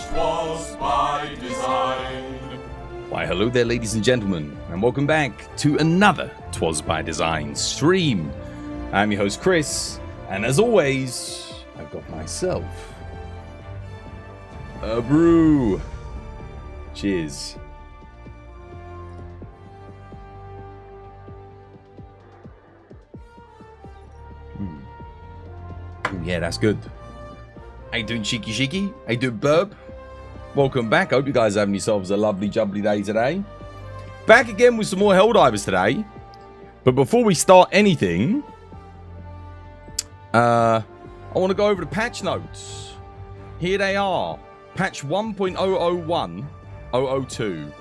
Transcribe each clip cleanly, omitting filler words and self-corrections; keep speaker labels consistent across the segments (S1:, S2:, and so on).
S1: 'twas by design.
S2: Why, hello there, ladies and gentlemen, and welcome back to another 'Twas by Design stream. I'm your host, Chris, and as always, I've got myself a brew. Cheers. Ooh, yeah, that's good. How you doing, Cheeky Cheeky? How you doing, Burb? Welcome back. Hope you guys are having yourselves a lovely, jubbly day today. Back again with some more Helldivers today. But before we start anything, I want to go over the patch notes. Here they are. Patch 1.001.002.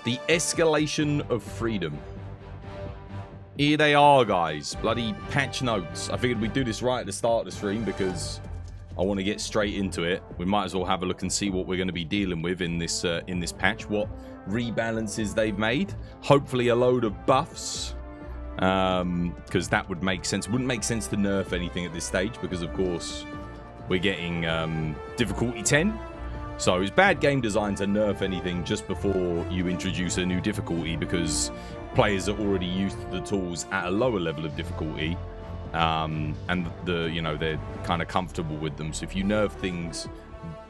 S2: The Escalation of Freedom. Here they are, guys. Bloody patch notes. I figured we'd do this right at the start of the stream because I want to get straight into it. We might as well have a look and see what we're going to be dealing with in this patch. What rebalances they've made. Hopefully a load of buffs. Because that would make sense. It wouldn't make sense to nerf anything at this stage because, of course, we're getting difficulty 10. So it's bad game design to nerf anything just before you introduce a new difficulty because players are already used to the tools at a lower level of difficulty. And they're kind of comfortable with them. So if you nerf things,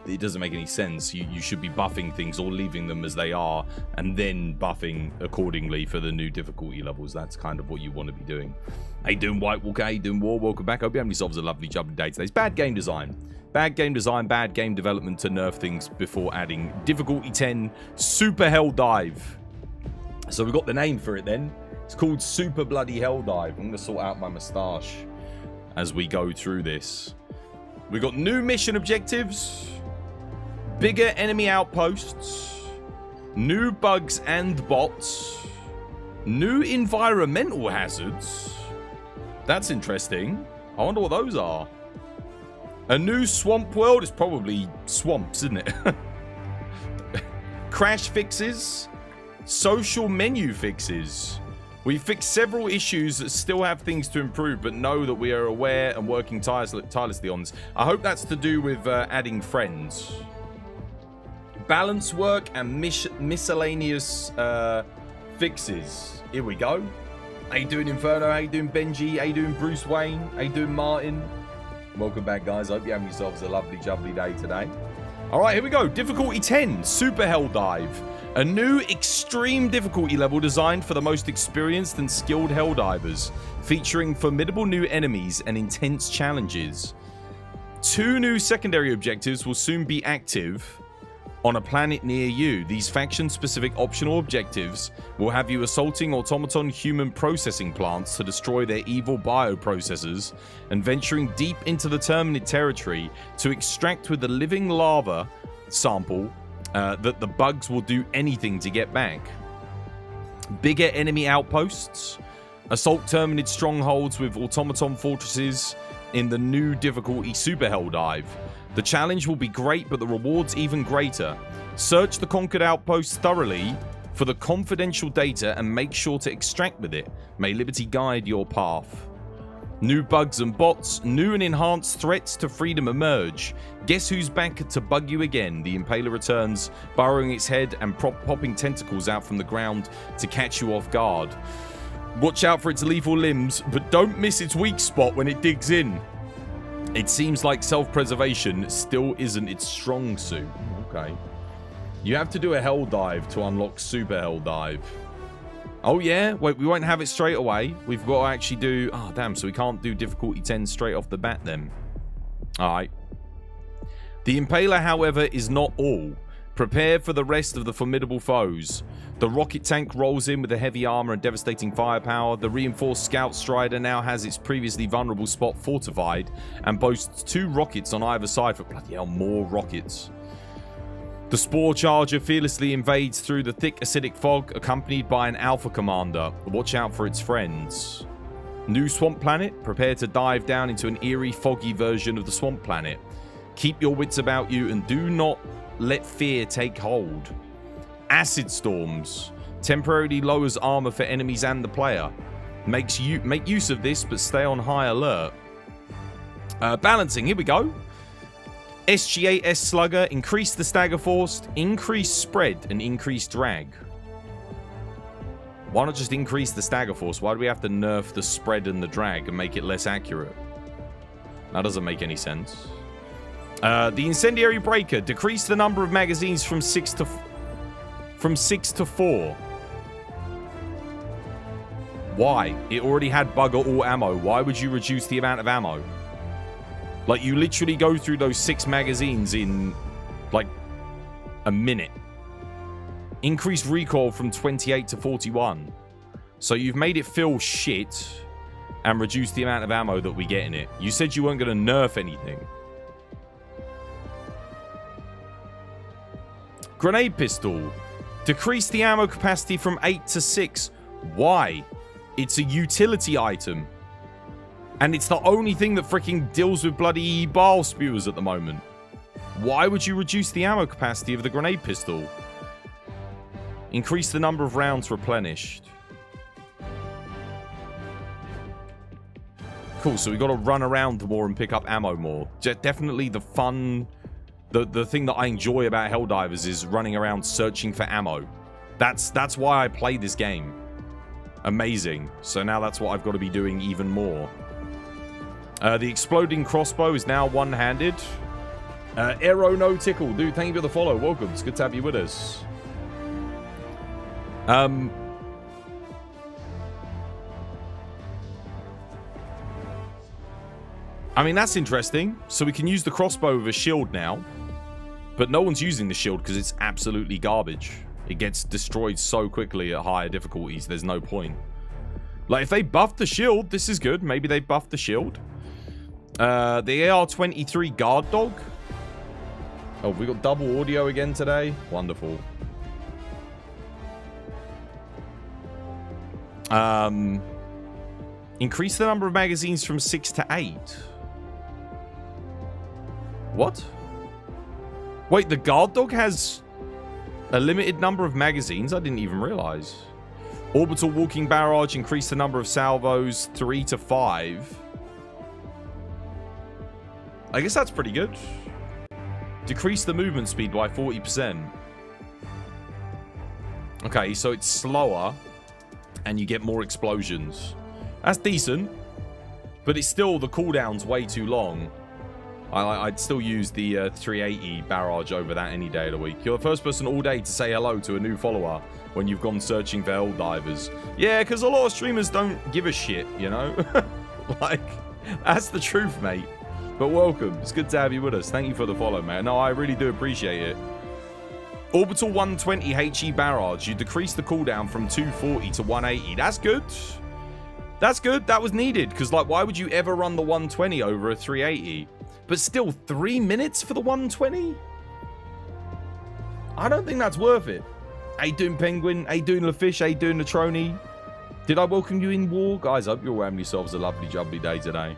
S2: it doesn't make any sense. You should be buffing things or leaving them as they are and then buffing accordingly for the new difficulty levels. That's kind of what you want to be doing. How you doing, White Walker? How you doing, War? Welcome back. Hope you having yourselves a lovely jubbly day today. It's bad game design. Bad game design, bad game development to nerf things before adding difficulty 10 Super Hell Dive. So we've got the name for it then. It's called Super Bloody Hell Dive. I'm going to sort out my moustache as we go through this. We've got new mission objectives, bigger enemy outposts, new bugs and bots, new environmental hazards. That's interesting. I wonder what those are. A new swamp world. It's probably swamps, isn't it? Crash fixes, social menu fixes. We fixed several issues that still have things to improve, but know that we are aware and working tirelessly on this. I hope that's to do with adding friends. Balance work and miscellaneous fixes. Here we go. How you doing, Inferno? How you doing, Benji? How you doing, Bruce Wayne? How you doing, Martin? Welcome back, guys. I hope you're having yourselves a lovely, jubbly day today. All right, here we go. Difficulty 10, Super Hell Dive. A new extreme difficulty level designed for the most experienced and skilled Helldivers, featuring formidable new enemies and intense challenges. 2 new secondary objectives will soon be active on a planet near you. These faction-specific optional objectives will have you assaulting automaton human processing plants to destroy their evil bioprocessors and venturing deep into the Terminid territory to extract with the living lava sample that the bugs will do anything to get back. Bigger enemy outposts, assault Terminid strongholds with automaton fortresses in the new difficulty Super Hell Dive. The challenge will be great, but the rewards even greater. Search the conquered outposts thoroughly for the confidential data and make sure to extract with it. May Liberty guide your path. New bugs and bots, new and enhanced threats to freedom emerge. Guess who's back to bug you again? The Impaler returns, burrowing its head and popping tentacles out from the ground to catch you off guard. Watch out for its lethal limbs, but don't miss its weak spot when it digs in. It seems like self-preservation still isn't its strong suit. Okay. You have to do a Hell Dive to unlock Super Hell Dive. Oh, yeah? Wait, we won't have it straight away. We've got to actually do... Oh, damn. So we can't do difficulty 10 straight off the bat then. All right. The Impaler, however, is not all. Prepare for the rest of the formidable foes. The rocket tank rolls in with a heavy armor and devastating firepower. The reinforced scout strider now has its previously vulnerable spot fortified and boasts 2 rockets on either side for bloody hell, more rockets. The Spore Charger fearlessly invades through the thick acidic fog, accompanied by an Alpha Commander. Watch out for its friends. New Swamp Planet. Prepare to dive down into an eerie, foggy version of the Swamp Planet. Keep your wits about you and do not let fear take hold. Acid Storms. Temporarily lowers armor for enemies and the player. Make use of this, but stay on high alert. Balancing. Here we go. SG8S Slugger, increase the stagger force, increase spread, and increase drag. Why not just increase the stagger force? Why do we have to nerf the spread and the drag and make it less accurate? That doesn't make any sense. The Incendiary Breaker, decrease the number of magazines from 6 to 4. Why? It already had bugger all ammo. Why would you reduce the amount of ammo? Like, you literally go through those 6 magazines in, like, a minute. Increase recoil from 28 to 41. So you've made it feel shit and reduced the amount of ammo that we get in it. You said you weren't going to nerf anything. Grenade Pistol. Decrease the ammo capacity from 8 to 6. Why? It's a utility item. And it's the only thing that freaking deals with bloody bile spewers at the moment. Why would you reduce the ammo capacity of the Grenade Pistol? Increase the number of rounds replenished. Cool, so we got to run around more and pick up ammo more. Definitely the fun... The thing that I enjoy about Helldivers is running around searching for ammo. That's why I play this game. Amazing. So now that's what I've got to be doing even more. The Exploding Crossbow is now one-handed. Aero No Tickle. Dude, thank you for the follow. Welcome. It's good to have you with us. I mean, that's interesting. So we can use the crossbow with a shield now. But no one's using the shield because it's absolutely garbage. It gets destroyed so quickly at higher difficulties, there's no point. Like, if they buffed the shield, this is good. Maybe they buffed the shield. The AR-23 Guard Dog. Oh, we got double audio again today. Wonderful. Increase the number of magazines from 6 to 8. What? Wait, the Guard Dog has a limited number of magazines? I didn't even realize. Orbital Walking Barrage, increase the number of salvos 3 to 5. I guess that's pretty good. Decrease the movement speed by 40%. Okay, so it's slower and you get more explosions. That's decent, but it's still, the cooldown's way too long. I'd still use the 380 barrage over that any day of the week. You're the first person all day to say hello to a new follower when you've gone searching for Helldivers. Yeah, because a lot of streamers don't give a shit, you know? Like, that's the truth, mate. But welcome. It's good to have you with us. Thank you for the follow, man. No, I really do appreciate it. Orbital 120 HE barrage. You decrease the cooldown from 240 to 180. That's good. That's good. That was needed. Because, like, why would you ever run the 120 over a 380? But still, 3 minutes for the 120? I don't think that's worth it. How you doing, Penguin? How you doing, LaFish? How you doing, Latroni? Did I welcome you in War? Guys, I hope you're having yourselves a lovely, jubbly day today.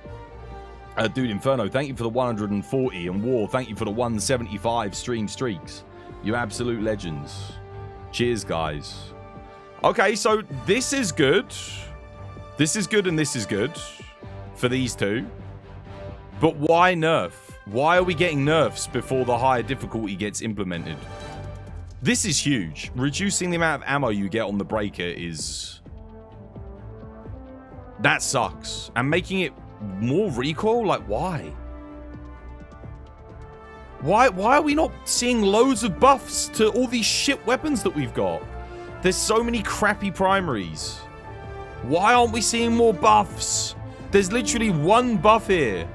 S2: Dude, Inferno, thank you for the 140. And War, thank you for the 175 stream streaks. You absolute legends. Cheers, guys. Okay, so this is good. This is good and this is good for these two. But why nerf? Why are we getting nerfs before the higher difficulty gets implemented? This is huge. Reducing the amount of ammo you get on the breaker is... that sucks. And making it more recoil? Like, why? Why are we not seeing loads of buffs to all these shit weapons that we've got? There's so many crappy primaries. Why aren't we seeing more buffs? There's literally one buff here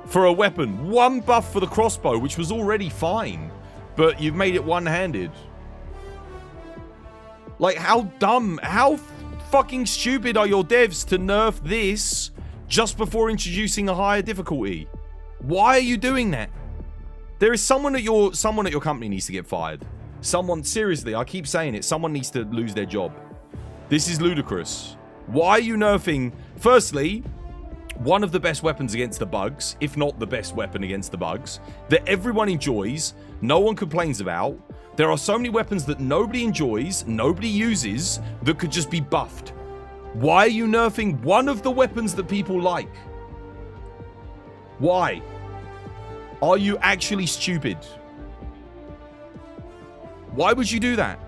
S2: for a weapon. One buff for the crossbow, which was already fine. But you've made it one-handed. Like, how dumb, how fucking stupid are your devs to nerf this just before introducing a higher difficulty? Why are you doing that? There is someone at your company needs to get fired. Someone, seriously, I keep saying it, someone needs to lose their job. This is ludicrous. Why are you nerfing, firstly, one of the best weapons against the bugs, if not the best weapon against the bugs, that everyone enjoys, no one complains about. There are so many weapons that nobody enjoys, nobody uses, that could just be buffed. Why are you nerfing one of the weapons that people like? Why? Are you actually stupid? Why would you do that?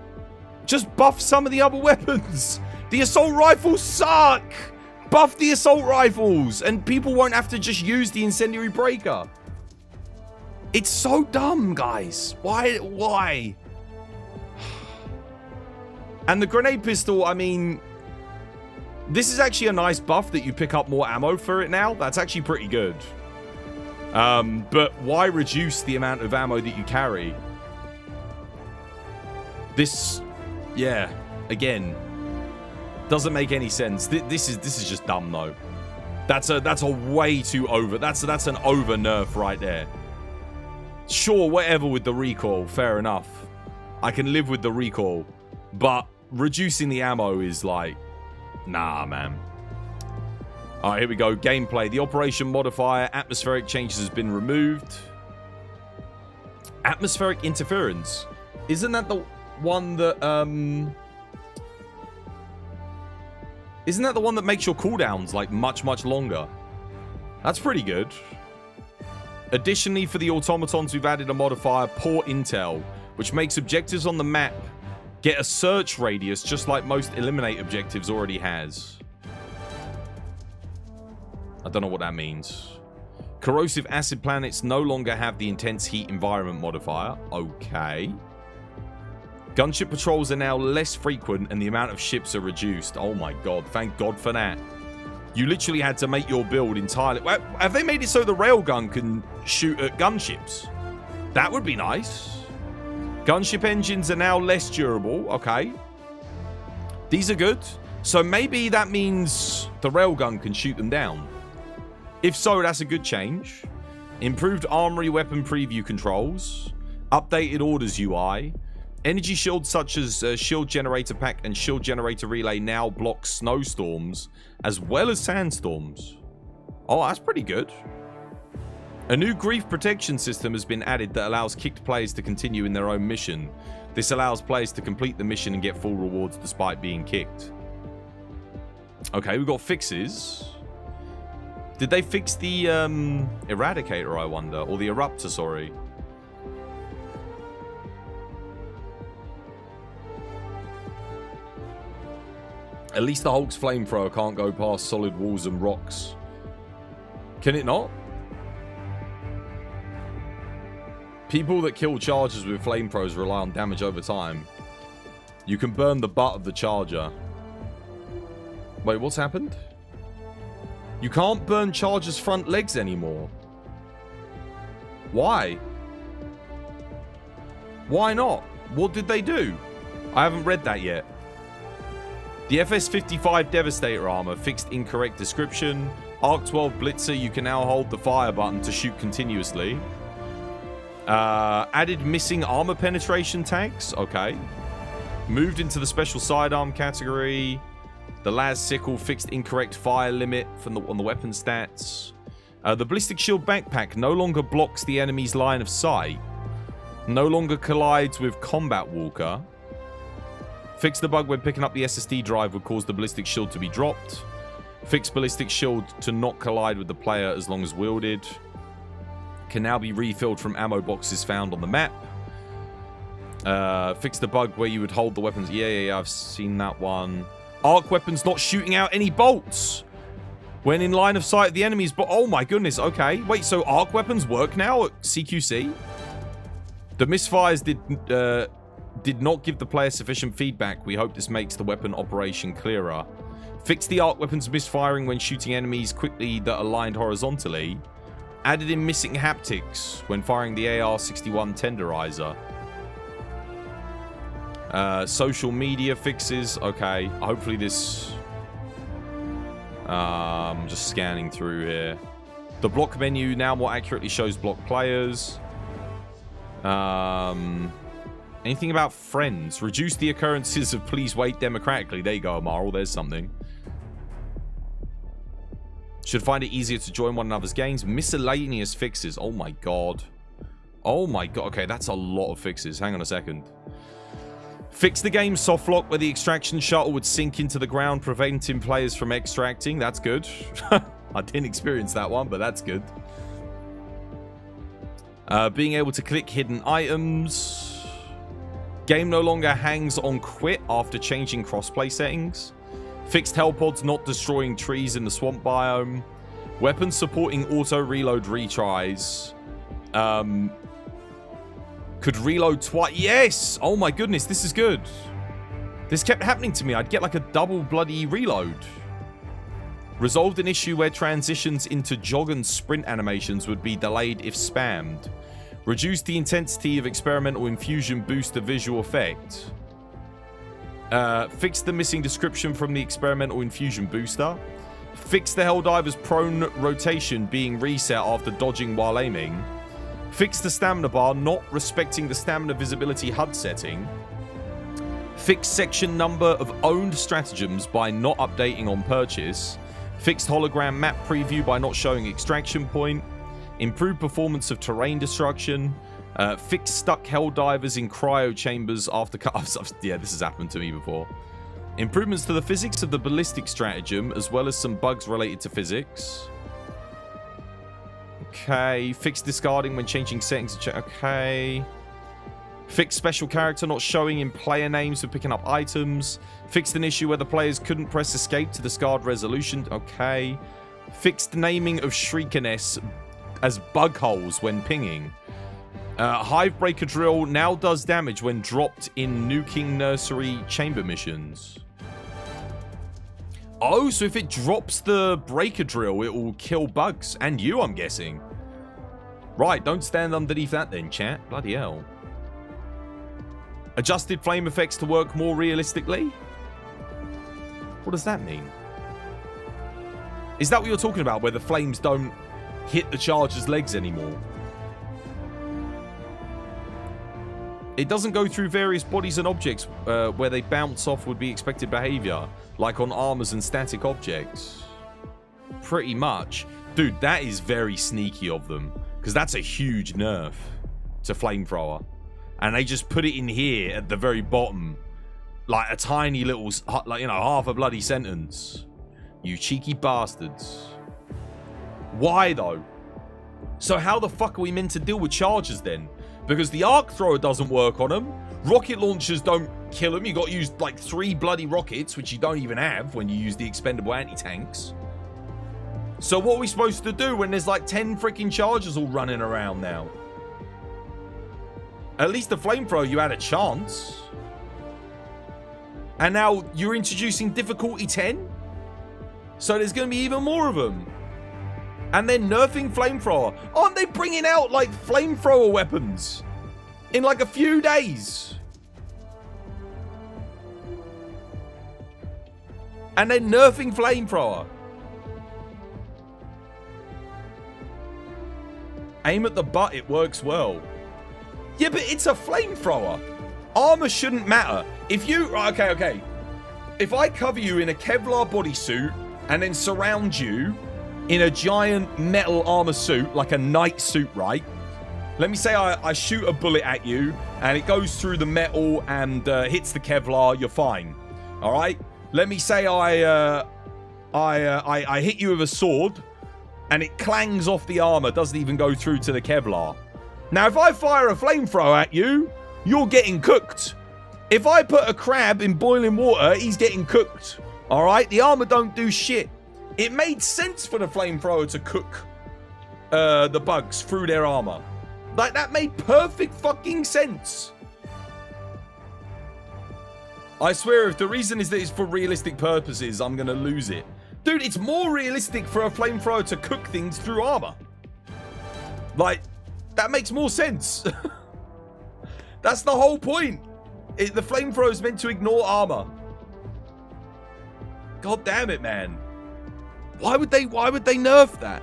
S2: Just buff some of the other weapons. The assault rifles suck. Buff the assault rifles and people won't have to just use the incendiary breaker. It's so dumb, guys. Why? And the grenade pistol, I mean, this is actually a nice buff that you pick up more ammo for it now. That's actually pretty good. But why reduce the amount of ammo that you carry? This, yeah, again, doesn't make any sense. This is just dumb though. That's a way too over. That's an over nerf right there. Sure, whatever with the recoil, fair enough. I can live with the recoil, but reducing the ammo is like, nah, man. All right, here we go. Gameplay. The operation modifier, atmospheric changes has been removed. Atmospheric interference. Isn't that the one that isn't that the one that makes your cooldowns like much longer? That's pretty good. Additionally, for the automatons, we've added a modifier, poor intel, which makes objectives on the map get a search radius just like most eliminate objectives already has. I don't know what that means. Corrosive acid planets no longer have the intense heat environment modifier. Okay. Gunship patrols are now less frequent and the amount of ships are reduced. Oh my god, thank god for that. You literally had to make your build entirely... Have they made it so the railgun can shoot at gunships? That would be nice. Gunship engines are now less durable. Okay. These are good. So maybe that means the railgun can shoot them down. If so, that's a good change. Improved armory weapon preview controls. Updated orders UI. Energy shields such as shield generator pack and shield generator relay now block snowstorms as well as sandstorms. Oh, that's pretty good. A new grief protection system has been added that allows kicked players to continue in their own mission. This allows players to complete the mission and get full rewards despite being kicked. Okay, we've got fixes. Did they fix the Eradicator, I wonder? Or the Eruptor, sorry. At least the Hulk's flamethrower can't go past solid walls and rocks. Can it not? People that kill chargers with flamethrowers rely on damage over time. You can burn the butt of the charger. Wait, what's happened? You can't burn chargers' front legs anymore. Why? Why not? What did they do? I haven't read that yet. The FS-55 Devastator armor fixed incorrect description. Arc 12 Blitzer, you can now hold the fire button to shoot continuously. Added missing armor penetration tags. Okay. Moved into the special sidearm category. The Las Sickle fixed incorrect fire limit from on the weapon stats. The Ballistic Shield backpack no longer blocks the enemy's line of sight. No longer collides with Combat Walker. Fix the bug when picking up the SSD drive would cause the Ballistic Shield to be dropped. Fix Ballistic Shield to not collide with the player as long as wielded. Can now be refilled from ammo boxes found on the map. Fix the bug where you would hold the weapons. Yeah, I've seen that one. Arc weapons not shooting out any bolts when in line of sight of the enemies. But oh my goodness, okay. Wait, so arc weapons work now at CQC? The misfires did not give the player sufficient feedback. We hope this makes the weapon operation clearer. Fix the arc weapons misfiring when shooting enemies quickly that are lined horizontally. Added in missing haptics when firing the AR-61 tenderizer. Social media fixes. Okay, hopefully this... I'm just scanning through here. The block menu now more accurately shows block players. Anything about friends? Reduce the occurrences of please wait democratically. There you go, Amaral. There's something. Should find it easier to join one another's games. Miscellaneous fixes. Oh my god. Oh my god. Okay, that's a lot of fixes. Hang on a second. Fix the game soft lock where the extraction shuttle would sink into the ground, preventing players from extracting. That's good. I didn't experience that one, but that's good. Being able to click hidden items. Game no longer hangs on quit after changing crossplay settings. Fixed hellpods not destroying trees in the swamp biome. Weapons supporting auto reload retries. Could reload twice. Yes! Oh my goodness, this is good. This kept happening to me. I'd get like a double bloody reload. Resolved an issue where transitions into jog and sprint animations would be delayed if spammed. Reduced the intensity of experimental infusion booster visual effect. Fixed the missing description from the experimental infusion booster. Fixed the Helldivers prone rotation being reset after dodging while aiming. Fixed the stamina bar not respecting the stamina visibility HUD setting. Fixed section number of owned stratagems by not updating on purchase. Fixed hologram map preview by not showing extraction point. Improved performance of terrain destruction. Fixed stuck Helldivers in cryo chambers after yeah, this has happened to me before. Improvements to the physics of the ballistic stratagem, as well as some bugs related to physics. Okay. Fixed discarding when changing settings. Okay. Fixed special character not showing in player names for picking up items. Fixed an issue where the players couldn't press escape to discard resolution. Okay. Fixed naming of Shriekiness as bug holes when pinging. Hive Breaker Drill now does damage when dropped in Nuking Nursery chamber missions. Oh, so if it drops the Breaker Drill, it will kill bugs. And you, I'm guessing. Right, don't stand underneath that then, chat. Bloody hell. Adjusted flame effects to work more realistically? What does that mean? Is that what you're talking about, where the flames don't hit the charger's legs anymore? It doesn't go through various bodies and objects where they bounce off would be expected behavior, like on armors and static objects. Pretty much. Dude, that is very sneaky of them, because that's a huge nerf to flamethrower. And they just put it in here at the very bottom, like a tiny little, like, you know, half a bloody sentence. You cheeky bastards. Why though? So how the fuck are we meant to deal with chargers then? Because the arc thrower doesn't work on them. Rocket launchers don't kill them. You got to use like 3 bloody rockets, which you don't even have when you use the expendable anti-tanks. So what are we supposed to do when there's like 10 freaking chargers all running around now? At least the flamethrower, you had a chance. And now you're introducing difficulty 10? So there's going to be even more of them. And then nerfing flamethrower. Aren't they bringing out like flamethrower weapons in like a few days? And then nerfing flamethrower. Aim at the butt, it works well. Yeah, but it's a flamethrower. Armor shouldn't matter. If you... Okay. If I cover you in a Kevlar bodysuit and then surround you in a giant metal armor suit, like a knight suit, right? Let me say I shoot a bullet at you and it goes through the metal and hits the Kevlar, you're fine. All right? Let me say I hit you with a sword and it clangs off the armor, doesn't even go through to the Kevlar. Now, if I fire a flamethrower at you, you're getting cooked. If I put a crab in boiling water, he's getting cooked. All right? The armor don't do shit. It made sense for the flamethrower to cook the bugs through their armor. Like, that made perfect fucking sense. I swear, if the reason is that it's for realistic purposes, I'm going to lose it. Dude, it's more realistic for a flamethrower to cook things through armor. Like, that makes more sense. That's the whole point. The flamethrower is meant to ignore armor. God damn it, man. Why would they nerf that?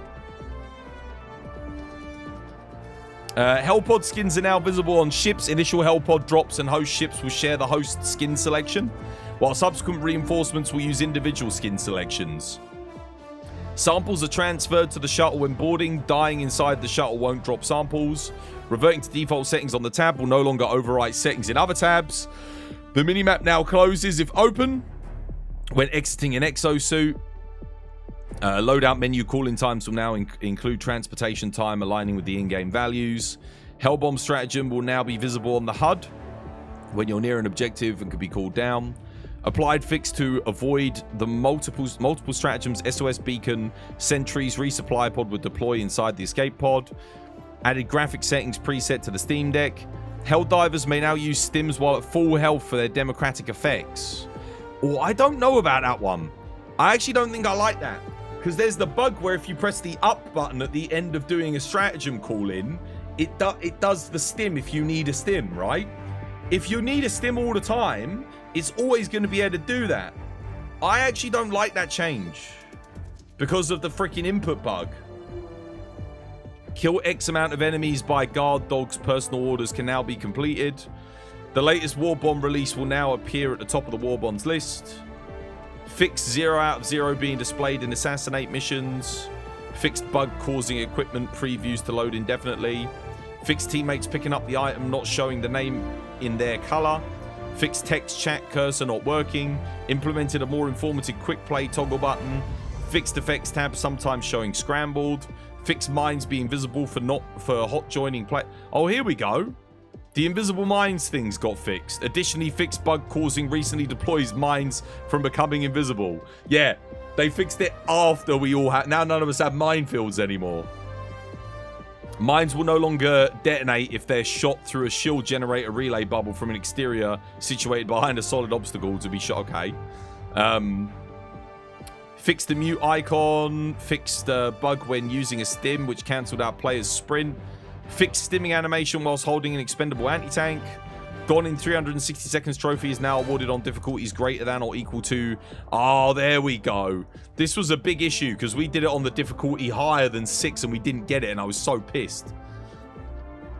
S2: Hellpod skins are now visible on ships. Initial Hellpod drops and host ships will share the host skin selection, while subsequent reinforcements will use individual skin selections. Samples are transferred to the shuttle when boarding. Dying inside the shuttle won't drop samples. Reverting to default settings on the tab will no longer overwrite settings in other tabs. The minimap now closes if open when exiting an exosuit. Loadout menu calling times will now include transportation time aligning with the in-game values. Hellbomb stratagem will now be visible on the HUD when you're near an objective and can be called down. Applied fix to avoid the multiple stratagems, SOS beacon, sentries, resupply pod would deploy inside the escape pod. Added graphic settings preset to the Steam Deck. Helldivers may now use stims while at full health for their democratic effects. Oh, I don't know about that one. I actually don't think I like that. Because there's the bug where if you press the up button at the end of doing a stratagem call-in, it does the stim if you need a stim, right? If you need a stim all the time, it's always going to be able to do that. I actually don't like that change. Because of the freaking input bug. Kill X amount of enemies by guard dogs. Personal orders can now be completed. The latest War Bond release will now appear at the top of the War Bonds list. Fixed 0 out of 0 being displayed in assassinate missions. Fixed bug causing equipment previews to load indefinitely. Fixed teammates picking up the item not showing the name in their color. Fixed text chat cursor not working. Implemented a more informative quick play toggle button. Fixed effects tab sometimes showing scrambled. Fixed mines being visible for hot joining play. Oh, here we go. The invisible mines things got fixed. Additionally, fixed bug causing recently deployed mines from becoming invisible. Yeah, they fixed it after we all had. Now none of us have minefields anymore. Mines will no longer detonate if they're shot through a shield generator relay bubble from an exterior situated behind a solid obstacle to be shot. Okay. Fixed the mute icon. Fixed the bug when using a stim, which cancelled out players' sprint. Fixed stimming animation whilst holding an expendable anti-tank. Gone in 360 seconds trophy is now awarded on difficulties greater than or equal to... Oh, there we go. This was a big issue because we did it on the difficulty higher than 6 and we didn't get it and I was so pissed.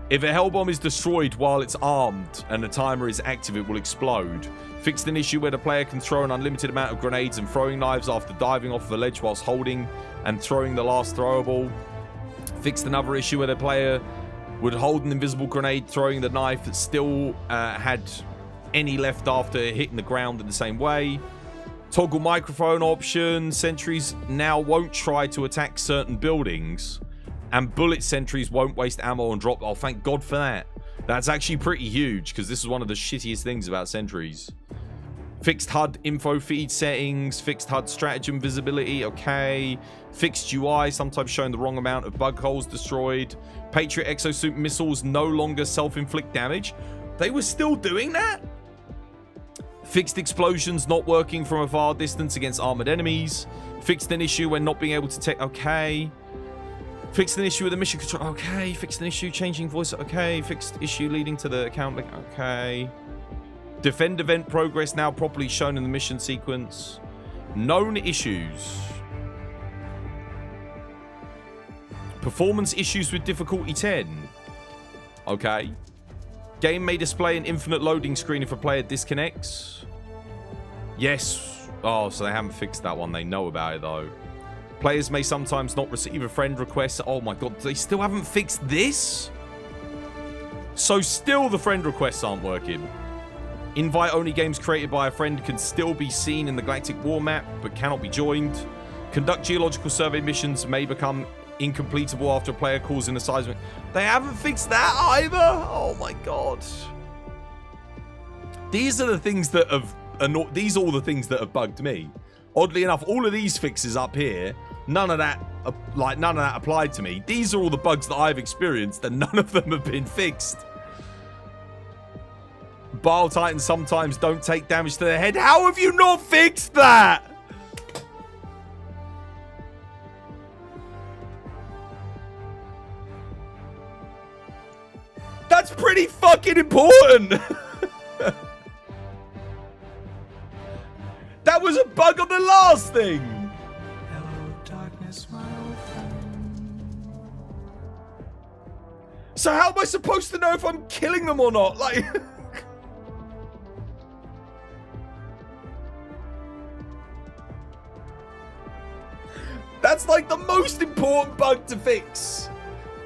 S2: If a Hellbomb is destroyed while it's armed and the timer is active, it will explode. Fixed an issue where the player can throw an unlimited amount of grenades and throwing knives after diving off the ledge whilst holding and throwing the last throwable. Fixed another issue where the player would hold an invisible grenade throwing the knife that still had any left after hitting the ground in the same way. Toggle microphone option. Sentries now won't try to attack certain buildings. And bullet sentries won't waste ammo and drop. Oh, thank God for that. That's actually pretty huge because this is one of the shittiest things about sentries. Fixed HUD info feed settings. Fixed HUD stratagem visibility. Okay. Fixed UI, sometimes showing the wrong amount of bug holes destroyed. Patriot exosuit missiles no longer self-inflict damage. They were still doing that? Fixed explosions not working from a far distance against armored enemies. Fixed an issue when not being able to take... Okay. Fixed an issue with the mission control. Okay. Fixed an issue changing voice. Okay. Fixed issue leading to the account link. Okay. Defend event progress now properly shown in the mission sequence. Known issues. Performance issues with difficulty 10. Okay. Game may display an infinite loading screen if a player disconnects. Yes. Oh, so they haven't fixed that one. They know about it, though. Players may sometimes not receive a friend request. Oh, my God. They still haven't fixed this? So still the friend requests aren't working. Invite-only games created by a friend can still be seen in the Galactic War map, but cannot be joined. Conduct geological survey missions may become incompletable after a player calls in a seismic. They haven't fixed that either. Oh my God. These are the things that have annoyed. These are all the things that have bugged me. Oddly enough, all of these fixes up here, none of that applied to me. These are all the bugs that I've experienced, and none of them have been fixed. Bile Titans sometimes don't take damage to their head. How have you not fixed that? That's pretty fucking important. That was a bug on the last thing.
S1: Hello, darkness, my old friend.
S2: So how am I supposed to know if I'm killing them or not? Like... That's like the most important bug to fix.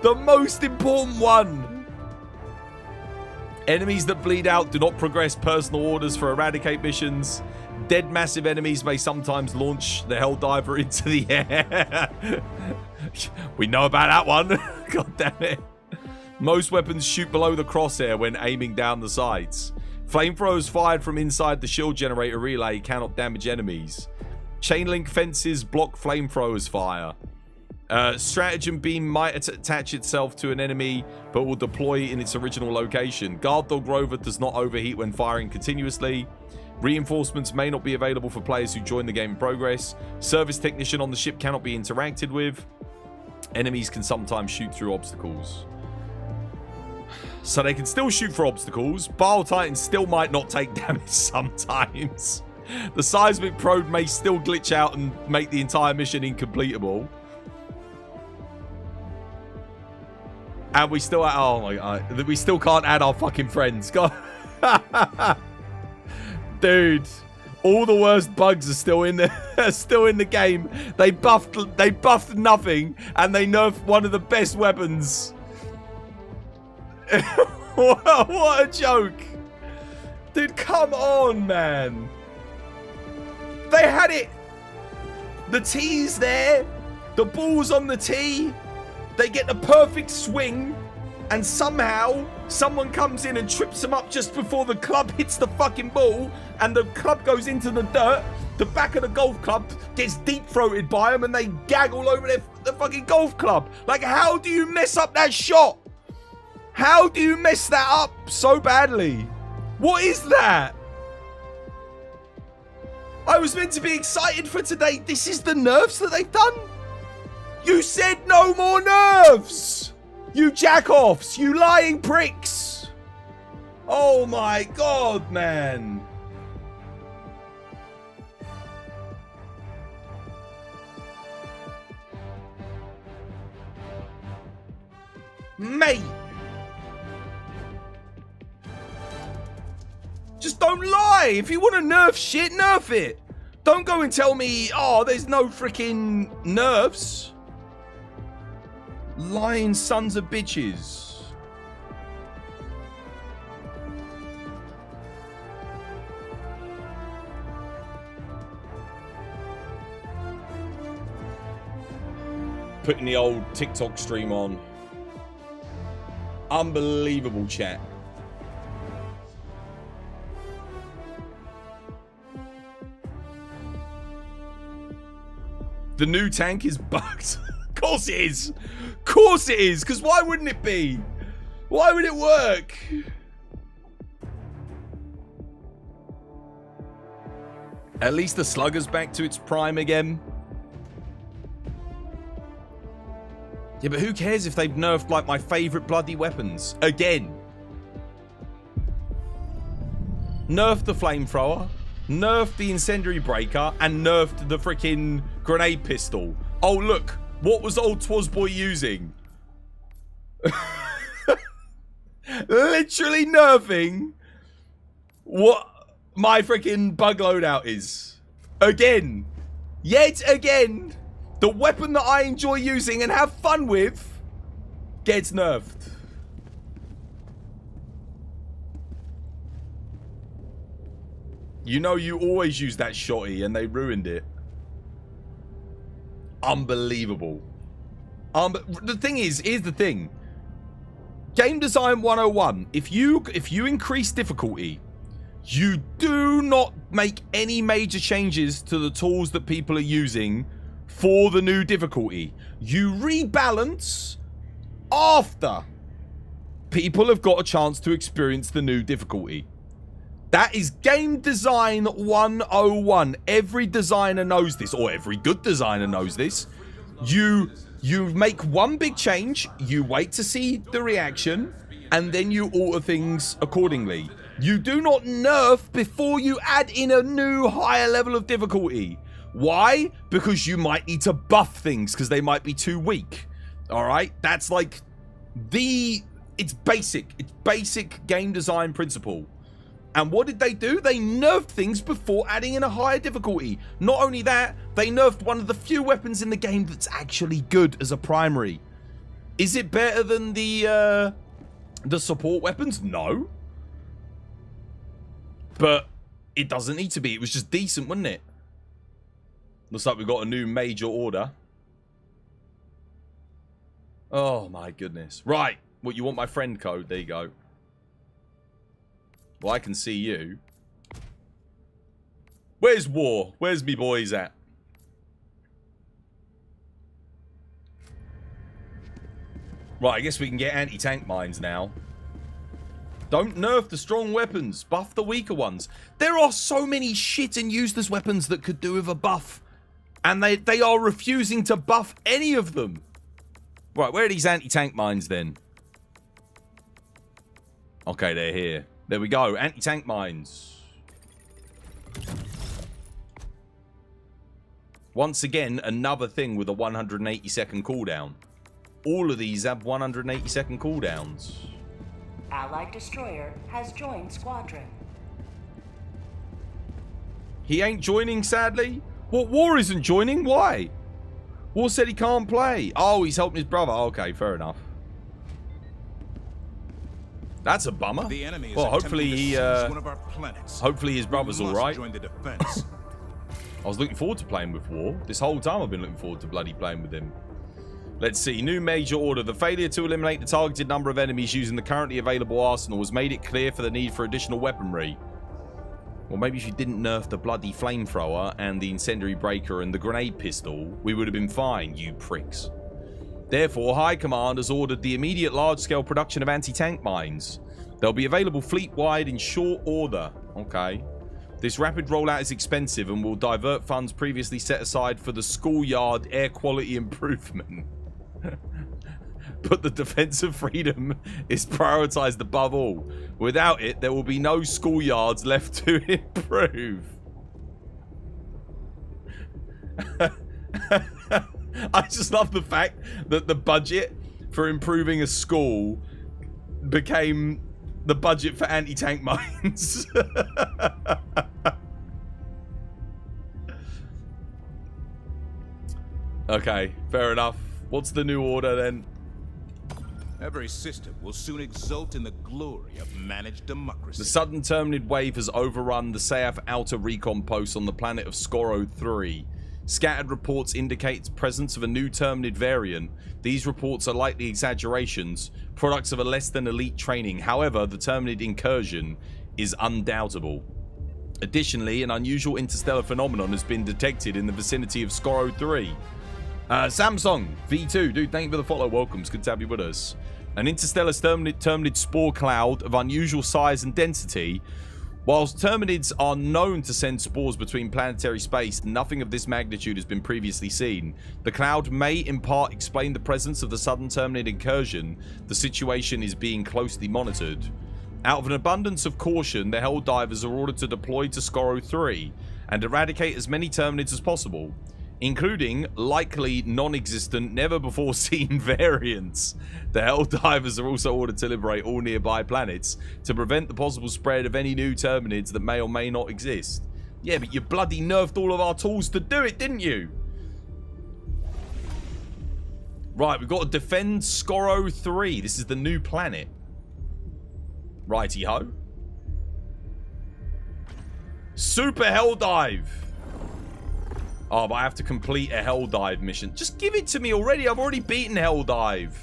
S2: The most important one. Enemies that bleed out do not progress personal orders for eradicate missions. Dead massive enemies may sometimes launch the Helldiver into the air. We know about that one. God damn it. Most weapons shoot below the crosshair when aiming down the sights. Flamethrowers fired from inside the shield generator relay cannot damage enemies. Chain link fences block flamethrowers fire. Stratagem beam might attach itself to an enemy but will deploy in its original location. Guard dog rover does not overheat when firing continuously. Reinforcements may not be available for players who join the game in progress. Service technician on the ship cannot be interacted with. Enemies can sometimes shoot through obstacles. So they can still shoot for obstacles. Bile Titans still might not take damage sometimes. The seismic probe may still glitch out and make the entire mission incompletable. And we still, oh my god, we still can't add our fucking friends. God. Dude, all the worst bugs are still in the game. They buffed nothing, and they nerfed one of the best weapons. What a joke. Dude, come on, man. They had it. The tee's there. The ball's on the tee. They get the perfect swing, and somehow someone comes in and trips them up just before the club hits the fucking ball, and the club goes into the dirt. The back of the golf club gets deep-throated by them, and they gag all over the fucking golf club. Like, how do you mess up that shot? How do you mess that up so badly? What is that? I was meant to be excited for today. This is the nerfs that they've done? You said no more nerfs! You jack-offs! You lying pricks! Oh my god, man! Mate! Just don't lie! If you want to nerf shit, nerf it! Don't go and tell me, oh, there's no freaking nerfs. Lying sons of bitches. Putting the old TikTok stream on. Unbelievable chat. The new tank is bugged. Of course it is. Of course it is. Because why wouldn't it be? Why would it work? At least the slugger's back to its prime again. Yeah, but who cares if they've nerfed like my favorite bloody weapons again? Nerfed the flamethrower, nerfed the incendiary breaker, and nerfed the freaking grenade pistol. Oh look, what was old Twazboy using? Literally nerfing what my freaking bug loadout is. Again. Yet again. The weapon that I enjoy using and have fun with gets nerfed. You know you always use that shotty and they ruined it. Unbelievable. The thing is, here's the thing. Game Design 101. If you increase difficulty, you do not make any major changes to the tools that people are using for the new difficulty. You rebalance after people have got a chance to experience the new difficulty. That is Game Design 101. Every designer knows this, or every good designer knows this. You make one big change, you wait to see the reaction, and then you alter things accordingly. You do not nerf before you add in a new higher level of difficulty. Why? Because you might need to buff things because they might be too weak. Alright? That's like it's basic game design principle. And what did they do? They nerfed things before adding in a higher difficulty. Not only that, they nerfed one of the few weapons in the game that's actually good as a primary. Is it better than the support weapons? No. But it doesn't need to be. It was just decent, wasn't it? Looks like we've got a new major order. Oh my goodness. Right. What, you want my friend code? There you go. Well, I can see you. Where's war? Where's me boys at? Right, I guess we can get anti-tank mines now. Don't nerf the strong weapons. Buff the weaker ones. There are so many shit and useless weapons that could do with a buff. And they are refusing to buff any of them. Right, where are these anti-tank mines then? Okay, they're here. There we go. Anti-tank mines. Once again, another thing with a 180-second cooldown. All of these have 180-second cooldowns.
S3: Allied destroyer has joined squadron.
S2: He ain't joining, sadly. What, War isn't joining? Why? War said he can't play. Oh, he's helping his brother. Okay, fair enough. That's a bummer.
S4: The enemy is
S2: well, hopefully he
S4: one of our planets.
S2: hopefully his brother's all right.
S4: Join the defense.
S2: I was looking forward to playing with War. This whole time I've been looking forward to bloody playing with him. Let's see. New major order. The failure to eliminate the targeted number of enemies using the currently available arsenal has made it clear for the need for additional weaponry. Well, maybe if you didn't nerf the bloody flamethrower and the incendiary breaker and the grenade pistol, we would have been fine, you pricks. Therefore, High Command has ordered the immediate large-scale production of anti-tank mines. They'll be available fleet-wide in short order. Okay. This rapid rollout is expensive and will divert funds previously set aside for the schoolyard air quality improvement. But the defense of freedom is prioritized above all. Without it, there will be no schoolyards left to improve. I just love the fact that the budget for improving a school became the budget for anti-tank mines. Okay, fair enough. What's the new order then?
S4: Every system will soon exult in the glory of managed democracy.
S2: The sudden Terminid wave has overrun the Sayaf outer recon post on the planet of Skoro 3. Scattered reports indicate presence of a new Terminid variant. These reports are likely exaggerations, products of a less than elite training. However, the Terminid incursion is undoubtable. Additionally, an unusual interstellar phenomenon has been detected in the vicinity of Skoro 3. Samsung V2, dude, thank you for the follow. Welcome, it's good to have you with us. An interstellar terminid spore cloud of unusual size and density. Whilst terminids are known to send spores between planetary space, nothing of this magnitude has been previously seen. The cloud may in part explain the presence of the sudden terminid incursion. The situation is being closely monitored. Out of an abundance of caution, the Helldivers are ordered to deploy to Skoro 3 and eradicate as many terminids as possible, including likely non-existent, never-before-seen variants. The Helldivers are also ordered to liberate all nearby planets to prevent the possible spread of any new terminids that may or may not exist. Yeah, but you bloody nerfed all of our tools to do it, didn't you? Right, we've got to defend Skoro 3. This is the new planet. Righty-ho. Super Helldive. Oh, but I have to complete a Helldive mission. Just give it to me already. I've already beaten Helldive.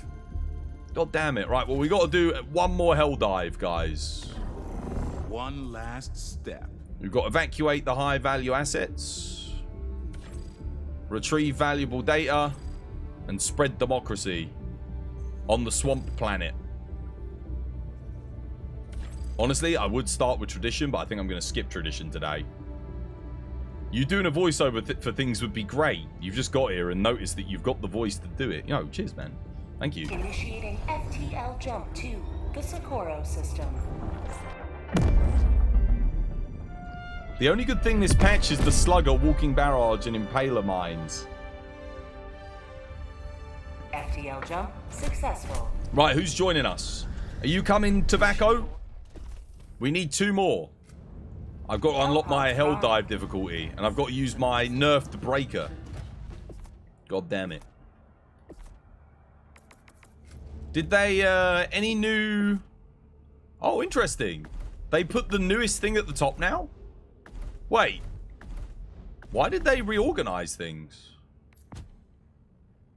S2: God damn it. Right, well, we got to do one more Helldive, guys.
S4: One last step.
S2: We've got to evacuate the high-value assets, retrieve valuable data, and spread democracy on the swamp planet. Honestly, I would start with tradition, but I think I'm going to skip tradition today. You doing a voiceover for things would be great. You've just got here and noticed that you've got the voice to do it. Yo, cheers, man. Thank you.
S3: Initiating FTL jump to the Socorro system.
S2: The only good thing this patch is the Slugger, Walking Barrage, and Impaler mines.
S3: FTL jump successful.
S2: Right, who's joining us? Are you coming, Tobacco? We need 2 more. I've got to unlock my Helldive difficulty, and I've got to use my nerfed breaker. God damn it. Did they, any new... Oh, interesting. They put the newest thing at the top now? Wait. Why did they reorganize things?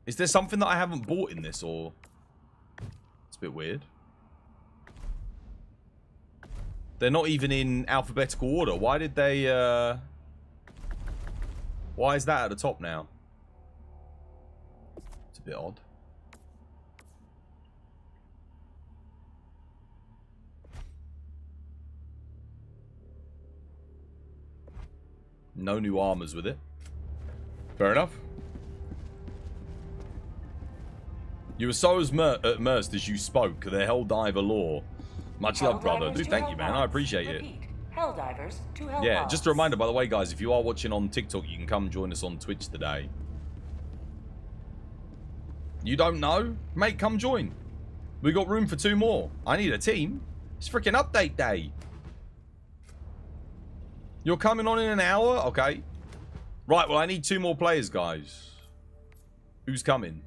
S2: Is there something that I haven't bought in this, or... It's a bit weird. They're not even in alphabetical order. Why did they, Why is that at the top now? It's a bit odd. No new armors with it. Fair enough. You were so immersed as you spoke the Helldiver lore. Much love, brother. Dude, thank you, man. I appreciate it.
S3: Helldivers to Helldiver.
S2: Yeah, just a reminder, by the way, guys, if you are watching on TikTok, you can come join us on Twitch today. You don't know? Mate, come join. We got room for 2 more. I need a team. It's freaking update day. You're coming on in an hour? Okay. Right, well, I need 2 more players, guys. Who's coming?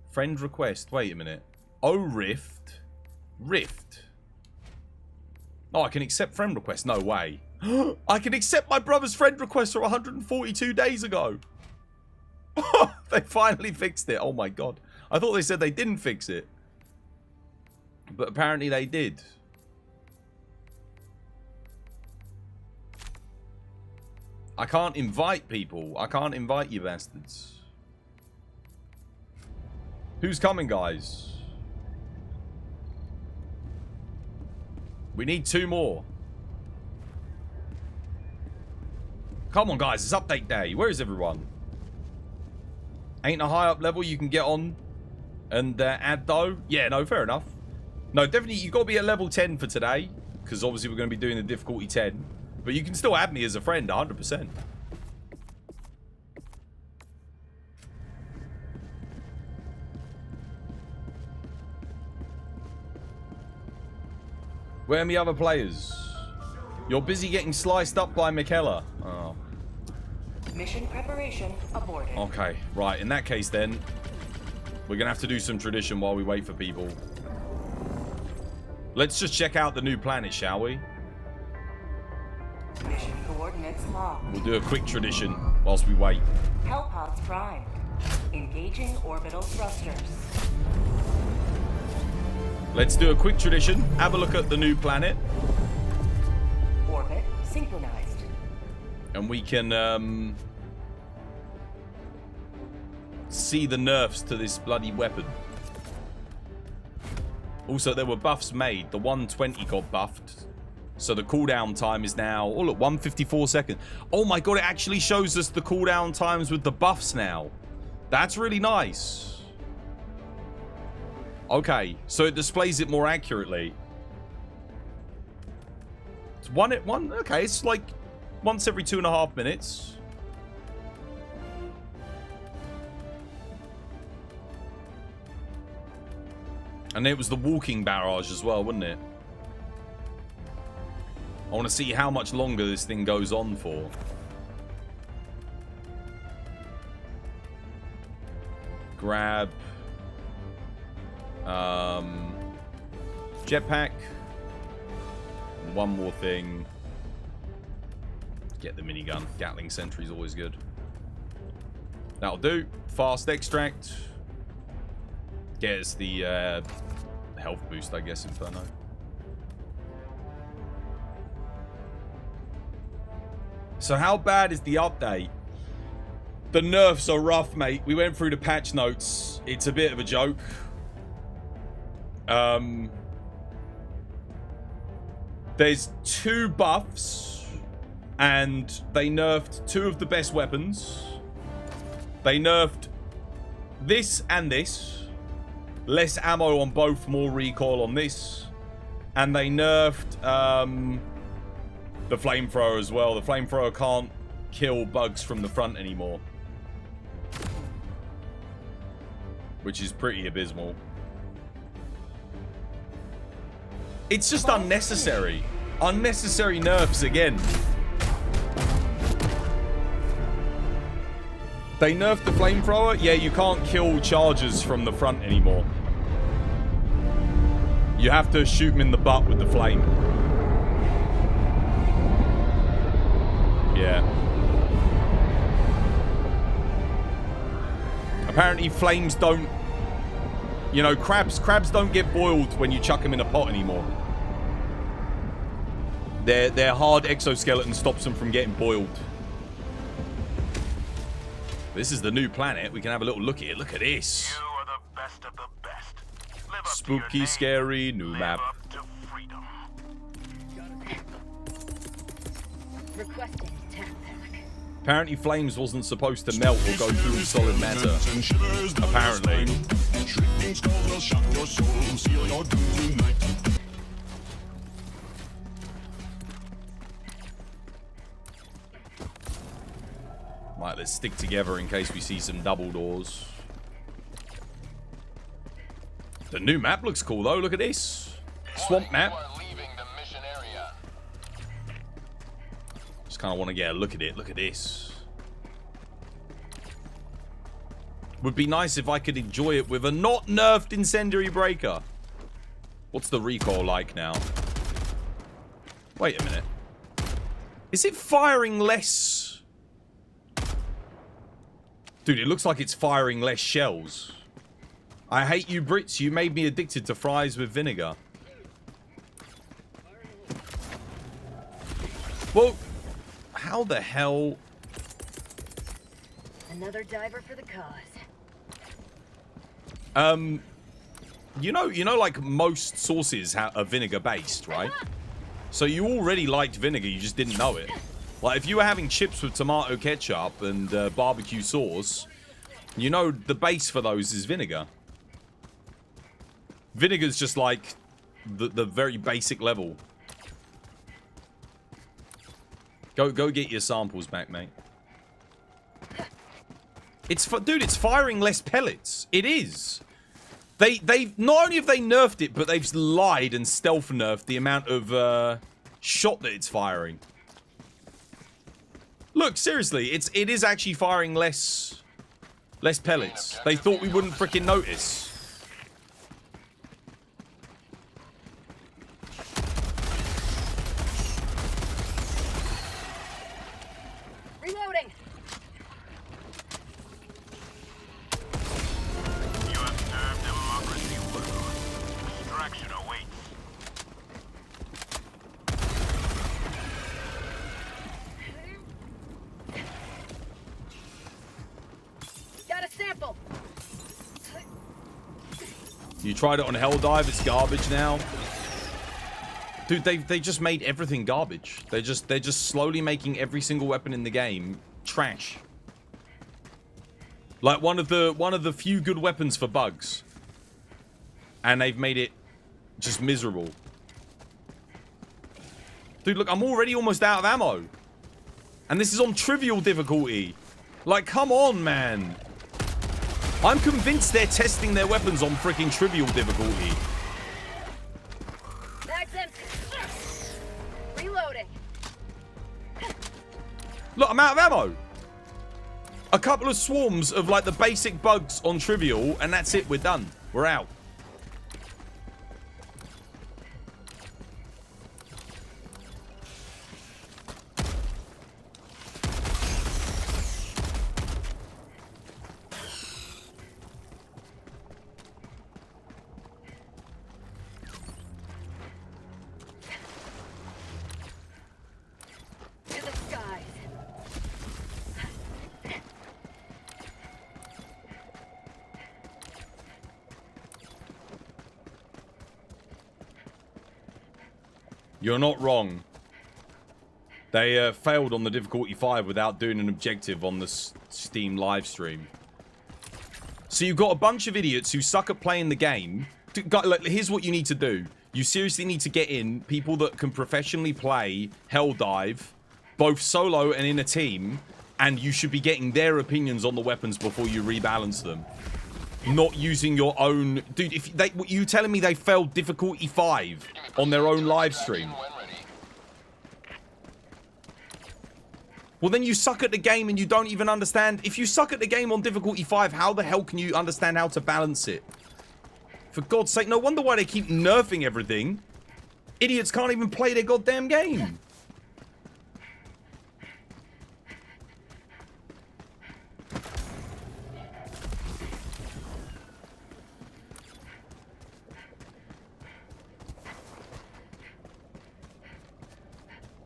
S2: Friend request. Wait a minute. Oh, Rift. Rift. Oh, I can accept friend requests. No way. I can accept my brother's friend request from 142 days ago. They finally fixed it. Oh, my God. I thought they said they didn't fix it. But apparently they did. I can't invite people. I can't invite you bastards. Who's coming, guys? We need 2 more. Come on, guys. It's update day. Where is everyone? Ain't a high up level you can get on and add, though? Yeah, no, fair enough. No, definitely, you got to be at level 10 for today. Because obviously we're going to be doing the difficulty 10. But you can still add me as a friend, 100%. Where are my other players? You're busy getting sliced up by Michaela. Oh.
S3: Mission preparation aborted.
S2: Okay, right. In that case, then, we're going to have to do some tradition while we wait for people. Let's just check out the new planet, shall we?
S3: Mission coordinates locked.
S2: We'll do a quick tradition whilst we wait.
S3: Hellpods primed. Engaging orbital thrusters.
S2: Let's do a quick tradition. Have a look at the new planet.
S3: Orbit synchronized.
S2: And we can see the nerfs to this bloody weapon. Also, there were buffs made. The 120 got buffed. So the cooldown time is now... Oh, look, 154 seconds. Oh my god, it actually shows us the cooldown times with the buffs now. That's really nice. Okay, so it displays it more accurately. It's one at one. Okay, it's like once every 2.5 minutes. And it was the walking barrage as well, wasn't it? I want to see how much longer this thing goes on for. Grab. Jetpack. One more thing. Get the minigun. Gatling Sentry's always good. That'll do. Fast extract. Get us the health boost, I guess, Inferno. So how bad is the update? The nerfs are rough, mate. We went through the patch notes. It's a bit of a joke. There's 2 buffs, and they nerfed 2 of the best weapons. They nerfed this and this. Less ammo on both, more recoil on this. And they nerfed the flamethrower as well. The flamethrower can't kill bugs from the front anymore, which is pretty abysmal. It's just unnecessary. Unnecessary nerfs again. They nerfed the flamethrower. Yeah, you can't kill charges from the front anymore. You have to shoot him in the butt with the flame. Yeah. Apparently flames don't... You know, crabs don't get boiled when you chuck them in a pot anymore. Their hard exoskeleton stops them from getting boiled. This is the new planet. We can have a little look at it. Look at this.
S5: You are the best of the best. Live up to
S2: Spooky,
S5: your name.
S2: scary new
S5: Live
S2: map.
S5: up to freedom.
S6: Requesting tap pack.
S2: Apparently flames wasn't supposed to melt or go through solid matter. Apparently. Right, let's stick together in case we see some double doors. The new map looks cool though, look at this. Swamp map. Just kind of want to get a look at it. Look at this. Would be nice if I could enjoy it with a not nerfed incendiary breaker. What's the recoil like now? Wait a minute. Is it firing less? Dude, it looks like it's firing less shells. I hate you Brits. You made me addicted to fries with vinegar. Well, how the hell...
S6: Another diver for the cause.
S2: You know, like most sauces are vinegar based, right? So you already liked vinegar, you just didn't know it. Like if you were having chips with tomato ketchup and barbecue sauce, you know the base for those is vinegar. Vinegar's just like the very basic level. Go get your samples back, mate. Dude, it's firing less pellets. It is. They not only have they nerfed it, but they've lied and stealth nerfed the amount of shot that it's firing. Look, seriously, it is actually firing less pellets. They thought we wouldn't freaking notice.
S6: Reloading.
S5: You have served democracy well. Extraction awaits.
S6: Got a sample.
S2: You tried it on Helldive, it's garbage now. Dude, they just made everything garbage. They're just slowly making every single weapon in the game trash. Like one of the few good weapons for bugs. And they've made it just miserable. Dude, look, I'm already almost out of ammo. And this is on trivial difficulty. Like, come on, man. I'm convinced they're testing their weapons on freaking trivial difficulty.
S6: Mag's empty. Reloading.
S2: Look, I'm out of ammo. A couple of swarms of like the basic bugs on trivial, and that's it. We're done. We're out.
S6: To the skies.
S2: You're not wrong. They failed on the difficulty 5 without doing an objective on the Steam live stream. So you've got a bunch of idiots who suck at playing the game. Like, here's what you need to do. You seriously need to get in people that can professionally play Helldive, both solo and in a team, and you should be getting their opinions on the weapons before you rebalance them. Not using your own... Dude, if they... You telling me they failed difficulty 5 on their own live stream? Well, then you suck at the game and you don't even understand... If you suck at the game on difficulty 5, how the hell can you understand how to balance it? For God's sake, no wonder why they keep nerfing everything. Idiots can't even play their goddamn game.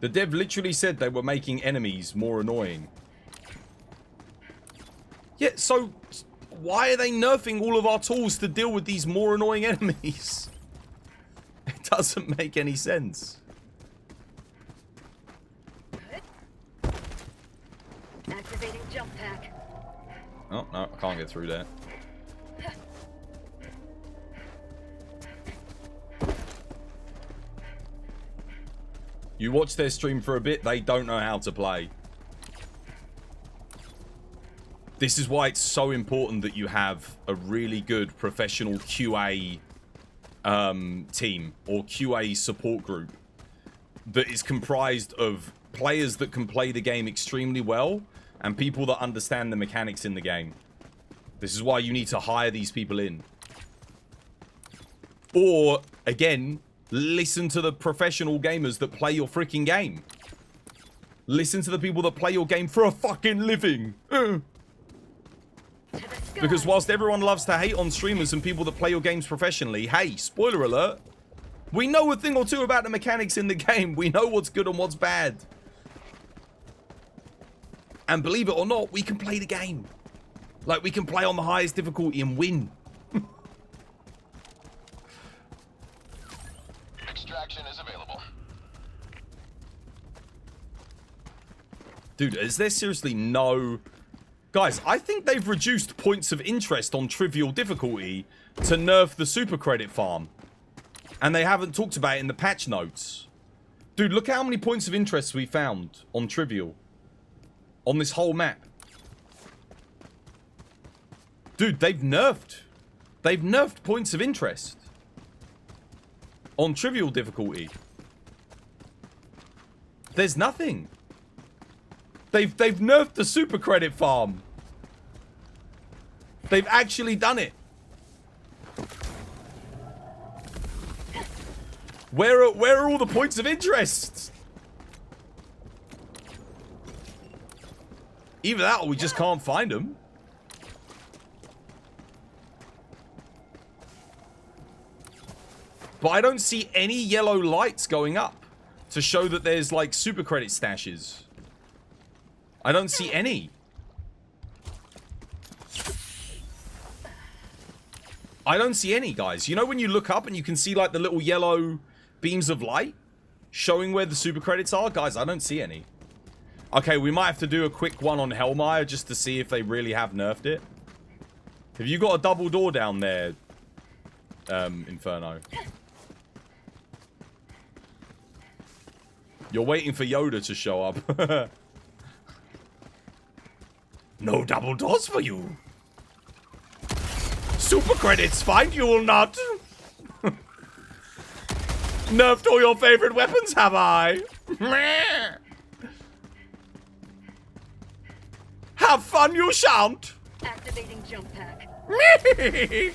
S2: The dev literally said they were making enemies more annoying. Yeah, so why are they nerfing all of our tools to deal with these more annoying enemies? It doesn't make any sense.
S6: Activating jump pack.
S2: Oh, no, I can't get through that. You watch their stream for a bit, they don't know how to play. This is why it's so important that you have a really good professional QA team or QA support group that is comprised of players that can play the game extremely well and people that understand the mechanics in the game. This is why you need to hire these people in. Or, again, listen to the professional gamers that play your freaking game. Listen to the people that play your game for a fucking living. Because whilst everyone loves to hate on streamers and people that play your games professionally, hey, spoiler alert, we know a thing or two about the mechanics in the game. We know what's good and what's bad. And believe it or not, we can play the game. Like, we can play on the highest difficulty and win.
S5: Extraction is available.
S2: Dude, is there seriously no... Guys, I think they've reduced points of interest on trivial difficulty to nerf the super credit farm. And they haven't talked about it in the patch notes. Dude, look how many points of interest we found on trivial. On this whole map. Dude, they've nerfed. They've nerfed points of interest. On trivial difficulty. There's nothing. They've nerfed the super credit farm. They've actually done it. Where are all the points of interest? Either that or we just can't find them. But I don't see any yellow lights going up to show that there's like super credit stashes. I don't see any. I don't see any, guys. You know when you look up and you can see like the little yellow beams of light showing where the super credits are? Guys, I don't see any. Okay, we might have to do a quick one on Hellmire just to see if they really have nerfed it. Have you got a double door down there, Inferno? You're waiting for Yoda to show up. No double doors for you. Super credits, find you will not. Nerfed all your favorite weapons, have I? Have fun, you shan't.
S6: Activating jump pack.
S5: Helldiver,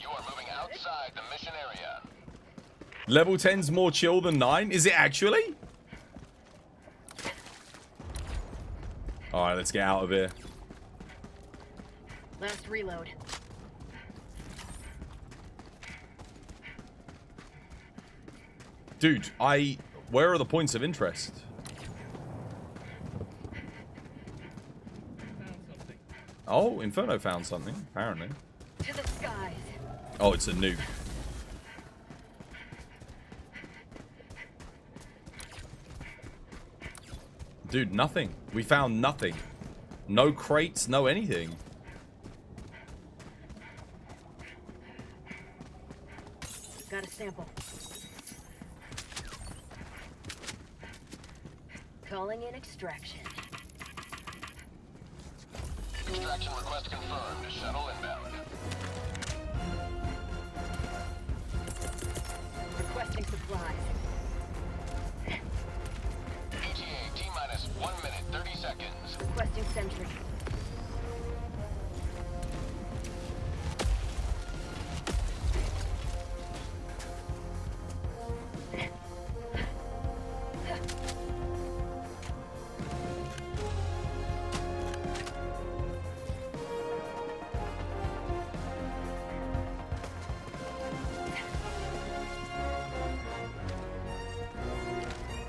S5: you are moving outside the mission area.
S2: Level 10's more chill than 9? Is it actually? Alright, let's get out of here.
S6: Last reload.
S2: Dude, where are the points of interest? Oh, Inferno found something, apparently.
S6: To the skies.
S2: Oh, it's a nuke. Dude, nothing. We found nothing. No crates, no anything.
S6: Got a sample. Calling in extraction.
S5: Extraction request confirmed. Shuttle inbound.
S6: Requesting supplies.
S5: ETA T-minus 1 minute, 30 seconds.
S6: Requesting sentry.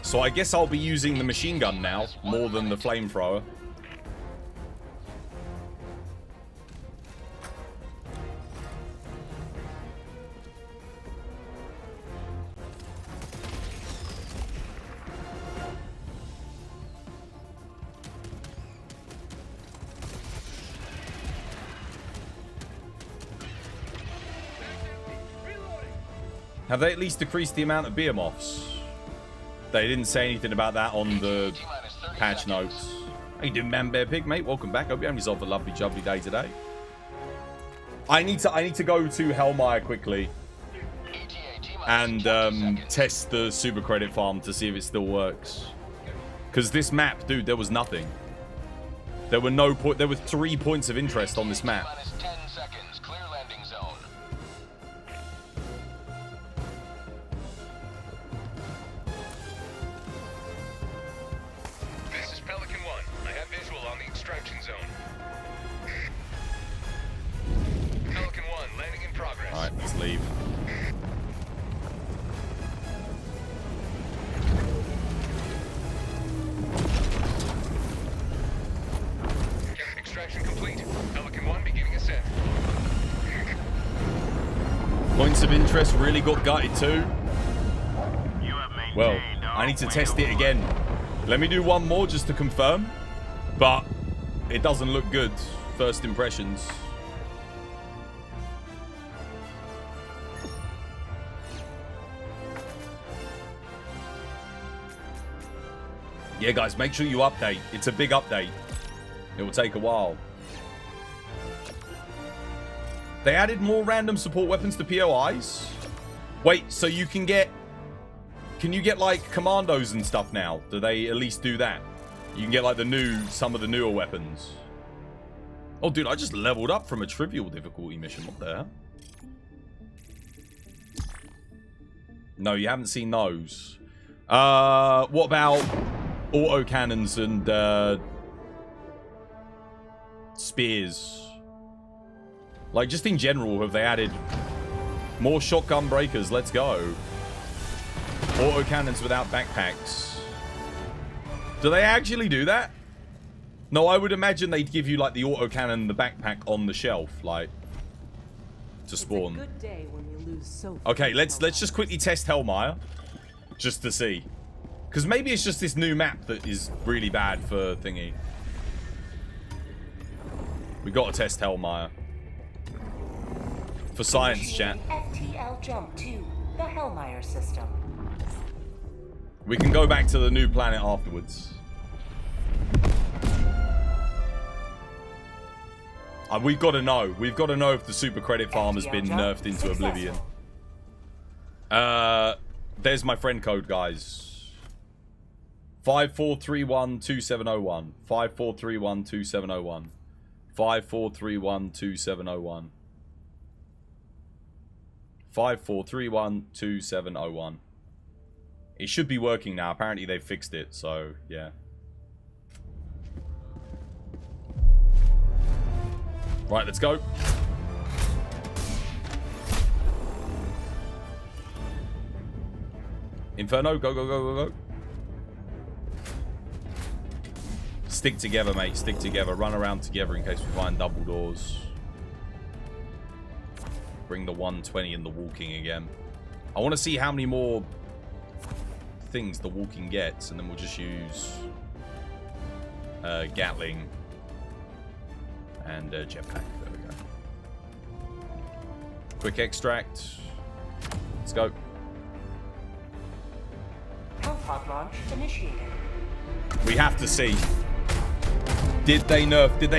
S2: So I guess I'll be using the machine gun now, more than the flamethrower. Have they at least decreased the amount of behemoths? They didn't say anything about that on the patch notes. How you doing, Man Bear Pig, mate? Welcome back. Hope you having yourself a lovely, jubbly day today. I need to go to Hellmire quickly and test the super credit farm to see if it still works. Because this map, dude, there was nothing. There were no point. There were 3 points of interest on this map. Alright, let's leave.
S5: Extraction complete. Pelican 1 beginning ascent.
S2: Points of interest really got gutted too.
S5: You have maintained
S2: Well, I need to test it again. Let me do one more just to confirm. But it doesn't look good. First impressions. Yeah, guys, make sure you update. It's a big update. It will take a while. They added more random support weapons to POIs? Wait, so you can get... Can you get, like, commandos and stuff now? Do they at least do that? You can get, like, some of the newer weapons. Oh, dude, I just leveled up from a trivial difficulty mission. What the hell? No, you haven't seen those. What about... autocannons and spears? Like, just in general, have they added more shotgun breakers? Let's go. Autocannons without backpacks. Do they actually do that? No, I would imagine they'd give you, like, the autocannon and the backpack on the shelf, like, to spawn.
S7: It's a good day when you lose so
S2: Okay, let's just quickly test Hellmire, just to see. Because maybe it's just this new map that is really bad for thingy. We got to test Hellmire. For science, chat.
S3: FTL jump to the Hellmire system.
S2: We can go back to the new planet afterwards. We've got to know. We've got to know if the super credit farm has been nerfed into oblivion. There's my friend code, guys. 54312701. 54312701. 54312701. 54312701. It should be working now. Apparently they fixed it, so yeah. Right, let's go. Inferno, go, go, go, go, go. Stick together, mate. Stick together. Run around together in case we find double doors. Bring the 120 and the walking again. I want to see how many more things the walking gets, and then we'll just use Gatling and jetpack. There we go. Quick extract. Let's go.
S3: Hellpod launch initiated.
S2: We have to see. Did they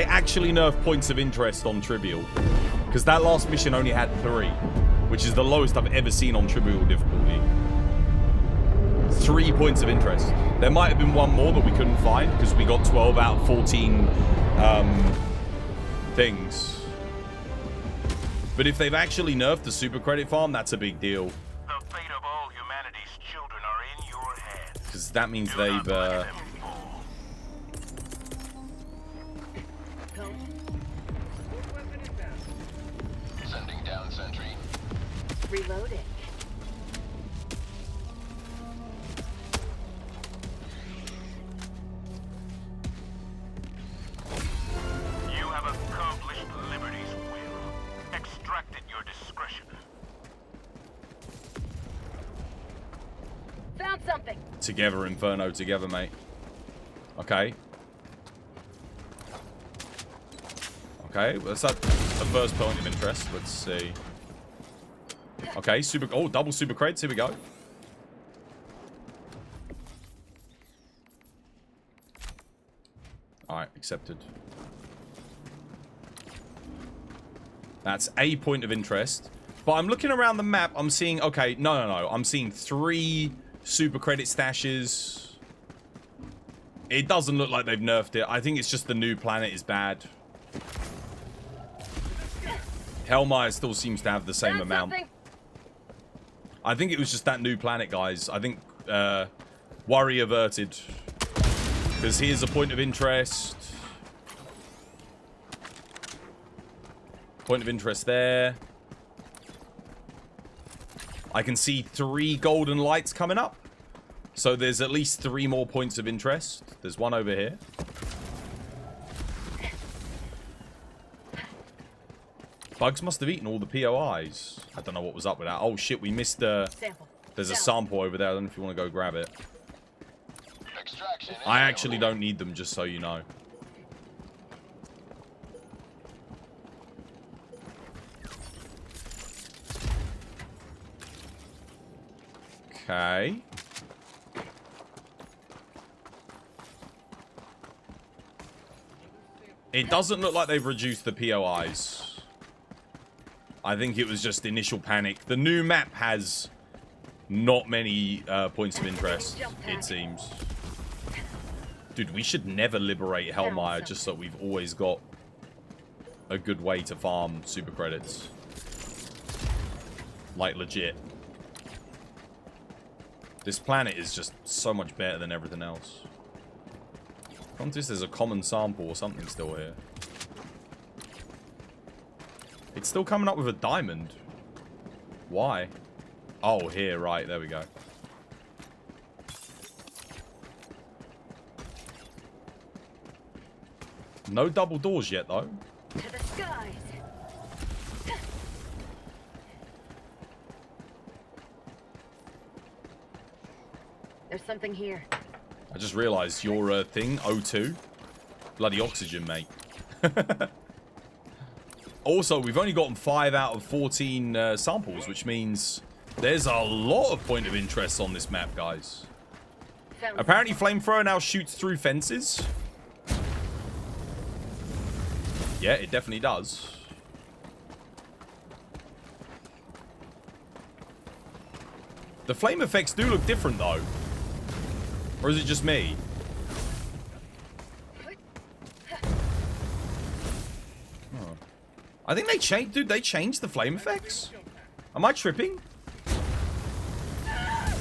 S2: actually nerf points of interest on Trivial? Because that last mission only had 3, which is the lowest I've ever seen on Trivial difficulty. 3 points of interest. There might have been one more that we couldn't find because we got 12 out of 14 things. But if they've actually nerfed the super credit farm, that's a big deal.
S5: The fate of all humanity's children are in your hands.
S2: Because that means
S5: Do not
S2: they've...
S5: let them fall.
S8: Sending down sentry.
S6: Reloading. Found something.
S2: Together, Inferno, together, mate. Okay. Okay, well, that's the first point of interest. Let's see. Okay, super. Oh, double super crates. Here we go. All right, accepted. That's a point of interest. But I'm looking around the map. I'm seeing. Okay, no. I'm seeing 3 super credit stashes. It doesn't look like they've nerfed it. I think it's just the new planet is bad. Hellmire still seems to have the same amount. I think it was just that new planet, guys. I think worry averted. Because here's a point of interest. Point of interest there. I can see 3 golden lights coming up. So there's at least 3 more points of interest. There's one over here. Bugs must have eaten all the POIs. I don't know what was up with that. Oh shit, we missed
S6: Sample.
S2: there's a sample over there. I don't know if you want to go grab it.
S8: Extraction.
S2: I actually don't need them, just so you know. Okay. It doesn't look like they've reduced the POIs. I think it was just initial panic. The new map has not many points of interest, it seems. Dude, we should never liberate Hellmire just so we've always got a good way to farm super credits. Like, legit. This planet is just so much better than everything else. I wonder if there's a common sample or something still here. It's still coming up with a diamond. Why? Oh, here, right. There we go. No double doors yet, though.
S6: To the skies. There's something here.
S2: I just realized your thing, O2. Bloody oxygen, mate. Also, we've only gotten 5 out of 14 samples, which means there's a lot of point of interest on this map, guys. Apparently, flamethrower now shoots through fences. Yeah, it definitely does. The flame effects do look different, though. Or is it just me? Oh. I think they changed... Dude, they changed the flame effects? Am I tripping?
S6: Not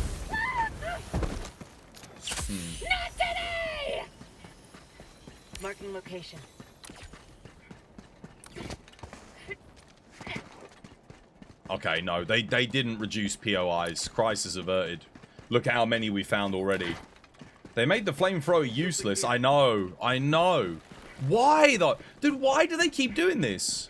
S6: today! Marking location.
S2: Okay, no. They didn't reduce POIs. Crisis averted. Look at how many we found already. They made the flamethrower useless. I know. I know. Why, though? Dude, why do they keep doing this?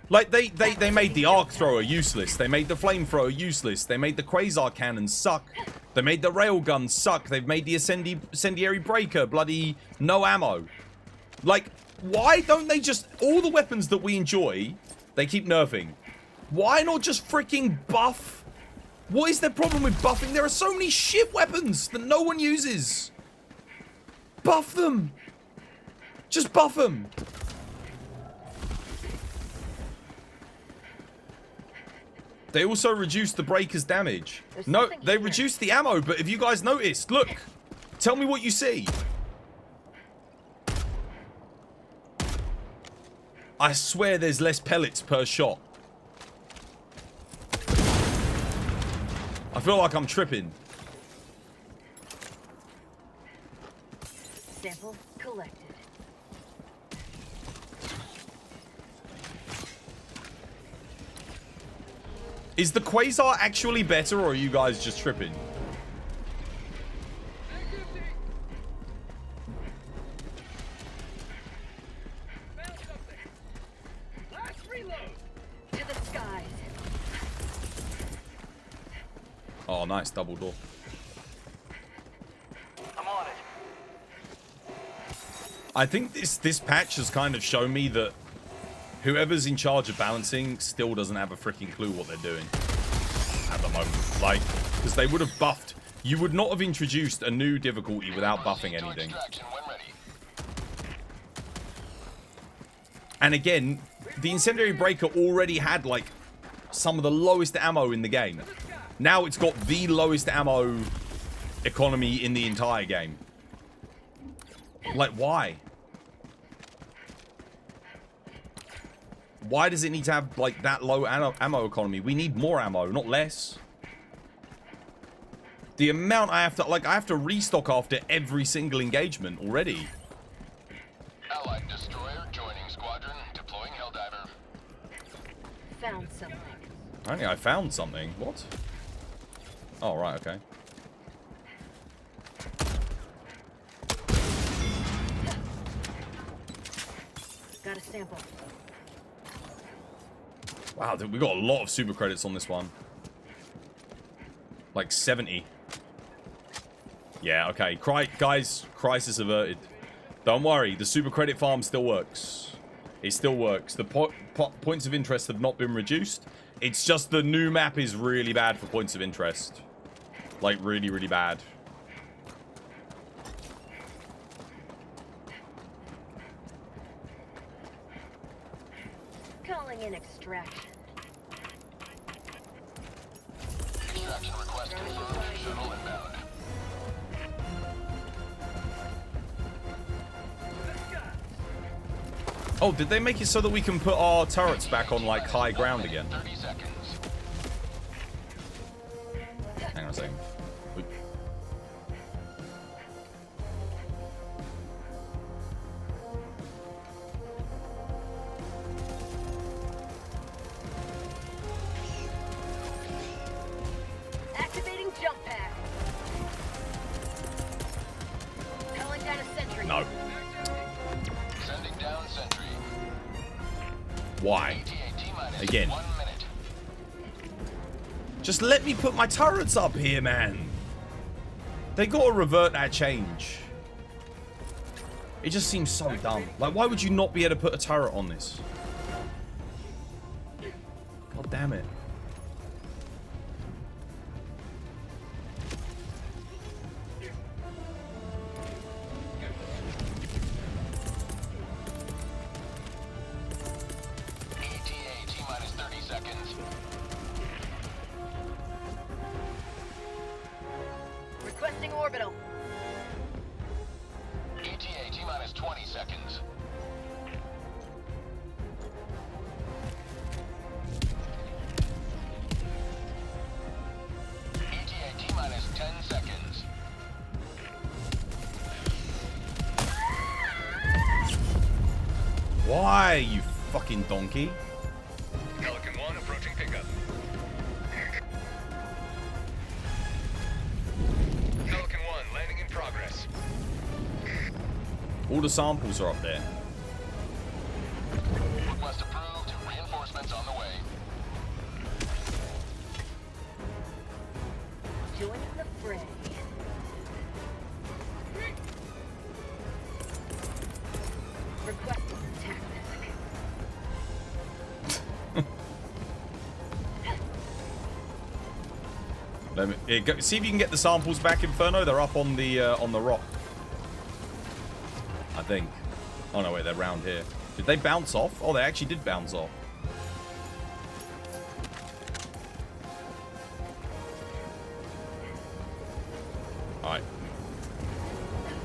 S2: Like, they made the arc thrower useless. They made the flamethrower useless. They made the quasar cannon suck. They made the railgun suck. They've made the incendiary breaker bloody no ammo. Like, why don't they just... All the weapons that we enjoy, they keep nerfing. Why not just freaking buff? What is their problem with buffing? There are so many shit weapons that no one uses. Buff them. Just buff them. They also reduced the breaker's damage. No, they reduced the ammo, but if you guys noticed, look. Tell me what you see. I swear there's less pellets per shot. I feel like I'm tripping.
S6: Sample collected.
S2: Is the quasar actually better, or are you guys just tripping?
S6: To the skies.
S2: Oh, nice double door. I think this patch has kind of shown me that whoever's in charge of balancing still doesn't have a freaking clue what they're doing at the moment. Like, because they would have buffed. You would not have introduced a new difficulty without buffing anything. And again, the incendiary breaker already had like some of the lowest ammo in the game. Now it's got the lowest ammo economy in the entire game. Like, why? Why does it need to have like that low ammo economy? We need more ammo, not less. The amount I have to restock after every single engagement already.
S8: Allied destroyer joining squadron, deploying Helldiver.
S6: Found something.
S2: I think I found something. What? Oh, right, okay.
S6: Got a sample.
S2: Wow, dude, we got a lot of super credits on this one. Like 70. Yeah, okay. Guys, crisis averted. Don't worry, the super credit farm still works. It still works. The points of interest have not been reduced. It's just the new map is really bad for points of interest. Like, really, really bad.
S6: Calling in extraction.
S8: Extraction request confirmed. Shuttle inbound.
S2: Oh, did they make it so that we can put our turrets back on, like, high ground again?
S8: 30 seconds.
S2: Hang on a second.
S6: Activating jump pack. Calling down a sentry.
S2: No.
S8: Sending down sentry.
S2: Why?
S8: ETA T-minus
S2: Again.
S8: 1 minute.
S2: Just let me put my turrets up here, man. They gotta revert that change. It just seems so dumb. Like, why would you not be able to put a turret on this? God damn it.
S8: ETA T-minus 30 seconds.
S6: Requesting orbital.
S8: ETA T-minus 20 seconds. ETA T-minus 10 seconds.
S2: Why, you fucking donkey?
S5: Pelican 1 approaching pickup. Pelican 1 landing in progress.
S2: All the samples are up there.
S8: Request approved. Reinforcements on the way.
S6: Joining the fray. Requesting attack
S2: Let me, see if you can get the samples back, Inferno. They're up on the rock. I think. Oh no, wait, they're round here. Did they bounce off? Oh, they actually did bounce off. Alright.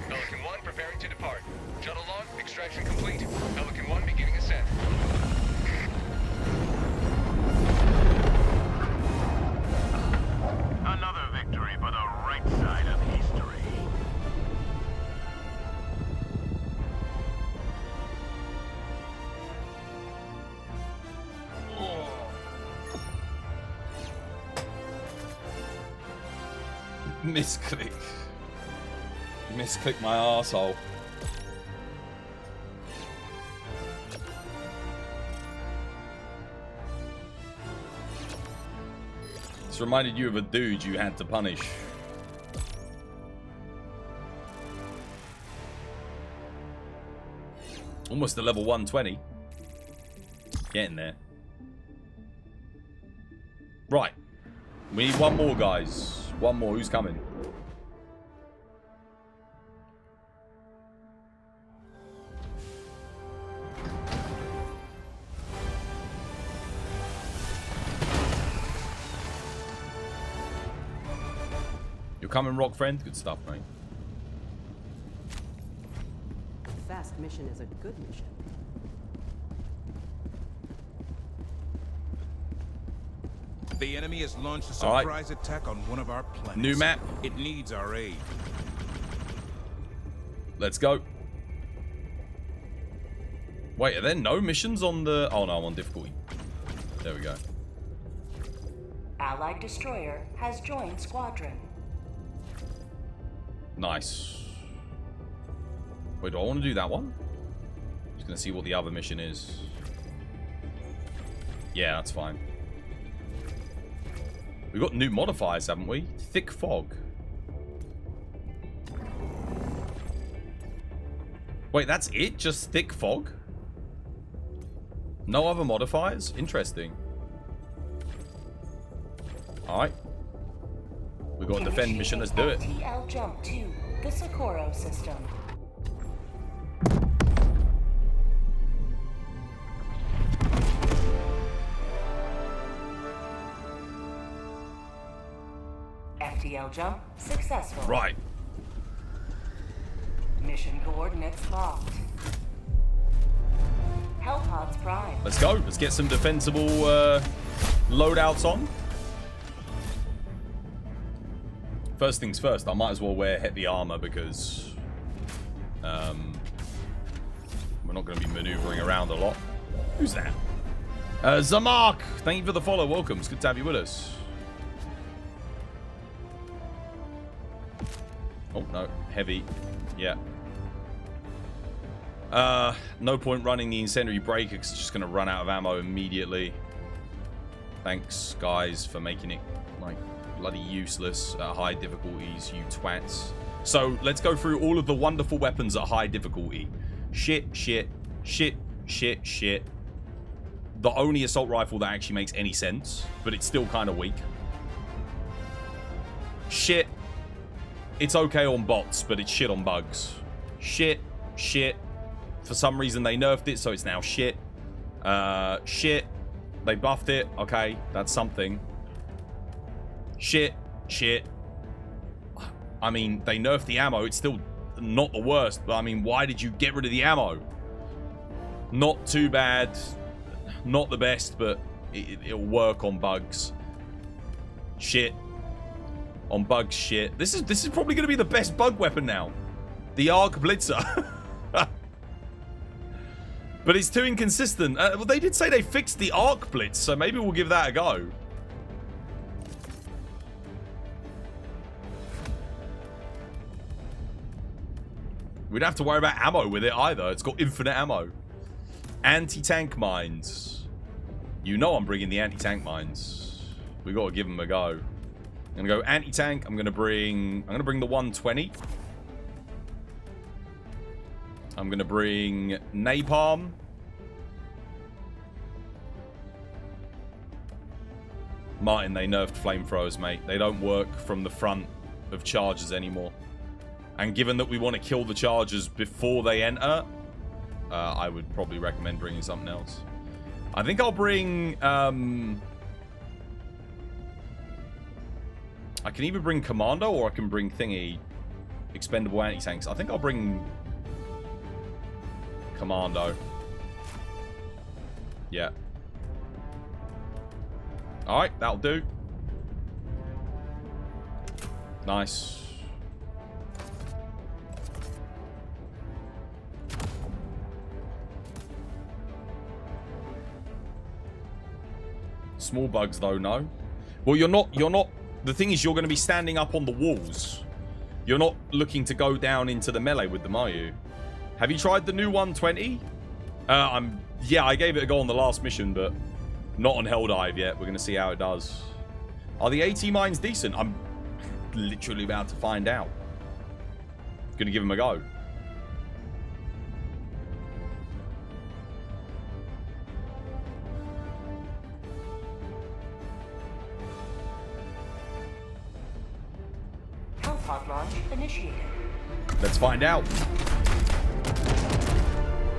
S5: Pelican 1 preparing to depart. Shuttle log, extraction complete. Pelican 1 beginning ascent. Another victory for the right side of history.
S2: Misclick. Misclick my arsehole. This reminded you of a dude you had to punish. Almost to level 120. Getting there. Right. We need one more, guys. One more. Who's coming? You're coming, rock friend? Good stuff, mate.
S7: A fast mission is a good mission.
S4: The enemy has launched a
S2: All right.
S4: surprise attack on one of our planets.
S2: New map.
S4: It needs our aid.
S2: Let's go. Wait, are there no missions on the... Oh, no, I'm on difficulty. There we go.
S3: Allied destroyer has joined squadron.
S2: Nice. Wait, do I want to do that one? Just going to see what the other mission is. Yeah, that's fine. We've got new modifiers, haven't we? Thick fog. Wait, that's it? Just thick fog? No other modifiers? Interesting. Alright. We've got a defend mission. Let's do it.
S3: FTL jump to the Socorro system. FTL jump successful.
S2: Right.
S3: Mission coordinates locked. Hellpods prime.
S2: Let's go. Let's get some defensible loadouts on. First things first, I might as well wear heavy armor because we're not going to be maneuvering around a lot. Who's that? Zamark! Thank you for the follow. Welcome. It's good to have you with us. Oh, no. Heavy. Yeah. No point running the incendiary breaker because it's just going to run out of ammo immediately. Thanks, guys, for making it, like, bloody useless at high difficulties, you twats. So, let's go through all of the wonderful weapons at high difficulty. Shit, shit, shit, shit, shit. The only assault rifle that actually makes any sense, but it's still kind of weak. Shit. It's okay on bots, but it's shit on bugs. Shit, shit. For some reason, they nerfed it, so it's now shit. Shit. They buffed it. Okay, that's something. Shit, shit. I mean, they nerfed the ammo. It's still not the worst, but I mean, why did you get rid of the ammo? Not too bad. Not the best, but it'll work on bugs. Shit. On bugs, shit. This is probably going to be the best bug weapon now. The Arc Blitzer. But it's too inconsistent. Well, they did say they fixed the Arc Blitz, so maybe we'll give that a go. We don't have to worry about ammo with it either. It's got infinite ammo. Anti-tank mines. You know I'm bringing the anti-tank mines. We got to give them a go. I'm gonna go anti-tank. I'm gonna bring the 120. I'm gonna bring napalm. Martin, they nerfed flamethrowers, mate. They don't work from the front of chargers anymore. And given that we want to kill the chargers before they enter, I would probably recommend bringing something else. I think I'll bring... I can either bring Commando or I can bring thingy expendable anti-tanks. I think I'll bring Commando. Yeah. Alright, that'll do. Nice. Small bugs though, no. Well, you're not the thing is, you're going to be standing up on the walls. You're not looking to go down into the melee with them, are you? Have you tried the new 120? Yeah, I gave it a go on the last mission, but not on Helldive yet. We're going to see how it does. Are the AT mines decent? I'm literally about to find out. Going to give them a go.
S3: Pod launch initiated.
S2: Let's find out.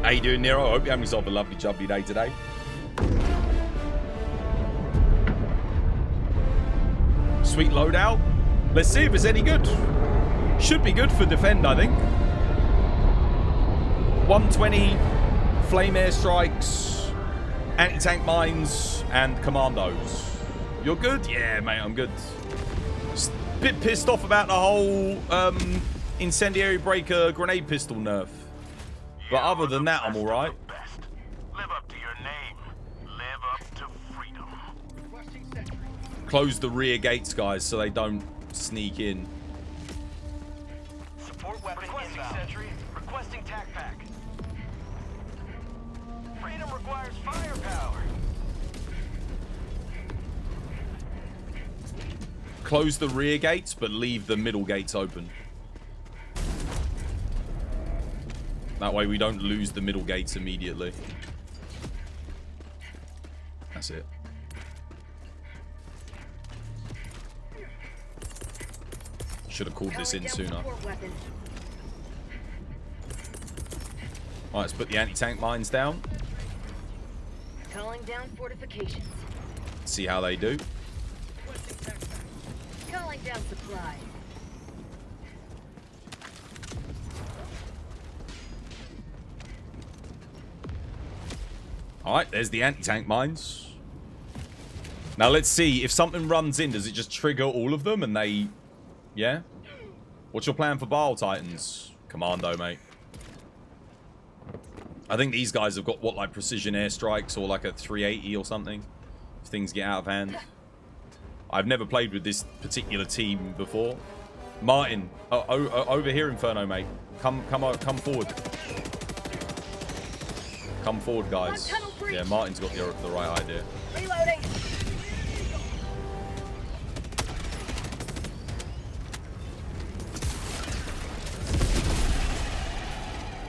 S2: How you doing, Nero? I hope you're having yourself a lovely, jubbly day today. Sweet loadout. Let's see if it's any good. Should be good for defend, I think. 120 flame airstrikes, anti-tank mines, and commandos. You're good? Yeah, mate, I'm good. Just a bit pissed off about the whole incendiary breaker grenade pistol nerf. But other than that, I'm alright.
S5: Live up to your name. Live up to freedom.
S2: Close the rear gates, guys, so they don't sneak in.
S5: Support weapon inbound. Sentry. Requesting tac pack. Freedom requires firepower.
S2: Close the rear gates, but leave the middle gates open. That way we don't lose the middle gates immediately. That's it. Should have called this in sooner. Alright, let's put the anti-tank mines down.
S6: Calling down fortifications.
S2: See how they do.
S6: Calling down supplies.
S2: Alright, there's the anti-tank mines. Now let's see, if something runs in, does it just trigger all of them and they... Yeah? What's your plan for Bile Titans? Commando, mate. I think these guys have got, what, like precision airstrikes or like a 380 or something? If things get out of hand. I've never played with this particular team before. Martin, over here, Inferno, mate. Come forward. Come forward, guys. Yeah, Martin's got the right idea.
S6: Reloading.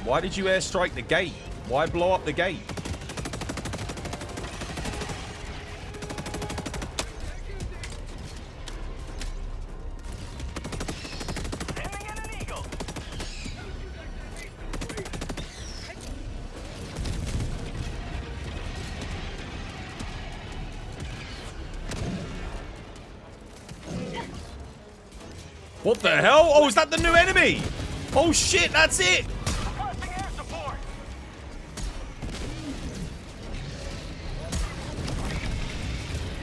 S2: Why did you airstrike the gate? Why blow up the gate? What the hell? Oh, is that the new enemy? Oh shit, that's it!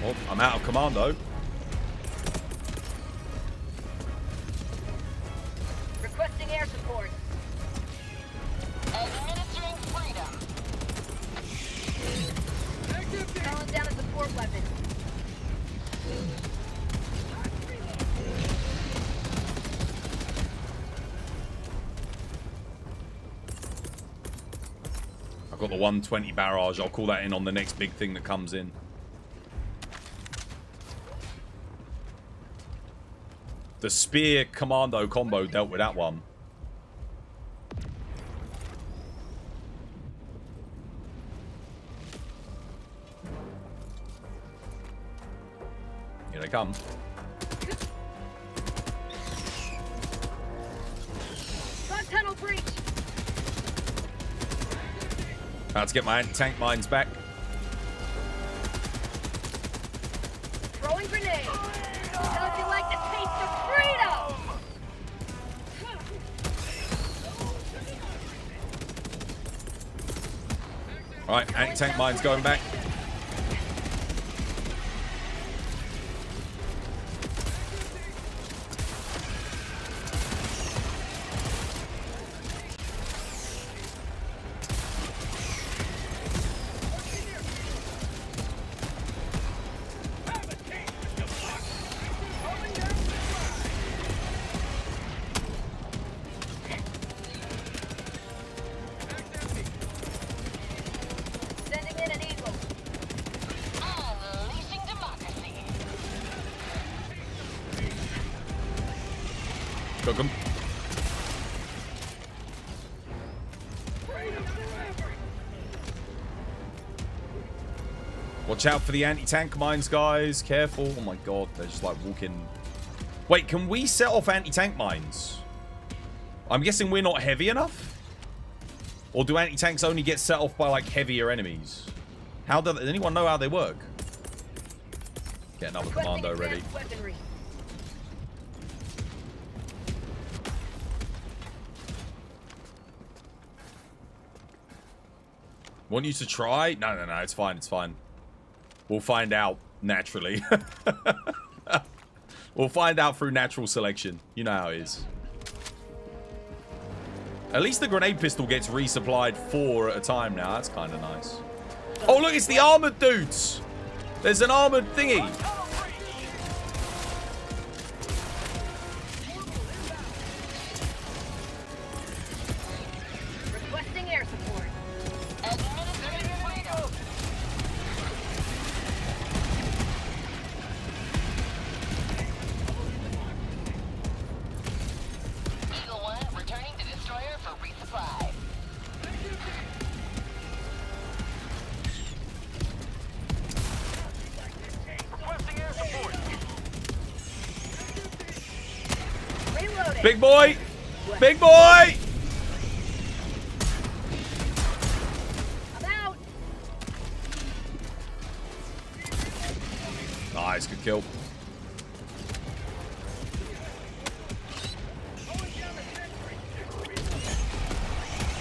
S2: Oh, I'm out of commando.
S6: Requesting air support.
S8: Administering freedom.
S6: Calling down a support weapon.
S2: I've got the 120 barrage. I'll call that in on the next big thing that comes in. The spear commando combo dealt with that one. Here they come.
S6: Front tunnel breach.
S2: About to get my anti-tank mines back.
S6: Throwing grenade. Don't you like the taste of freedom?
S2: Alright, anti-tank mines going back.
S6: Sending in an eagle.
S8: Unleashing democracy.
S2: Cook 'em. Watch out for the anti-tank mines, guys. Careful. Oh my god, they're just like walking Wait, can we set off anti-tank mines? I'm guessing we're not heavy enough? Or do anti-tanks only get set off by, like, heavier enemies? Does anyone know how they work? Get another commando ready.
S6: Weaponry.
S2: Want you to try? No, it's fine, it's fine. We'll find out naturally. We'll find out through natural selection. You know how it is. At least the grenade pistol gets resupplied 4 at a time now. That's kind of nice. Oh, look, it's the armored dudes. There's an armored thingy.
S6: Requesting air support.
S8: Administering freedom. Eagle 1 returning to destroyer for resupply.
S5: Requesting air support.
S6: Reloading.
S2: Big boy. Big boy.
S6: I'm out.
S2: Nice, good kill.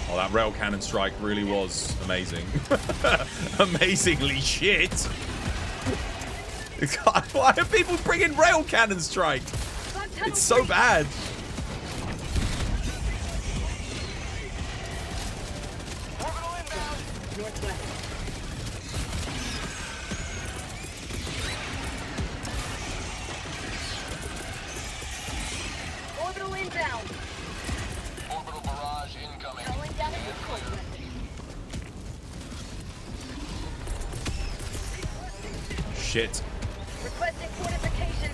S2: Oh, that rail cannon strike really was amazing. Amazingly shit. God, why are people bringing rail cannon strike? It's so bad.
S5: Orbital inbound.
S6: Northwest. Orbital inbound.
S5: Orbital barrage incoming.
S6: Calling down a decoy weapon.
S2: Shit.
S6: Requesting fortification.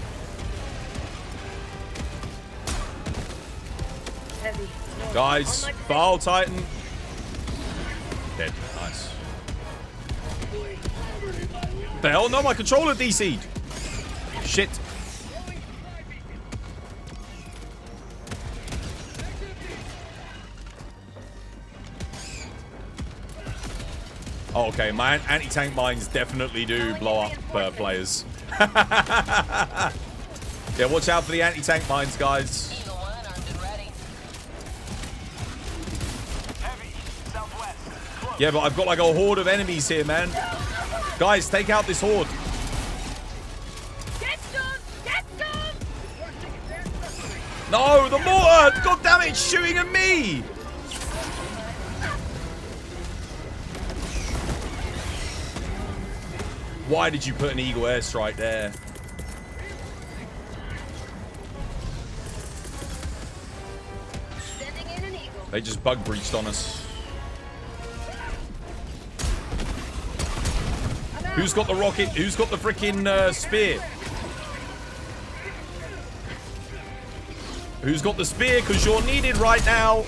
S6: Heavy. North.
S2: Guys,
S6: On my position.
S2: Baal Titan. Dead. Nice. The hell? No, my controller DC'd. Shit. Oh, okay, my anti-tank mines definitely do blow up players. Yeah, watch out for the anti-tank mines, guys.
S8: Eagle 1 armed and ready.
S5: Heavy. Southwest. Close.
S2: Yeah, but I've got like a horde of enemies here, man. Guys, take out this horde.
S6: Get some! Get some!
S2: No, the mortar! God damn it, it's shooting at me! Why did you put an Eagle airstrike there?
S6: Sending in an eagle.
S2: They just bug breached on us.
S6: I'm out.
S2: Who's got the rocket? Who's got the freaking spear? Who's got the spear? Because you're needed right now.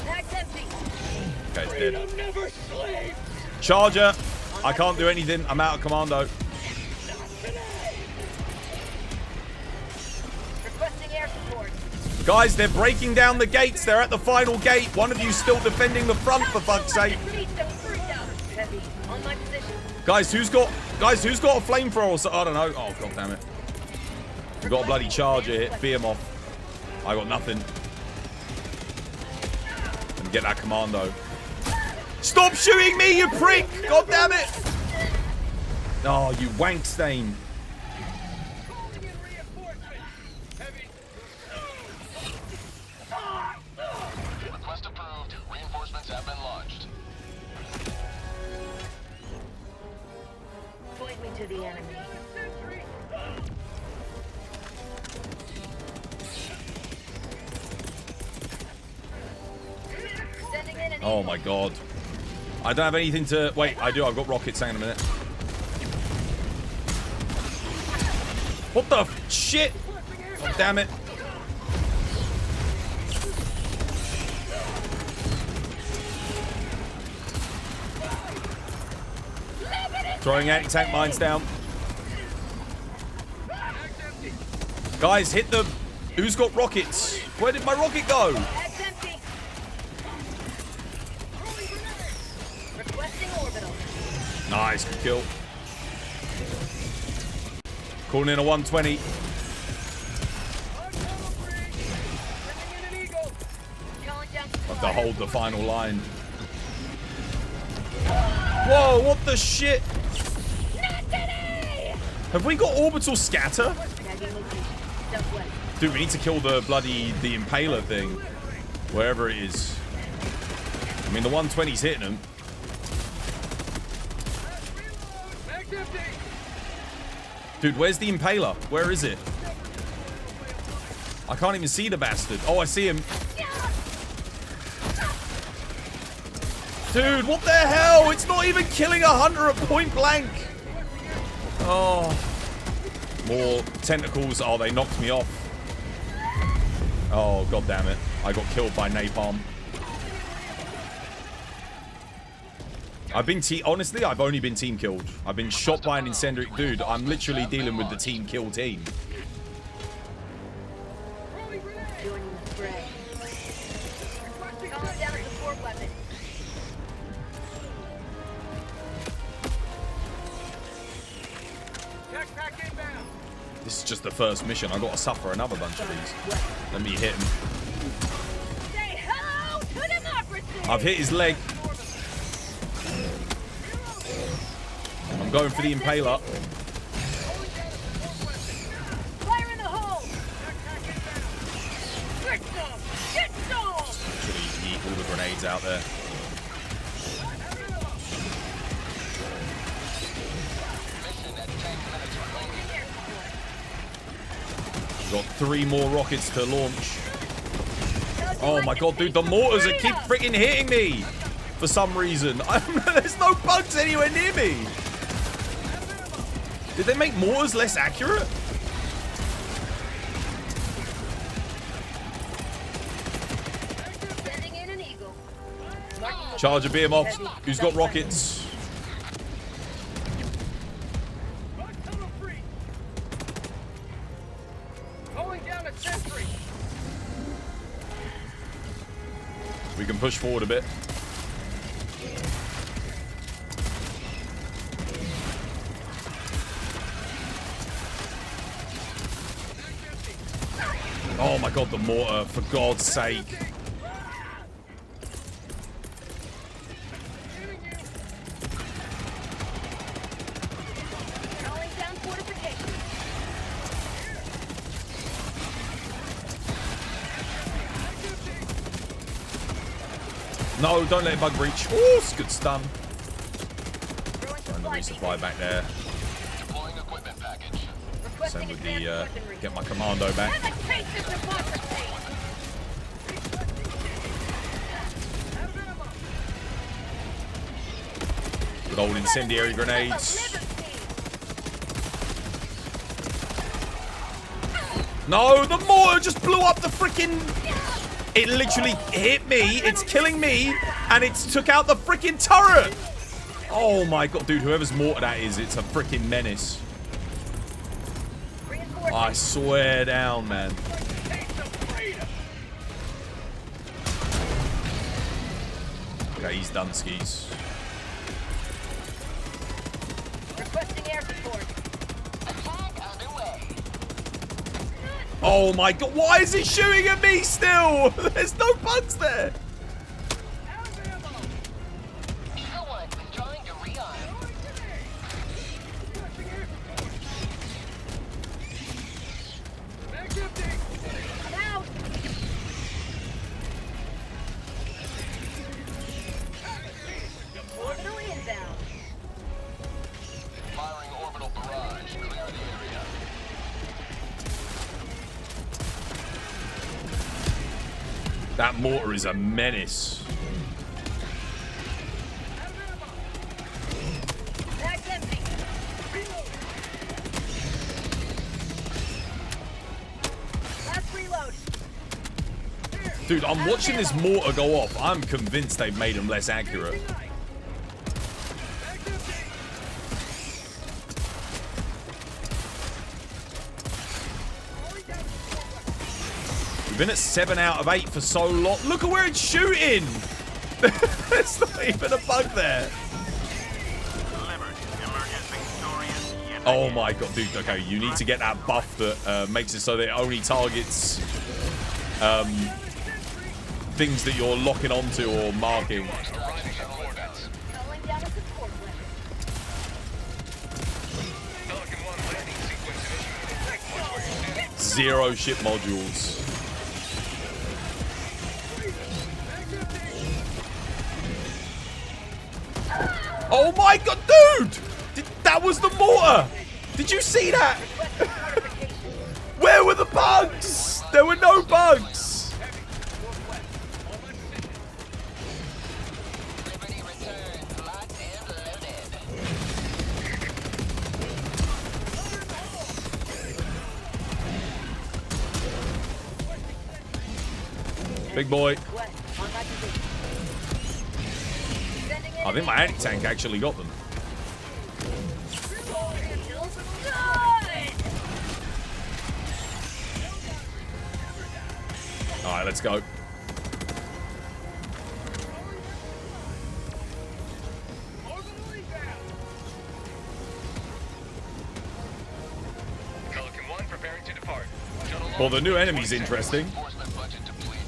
S6: Mag's empty.
S2: Okay, it's dead. Charger. I can't do anything. I'm out of commando.
S6: Requesting air support.
S2: Guys, they're breaking down the gates. They're at the final gate. One of you still defending the front, for fuck's sake.
S6: Heavy. On my position.
S2: Guys, who's got a flamethrower or so? I don't know. Oh, god damn it. We got a bloody charger here. Beam off. I got nothing. And get that commando. Stop shooting me, you prick! God damn it! Oh, you wank stain.
S5: Request approved. Reinforcements have been launched.
S6: Point me to the enemy. Sending in an
S2: Oh my god. I don't have anything to... Wait, I do. I've got rockets. Hang on a minute. What the shit? Oh, damn it. Throwing anti-tank mines down. Guys, hit them. Who's got rockets? Where did my rocket go?
S6: That's empty. Requesting orbital.
S2: Nice, good kill. Calling in a 120.
S6: Calling down
S2: Have to hold the final line. Whoa, what the shit?
S6: Not today!
S2: Have we got orbital scatter?
S6: Tagging location. Southwest.
S2: Dude, we need to kill the impaler thing. Wherever it is. I mean, the 120's hitting him. Dude, where's the impaler? Where is it? I can't even see the bastard. Oh, I see him. Dude, what the hell? It's not even killing a hunter at point blank. Oh. More tentacles. Oh, they knocked me off. Oh, god damn it. I got killed by napalm. Honestly, I've only been team killed. I've been shot by an incendiary. Dude, I'm literally dealing with the team kill team.
S6: Joining the fray. Calling down a support weapon.
S2: This is just the first mission. I've got to suffer another bunch of these. Let me hit him.
S6: Say hello to democracy!
S2: I've hit his leg. I'm going for the impaler.
S6: Fire in the hole! Get some! Get some!
S2: Actually, yeet all the grenades out there. Got 3 more rockets to launch. Oh my god, dude, the mortars are keep freaking hitting me for some reason. There's no bugs anywhere near me. Did they make mortars less accurate?
S6: Sending in an eagle.
S2: Charger beam off. Who's got rockets? We can push forward a bit. Oh my god, the mortar, for God's sake.
S6: Calling down fortifications.
S2: No, don't let it bug breach. Oh, it's a good stun.
S6: Throwing
S2: Trying to
S6: supply
S2: resupply back there.
S5: Deploying equipment package.
S6: Requesting
S2: Same with the,
S6: advanced weaponry.
S2: get my commando back.
S6: Have a taste of democracy!
S2: Good old incendiary grenades. No, the mortar just blew up the freaking... It literally hit me, it's killing me, and it took out the freaking turret. Oh my god, dude, whoever's mortar that is, it's a freaking menace. I swear down, man. Okay, he's done skis.
S6: Requesting air support.
S8: Attack underway.
S2: Oh my god, why is it shooting at me still? There's no bugs there.
S8: Eagle 1 withdrawing to rearm.
S6: I'm out! Orbital inbound.
S5: Firing orbital barrage. Clear the area.
S2: That mortar is a menace.
S6: Bag's empty. Last reload.
S2: Dude, I'm watching this mortar go off. I'm convinced they've made them less accurate. We've been at 7 out of 8 for so long. Look at where it's shooting. There's not even a bug there. Oh my god, dude. Okay, you need to get that buff that makes it so that it only targets things that you're locking onto or marking.
S6: Calling down a support weapon.
S2: Zero ship modules. Oh my god, dude! That was the mortar! Did you see that? Where were the bugs? There were no bugs!
S8: Liberty returns, locked and loaded.
S2: Big boy.
S6: What? On my position. Sending in
S2: I think my anti-tank actually got them. Alright, let's go.
S5: Pelican 1 preparing to depart.
S2: Well, the new enemy's interesting.
S8: Enforcement budget depleted.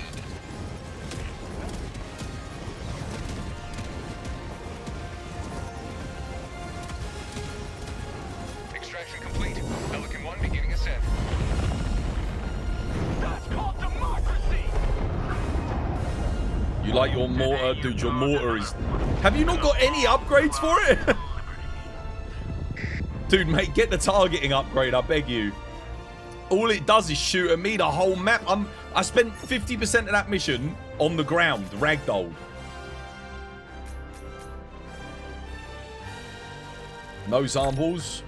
S5: Extraction complete. Pelican 1 beginning ascent. That's called democracy!
S2: You like your mortar? Dude, your mortar is... Have you not got any upgrades for it? Dude, mate, get the targeting upgrade, I beg you. All it does is shoot at me the whole map. I spent 50% of that mission on the ground, ragdolled. No samples.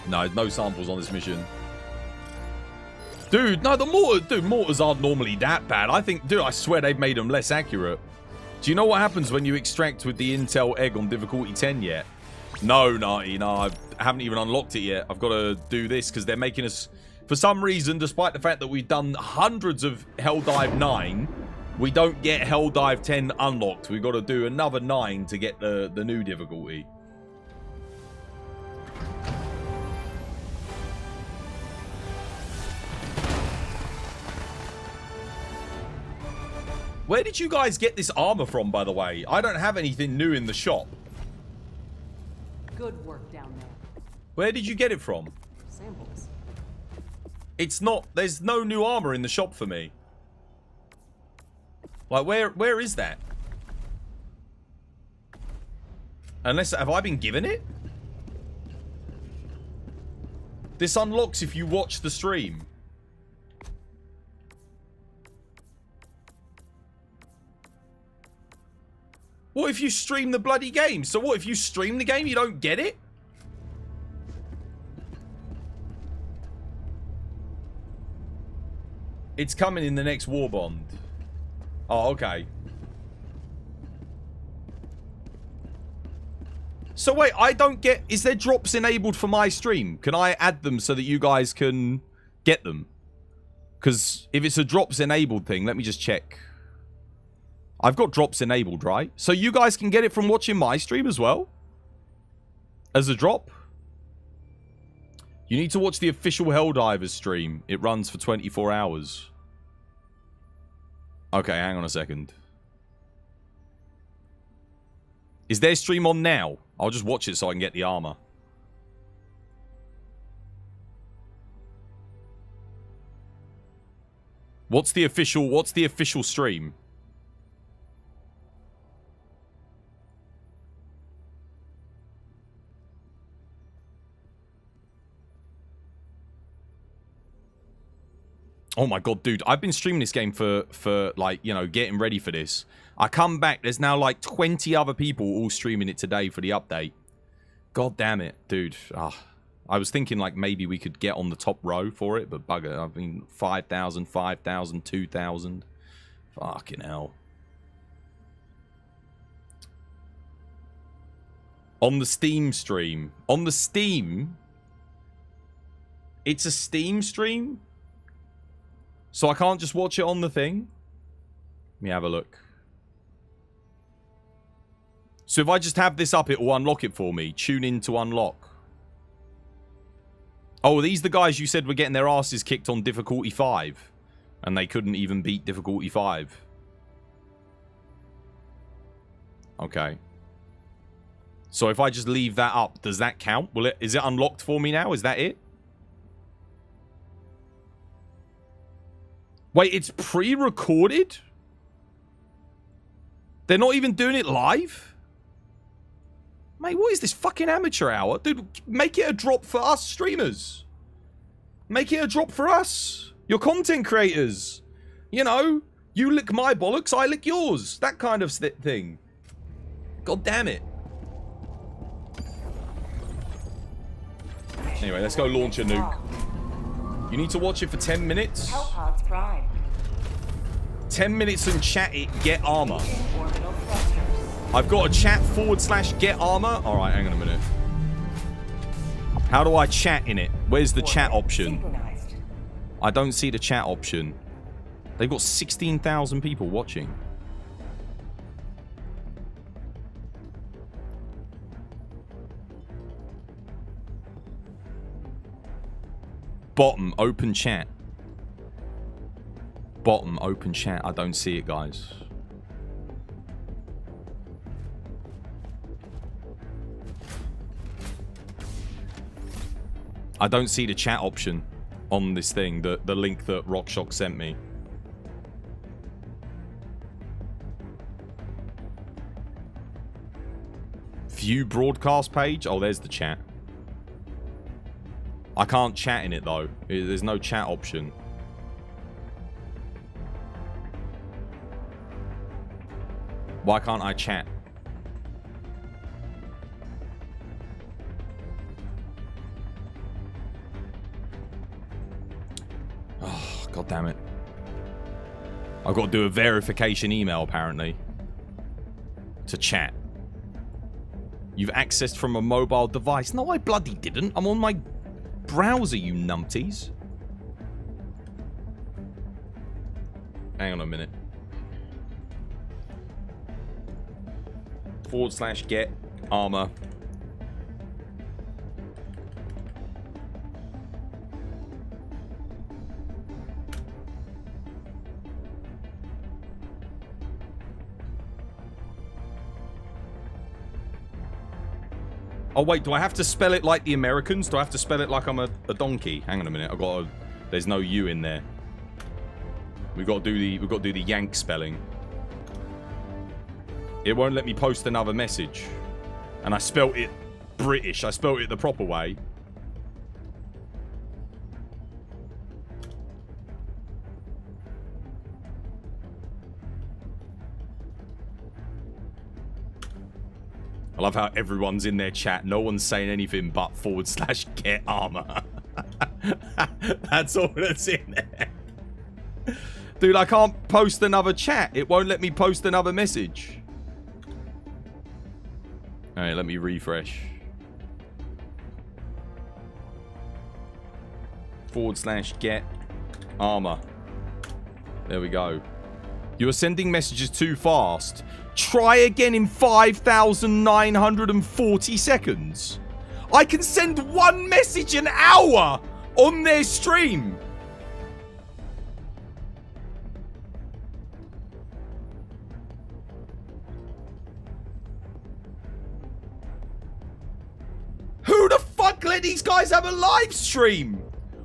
S2: No, no samples on this mission. Dude, no, the mortar, dude, mortars aren't normally that bad. I think, dude, I swear they've made them less accurate. Do you know what happens when you extract with the Intel egg on difficulty 10 yet? No, Narty, no, I haven't even unlocked it yet. I've got to do this because they're making us, for some reason, despite the fact that we've done hundreds of Helldive 9, we don't get Helldive 10 unlocked. We've got to do another 9 to get the new difficulty. Where did you guys get this armor from, by the way? I don't have anything new in the shop.
S7: Good work down there.
S2: Where did you get it from?
S7: Samples.
S2: It's not... There's no new armor in the shop for me. Like, where is that? Unless... Have I been given it? This unlocks if you watch the stream. What if you stream the bloody game? So what, if you stream the game, you don't get it? It's coming in the next war bond. Oh, okay. So wait, I don't get... Is there drops enabled for my stream? Can I add them so that you guys can get them? Because if it's a drops enabled thing, let me just check. I've got drops enabled, right? So you guys can get it from watching my stream as well? As a drop? You need to watch the official Helldivers stream. It runs for 24 hours. Okay, hang on a second. Is their stream on now? I'll just watch it so I can get the armor. What's the official stream? Oh my god, dude. I've been streaming this game for like, you know, getting ready for this. I come back, there's now like 20 other people all streaming it today for the update. God damn it, dude. I was thinking like maybe we could get on the top row for it, but bugger. I mean, 5,000, 5,000, 2,000. Fucking hell. On the Steam stream. On the Steam? It's a Steam stream? So I can't just watch it on the thing? Let me have a look. So if I just have this up, it will unlock it for me. Tune in to unlock. Oh, are these the guys you said were getting their asses kicked on difficulty 5? And they couldn't even beat difficulty 5. Okay. So if I just leave that up, does that count? Is it unlocked for me now? Is that it? Wait, it's pre-recorded? They're not even doing it live? Mate, what is this fucking amateur hour? Dude, make it a drop for us streamers. Make it a drop for us. You're content creators. You know, you lick my bollocks, I lick yours. That kind of thing. God damn it. Anyway, let's go launch a nuke. You need to watch it for 10 minutes.
S3: Hellpods Prime.
S2: 10 minutes and chat it, get armor.
S3: Orbital thrusters.
S2: I've got a chat / get armor. Alright, hang on a minute. How do I chat in it? Where's the chat option?
S3: Synchronized.
S2: I don't see the chat option. They've got 16,000 people watching. Bottom, open chat. Bottom, open chat. I don't see it, guys. I don't see the chat option on this thing, the link that RockShox sent me. View broadcast page? Oh, there's the chat. I can't chat in it, though. There's no chat option. Why can't I chat? Oh, God damn it. I've got to do a verification email, apparently. To chat. You've accessed from a mobile device. No, I bloody didn't. I'm on my browser, you numpties. Hang on a minute. / get armor. Oh wait, do I have to spell it like the Americans? Do I have to spell it like I'm a donkey? Hang on a minute. There's no U in there. We've got to do the Yank spelling. It won't let me post another message. And I spelt it British. I spelt it the proper way. I love how everyone's in their chat. No one's saying anything but / get armor. That's all that's in there. Dude, I can't post another chat. It won't let me post another message. Alright, let me refresh. / get armor. There we go. You are sending messages too fast. Try again in 5,940 seconds. I can send one message an hour on their stream. Who the fuck let these guys have a live stream?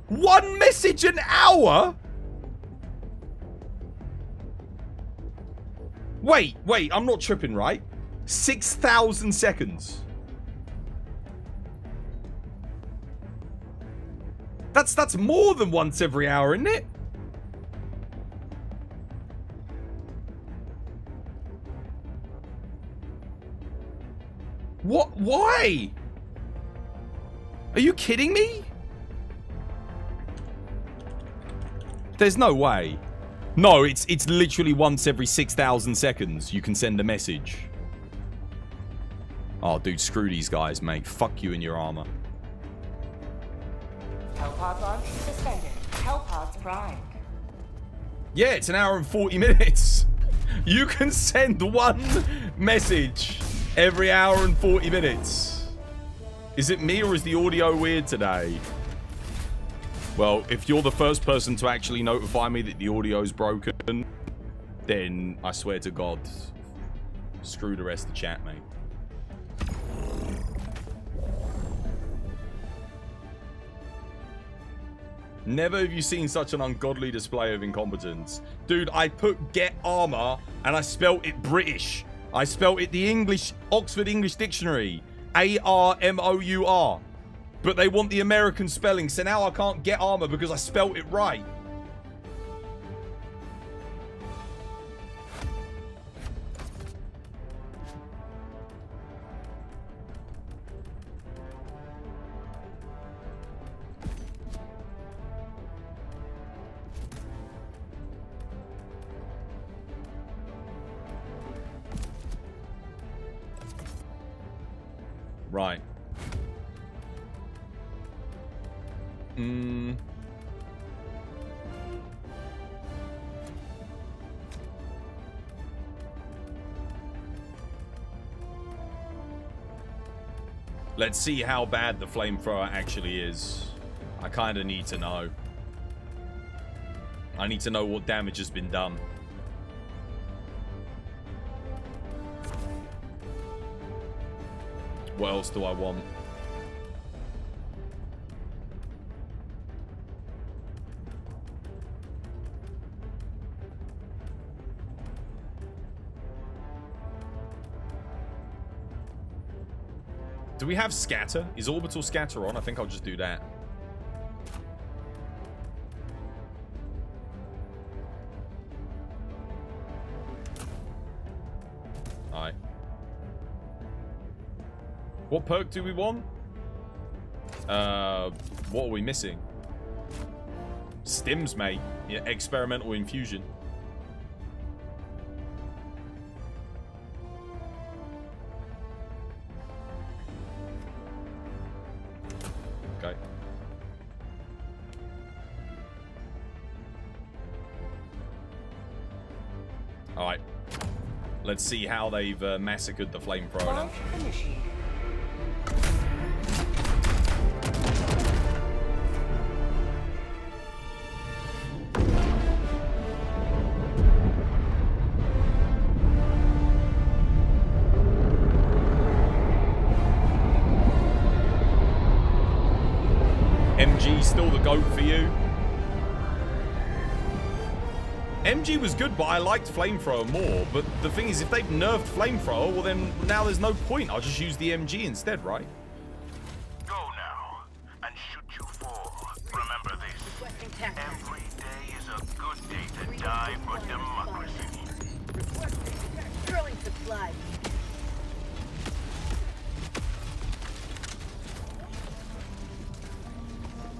S2: One message an hour? Wait, I'm not tripping, right? 6,000 seconds. That's more than once every hour, isn't it? What? Why? Are you kidding me? There's no way. No, it's literally once every 6,000 seconds you can send a message. Oh, dude, screw these guys, mate. Fuck you and your armor.
S3: Hellpod launch suspended. Hellpods Prime.
S2: Yeah, it's an hour and 40 minutes. You can send one message every hour and 40 minutes. Is it me or is the audio weird today? Well, if you're the first person to actually notify me that the audio's broken, then I swear to God, screw the rest of the chat, mate. Never have you seen such an ungodly display of incompetence. Dude, I put get armor and I spelt it British. I spelt it the English, Oxford English Dictionary. A-R-M-O-U-R. But they want the American spelling, so now I can't get armor because I spelt it right. Right. Let's see how bad the flamethrower actually is. I kind of need to know. I need to know what damage has been done. What else do I want? Do we have scatter? Is orbital scatter on? I think I'll just do that. Alright. What perk do we want? What are we missing? Stims, mate. Yeah, experimental infusion. Okay. Alright. Let's see how they've massacred the flamethrower now.
S3: Launch initiated.
S2: MG still the GOAT for you? MG was good, but I liked Flamethrower more. But the thing is, if they've nerfed Flamethrower, well then now there's no point. I'll just use the MG instead, right?
S5: Go now and shoot you fall. Remember this.
S6: Requesting tactics.
S5: Every day is a good day to die for democracy.
S6: Requesting drilling supplies.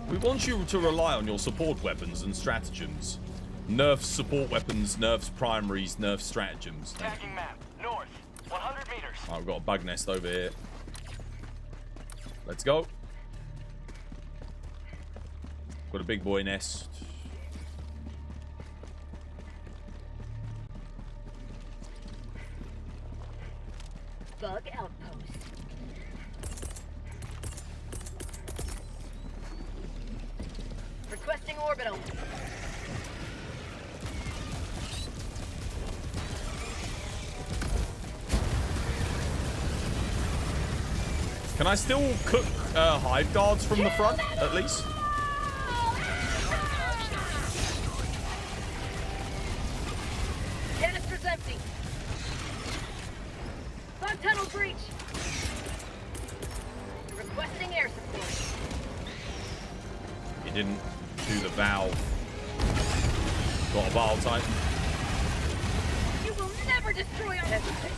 S2: We want you to rely on your support weapons and stratagems. Nerfs support weapons, nerfs primaries, nerfs stratagems.
S5: Tagging map, north, 100 meters.
S2: Alright, we've got a bug nest over here. Let's go. Got a big boy nest.
S6: Bug outpost. Requesting orbital.
S2: Can I still cook hive guards from the front, at least?
S6: Canister's empty. Bug tunnel breach. Requesting air support.
S2: He didn't do the valve. Got a Bile Titan.
S6: You will never destroy our hesitate.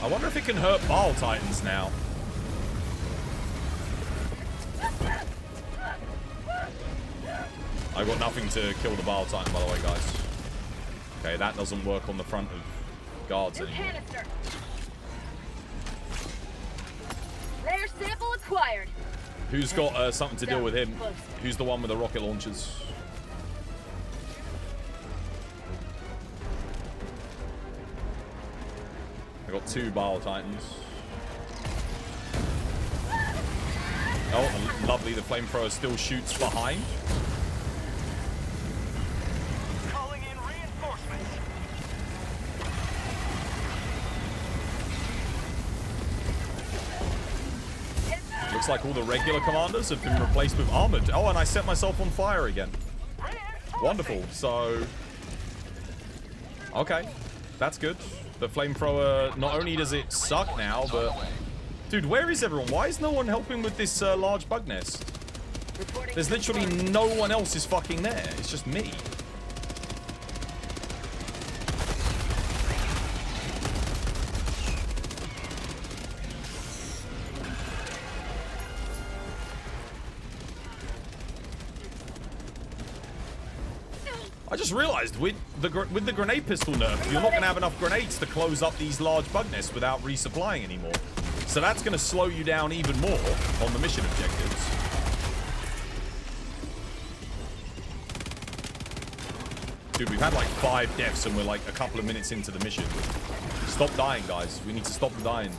S2: I wonder if it can hurt Bile Titans now. I got nothing to kill the Bile Titan, by the way, guys. Okay, that doesn't work on the front of guards
S6: New
S2: anymore.
S6: canister. Layer sample acquired.
S2: Who's got something to deal with him? Who's the one with the rocket launchers? I got 2 Bile Titans. Oh, lovely. The flamethrower still shoots behind.
S5: Calling in reinforcements.
S2: Looks like all the regular commanders have been replaced with armored. Oh, and I set myself on fire again. Wonderful. So, okay, that's good. The flamethrower, not only does it suck now, but dude, where is everyone? Why is no one helping with this large bug nest? There's literally no one else is fucking there. It's just me. I just realized with the grenade pistol nerf, you're not going to have enough grenades to close up these large bug nests without resupplying anymore. So that's going to slow you down even more on the mission objectives. Dude, we've had like 5 deaths and we're like a couple of minutes into the mission. Stop dying, guys. We need to stop dying.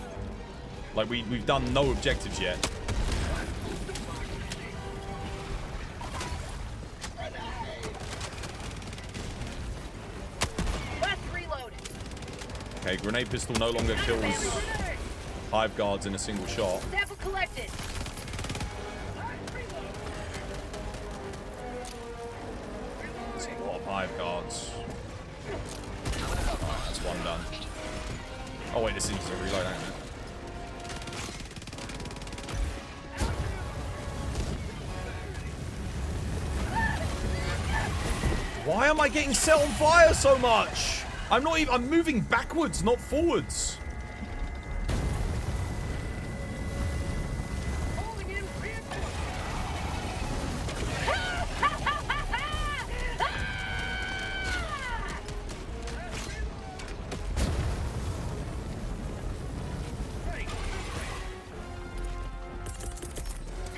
S2: Like, we've done no objectives yet. Okay, grenade pistol no longer kills hive guards in a single shot.
S6: Sample collected.
S2: That's a lot of hive guards. That's one done. Oh wait, this needs to reload, hang on. Why am I getting set on fire so much? I'm not even, I'm moving backwards, not forwards.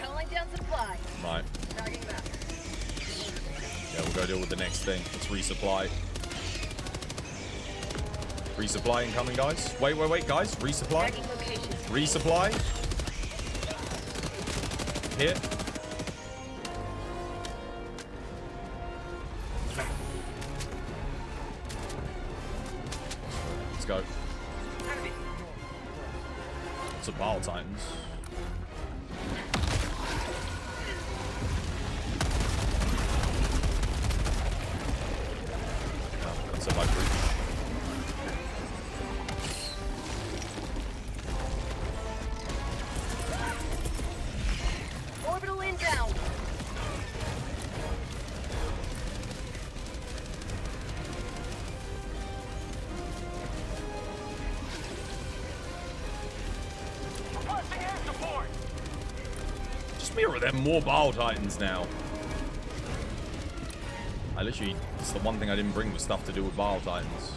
S6: Calling down supply.
S2: Right.
S6: Knocking back.
S2: Yeah, we'll go deal with the next thing. Let's resupply. Resupply incoming, guys. Wait, guys. Resupply. Resupply. Here. Let's go. It's a Bile Titans. That's a by breach.
S6: Orbital inbound.
S5: Requesting air support.
S2: Just mirror them more Bile Titans now. I literally, it's the one thing I didn't bring was stuff to do with Bile Titans.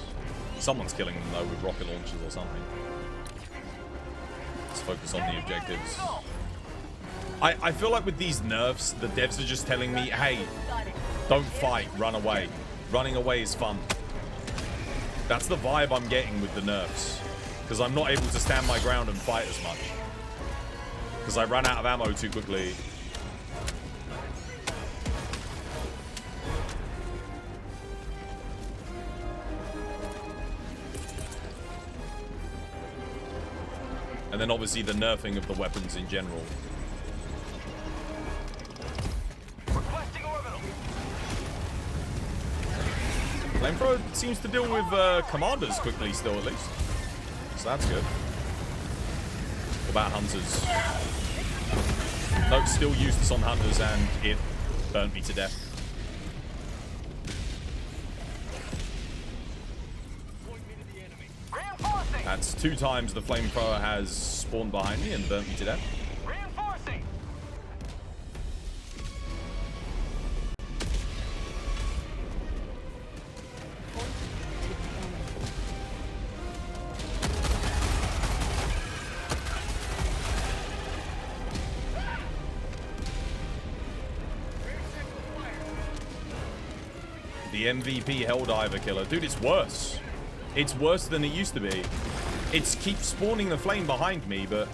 S2: Someone's killing them though with rocket launchers or something. Let's focus on the objectives. I feel like with these nerfs, the devs are just telling me, hey, don't fight, run away. Running away is fun. That's the vibe I'm getting with the nerfs. Because I'm not able to stand my ground and fight as much. Because I ran out of ammo too quickly. And then obviously the nerfing of the weapons in general.
S5: Requesting orbital.
S2: Flamethrower seems to deal with commanders quickly still, at least. So that's good. What about hunters? Nope, still used this on hunters and it burnt me to death.
S5: Reinforcing.
S2: That's 2 times the flamethrower has spawned behind me and burnt me to death.
S5: Reinforcing. The MVP Helldiver killer. Dude, it's worse. It's worse than it used to be.
S2: It keeps spawning the flame behind me, but...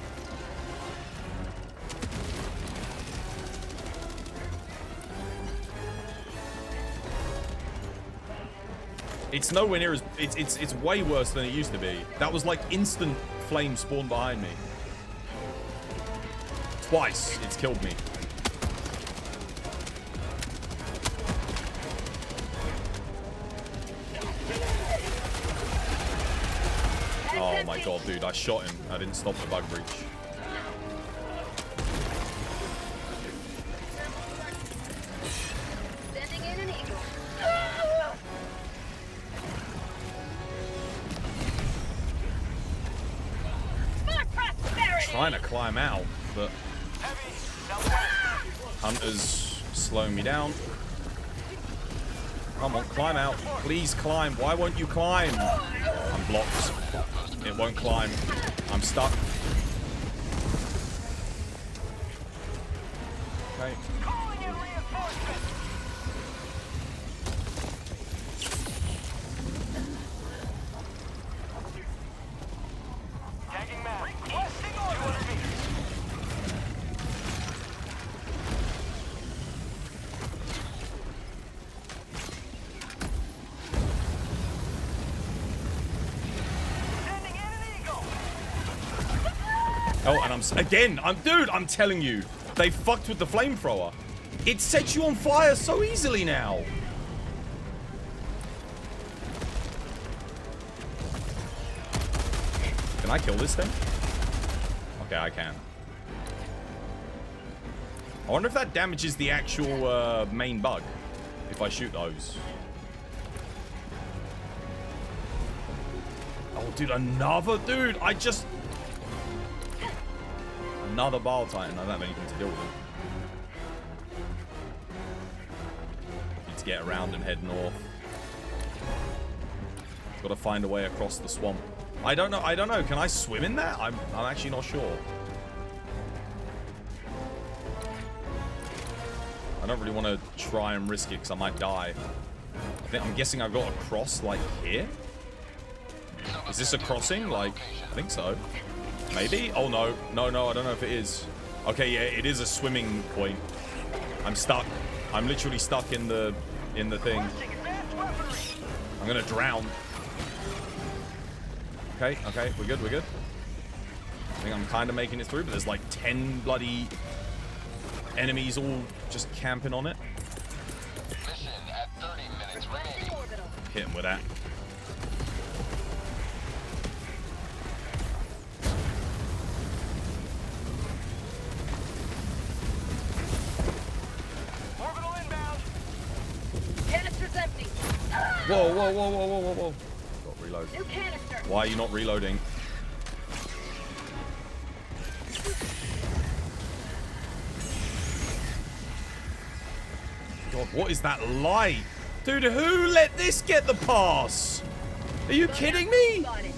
S2: It's nowhere near as... It's way worse than it used to be. That was like instant flame spawn behind me. Twice, it's killed me. Oh my god, dude, I shot him. I didn't stop the bug breach.
S6: Sending in an eagle. For prosperity!
S2: Trying to climb out, but Hunter's slowing me down. Come on, climb out. Please climb. Why won't you climb? I'm blocked. It won't climb. I'm stuck. Okay. Oh, and I'm telling you, they fucked with the flamethrower. It sets you on fire so easily now. Can I kill this thing? Okay, I can. I wonder if that damages the actual main bug, if I shoot those. Oh, dude, another dude. Another Bile Titan. I don't have anything to deal with him. Need to get around and head north. Got to find a way across the swamp. I don't know. Can I swim in that? I'm actually not sure. I don't really want to try and risk it because I might die. I'm guessing I've got to cross like here. Is this a crossing? Like, I think so. Maybe? Oh, no. No, I don't know if it is. Okay, yeah, it is a swimming point. I'm stuck. I'm literally stuck in the thing. I'm gonna drown. Okay, we're good. I think I'm kind of making it through, but there's like 10 bloody enemies all just camping on it.
S5: Mission at 30 minutes remaining.
S2: Hit him with that. Whoa. Got reload.
S6: New canister.
S2: Why are you not reloading? God, what is that light? Dude, who let this get the pass? Are you kidding me?
S6: Got it.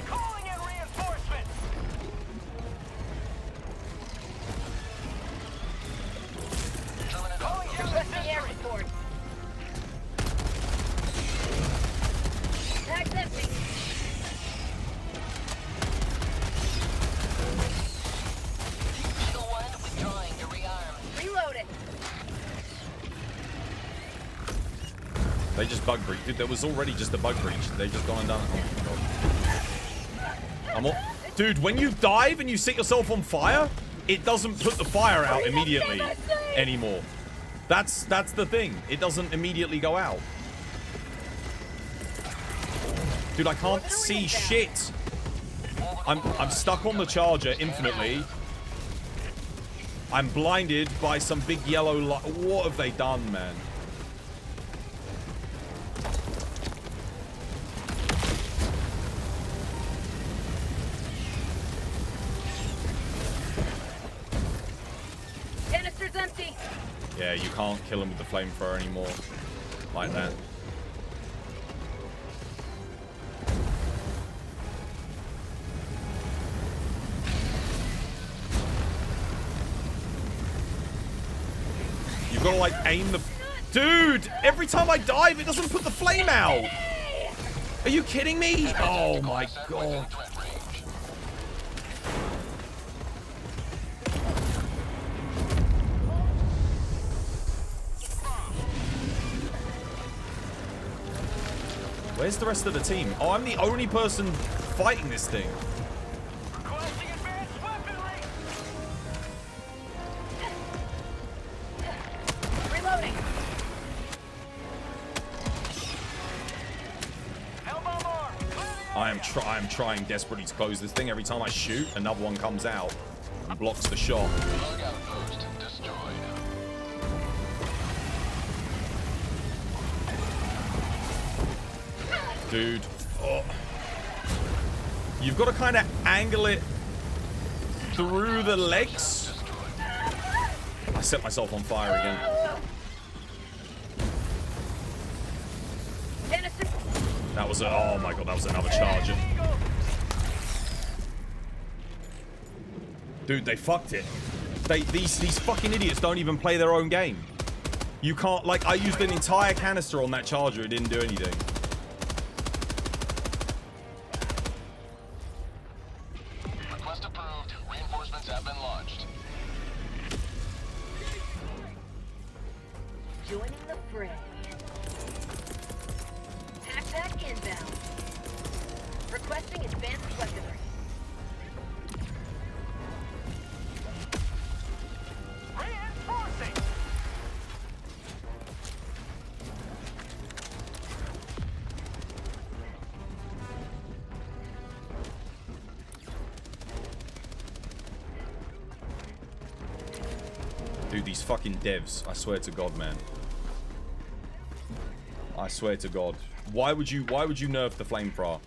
S5: Calling in reinforcements.
S6: Requesting air support. Tag's empty.
S8: Eagle 1 withdrawing to rearm.
S6: Reload it.
S2: They just bug breach. Dude, there was already just a bug breach. They just gone and done it. Oh my god. Dude, when you dive and you set yourself on fire, it doesn't put the fire out immediately anymore. That's the thing. It doesn't immediately go out. Dude, I can't see shit. I'm stuck on the charger infinitely. I'm blinded by some big yellow light. What have they done, man?
S6: Canister's empty.
S2: Yeah, you can't kill him with the flamethrower anymore. Like that. You've got to like aim the... Dude! Every time I dive, it doesn't put the flame out! Are you kidding me? Oh my god. Where's the rest of the team? Oh, I'm the only person fighting this thing.
S5: Requesting advanced weaponry.
S6: Reloading.
S5: Hellbomb arm. Clear the
S2: I am trying desperately to close this thing. Every time I shoot, another one comes out and blocks the shot.
S5: Logout post destroyed.
S2: Dude. Oh. You've got to kind of angle it through the legs. I set myself on fire again.
S6: Canister.
S2: That was a, oh my god, that was another charger. Dude, they fucked it. These fucking idiots don't even play their own game. You can't, like, I used an entire canister on that charger, it didn't do anything.
S5: Request approved. Reinforcements have been launched.
S6: Joining the fray. Attack inbound. Requesting advanced weaponry.
S5: Reinforcing.
S2: Dude, these fucking devs, I swear to God, man. I swear to God. Why would you nerf the flamethrower?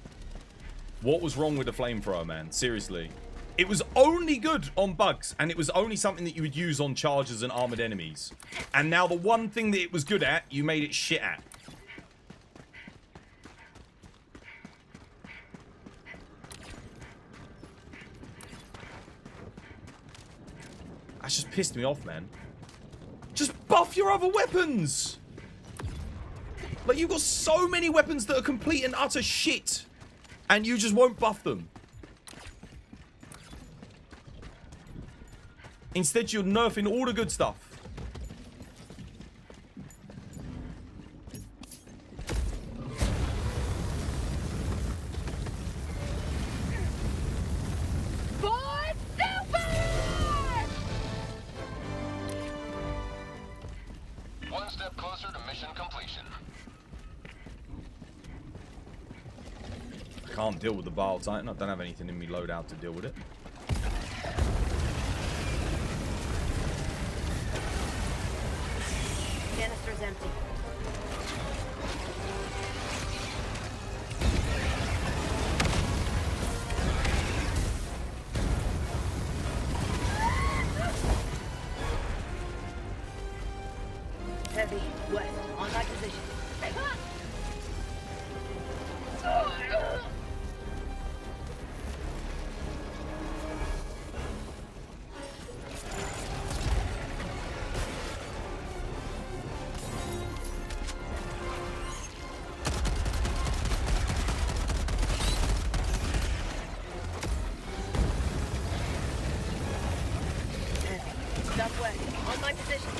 S2: What was wrong with the flamethrower, man? Seriously. It was only good on bugs, and it was only something that you would use on chargers and armored enemies. And now the one thing that it was good at, you made it shit at. That's just pissed me off, man. Just buff your other weapons! Like, you've got so many weapons that are complete and utter shit, and you just won't buff them. Instead, you're nerfing all the good stuff.
S6: Boy, super!
S5: One step closer to mission completion.
S2: Can't deal with the Bile Titan. I don't have anything in me loadout to deal with it.
S6: Canister's empty. Heavy, west, on my position. Heavy, southwest, on my position.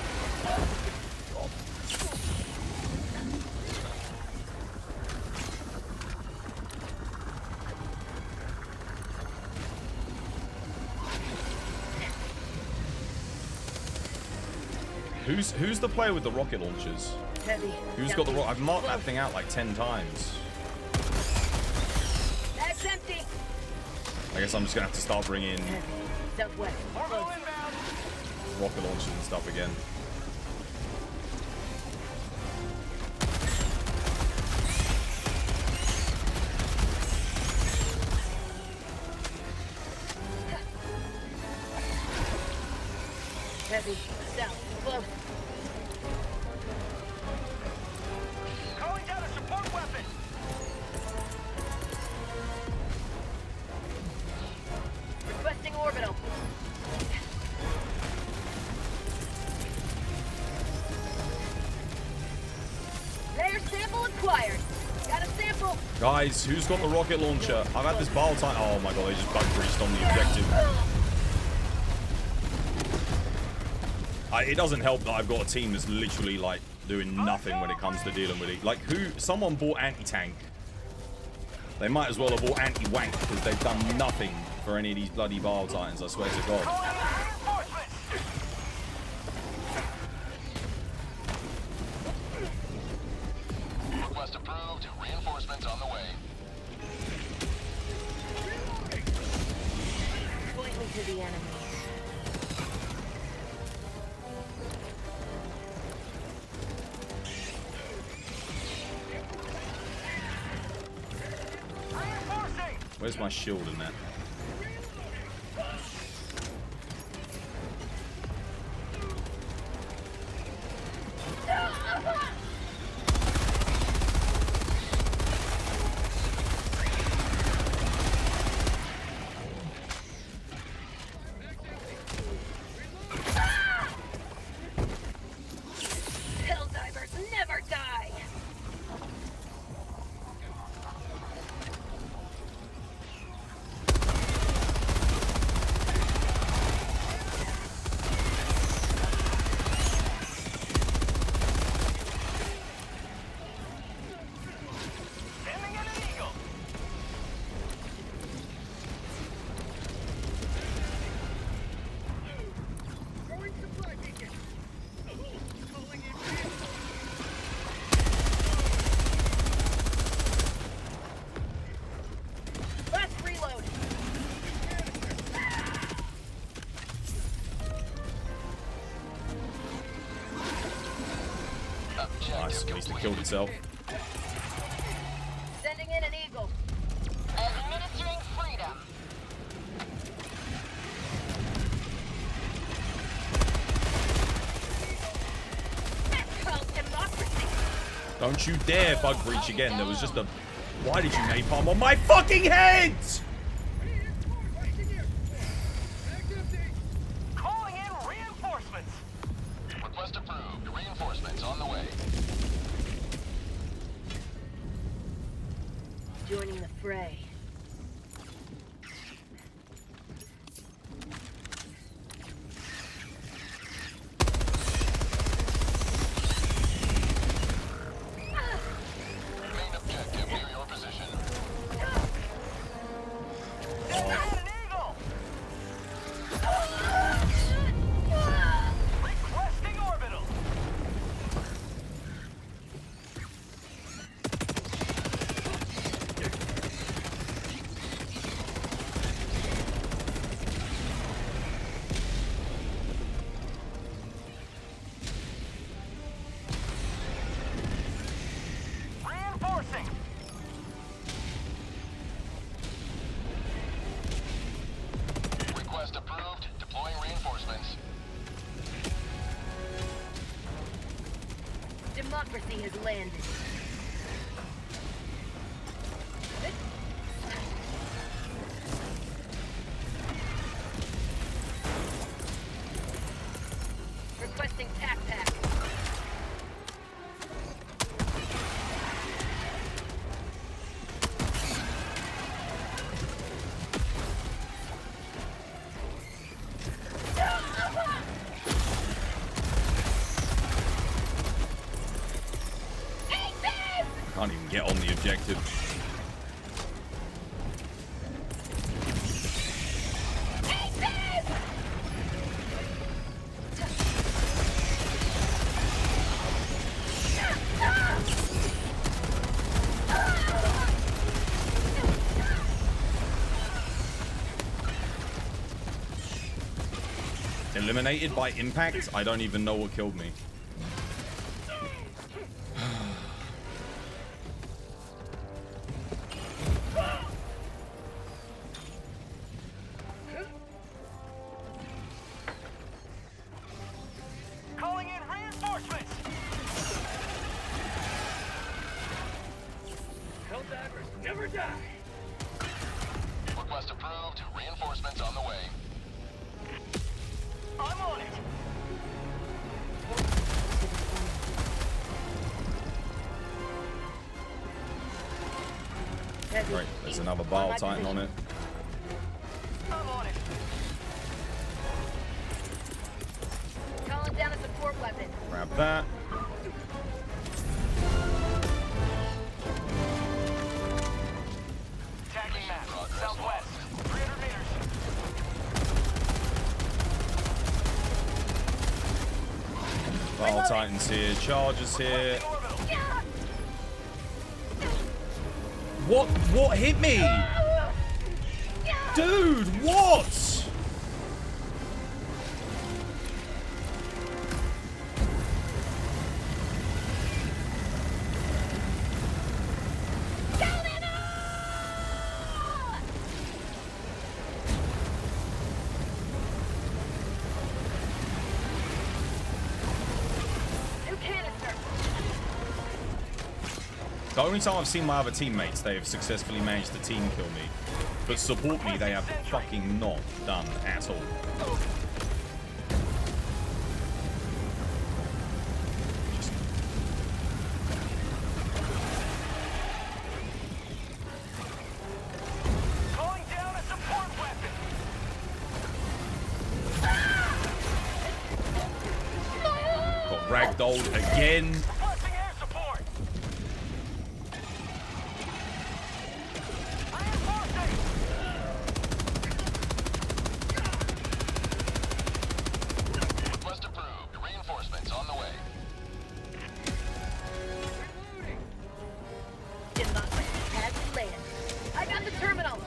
S2: Who's the player with the rocket launchers?
S6: Heavy.
S2: Who's got the rocket? I've marked that thing out like 10 times.
S6: That's empty.
S2: I guess I'm just gonna have to start bringing
S6: Heavy, southwest, close.
S2: rocket launchers and stuff again.
S6: Heavy, south, close.
S5: Calling down a support weapon.
S6: Requesting orbital. Layer sample acquired. Got a sample.
S2: Guys, who's got the rocket launcher? I've had this bile time. Oh my god, they just bug breached on the objective. It doesn't help that I've got a team that's literally like doing nothing when it comes to dealing with it. Like someone bought anti-tank. They might as well have bought anti-wank because they've done nothing for any of these bloody bile titans, I swear to God.
S8: Request approved. Reinforcements on the way.
S6: Point me to the enemy.
S2: Where's my shield in that?
S6: Helldivers never die!
S2: Nice, at least it killed itself.
S6: Sending in an eagle.
S8: Administering freedom.
S6: That's called democracy.
S2: Don't you dare bug breach again. There was just a... Why did you napalm on my fucking head?
S5: Calling in reinforcements.
S8: Request approved. Reinforcements on the way.
S6: Joining the fray.
S8: Main objective near your position.
S5: An eagle. Requesting orbital. Reinforcing.
S8: Request approved. Deploying reinforcements.
S6: Democracy has landed. Requesting tac pack.
S2: Can't even get on the objective. Eliminated by impact? I don't even know what killed me.
S5: Calling in reinforcements. Helldivers never die.
S8: Request approved. Reinforcements on the way.
S5: I'm on it.
S6: ready.
S2: Right, there's another Bile Titan on it.
S6: I'm on it. Calling down a support weapon.
S2: Grab that.
S5: Tagging map. Southwest. 300 meters.
S2: Bile Titans here, Chargers here. What hit me? Dude, what? The only time I've seen my other teammates, they have successfully managed to team kill me. But support me, they have fucking not done at all.
S5: Calling down a support weapon.
S2: Got ragdolled again.
S5: Requesting air support.
S8: Request approved. Reinforcements on the way.
S6: Did not let the pads land. I got the terminal.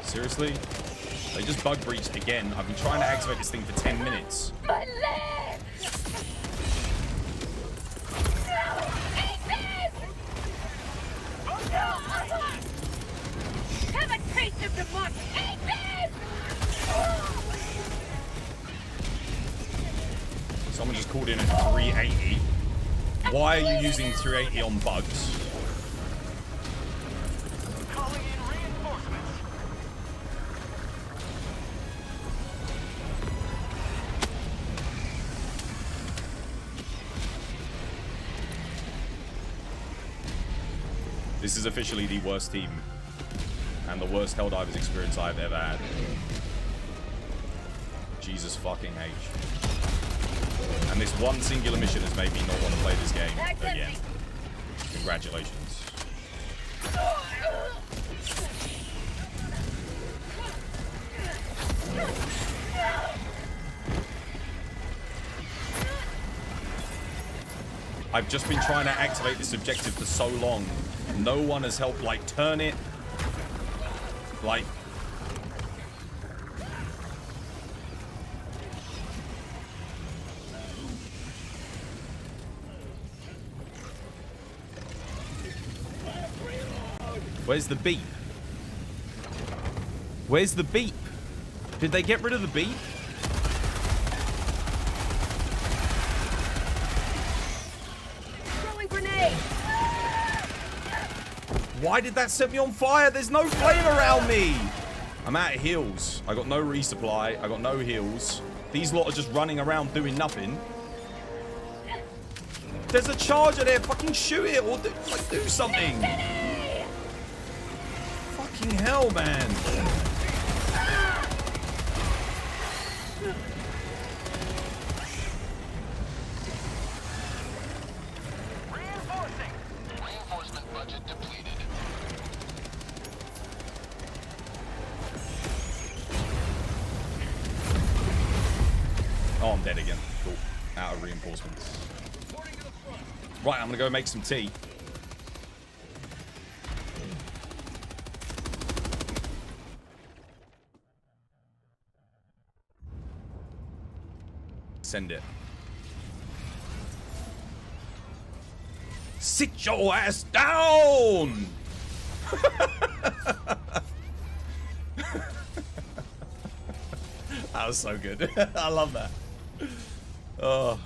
S2: Seriously? They just bug breached again. I've been trying to activate this thing for 10 minutes.
S6: My leg! No! Eat this! Have a taste of democracy! Eat this!
S2: Someone just called in at 380. Why are you using 380 on bugs?
S5: Calling in reinforcements.
S2: This is officially the worst team and the worst Helldivers experience I've ever had. Jesus fucking H. And this one singular mission has made me not want to play this game again. Congratulations. I've just been trying to activate this objective for so long. No one has helped, like, turn it. Like... Where's the beep? Where's the beep? Did they get rid of the beep?
S6: Throwing grenade!
S2: Why did that set me on fire? There's no flame around me! I'm out of heals. I got no resupply. I got no heals. These lot are just running around doing nothing. There's a charger there. Fucking shoot it or do something. Fucking hell, man.
S5: Reinforcing.
S8: Reinforcement budget depleted.
S2: Oh, I'm dead again. Cool. Out of reinforcements. Right, I'm gonna go make some tea. Send it. Sit your ass down! That was so good. I love that. Oh.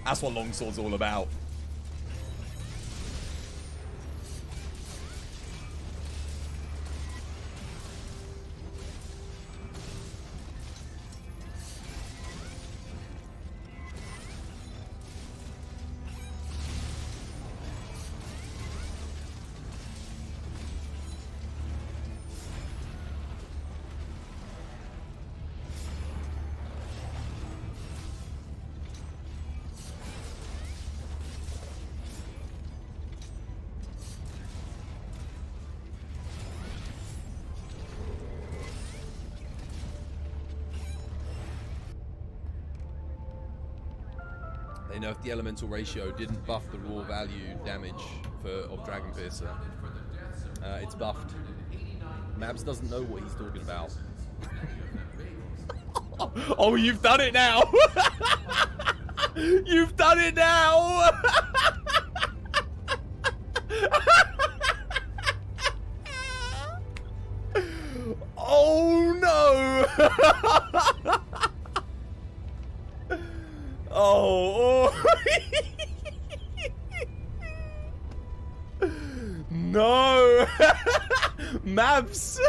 S2: That's what longsword's all about.
S9: They nerfed the elemental ratio, didn't buff the raw value damage of Dragon Piercer. It's buffed. Mabs doesn't know what he's talking about.
S2: Oh, you've done it now! You've done it now! Oh no! Oh, no! Maps!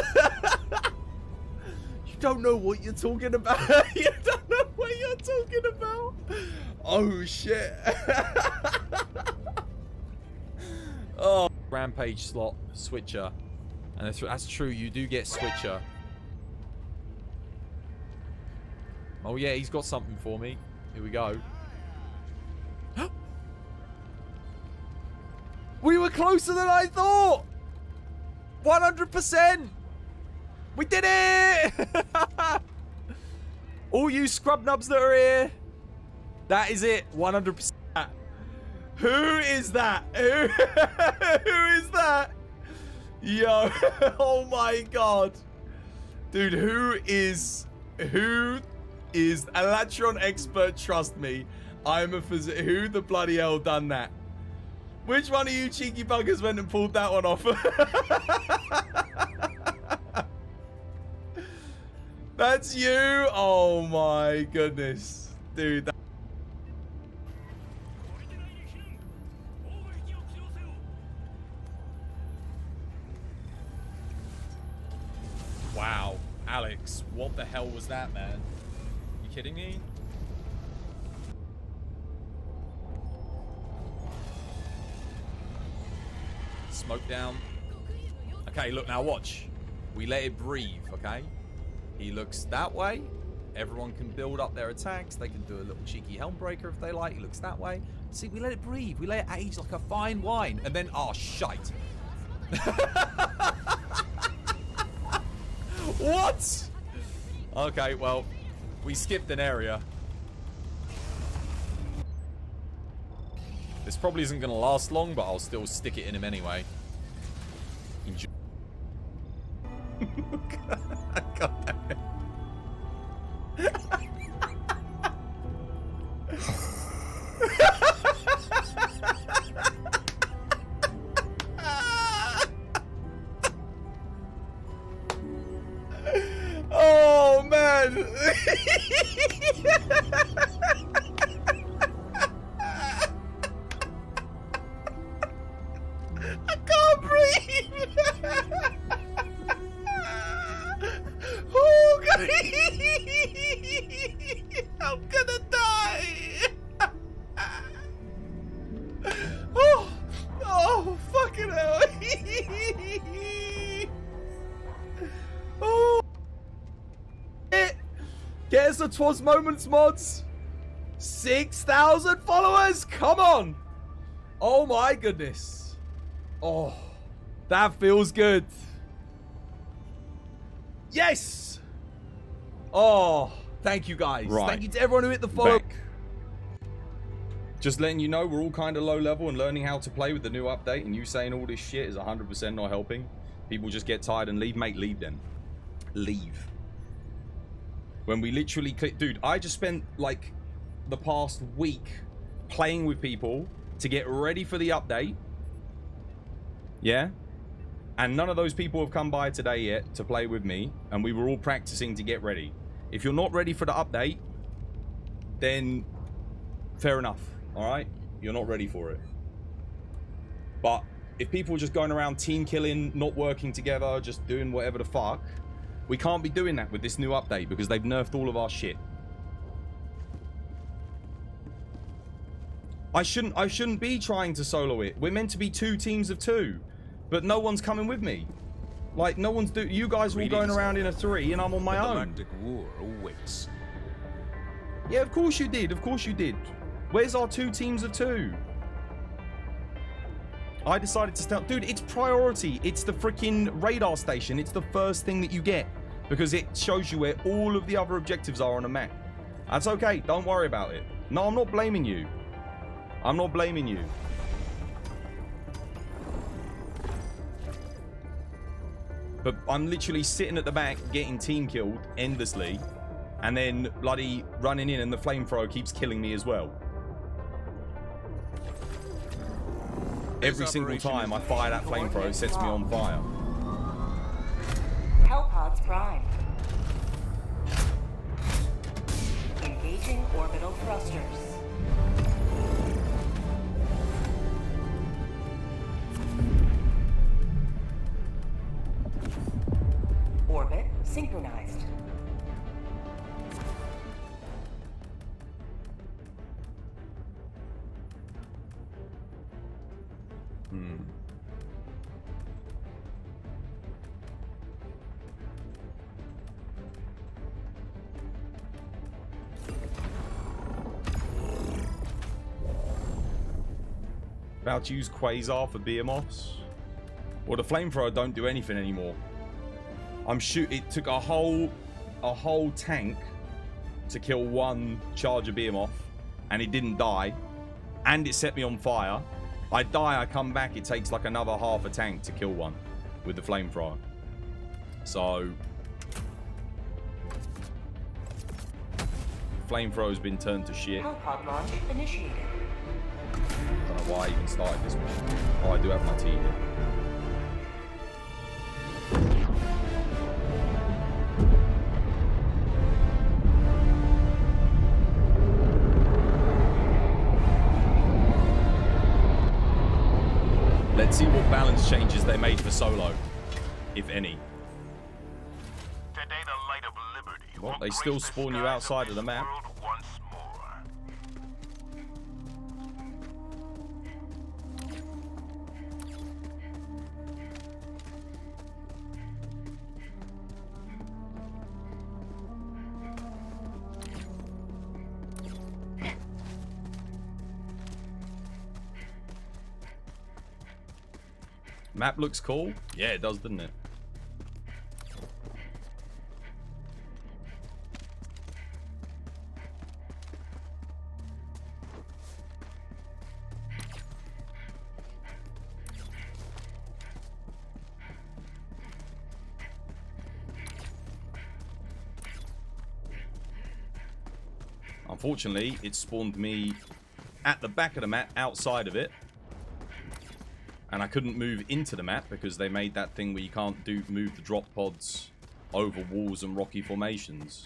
S2: You don't know what you're talking about. You don't know what you're talking about. Oh shit. Oh, rampage slot switcher. And that's true, you do get switcher. Oh yeah, he's got something for me. Here we go. We were closer than I thought! 100%! We did it! All you scrub nubs that are here, that is it, 100%. Who is that? Who is that? Yo, oh my god. Dude, who is Elatron expert, trust me. I'm a physician. Who the bloody hell done that? Which one of you cheeky buggers went and pulled that one off? That's you? Oh my goodness. Dude. Wow. Alex, what the hell was that, man? You kidding me? Smoke down. Okay, look, now watch. We let it breathe, okay? He looks that way. Everyone can build up their attacks. They can do a little cheeky helm breaker if they like. He looks that way. See, we let it breathe. We let it age like a fine wine. And then, oh, shite. What? Okay, well, we skipped an area. This probably isn't going to last long, but I'll still stick it in him anyway. Enjoy. God damn it. Oh, man. I can't breathe. Oh, God. I'm gonna die. Oh, fucking hell. Oh. Get us a Twas Moments mods. 6,000 followers. Come on. Oh my goodness. Oh, that feels good. Yes. Oh, thank you guys.
S10: Right.
S2: Thank you to everyone who hit the follow.
S10: Back. Just letting you know, we're all kind of low level and learning how to play with the new update, and you saying all this shit is 100% not helping. People just get tired and leave. Mate, leave then. Leave. When we literally click... Dude, I just spent, like, the past week playing with people to get ready for the update. Yeah? And none of those people have come by today yet to play with me, and we were all practicing to get ready. If you're not ready for the update, then fair enough, alright? You're not ready for it. But if people are just going around team killing, not working together, just doing whatever the fuck, we can't be doing that with this new update because they've nerfed all of our shit. I shouldn't be trying to solo it. We're meant to be 2 teams of 2, but no one's coming with me. Like, no one's you guys are all going around in a 3 and I'm on my own.
S4: Galactic war awaits.
S10: Yeah, of course you did. Of course you did. Where's our 2 teams of 2? I decided to start... Dude, it's priority. It's the freaking radar station. It's the first thing that you get because it shows you where all of the other objectives are on a map. That's okay. Don't worry about it. No, I'm not blaming you.
S2: I'm not blaming you. But I'm literally sitting at the back getting team killed endlessly and then bloody running in and the flamethrower keeps killing me as well. Every single time I fire that flamethrower, it sets me on fire.
S3: Hellpods prime. Engaging orbital thrusters. Orbit synchronized.
S2: About to use Quasar for Behemoths. Well, the flamethrower don't do anything anymore. It took a whole tank to kill one charger Behemoth, and it didn't die, and it set me on fire. I die, I come back, it takes like another half a tank to kill one with the flamethrower. So flamethrower's been turned to shit.
S3: Hellpod launch initiated.
S2: I don't know why I even started this mission. Oh, I do have my tea here. Let's see what balance changes they made for solo, if any.
S5: Today the light of liberty.
S2: What?
S5: will
S2: They still
S5: grace the
S2: spawn you
S5: skies
S2: outside of the
S5: this
S2: map?
S5: world once more.
S2: Map looks cool. Yeah, it does, doesn't it? Unfortunately, it spawned me at the back of the map, outside of it. And I couldn't move into the map because they made that thing where you can't move the drop pods over walls and rocky formations.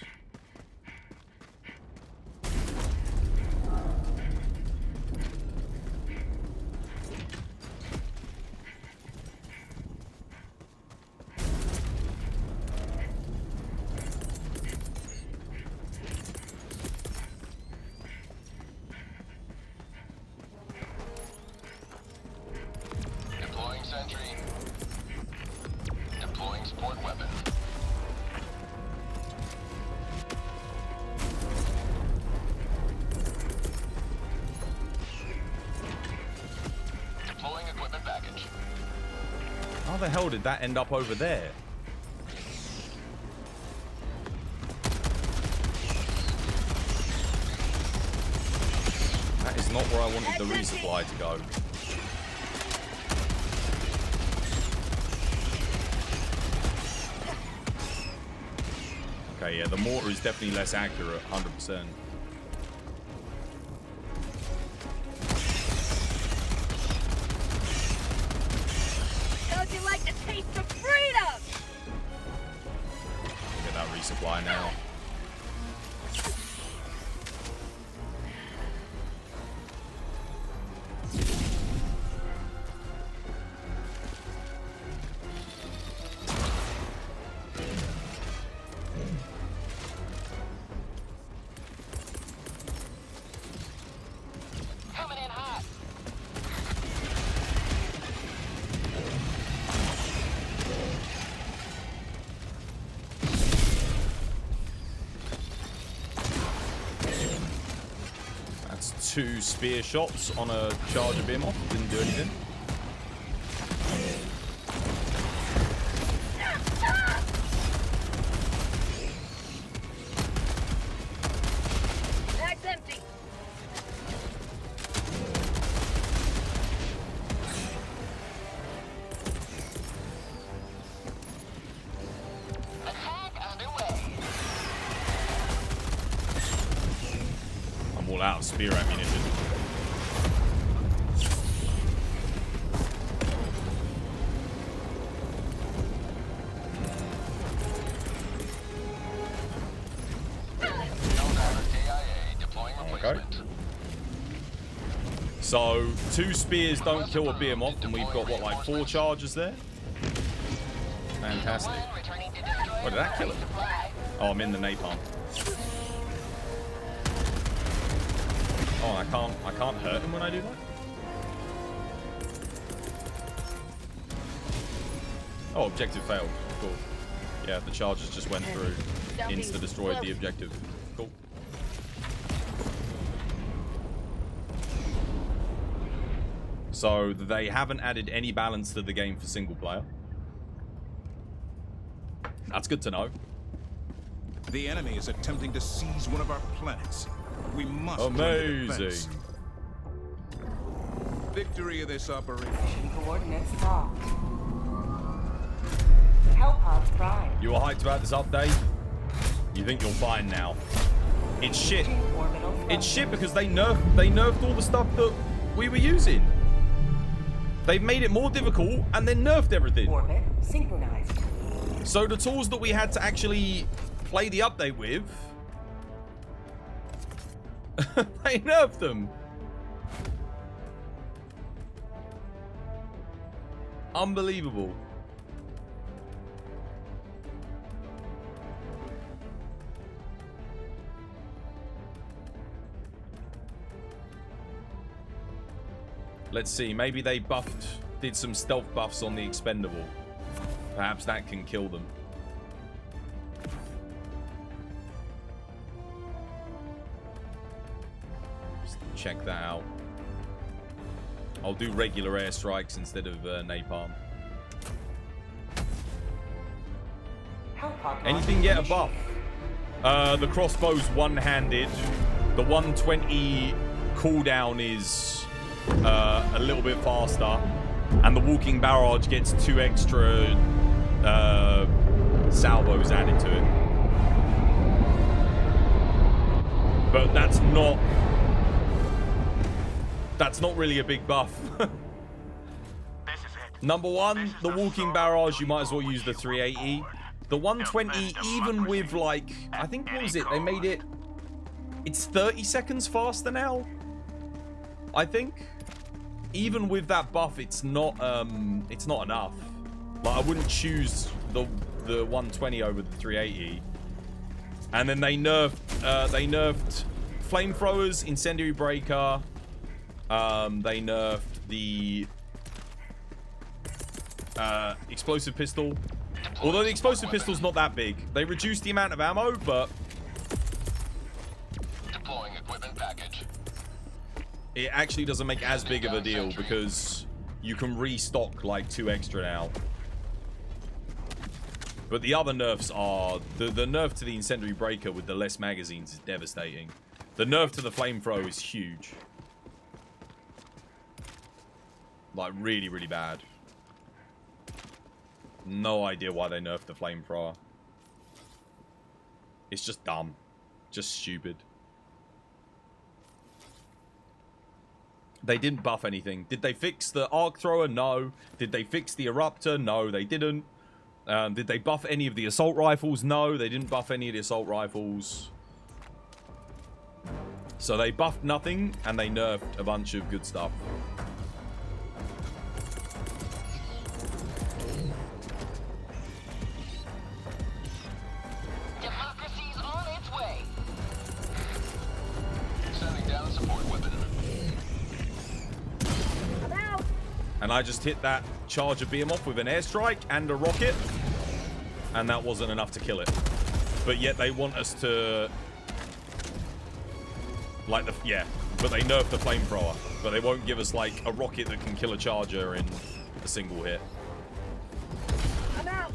S2: How the hell did that end up over there? That is not where I wanted the resupply to go. Okay, yeah, the mortar is definitely less accurate, 100%. Resupply now.
S8: Coming in hot.
S2: Two spear shots on a charger behemoth. Didn't do anything.
S6: That's empty.
S2: all out of spear ammunition. Okay. So 2 spears don't kill a behemoth, and we've got what, like 4 charges there? Fantastic. Oh, did that kill it? Oh, I'm in the napalm. Oh, I can't hurt him when I do that? Oh, objective failed. Cool. Yeah, the charges just went through. Insta-destroyed the objective. Cool. So they haven't added any balance to the game for single player. That's good to know.
S4: The enemy is attempting to seize one of our planets. We must join the
S2: Amazing.
S4: defense. Victory of this operation.
S3: Mission coordinates locked. Hellpods prime.
S2: You were hyped about this update? You think you're fine now? It's shit. It's shit because they nerfed all the stuff that we were using. They've made it more difficult and then nerfed everything.
S3: Orbit synchronized.
S2: So the tools that we had to actually play the update with, they nerfed them. Unbelievable. Let's see, maybe they did some stealth buffs on the expendable. Perhaps that can kill them. Just check that out. I'll do regular airstrikes instead of napalm. Anything yet a buff? The crossbow's one-handed. The 120 cooldown is a little bit faster, and the walking barrage gets 2 extra salvos added to it. But that's not really a big buff. Number 1, the walking barrage, you might as well use the 380. The 120, even with, like, I think, what was it? They made it, it's 30 seconds faster now, I think. Even with that buff, it's not enough. Like, I wouldn't choose the 120 over the 380. And then they nerfed flamethrowers, incendiary breaker. They nerfed the explosive pistol. Although the explosive pistol's not that big. They reduced the amount of ammo, but
S5: Deploying equipment package.
S2: it actually doesn't make as big of a deal because you can restock like 2 extra now. But the other nerfs are... The nerf to the incendiary breaker with the less magazines is devastating. The nerf to the flamethrower is huge. Like, really, really bad. No idea why they nerfed the flamethrower. It's just dumb. Just stupid. They didn't buff anything. Did they fix the arc thrower? No. Did they fix the eruptor? No, they didn't. Did they buff any of the assault rifles? No, they didn't buff any of the assault rifles. So they buffed nothing, and they nerfed a bunch of good stuff.
S8: Democracy's on its way.
S5: Sending down support weapon.
S6: I'm out.
S2: And I just hit that charger behemoth with an airstrike and a rocket. And that wasn't enough to kill it. But yet they want us to... Like the... Yeah. But they nerfed the flamethrower. But they won't give us, like, a rocket that can kill a charger in a single hit.
S6: I'm out.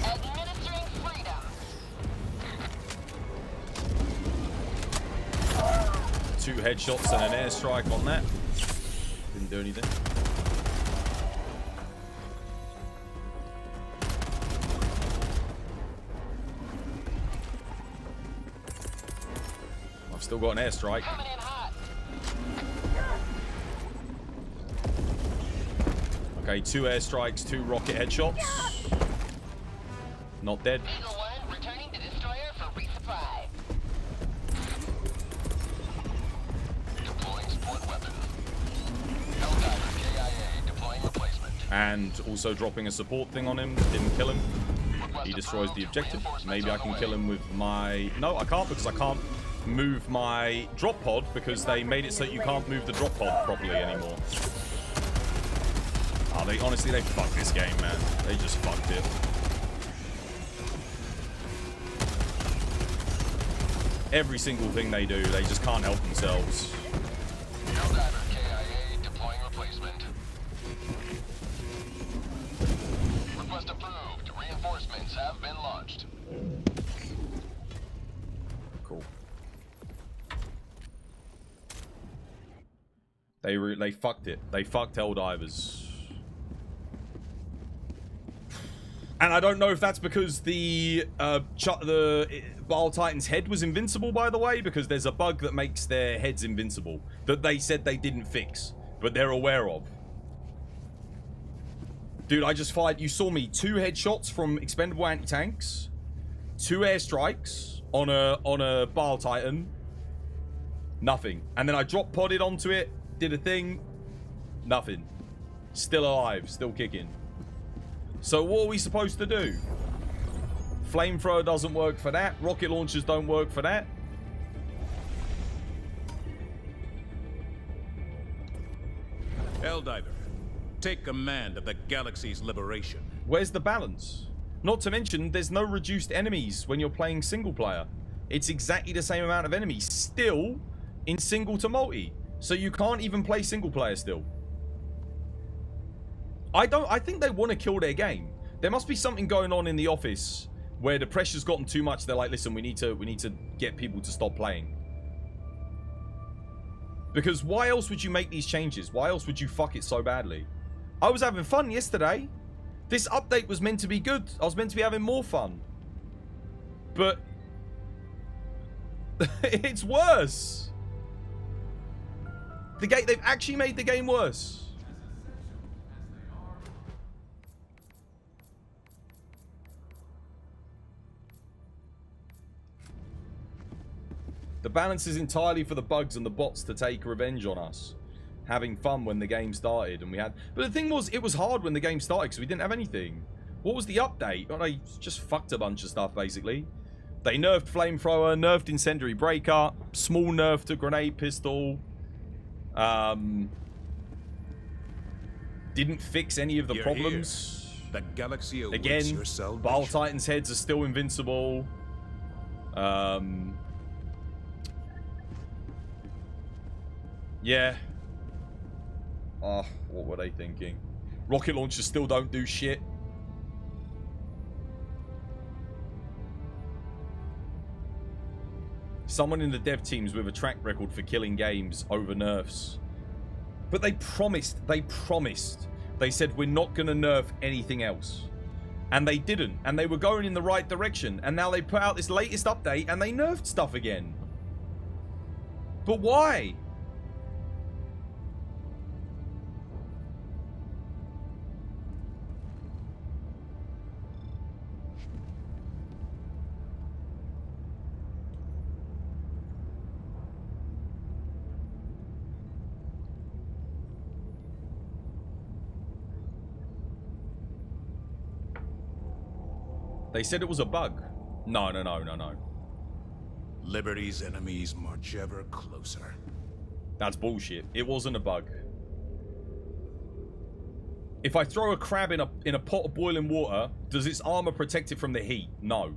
S8: Administering freedom.
S2: 2 headshots and an airstrike on that. Didn't do anything. I've still got an airstrike.
S8: Coming in hot.
S2: Okay, 2 airstrikes, 2 rocket headshots. Not dead.
S8: Eagle 1 returning to destroyer for resupply. Deploying support weapon. Helldiver KIA deploying replacement.
S2: And also dropping a support thing on him. Didn't kill him. He destroys the objective. Maybe I can kill him with my... No, I can't because I can't move my drop pod because they made it so you can't move the drop pod properly anymore. Oh, they honestly, they fucked this game, man. They just fucked it. Every single thing they do, they just can't help themselves.
S8: Helldiver KIA deploying replacement. Request approved. Reinforcements have been launched.
S2: Cool. They fucked it. They fucked Helldivers. And I don't know if that's because the Bile Titan's head was invincible, by the way, because there's a bug that makes their heads invincible that they said they didn't fix, but they're aware of. Dude, I just fired... You saw me 2 headshots from expendable anti-tanks, 2 airstrikes on a Bile Titan, nothing. And then I drop podded onto it, did a thing, nothing. Still alive, still kicking. So what are we supposed to do? Flamethrower doesn't work for that. Rocket launchers don't work for that.
S4: Helldiver, take command of the galaxy's liberation.
S2: Where's the balance? Not to mention, there's no reduced enemies when you're playing single player. It's exactly the same amount of enemies still in single to multi. So you can't even play single player still. I think they want to kill their game. There must be something going on in the office where the pressure's gotten too much. They're like, listen, we need to get people to stop playing. Because why else would you make these changes? Why else would you fuck it so badly? I was having fun yesterday. This update was meant to be good. I was meant to be having more fun. But it's worse. The game, they've actually made the game worse. The balance is entirely for the bugs and the bots to take revenge on us. Having fun when the game started and we had... But the thing was, it was hard when the game started because we didn't have anything. What was the update? Well, they just fucked a bunch of stuff, basically. They nerfed Flamethrower, nerfed Incendiary Breaker, small nerf to Grenade Pistol. Didn't fix any of the problems.
S4: The galaxy awaits
S2: again,
S4: your salvation.
S2: Bile Titan's heads are still invincible. Yeah. Oh, what were they thinking? Rocket launchers still don't do shit. Someone in the dev teams with a track record for killing games over nerfs. But they promised. They said, we're not going to nerf anything else. And they didn't. And they were going in the right direction. And now they put out this latest update and they nerfed stuff again. But why? They said it was a bug. No.
S4: Liberty's enemies march ever closer.
S2: That's bullshit. It wasn't a bug. If I throw a crab in a pot of boiling water, does its armor protect it from the heat? No.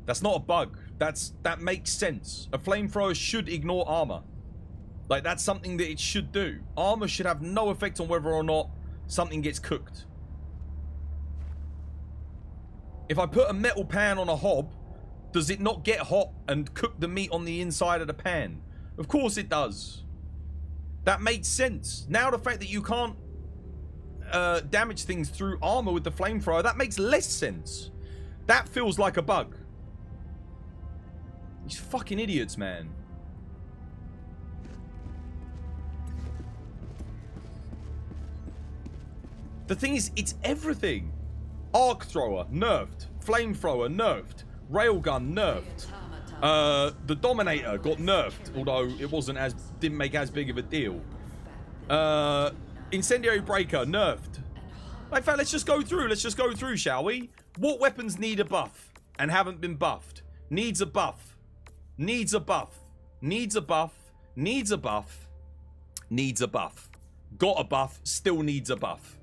S2: That's not a bug. That makes sense. A flamethrower should ignore armor. Like, that's something that it should do. Armor should have no effect on whether or not something gets cooked. If I put a metal pan on a hob, does it not get hot and cook the meat on the inside of the pan? Of course it does. That makes sense. Now the fact that you can't damage things through armor with the flamethrower, that makes less sense. That feels like a bug. These fucking idiots, man. The thing is, it's everything. Arc thrower, nerfed. Flamethrower, nerfed. Railgun, nerfed. The Dominator got nerfed, although it didn't make as big of a deal. Incendiary Breaker, nerfed. In fact, let's just go through, shall we? What weapons need a buff and haven't been buffed? Needs a buff. Needs a buff. Needs a buff. Needs a buff. Needs a buff. Got a buff, still needs a buff.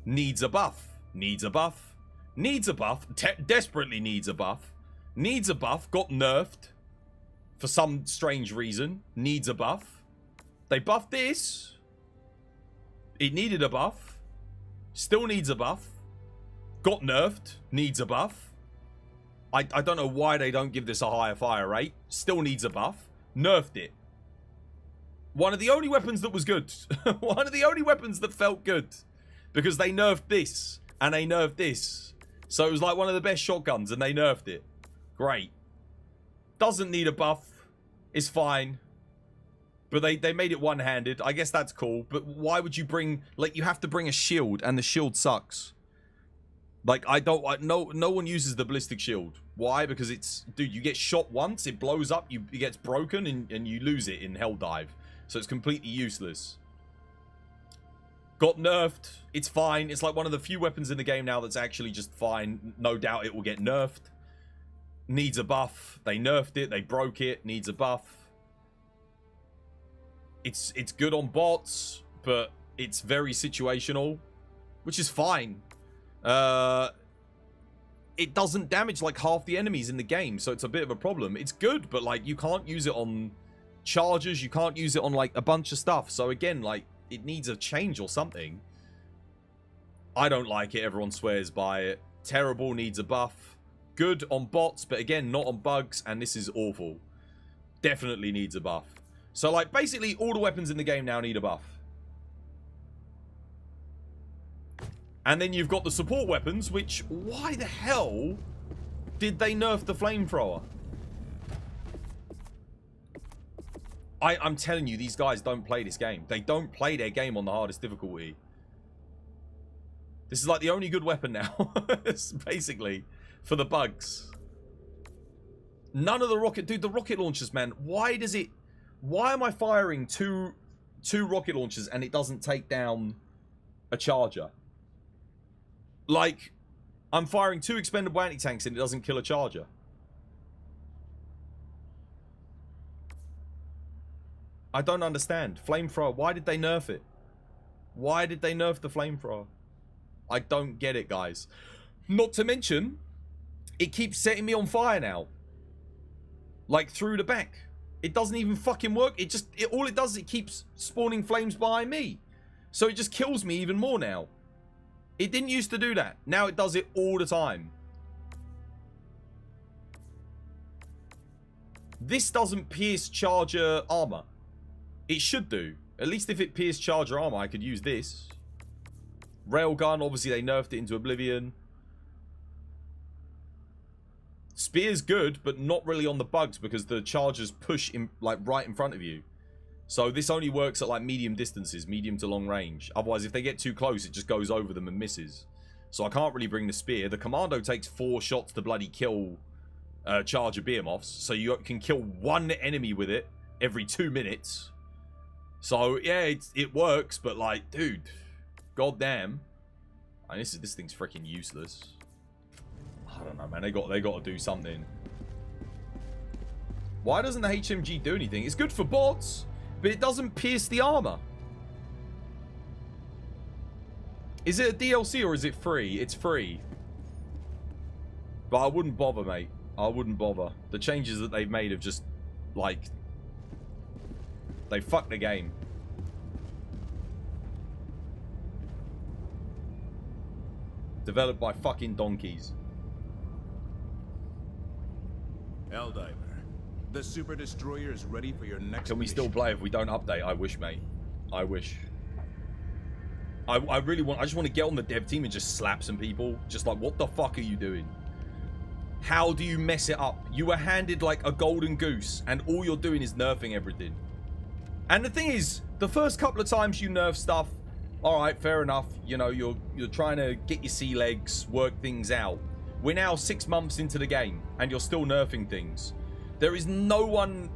S2: Needs a buff. Needs a buff. Needs a buff. Desperately needs a buff. Needs a buff. Got nerfed. For some strange reason. Needs a buff. They buffed this. It needed a buff. Still needs a buff. Got nerfed. Needs a buff. I don't know why they don't give this a higher fire rate. Still needs a buff. Nerfed it. One of the only weapons that was good. One of the only weapons that felt good. Because they nerfed this. And they nerfed this. So it was like one of the best shotguns. And they nerfed it. Great. Doesn't need a buff. It's fine. But they made it one-handed. I guess that's cool. But why would you bring... Like, you have to bring a shield. And the shield sucks. Like, no one uses the ballistic shield. Why? Because it's... Dude, you get shot once. It blows up. It gets broken. And you lose it in Helldive. So it's completely useless. Got nerfed. It's fine. It's like one of the few weapons in the game now that's actually just fine. No doubt it will get nerfed. Needs a buff. They nerfed it. They broke it. Needs a buff. It's good on bots, but it's very situational, which is fine. It doesn't damage like half the enemies in the game, so it's a bit of a problem. It's good, but like you can't use it on charges. You can't use it on like a bunch of stuff. So again, like it needs a change or something. I don't like it. Everyone swears by it. Terrible, needs a buff. Good on bots, but again, not on bugs, and this is awful. Definitely needs a buff. So, like, basically, all the weapons in the game now need a buff. And then you've got the support weapons, which, why the hell did they nerf the flamethrower? I'm telling you, these guys don't play this game. They don't play their game on the hardest difficulty. This is like the only good weapon now, basically, for the bugs. None of the rocket... Dude, the rocket launchers, man, why does it... Why am I firing two rocket launchers and it doesn't take down a charger? Like, I'm firing 2 expendable anti-tanks and it doesn't kill a charger. I don't understand. Flamethrower, why did they nerf it? Why did they nerf the flamethrower? I don't get it, guys. Not to mention, it keeps setting me on fire now. Like, through the back. It doesn't even fucking work. All it does is it keeps spawning flames behind me. So it just kills me even more now. It didn't used to do that. Now it does it all the time. This doesn't pierce charger armor. It should do. At least if it pierced charger armor, I could use this. Railgun, obviously they nerfed it into oblivion. Spear's good, but not really on the bugs because the chargers push in, like right in front of you. So this only works at like medium distances, medium to long range. Otherwise, if they get too close, it just goes over them and misses. So I can't really bring the spear. The commando takes 4 shots to bloody kill charger behemoths. So you can kill 1 enemy with it every 2 minutes. So yeah, it works, but like, dude, goddamn. I mean, this thing's freaking useless. I don't know, man. They got to do something. Why doesn't the HMG do anything? It's good for bots, but it doesn't pierce the armor. Is it a DLC or is it free? It's free. But I wouldn't bother, mate. I wouldn't bother. The changes that they've made have just, like... They fucked the game. Developed by fucking donkeys.
S4: Helldiver, The Super Destroyer is ready for your next
S2: Can we still
S4: mission.
S2: play if we don't update? I wish, mate. I wish. I really want... I just want to get on the dev team and just slap some people. Just like, what the fuck are you doing? How do you mess it up? You were handed like a golden goose and all you're doing is nerfing everything. And the thing is, the first couple of times you nerf stuff, alright, fair enough. You know, you're trying to get your sea legs, work things out. We're now 6 months into the game and you're still nerfing things. There is no one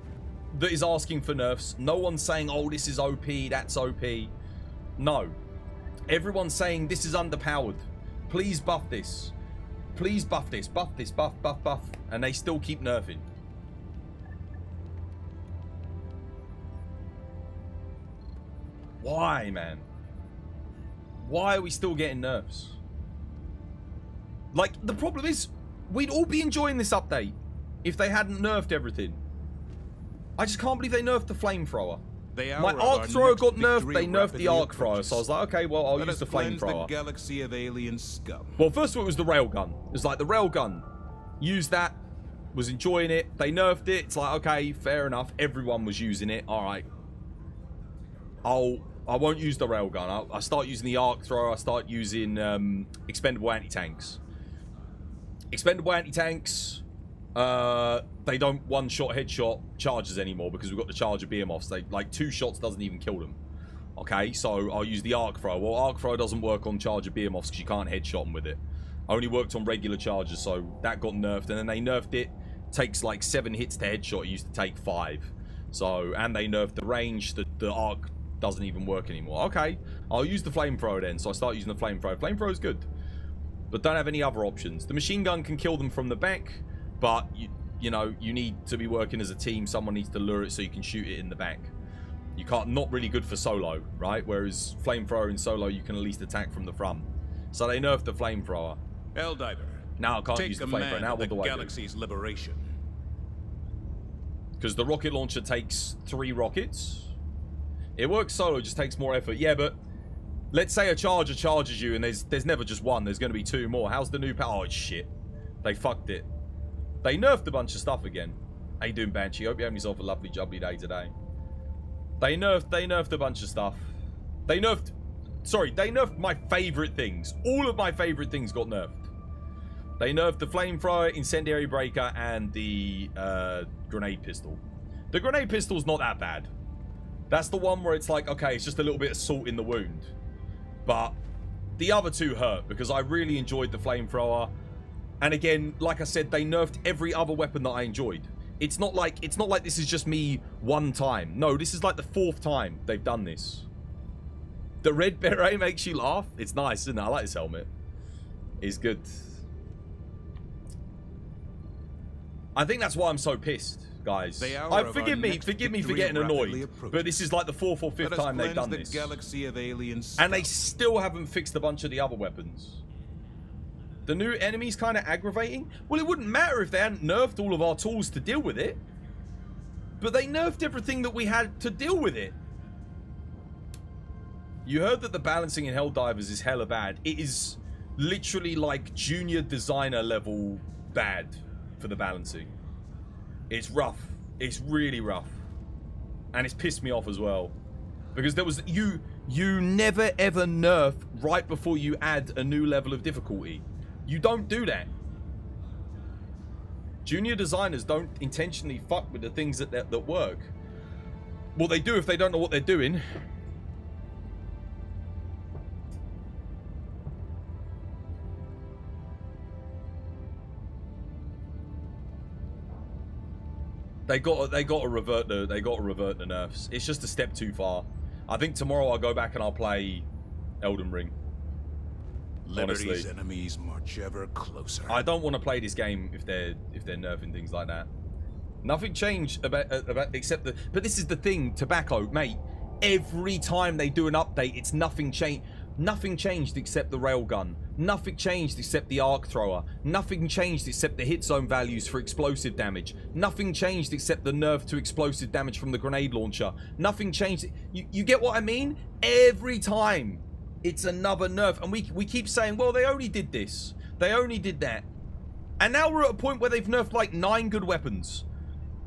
S2: that is asking for nerfs. No one's saying, oh, this is OP, that's OP. No. Everyone's saying this is underpowered. Please buff this. Please buff this. Buff this. Buff, buff, buff. And they still keep nerfing. Why, man? Why are we still getting nerfs? Like, the problem is, we'd all be enjoying this update if they hadn't nerfed everything. I just can't believe they nerfed the flamethrower. My arc thrower got nerfed, they nerfed the arc thrower, so I was like, okay, well, I'll use the flamethrower.
S4: The galaxy of alien scum.
S2: Well, first of all, it was the railgun. It was like the railgun. Used that, was enjoying it. They nerfed it. It's like, okay, fair enough. Everyone was using it. All right. I won't use the railgun. I start using the arc thrower. I start using expendable anti-tanks. Expendable anti-tanks. They don't one-shot headshot charges anymore because we've got the charger beam-offs. They like 2 shots doesn't even kill them. Okay, so I'll use the arc thrower. Well, arc thrower doesn't work on charger beam-offs because you can't headshot them with it. Only worked on regular charges, so that got nerfed, and then they nerfed it. Takes like 7 hits to headshot. It used to take 5. So, and they nerfed the range. The arc doesn't even work anymore. Okay, I'll use the flamethrower then. So I start using the flamethrower. Flamethrower is good, but don't have any other options. The machine gun can kill them from the back. But, you know, you need to be working as a team. Someone needs to lure it so you can shoot it in the back. You can't, not really good for solo, right? Whereas flamethrower in solo, you can at least attack from the front. So they nerfed the flamethrower.
S4: Helldiver.
S2: Now I can't use the flamethrower. Now what do I do?
S4: Galaxy's liberation.
S2: Because the rocket launcher takes 3 rockets. It works solo, just takes more effort. Yeah, but let's say a charger charges you and there's never just one. There's going to be 2 more. How's the new power? Oh, it's shit. They fucked it. They nerfed a bunch of stuff again. How you doing, Banshee? Hope you're having yourself a lovely jubbly day today. They nerfed a bunch of stuff. They nerfed my favorite things. All of my favorite things got nerfed. They nerfed the flamethrower, incendiary breaker, and the grenade pistol. The grenade pistol's not that bad. That's the one where it's like, okay, it's just a little bit of salt in the wound. But the other 2 hurt because I really enjoyed the flamethrower. And again, like I said, they nerfed every other weapon that I enjoyed. It's not like this is just me one time. No, this is like the 4th time they've done this. The red beret makes you laugh. It's nice, isn't it? I like this helmet. It's good. I think that's why I'm so pissed, guys. Forgive me for getting annoyed. But this is like the 4th or 5th time they've done this.
S4: Galaxy of alien scum.
S2: And they still haven't fixed a bunch of the other weapons. The new enemy's kind of aggravating. Well, it wouldn't matter if they hadn't nerfed all of our tools to deal with it. But they nerfed everything that we had to deal with it. You heard that the balancing in Helldivers is hella bad. It is literally like junior designer level bad for the balancing. It's rough. It's really rough. And it's pissed me off as well. Because there was... You never ever nerf right before you add a new level of difficulty. You don't do that. Junior designers don't intentionally fuck with the things that work. Well, they do if they don't know what they're doing. They got to revert the nerfs. It's just a step too far. I think tomorrow I'll go back and I'll play Elden Ring.
S4: Liberty's enemies march ever closer.
S2: I don't want to play this game if they're nerfing things like that. Nothing changed about except the. But this is the thing, Tobacco, mate. Every time they do an update, it's nothing changed. Nothing changed except the railgun. Nothing changed except the arc thrower. Nothing changed except the hit zone values for explosive damage. Nothing changed except the nerf to explosive damage from the grenade launcher. Nothing changed. You get what I mean? Every time it's another nerf. And we keep saying, well, they only did this. They only did that. And now we're at a point where they've nerfed like 9 good weapons.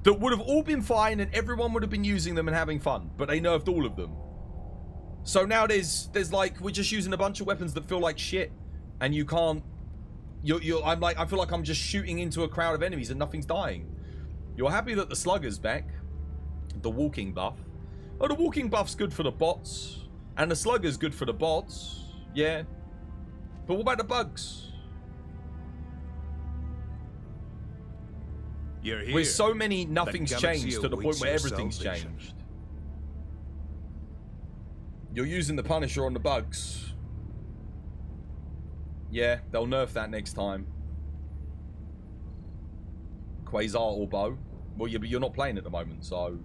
S2: that would have all been fine and everyone would have been using them and having fun, but they nerfed all of them. So now there's like, we're just using a bunch of weapons that feel like shit, and you can't. I'm like, I feel like I'm just shooting into a crowd of enemies and nothing's dying. You're happy that the slugger's back, the walking buff. Oh, the walking buff's good for the bots, and the slugger's good for the bots. Yeah, but what about the bugs?
S4: You're here.
S2: With so many, nothing's
S4: The galaxy
S2: changed to the point where
S4: awaits your
S2: everything's
S4: salvation.
S2: changed. You're using the Punisher on the bugs. Yeah, they'll nerf that next time. Quasar or Bow. Well, you're not playing at the moment, so...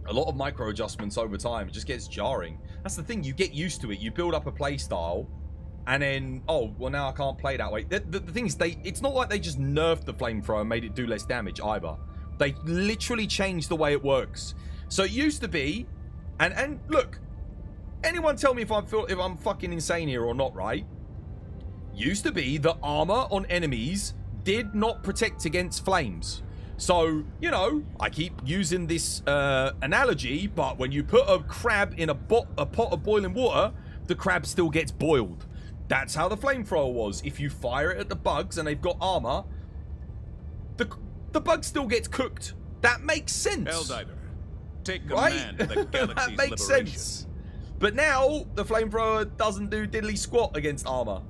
S2: A lot of micro adjustments over time. It just gets jarring. That's the thing. You get used to it. You build up a play style. And then, oh, well, now I can't play that way. The thing is, it's not like they just nerfed the flamethrower and made it do less damage either. They literally changed the way it works. So it used to be... And look... Anyone tell me if I'm fucking insane here or not, right? Used to be that armor on enemies did not protect against flames. So, you know, I keep using this analogy, but when you put a crab in a pot of boiling water, the crab still gets boiled. That's how the flamethrower was. If you fire it at the bugs and they've got armor, the bug still gets cooked. That makes sense.
S4: Helldiver, take
S2: Right?
S4: command of the galaxy's
S2: That makes
S4: liberation.
S2: sense. But now, the flamethrower doesn't do diddly squat against armor.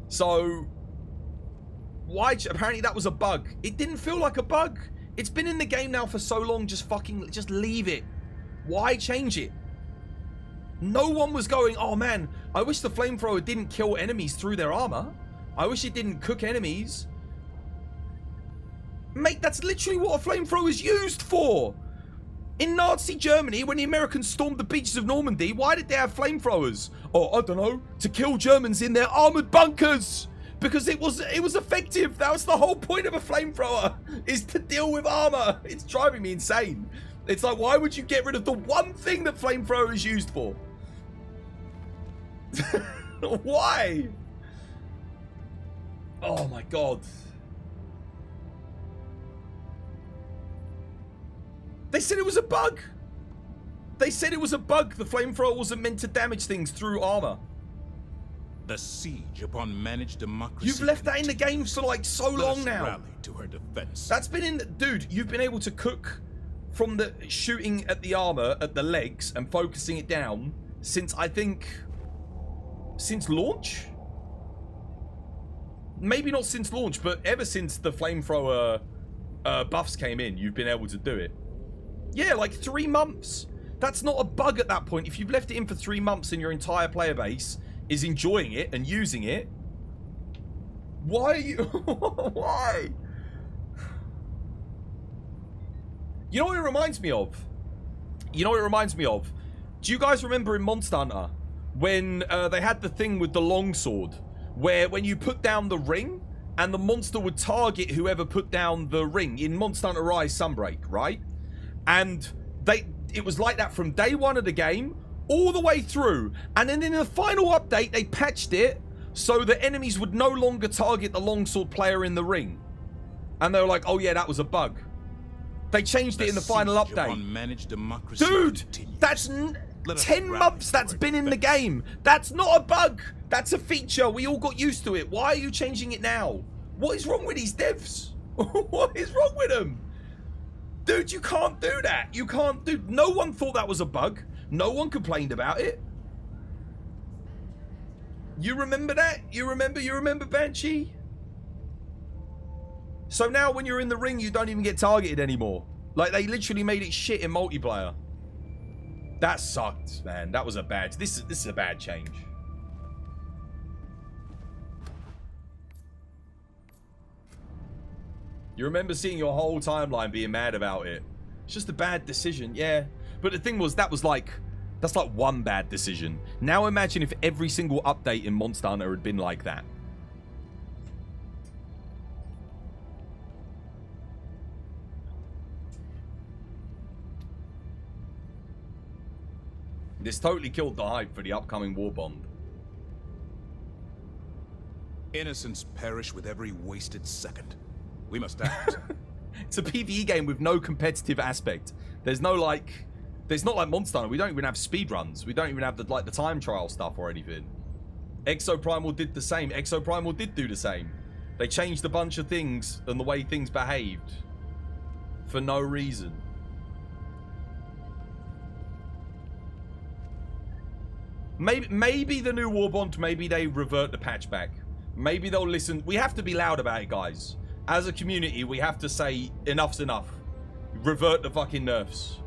S2: So, why? Apparently that was a bug. It didn't feel like a bug. It's been in the game now for so long, just leave it. Why change it? No one was going, oh man, I wish the flamethrower didn't kill enemies through their armor. I wish it didn't cook enemies. Mate, that's literally what a flamethrower is used for. In Nazi Germany, when the Americans stormed the beaches of Normandy, why did they have flamethrowers? Oh, I don't know, to kill Germans in their armored bunkers. Because it was effective. That was the whole point of a flamethrower, is to deal with armor. It's driving me insane. It's like, why would you get rid of the one thing that flamethrower is used for? Why? Oh my god. They said it was a bug. They said it was a bug. The flamethrower wasn't meant to damage things through armor.
S4: The siege upon managed democracy.
S2: You've left that in the game for like so long now.
S4: Rally to her defense.
S2: That's been in... Dude, you've been able to cook from the shooting at the armor, at the legs, and focusing it down since, I think... Since launch? Maybe not since launch, but ever since the flamethrower buffs came in, you've been able to do it. Yeah, like 3 months. That's not a bug at that point. If you've left it in for 3 months and your entire player base is enjoying it and using it, why are you... Why? You know what it reminds me of? You know what it reminds me of? Do you guys remember in Monster Hunter when they had the thing with the longsword, where when you put down the ring and the monster would target whoever put down the ring in Monster Hunter Rise Sunbreak, right? And it was like that from day one of the game all the way through, and then in the final update they patched it so that enemies would no longer target the longsword player in the ring, and they were like, oh yeah, that was a bug. They changed it in the final update. Dude, that's 10 months that's been in the game. That's not a bug. That's a feature. We all got used to it. Why are you changing it now? What is wrong with these devs? What is wrong with them? Dude, you can't do that. You can't do... No one thought that was a bug. No one complained about it. You remember that? You remember Banshee? So now when you're in the ring, you don't even get targeted anymore. Like, they literally made it shit in multiplayer. That sucked, man. That was a bad... This is a bad change. You remember seeing your whole timeline being mad about it. It's just a bad decision, yeah. But the thing was, that's like one bad decision. Now imagine if every single update in Monster Hunter had been like that. This totally killed the hype for the upcoming War Bond.
S4: Innocents perish with every wasted second. We must act.
S2: It's a PvE game with no competitive aspect. There's no like, there's not like Monster Hunter. We don't even have speed runs. We don't even have the time trial stuff or anything. Exoprimal did the same. Exoprimal did do the same. They changed a bunch of things and the way things behaved for no reason. Maybe the new Warbond, maybe they revert the patch back. Maybe they'll listen. We have to be loud about it, guys. As a community, we have to say enough's enough. Revert the fucking nerfs.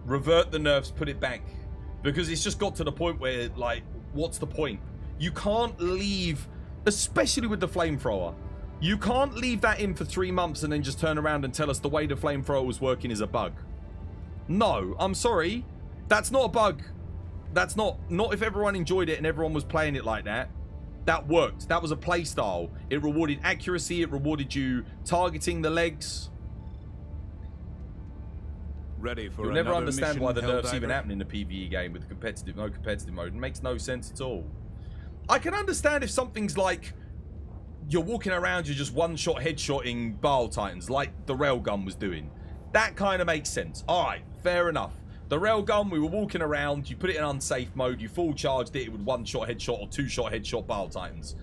S2: Revert the nerfs, put it back. Because it's just got to the point where, like, what's the point? You can't leave, especially with the flamethrower. You can't leave that in for 3 months and then just turn around and tell us the way the flamethrower was working is a bug. No, I'm sorry. That's not a bug. That's not if everyone enjoyed it and everyone was playing it like that. That worked. That was a play style. It rewarded accuracy. It rewarded you targeting the legs.
S4: Ready for
S2: You'll never
S4: another
S2: understand
S4: mission,
S2: why the nerfs
S4: Helldiver?
S2: even happen in the PvE game with the no competitive mode. It makes no sense at all. I can understand if something's like you're walking around, you're just one-shot headshotting Baal Titans like the railgun was doing. That kind of makes sense. All right, fair enough. The railgun, we were walking around, you put it in unsafe mode, you full charged it would one-shot headshot or two-shot headshot Baal Titans.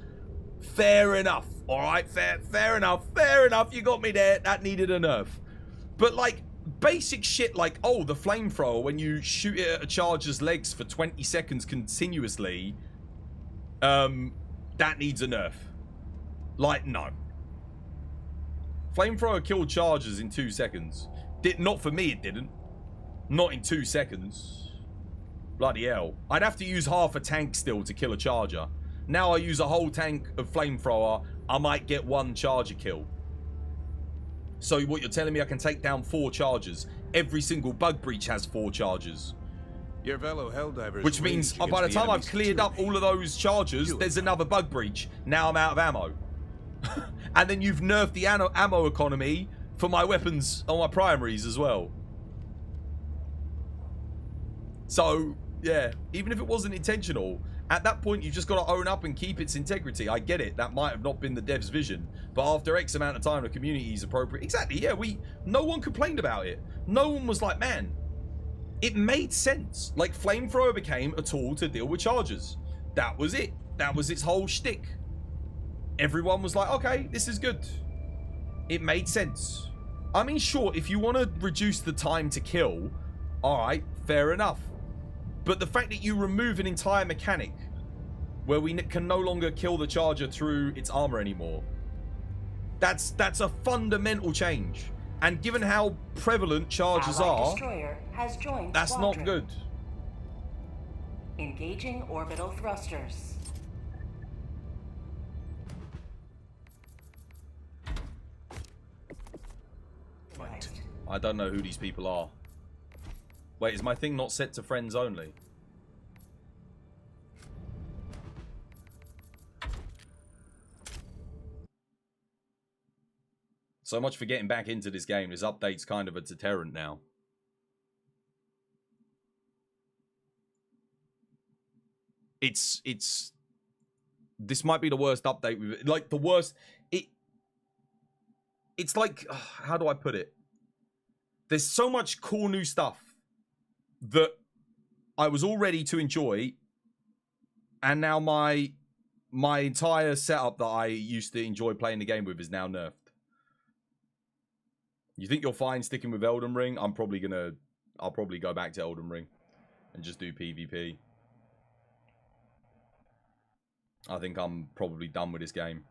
S2: Fair enough. All right, fair enough. Fair enough. You got me there. That needed a nerf. But like basic shit like, oh, the flamethrower, when you shoot it at a charger's legs for 20 seconds continuously, that needs a nerf. Like, no. Flamethrower killed chargers in 2 seconds. Not for me, it didn't. Not in 2 seconds. Bloody hell. I'd have to use half a tank still to kill a charger. Now I use a whole tank of flamethrower, I might get 1 charger kill. So what you're telling me, I can take down 4 chargers. Every single bug breach has 4 chargers.
S4: Your fellow Helldivers,
S2: which means by the time I've cleared up all of those chargers, there's another bug breach. Now I'm out of ammo. And then you've nerfed the ammo economy for my weapons on my primaries as well. So, yeah, even if it wasn't intentional, at that point you've just got to own up and keep its integrity. I get it, that might have not been the dev's vision, but after X amount of time the community is appropriate. Exactly, yeah, no one complained about it. No one was like, man, it made sense. Like, flamethrower became a tool to deal with chargers. That was it. That was its whole shtick. Everyone was like, okay, this is good. It made sense. I mean, sure, if you want to reduce the time to kill, alright, fair enough. But the fact that you remove an entire mechanic where we can no longer kill the charger through its armor anymore, that's a fundamental change. And given how prevalent chargers are,
S3: Destroyer has joined
S2: that's
S3: squadron.
S2: not good.
S3: Engaging orbital thrusters.
S2: I don't know who these people are. Wait, is my thing not set to friends only? So much for getting back into this game. This update's kind of a deterrent now. It's this might be the worst update we've, like, the worst. It's like, how do I put it? There's so much cool new stuff that I was all ready to enjoy, and now my entire setup that I used to enjoy playing the game with is now nerfed. You think you're fine sticking with Elden Ring? I'll probably go back to Elden Ring and just do PvP. I think I'm probably done with this game.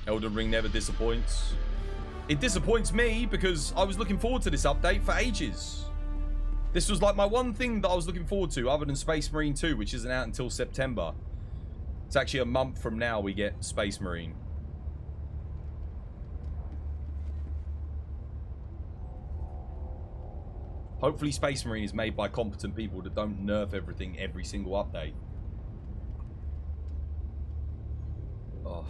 S2: Elden Ring never disappoints. It disappoints me because I was looking forward to this update for ages. This was like my one thing that I was looking forward to other than Space Marine 2, which isn't out until September. It's actually a month from now we get Space Marine. Hopefully Space Marine is made by competent people that don't nerf everything every single update. Oh.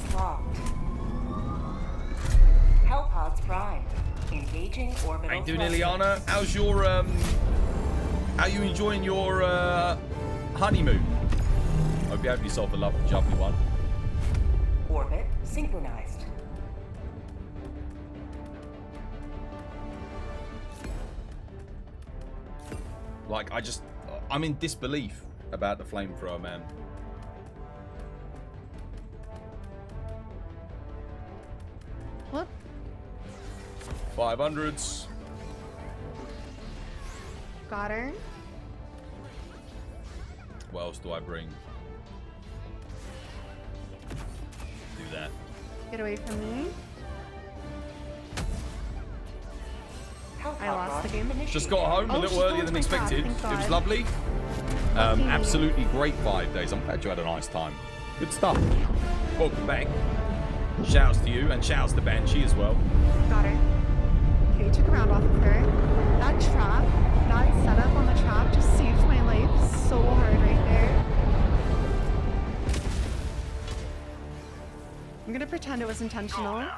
S3: Coordinates locked. Hellpods prime. Engaging orbital.
S2: How you doing,
S3: thrusters.
S2: Ileana? How's your how you enjoying your honeymoon? Hope you have yourself a lovely one.
S3: Orbit synchronized.
S2: Like, I'm in disbelief about the flamethrower, man.
S11: What?
S2: 500s.
S11: Got her.
S2: What else do I bring? Do that.
S11: Get away from me.
S3: Hellpod
S11: I lost the game.
S2: Just got home a
S11: Oh,
S2: little
S11: she's
S2: earlier
S11: going
S2: than
S11: to my
S2: expected.
S11: God,
S2: It
S11: thank
S2: was
S11: God.
S2: lovely. Absolutely great 5 days. I'm glad you had a nice time. Good stuff. Welcome back. Shouts to you and shouts to Banshee as well.
S11: Got her. Okay, we took a round off of her. That trap, that setup on the trap just saved my life so hard right there. I'm gonna pretend it was intentional.
S5: And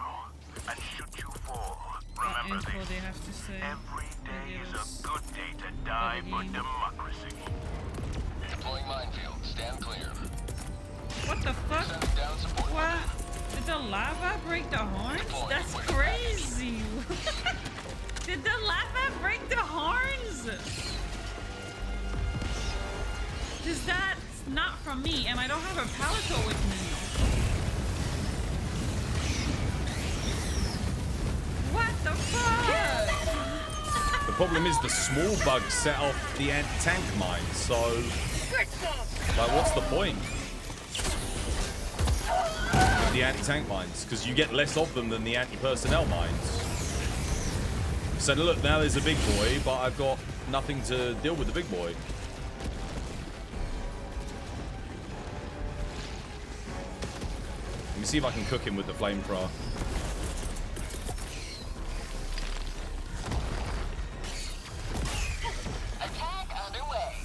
S5: should you fall, remember
S12: Info
S5: this.
S12: they have to say.
S5: Every day is
S12: Yes.
S5: a good day to die for
S12: game.
S5: democracy.
S8: Deploying minefield. Stand clear.
S12: What the fuck?
S8: Sending down support.
S12: What? Did the lava break the horns? That's crazy. Did the lava break the horns? Cause that's not from me, and I don't have a power tool with me. What the fuck?
S2: The problem is the small bugs set off the anti-tank mine, so like, what's the point of the anti-tank mines? Because you get less of them than the anti-personnel mines. So look, now there's a big boy, but I've got nothing to deal with the big boy. Let me see if I can cook him with the flamethrower.
S8: Attack underway.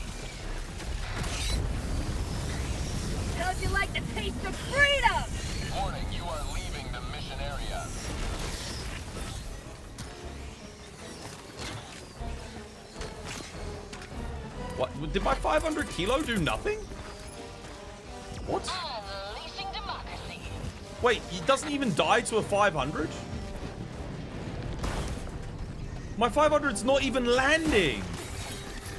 S6: How'd you like the taste of freedom?
S8: Warning, you are leaving the mission area.
S2: What? Did my 500 kilo do nothing? What?
S8: Unleashing democracy.
S2: Wait, he doesn't even die to a 500? My 500's not even landing.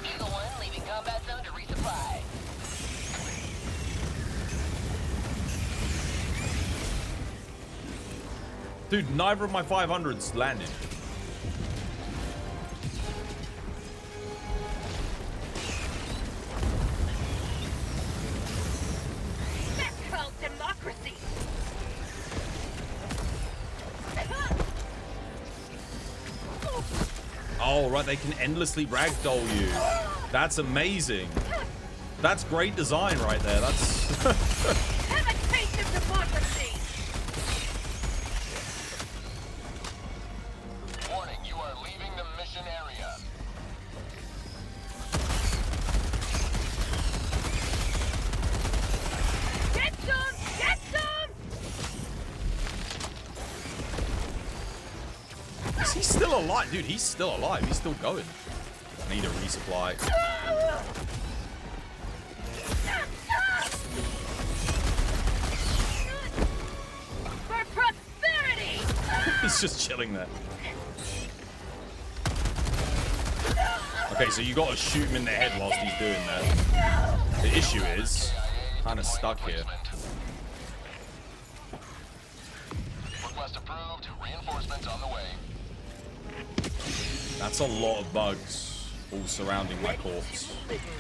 S8: Eagle 1 leaving combat zone to resupply.
S2: Dude, neither of my 500s landed.
S6: That's called democracy.
S2: Oh, right, they can endlessly ragdoll you. That's amazing. That's great design right there. That's...
S6: Have a taste of democracy.
S8: Warning, you are leaving the mission area.
S6: Get some! Get some!
S2: Is he still alive? Dude, he's still alive. He's still going. I need a resupply.
S6: For prosperity!
S2: He's just chilling there. Okay, so you gotta shoot him in the head whilst he's doing that. The issue is, kind of stuck here.
S8: Request approved. Reinforcements on the way.
S2: That's a lot of bugs all surrounding my corpse.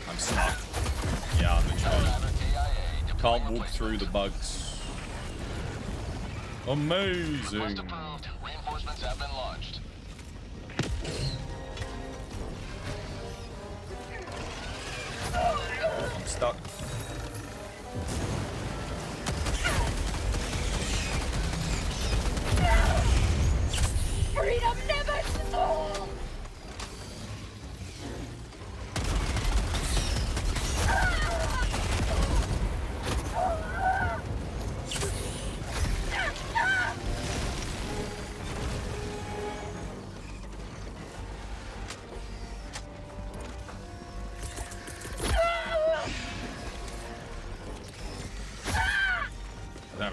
S2: I'm stuck. Yeah, I'm literally can't walk through the bugs. Amazing.
S8: Request approved. Reinforcements have been launched.
S2: I'm stuck.
S6: Freedom never stole!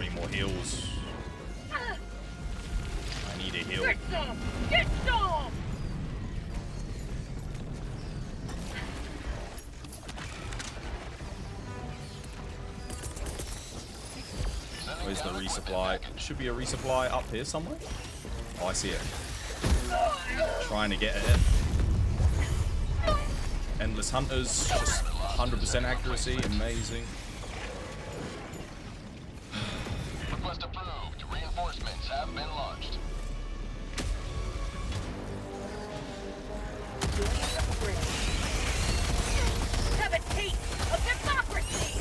S2: any more heals. I need a heal.
S6: Get some! Get some!
S2: Where's the resupply? Should be a resupply up here somewhere. Oh, I see it. Trying to get it. Endless Hunters, just 100% accuracy, amazing.
S8: Request approved. Reinforcements have been launched.
S6: Have a taste of democracy!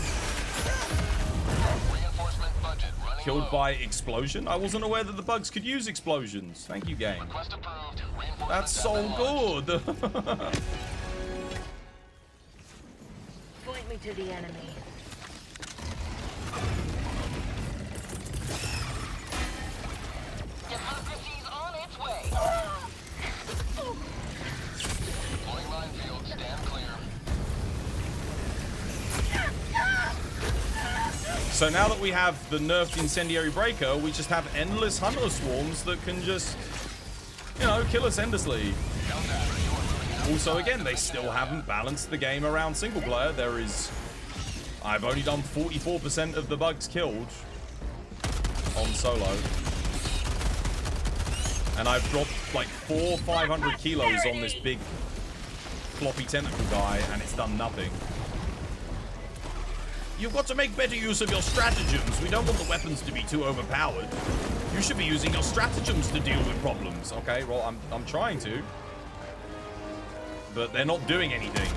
S8: Reinforcement budget running
S2: Killed
S8: low.
S2: by explosion? I wasn't aware that the bugs could use explosions. Thank you, game.
S8: Request approved. Reinforcements
S2: That's
S8: have
S2: so
S8: been launched.
S2: good.
S6: Point me to the enemy.
S8: Democracy's on its way. Deploying minefield. Stand clear.
S2: So now that we have the nerfed incendiary breaker, we just have endless hunter swarms that can just, you know, kill us endlessly. Also, again, they still haven't balanced the game around single player. I've only done 44% of the bugs killed on solo. And I've dropped like 400-500 kilos on this big floppy tentacle guy, and it's done nothing. You've got to make better use of your stratagems. We don't want the weapons to be too overpowered. You should be using your stratagems to deal with problems. Okay, well, I'm trying to. But they're not doing anything.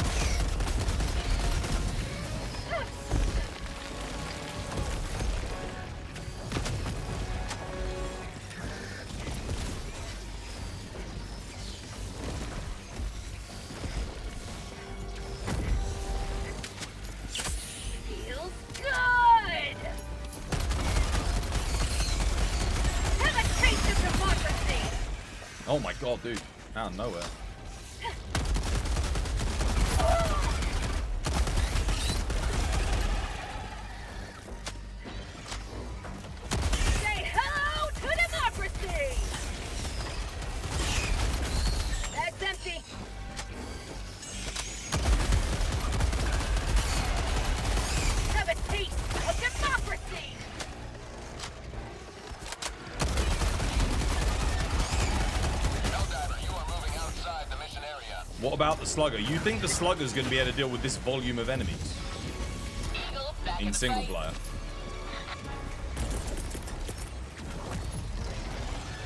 S6: Feels good! Have a taste of democracy!
S2: Oh my god, dude. Out of nowhere.
S6: Say hello to democracy! That's empty. Have a taste of democracy!
S8: Helldiver, you are moving outside the mission area.
S2: What about the slugger? You think the slugger's going to be able to deal with this volume of enemies
S8: Eagle back
S2: in
S8: the
S2: single
S8: fight.
S2: player?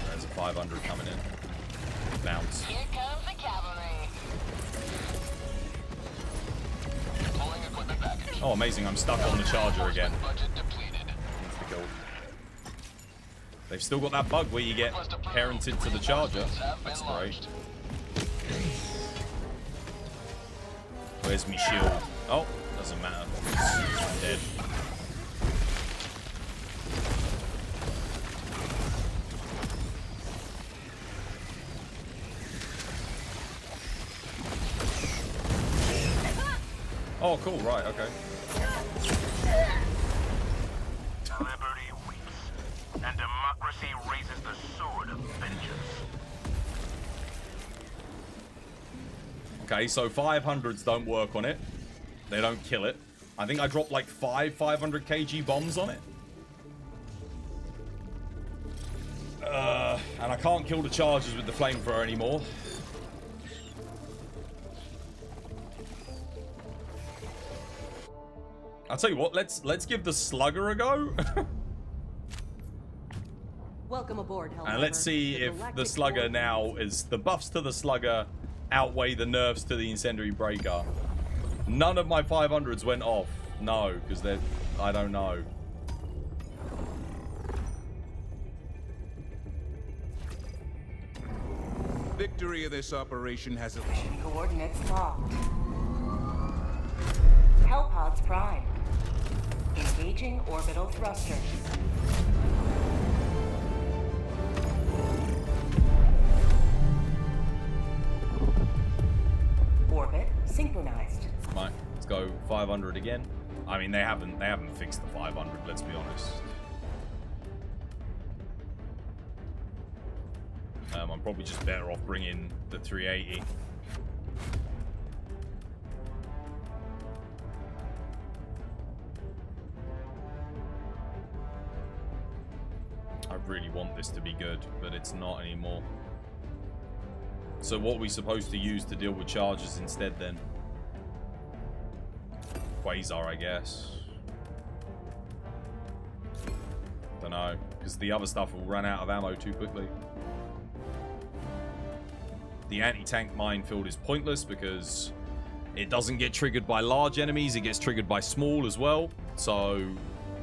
S2: There's a 500 coming in. Bounce.
S8: Here comes the cavalry. Deploying equipment package.
S2: Oh, amazing. I'm stuck on the charger again.
S8: Budget depleted.
S2: Insta-kill. They've still got that bug where you get parented to the charger. That's great. Where's me shield? Oh, doesn't matter. I'm dead. Oh, cool. Right. Okay.
S5: Liberty weeps, and democracy raises the sword of vengeance.
S2: Okay, so 500s don't work on it. They don't kill it. I think I dropped like 500 kg bombs on it. And I can't kill the chargers with the flamethrower anymore. I'll tell you what, let's give the slugger a go.
S7: Welcome aboard, Helldivers.
S2: And let's see if the slugger now is the buffs to the slugger outweigh the nerfs to the incendiary breaker. None of my 500s went off. No, because they're... I don't know.
S4: Victory of this operation has a...
S3: Coordinates locked. Hellpods prime. Engaging orbital thrusters. Orbit synchronized.
S2: Right, let's go 500 again. I mean, they haven't fixed the 500, let's be honest. I'm probably just better off bringing the 380. I really want this to be good, but it's not anymore. So what are we supposed to use to deal with charges instead then? Quasar, I guess. Don't know, because the other stuff will run out of ammo too quickly. The anti-tank minefield is pointless because it doesn't get triggered by large enemies, it gets triggered by small as well. So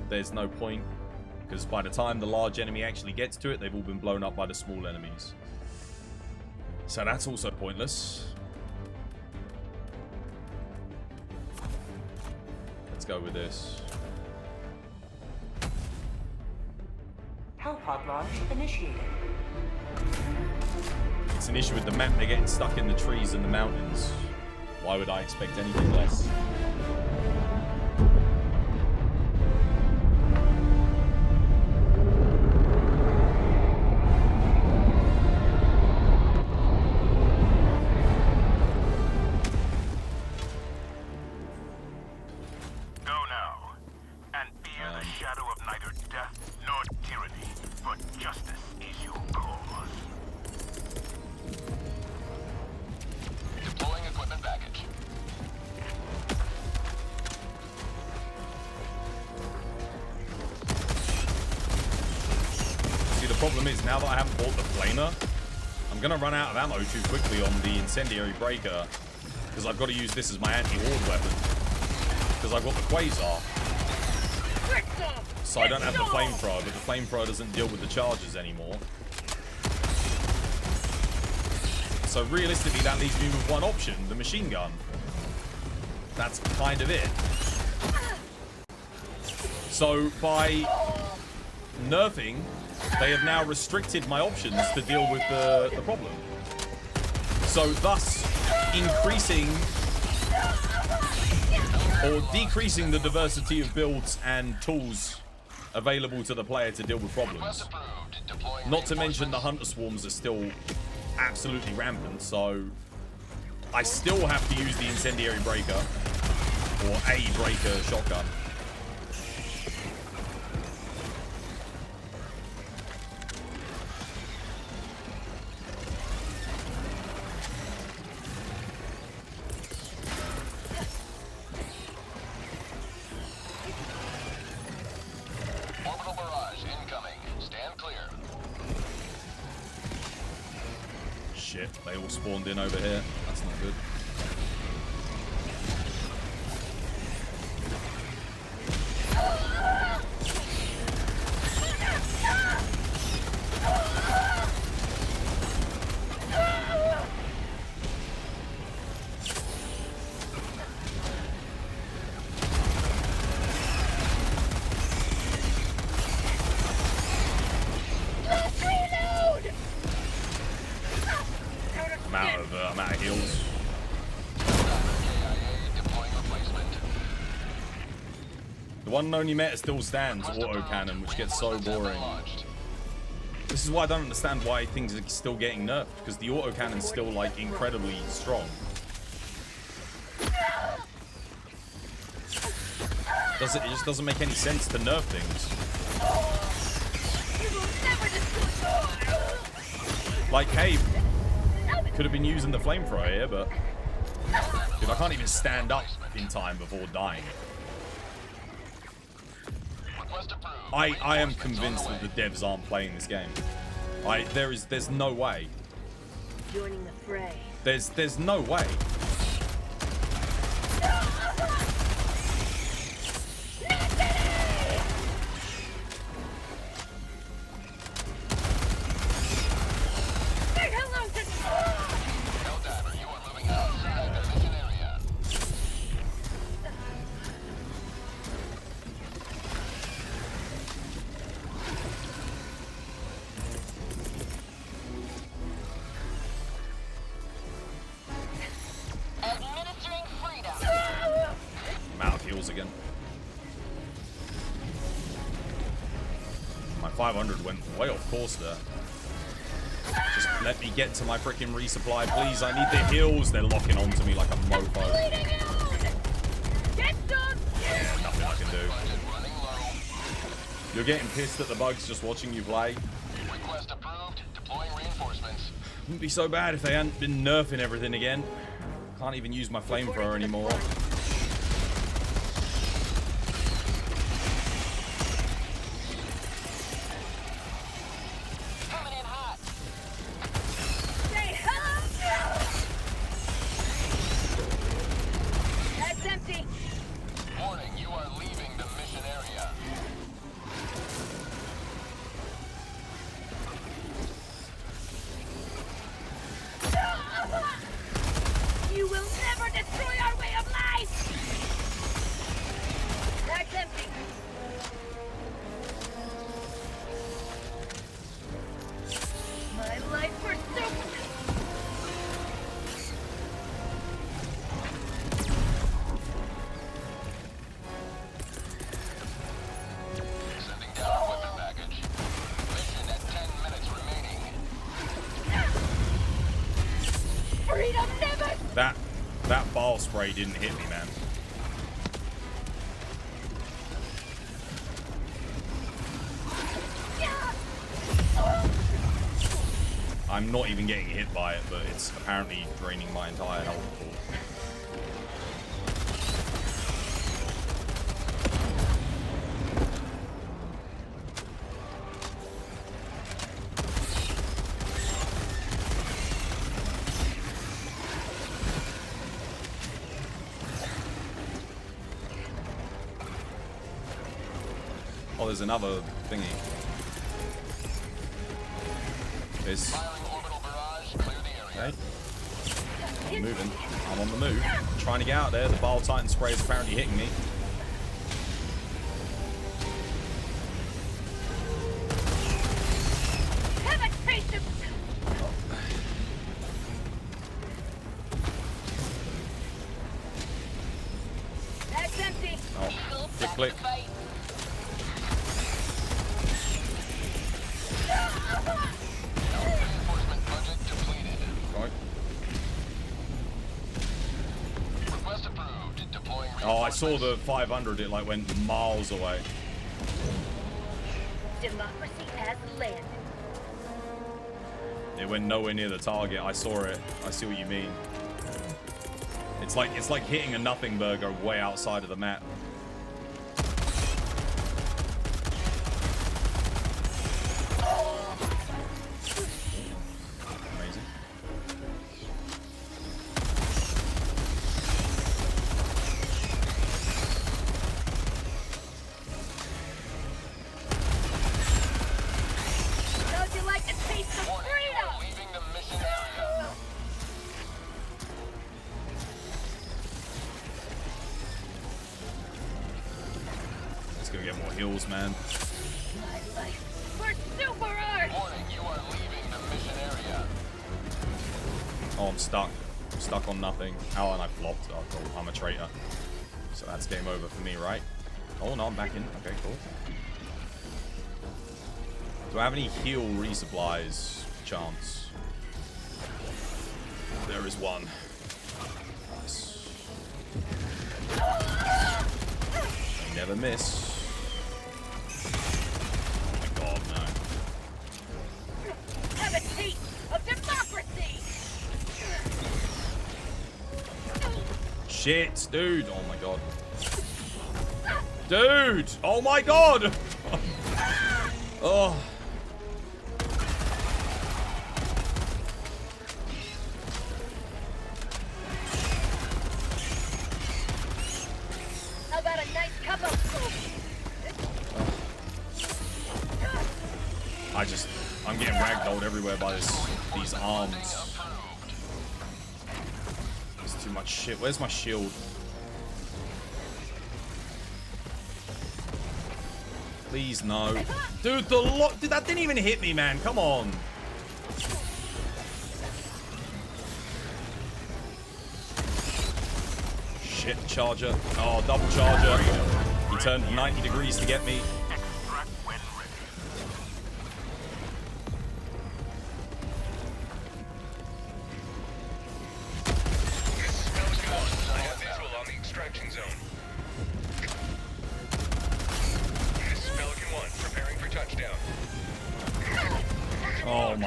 S2: there's no point, because by the time the large enemy actually gets to it, they've all been blown up by the small enemies. So that's also pointless. Let's go with this.
S3: Hellpod launch initiated.
S2: It's an issue with the map. They're getting stuck in the trees and the mountains. Why would I expect anything less? Now that I haven't bought the flamer, I'm gonna run out of ammo too quickly on the incendiary breaker because I've got to use this as my anti-horde weapon because I've got the quasar. So I don't have the flamethrower, but the flamethrower doesn't deal with the charges anymore. So realistically, that leaves me with one option: the machine gun. That's kind of it. So by nerfing, they have now restricted my options to deal with the problem. So thus increasing or decreasing the diversity of builds and tools available to the player to deal with problems. Not to mention the hunter swarms are still absolutely rampant, so I still have to use the incendiary breaker or a breaker shotgun. They all spawned in over here. That's not good. I'm out of heals. The one and only meta still stands, autocannon, which gets so boring. This is why I don't understand why things are still getting nerfed, because the autocannon's still like incredibly strong. It just doesn't make any sense to nerf things. Like, hey, could have been using the flamethrower here, but dude, I can't even stand up in time before dying. I am convinced that the devs aren't playing this game. There's no way.
S6: Joining the fray.
S2: There's no way. Again. My 500 went way off course there. Just Let me get to my freaking resupply, please. I need the heals. They're locking onto me like a mofo. Nothing I can do. You're getting pissed at the bugs just watching you play.
S8: Request approved. Deploying reinforcements.
S2: Wouldn't be so bad if they hadn't been nerfing everything again. Can't even use my flamethrower anymore.
S6: Coming in hot. Say hello. That's empty.
S8: Warning, you are leaving the mission area.
S6: You will never destroy our way of life! That's empty. My life for soup!
S8: Sending down weapon package. Mission at 10 minutes remaining.
S6: Freedom never!
S2: That ball spray didn't hit me, man. I'm not even getting hit by it, but it's apparently draining my entire health pool. Oh, there's another thingy. This. Okay. I'm moving. I'm on the move. I'm trying to get out there. The Bile Titan spray is apparently hitting me.
S6: Have a taste of... That's empty.
S2: Oh, click.
S8: Reinforcement budget depleted.
S2: Right.
S8: Request approved. Deploying
S2: Oh, I saw the 500. It like went miles away.
S6: Democracy has landed.
S2: It went nowhere near the target. I saw it. I see what you mean. It's like hitting a nothing burger way outside of the map. Amazing.
S6: Don't you like the taste of freedom?
S8: leaving the mission area.
S2: Let's go get more heals, man.
S6: My life for super art!
S8: Warning, you are leaving the mission area.
S2: Oh, I'm stuck. I'm stuck on nothing. Oh, and I flopped. Oh, cool. I'm a traitor. So that's game over for me, right? Oh, no, I'm back in. Okay, cool. Do I have any heal resupplies chance? There is one. Nice. I never miss. Oh my god, no.
S6: Have a taste of democracy!
S2: Shit, dude. Oh my god. Dude! Oh my god! Oh.
S6: How about a nice cup of soup?
S2: I'm getting ragdolled everywhere by these arms. There's too much shit. Where's my shield? Please, no. Dude, dude, that didn't even hit me, man. Come on. Shit, charger. Oh, double charger. He turned 90 degrees to get me.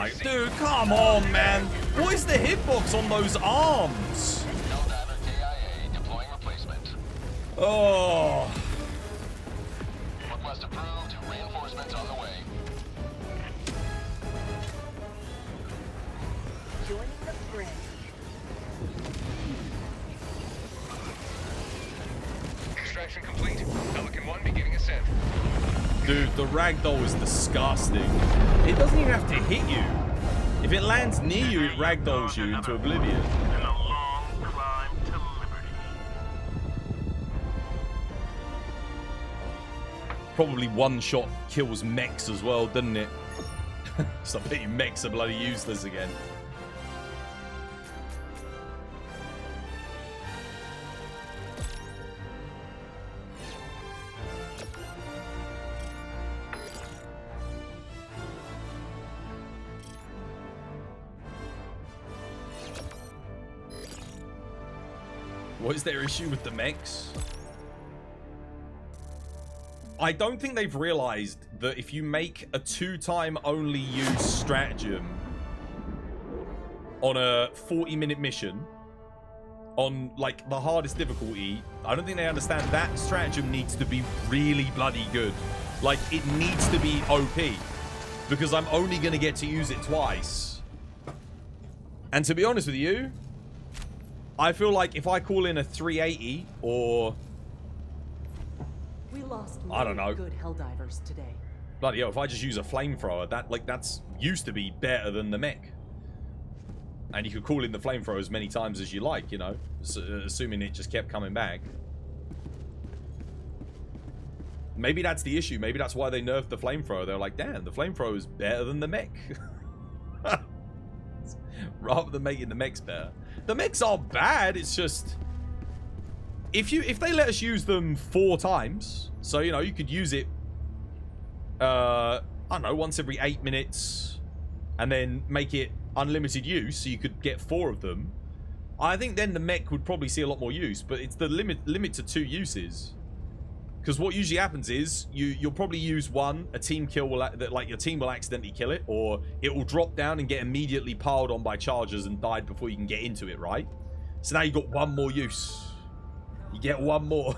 S2: my... Dude, come on, man. What is the hitbox on those arms?
S8: Helldiver KIA deploying replacement.
S2: Oh.
S8: Request approved. Reinforcements on the way.
S3: Joining the fray.
S8: Extraction complete. Pelican 1 beginning ascent.
S2: Dude, the ragdoll is disgusting. It doesn't even have to hit you. If it lands near you, it ragdolls you into oblivion.
S5: In a long climb to liberty.
S2: Probably one shot kills mechs as well, doesn't it? So I bet you mechs are bloody useless again. What is their issue with the mechs? I don't think they've realized that if you make a 2-time only use stratagem on a 40-minute mission on like the hardest difficulty, I don't think they understand that stratagem needs to be really bloody good. Like it needs to be OP because I'm only going to get to use it twice. And to be honest with you, I feel like if I call in a 380 or
S7: We lost
S2: I don't
S7: many
S2: know.
S7: good Helldivers today.
S2: bloody hell, if I just use a flamethrower, that's used to be better than the mech. And you could call in the flamethrower as many times as you like, you know, assuming it just kept coming back. Maybe that's the issue. Maybe that's why they nerfed the flamethrower. They're like, damn, the flamethrower is better than the mech. Rather than making the mechs better. The mechs are bad. It's just if they let us use them 4 times, so you know you could use it I don't know, once every 8 minutes and then make it unlimited use so you could get 4 of them. I think then the mech would probably see a lot more use, but it's the limit to 2 uses. Because what usually happens is you'll probably use one, a team kill will like your team will accidentally kill it, or it will drop down and get immediately piled on by chargers and died before you can get into it, right? So now you got 1 more use. You get 1 more.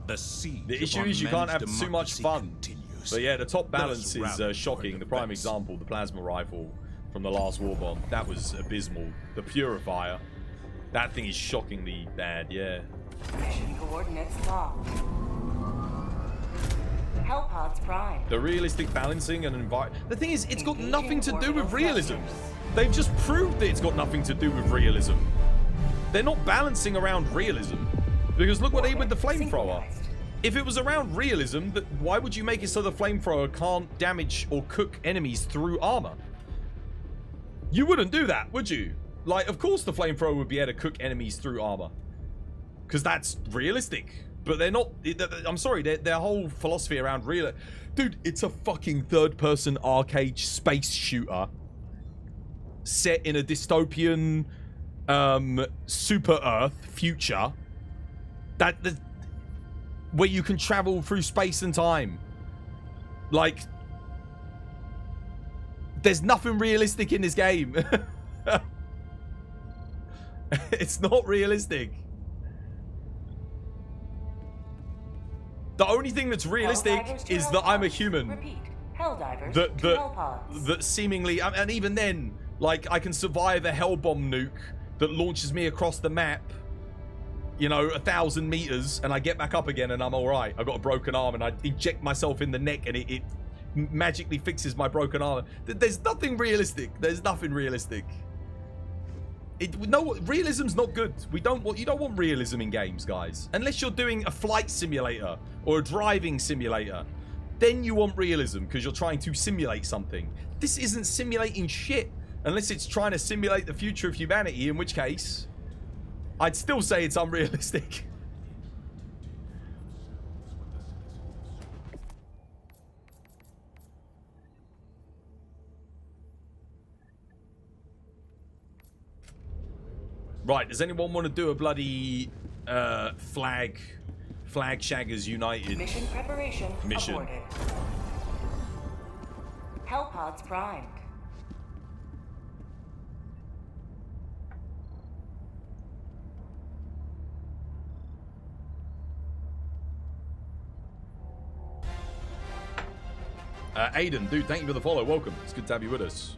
S4: The
S2: issue is you can't have too much fun. Continues. But yeah, the top balance is shocking. The prime example, the plasma rifle from the last war bomb, that was abysmal. The purifier, that thing is shockingly bad. Yeah.
S3: Mission coordinates locked. Hellpods prime.
S2: The realistic balancing and environment. The thing is, it's got nothing to do with realism. They've just proved that it's got nothing to do with realism. They're not balancing around realism. Because look what they did with the flamethrower. If it was around realism, why would you make it so the flamethrower can't damage or cook enemies through armor? You wouldn't do that, would you? Like, of course the flamethrower would be able to cook enemies through armor. Because that's realistic. But they're not... I'm sorry, their whole philosophy around real... Dude, it's a fucking third-person arcade space shooter set in a dystopian super Earth future where you can travel through space and time. Like, there's nothing realistic in this game. It's not realistic. The only thing that's realistic is that I'm a human.
S3: Repeat. Helldivers
S2: That seemingly, and even then, like, I can survive a hell bomb nuke that launches me across the map, you know, 1,000 meters, and I get back up again and I'm all right. I've got a broken arm and I inject myself in the neck and it magically fixes my broken arm. There's nothing realistic. There's nothing realistic. No, realism's not good. You don't want realism in games, guys. Unless you're doing a flight simulator or a driving simulator. Then you want realism because you're trying to simulate something. This isn't simulating shit. Unless it's trying to simulate the future of humanity, in which case, I'd still say it's unrealistic. Right, does anyone want to do a bloody Flag Shaggers United
S3: mission preparation
S2: mission?
S3: aborted. Hellpods primed.
S2: Aiden, dude, thank you for the follow. Welcome. It's good to have you with us.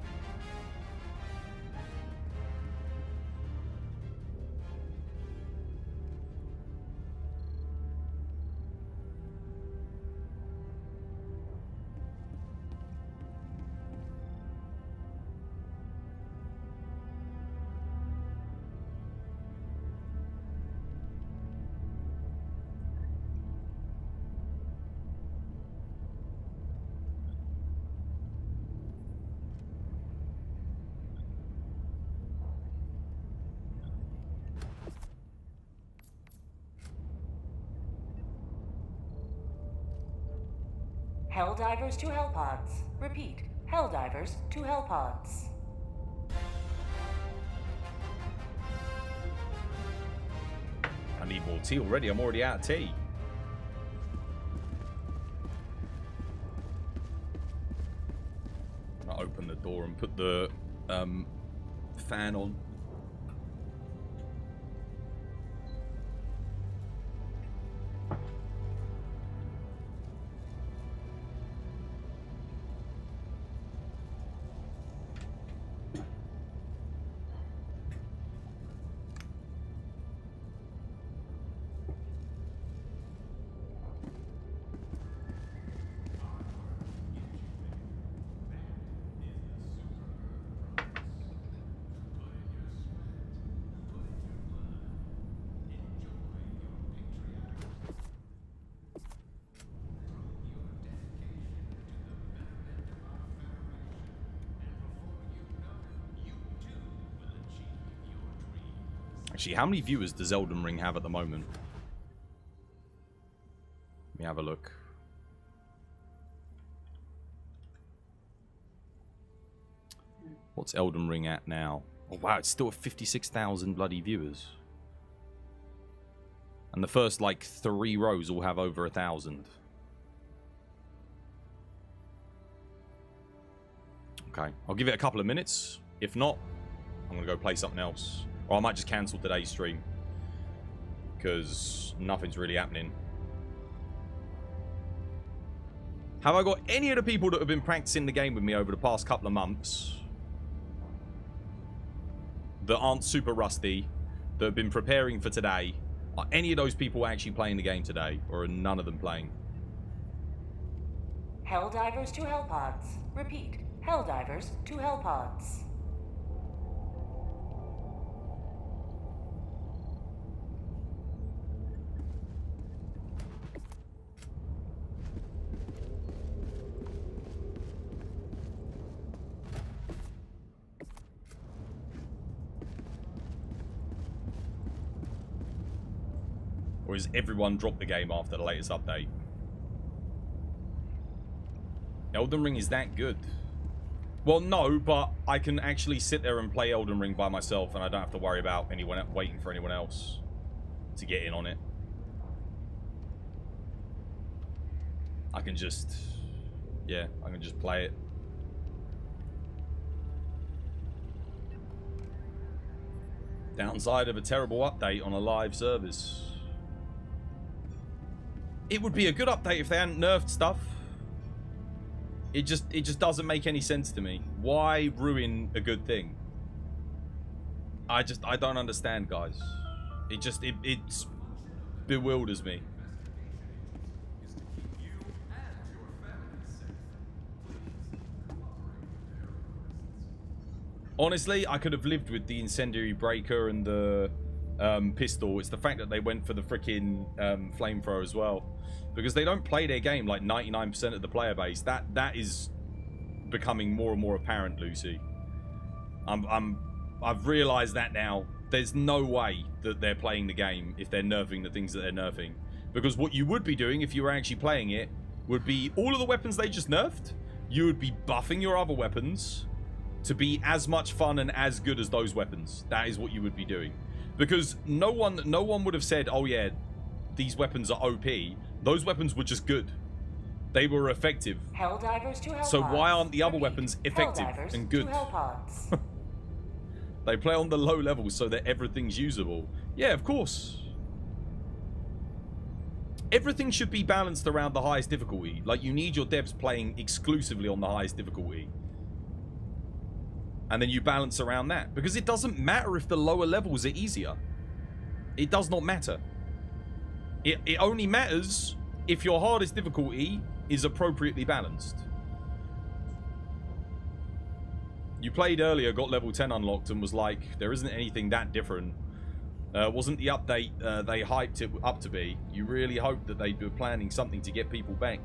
S3: Helldivers to Hellpods. Repeat. Helldivers to Hellpods.
S2: I need more tea already. I'm already out of tea. I'll open the door and put the fan on. Actually, how many viewers does Elden Ring have at the moment? Let me have a look. What's Elden Ring at now? Oh wow, it's still at 56,000 bloody viewers. And the first like 3 rows all have over 1,000. Okay, I'll give it a couple of minutes. If not, I'm gonna go play something else. Or I might just cancel today's stream. Because nothing's really happening. Have I got any of the people that have been practicing the game with me over the past couple of months that aren't super rusty, that have been preparing for today? Are any of those people actually playing the game today? Or are none of them playing?
S3: Helldivers to Hellpods. Repeat. Helldivers to Hellpods.
S2: Or has everyone dropped the game after the latest update? Elden Ring is that good? Well, no, but I can actually sit there and play Elden Ring by myself and I don't have to worry about anyone waiting for anyone else to get in on it. I can just... yeah, I can just play it. Downside of a terrible update on a live service. It would be a good update if they hadn't nerfed stuff. It just doesn't make any sense to me. Why ruin a good thing? I don't understand, guys. It bewilders me. Honestly, I could have lived with the incendiary breaker and the pistol. It's the fact that they went for the freaking flamethrower as well, because they don't play their game like 99% of the player base. That is becoming more and more apparent, Lucy. I've realized that now. There's no way that they're playing the game if they're nerfing the things that they're nerfing, because what you would be doing if you were actually playing it would be all of the weapons they just nerfed, you would be buffing your other weapons to be as much fun and as good as those weapons. That is what you would be doing. Because no one would have said, oh yeah, these weapons are OP. Those weapons were just good. They were effective.
S3: Helldivers to Hellpods.
S2: So why aren't the other
S3: Repeat.
S2: weapons effective
S3: Helldivers
S2: and good?
S3: To Hellpods.
S2: They play on the low levels so that everything's usable. Yeah, of course. Everything should be balanced around the highest difficulty. Like, you need your devs playing exclusively on the highest difficulty. And then you balance around that. Because it doesn't matter if the lower levels are easier. It does not matter. It only matters if your hardest difficulty is appropriately balanced. You played earlier, got level 10 unlocked, and was like, there isn't anything that different. Wasn't the update they hyped it up to be. You really hoped that they were planning something to get people back.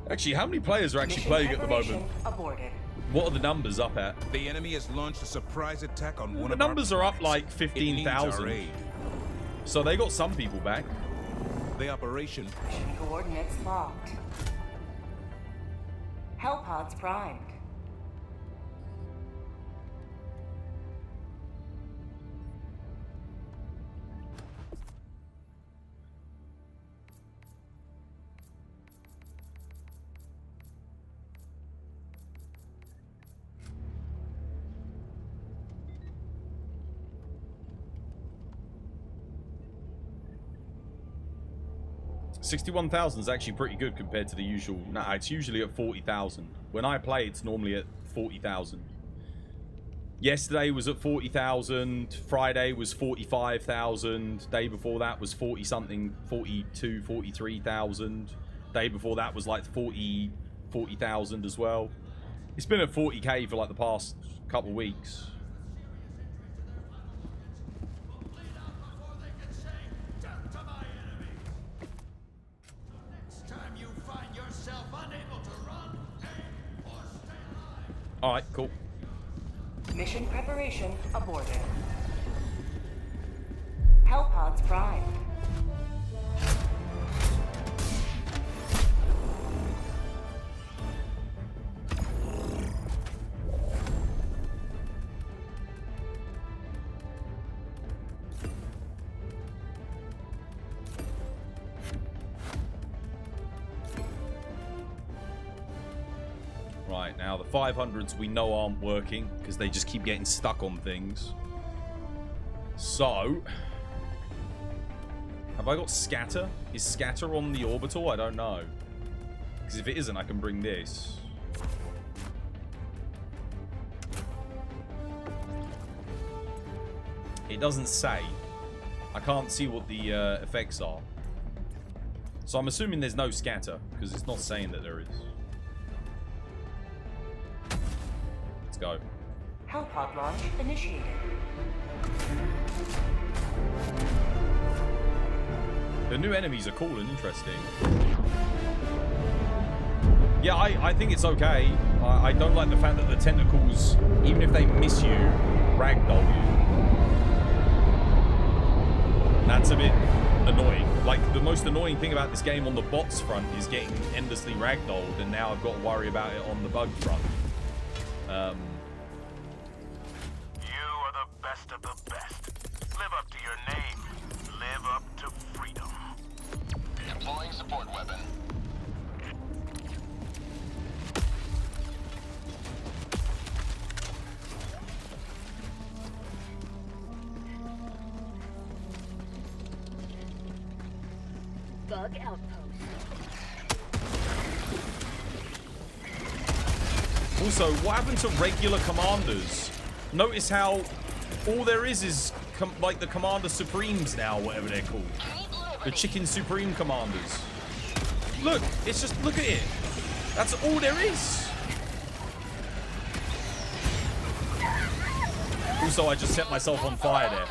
S2: Actually, how many players are actually playing at the moment?
S3: Aborted.
S2: What are the numbers up at?
S4: The enemy has launched a surprise attack on one
S2: The
S4: of our
S2: numbers are up
S4: planets.
S2: like
S4: It needs our
S2: 15,000.
S4: aid.
S2: So they got some people back.
S4: The operation.
S3: Mission coordinates locked. Hellpods primed.
S2: $61,000 is actually pretty good compared to the usual. Nah, it's usually at 40,000. When I play, it's normally at 40,000. Yesterday was at 40,000. Friday was 45,000. Day before that was 40 something, 42, 43,000. Day before that was like 40,000 as well. It's been at 40k for like the past couple weeks. Alright, cool.
S3: Mission preparation aborted. Hellpods primed.
S2: Right, now the 500s we know aren't working because they just keep getting stuck on things. So, have I got scatter? Is scatter on the orbital? I don't know. Because if it isn't, I can bring this. It doesn't say. I can't see what the effects are. So I'm assuming there's no scatter because it's not saying that there is. Go.
S3: Hellpod launch initiated.
S2: The new enemies are cool and interesting. Yeah, I think it's okay. I don't like the fact that the tentacles, even if they miss you, ragdoll you. That's a bit annoying. Like, the most annoying thing about this game on the bots front is getting endlessly ragdolled, and now I've got to worry about it on the bug front.
S5: You are the best of the best. Live up to your name. Live up to freedom.
S8: Deploying support weapon.
S6: Bug outpost.
S2: Also, what happened to regular commanders? Notice how all there is like the Commander Supremes now, whatever they're called. The Chicken Supreme Commanders. Look, it's just, look at it. That's all there is. Also, I just set myself on fire there.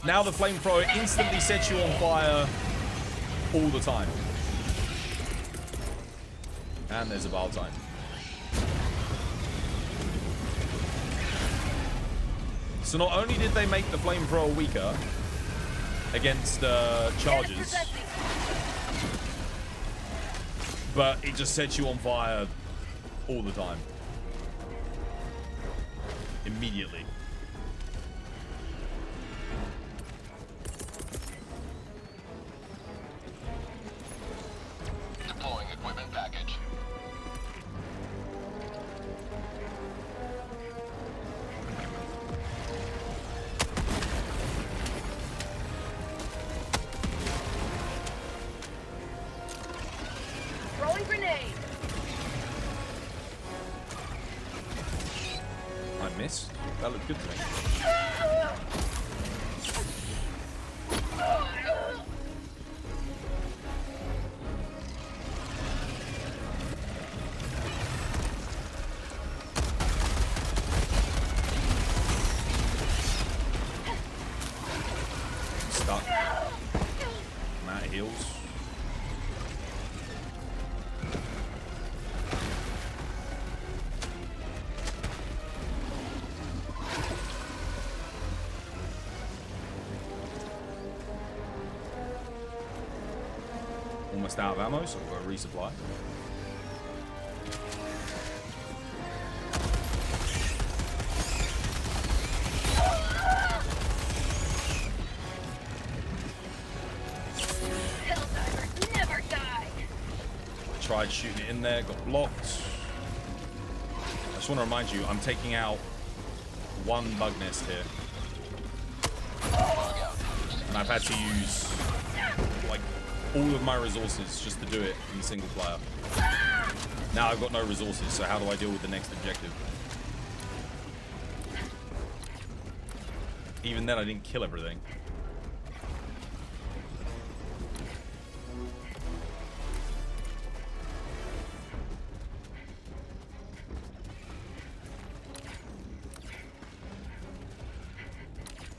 S2: Now the flamethrower instantly sets you on fire all the time. And there's a bar time. So not only did they make the flamethrower weaker against charges, but it just sets you on fire all the time. Immediately.
S8: Deploying equipment.
S2: That looked good to me. Stuck. Matt heals. Almost out of ammo, so we'll go resupply.
S6: Helldivers never die.
S2: Tried shooting it in there, got blocked. I just want to remind you, I'm taking out one bug nest here. And I've had to use like all of my resources just to do it in single player. Now I've got no resources, so how do I deal with the next objective? Even then I didn't kill everything.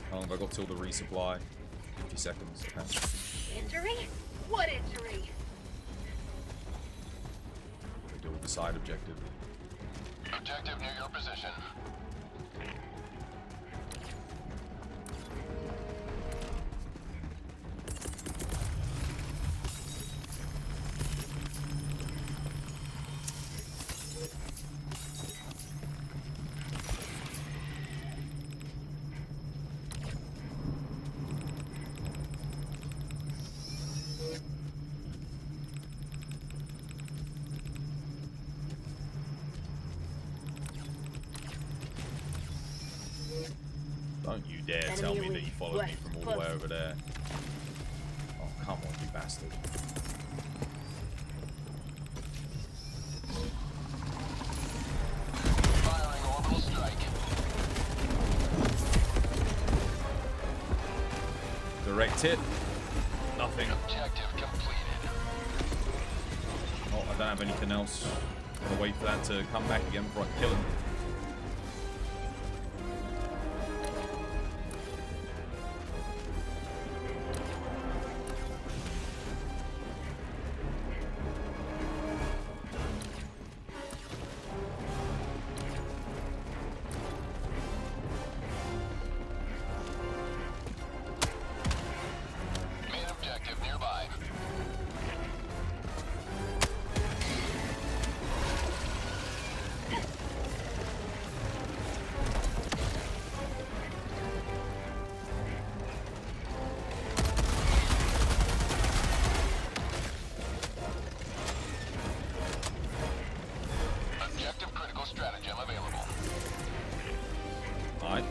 S2: How long have I got till the resupply? 50 seconds. Okay.
S6: Injury? What injury?
S2: We deal with the side objective.
S8: Objective near your position.
S2: Don't you dare tell me that you followed me from all the way over there. Oh, come on, you bastard.
S8: Firing orbital strike.
S2: Direct hit. Nothing.
S8: Objective completed.
S2: Oh, I don't have anything else. I'm gonna wait for that to come back again before I kill him.
S8: Main objective nearby. Objective critical stratagem available.
S2: Alright.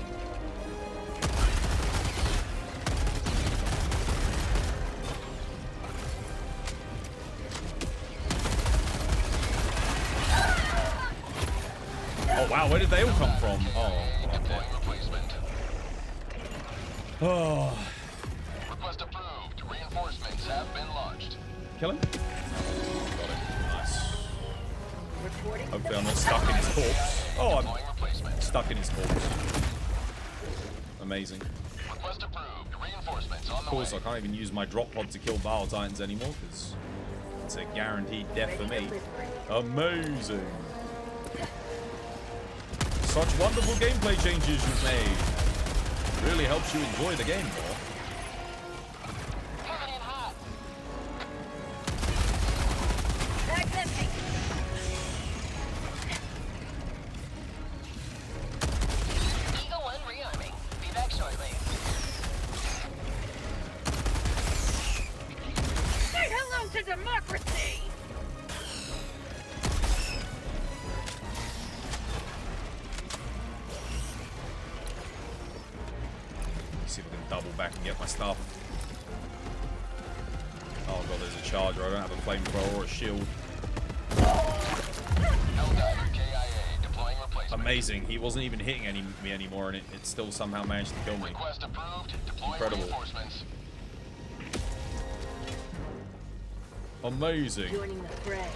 S2: Oh wow, where did they all come from? Oh,
S8: Deploying replacement.
S2: oh.
S8: Request approved. Reinforcements have been launched.
S2: Kill him. Got him. Nice.
S6: Reporting.
S2: Hopefully I'm not stuck in his corpse. Oh,
S8: Deploying replacement.
S2: I'm stuck in his corpse. Amazing.
S8: Request approved. Reinforcements on
S2: Of
S8: the
S2: course, I
S8: way.
S2: can't even use my drop pod to kill Bile Titans anymore because it's a guaranteed death for me. Amazing. Such wonderful gameplay changes you've made. Really helps you enjoy the game more.
S8: Coming in hot.
S6: Bag's empty.
S8: Eagle 1 rearming. Be back shortly.
S6: Say hello to democracy!
S2: See if I can double back and get my stuff. Oh god, there's a charger. I don't have a flamethrower or a shield.
S8: Helldiver KIA. Deploying replacement.
S2: Amazing. He wasn't even hitting me anymore, and it still somehow managed to kill me.
S8: Request approved. Deploying
S2: Incredible.
S8: reinforcements.
S2: Amazing.
S6: Joining the fray.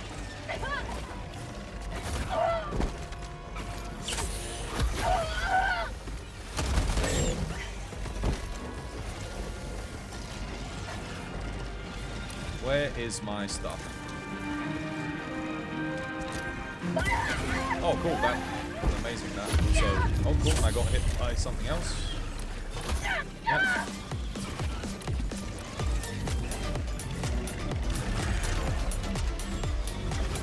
S2: Where is my stuff? Oh, cool. That was amazing. That. So, oh, cool. I got hit by something else. Yep.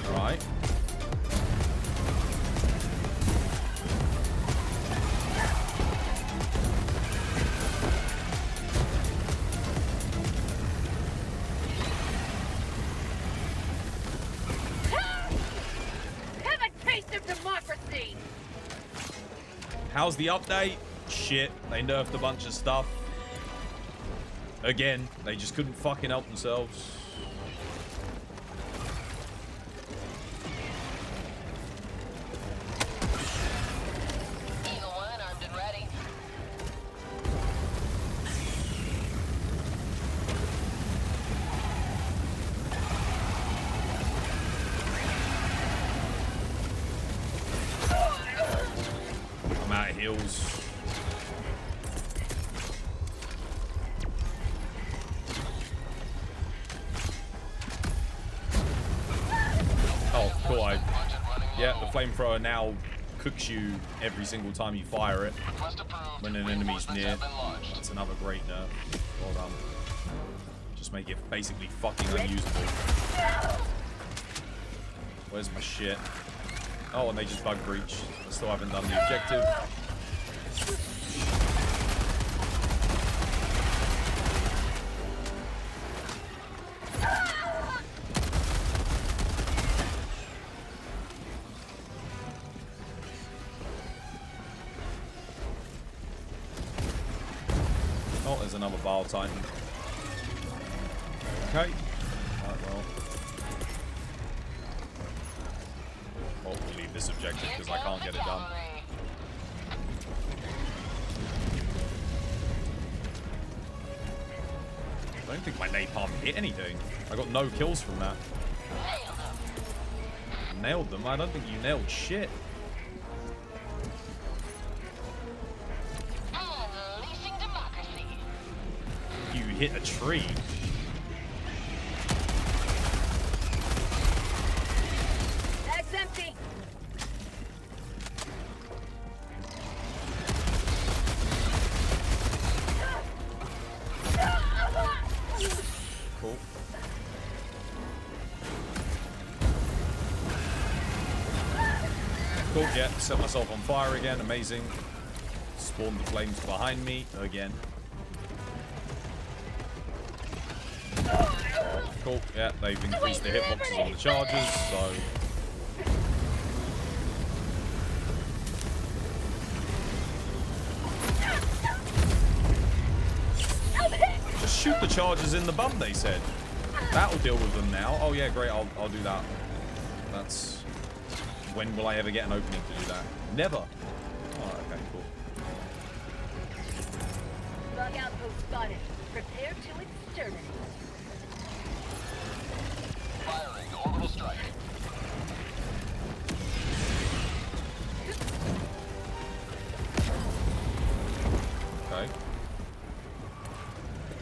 S2: All right.
S6: Have a taste of democracy!
S2: How's the update? Shit. They nerfed a bunch of stuff. Again, they just couldn't fucking help themselves.
S8: Eagle 1 armed and ready.
S2: I'm out of heals. Oh, cool. Yeah, the flamethrower now cooks you every single time you fire it
S8: Request approved.
S2: when an enemy's
S8: Reinforcements
S2: near.
S8: have been launched.
S2: That's another great nerf. Well done. Just make it basically fucking unusable. Where's my shit? Oh, and they just bug breach. I still haven't done the objective. Oh, there's another Bile Titan. Okay. Right, well. We'll leave this objective because I can't get it done. I don't think my napalm hit anything. I got no kills from that. Nailed them? I don't think you nailed shit.
S8: Unleashing democracy.
S2: You hit a tree.
S6: Bag's empty.
S2: Cool. Cool, yeah, set myself on fire again, amazing. Spawned the flames behind me again. Cool, yeah, they've increased the hitboxes on the charges, so... Just shoot the charges in the bum, they said. That'll deal with them now. Oh yeah, great, I'll do that. That's... When will I ever get an opening to do that? Never. Oh, okay, cool.
S6: Bug outpost spotted. Prepare to exterminate.
S8: Firing orbital strike.
S2: Okay.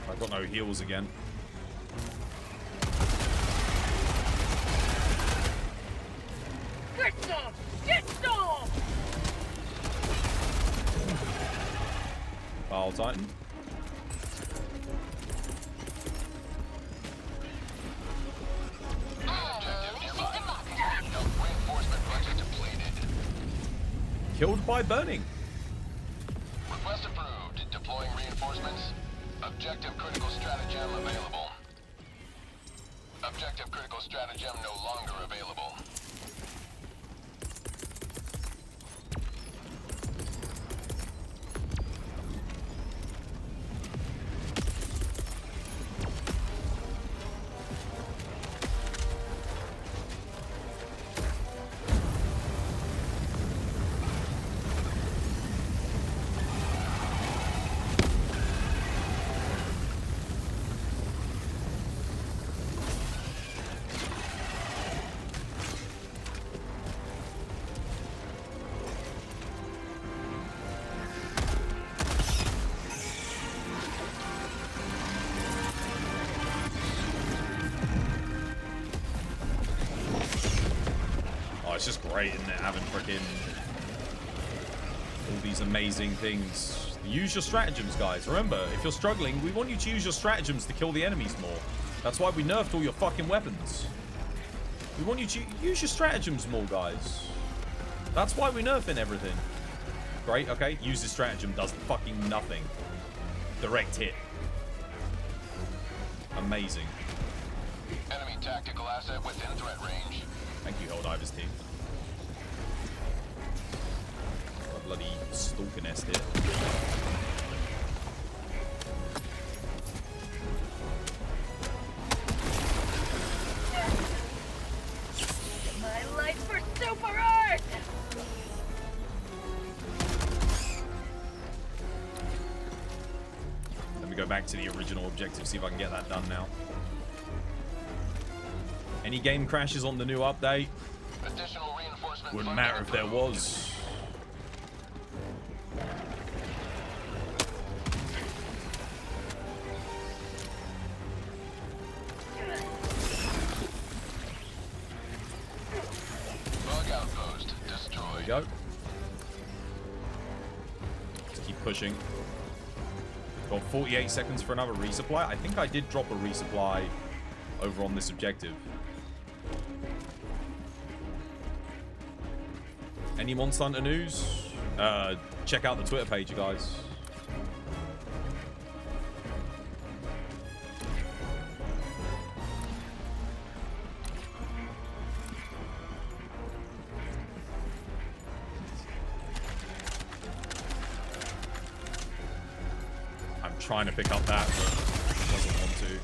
S2: I've got no heals again.
S6: Get some! Get some!
S2: Bile Titan.
S8: Reinforcement budget depleted.
S2: Killed by burning.
S8: Request approved. Deploying reinforcements. Objective critical stratagem available. Objective critical stratagem no longer available.
S2: just great, isn't it? Having freaking all these amazing things. Use your stratagems, guys. Remember, if you're struggling, we want you to use your stratagems to kill the enemies more. That's why we nerfed all your fucking weapons. We want you to use your stratagems more, guys. That's why we're nerfing everything. Great, okay. Use the stratagem. Does fucking nothing. Direct hit. Amazing.
S8: Enemy tactical asset within threat range.
S2: Thank you, Helldivers team. A bloody stalker nest here.
S6: My life for super art!
S2: Let me go back to the original objective, see if I can get that done now. Any game crashes on the new update?
S8: Additional reinforcement.
S2: Wouldn't matter if there was.
S8: Bug outpost destroyed.
S2: There we go. Let's keep pushing. Got 48 seconds for another resupply. I think I did drop a resupply over on this objective. Any Monster Hunter news? Check out the Twitter page, you guys. I'm trying to pick up that, but doesn't want to.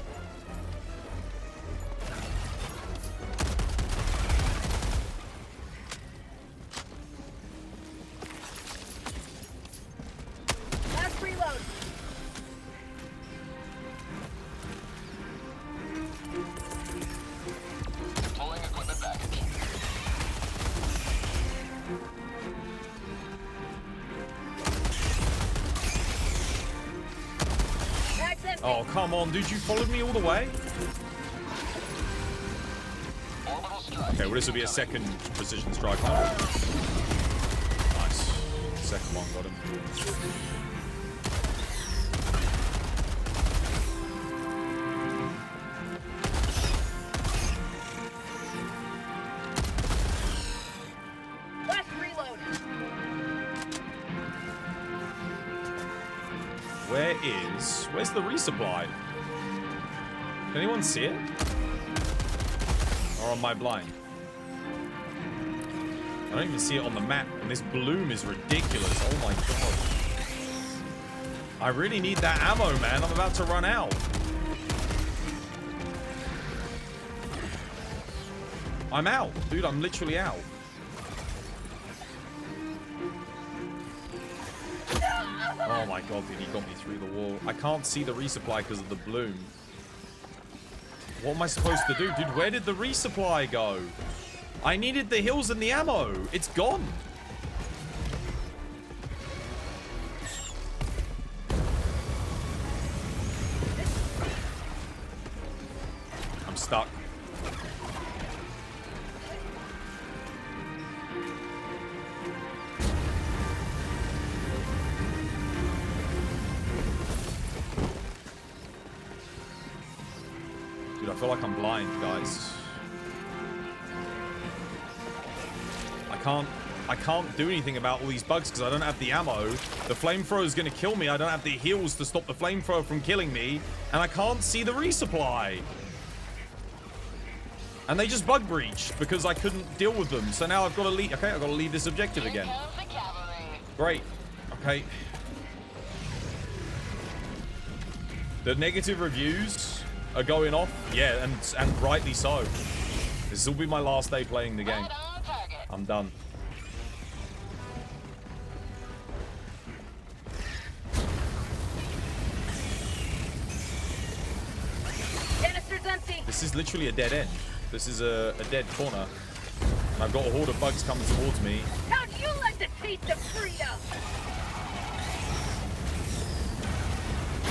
S2: Oh, come on, dude. You followed me all the way? Okay, well, this will be a second precision strike. Nice. Second one got him.
S6: Last reload.
S2: Where's the resupply? Can anyone see it? Or am I blind? I don't even see it on the map, and this bloom is ridiculous. Oh my god. I really need that ammo, man. I'm about to run out. I'm out. Dude, I'm literally out. Oh my god, dude, he got me through the wall. I can't see the resupply because of the bloom. What am I supposed to do? Dude, where did the resupply go? I needed the heals and the ammo. It's gone. I'm stuck. Dude, I feel like I'm blind, guys. I can't do anything about all these bugs because I don't have the ammo. The flamethrower is going to kill me. I don't have the heals to stop the flamethrower from killing me. And I can't see the resupply. And they just bug breached because I couldn't deal with them. So now I've got to leave. Okay, I've got to leave this objective again. Great. Okay. The negative reviews are going off. Yeah, and rightly so. This will be my last day playing the game. I'm done.
S6: Canister's empty.
S2: This is literally a dead end. This is a dead corner. And I've got a horde of bugs coming towards me.
S6: How do you like the taste of freedom?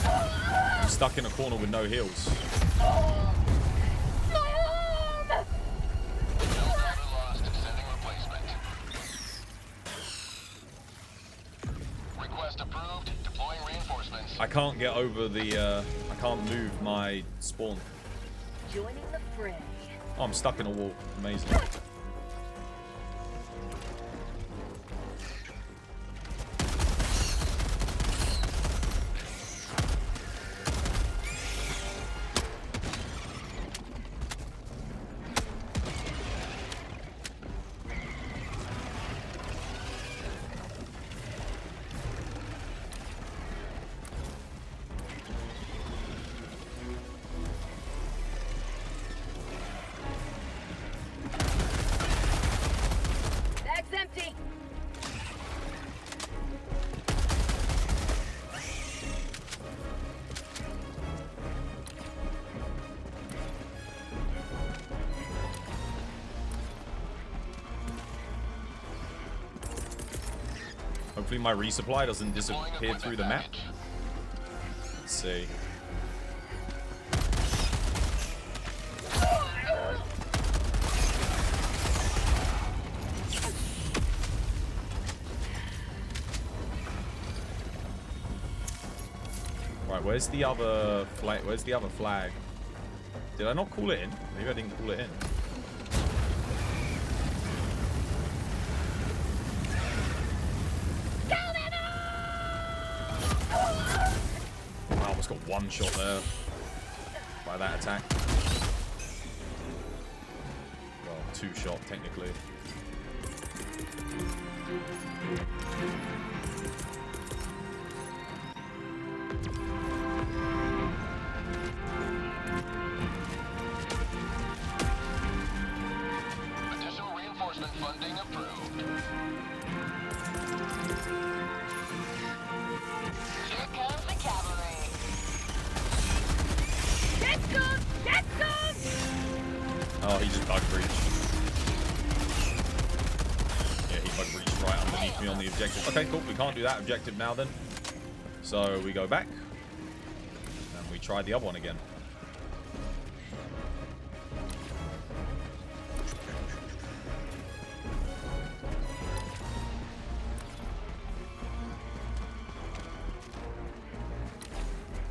S2: I'm stuck in a corner with no heals. can't get over the, I can't move my spawn.
S6: Joining the fray.
S2: Oh, I'm stuck in a wall. Amazing.
S6: Bag's empty.
S2: Hopefully my resupply doesn't disappear through the map. Let's see. Right, where's the other flag? Where's the other flag? Did I not call it in? Maybe I didn't call it in. I almost got one shot there by that attack. Well, two shot technically.
S8: Additional reinforcement funding approved. Here comes the cavalry.
S6: Get some! Get some!
S2: Oh, he just bug breached. Yeah, he bug breached right underneath me on the objective. Okay, cool. We can't do that objective now then. So we go back. And we try the other one again.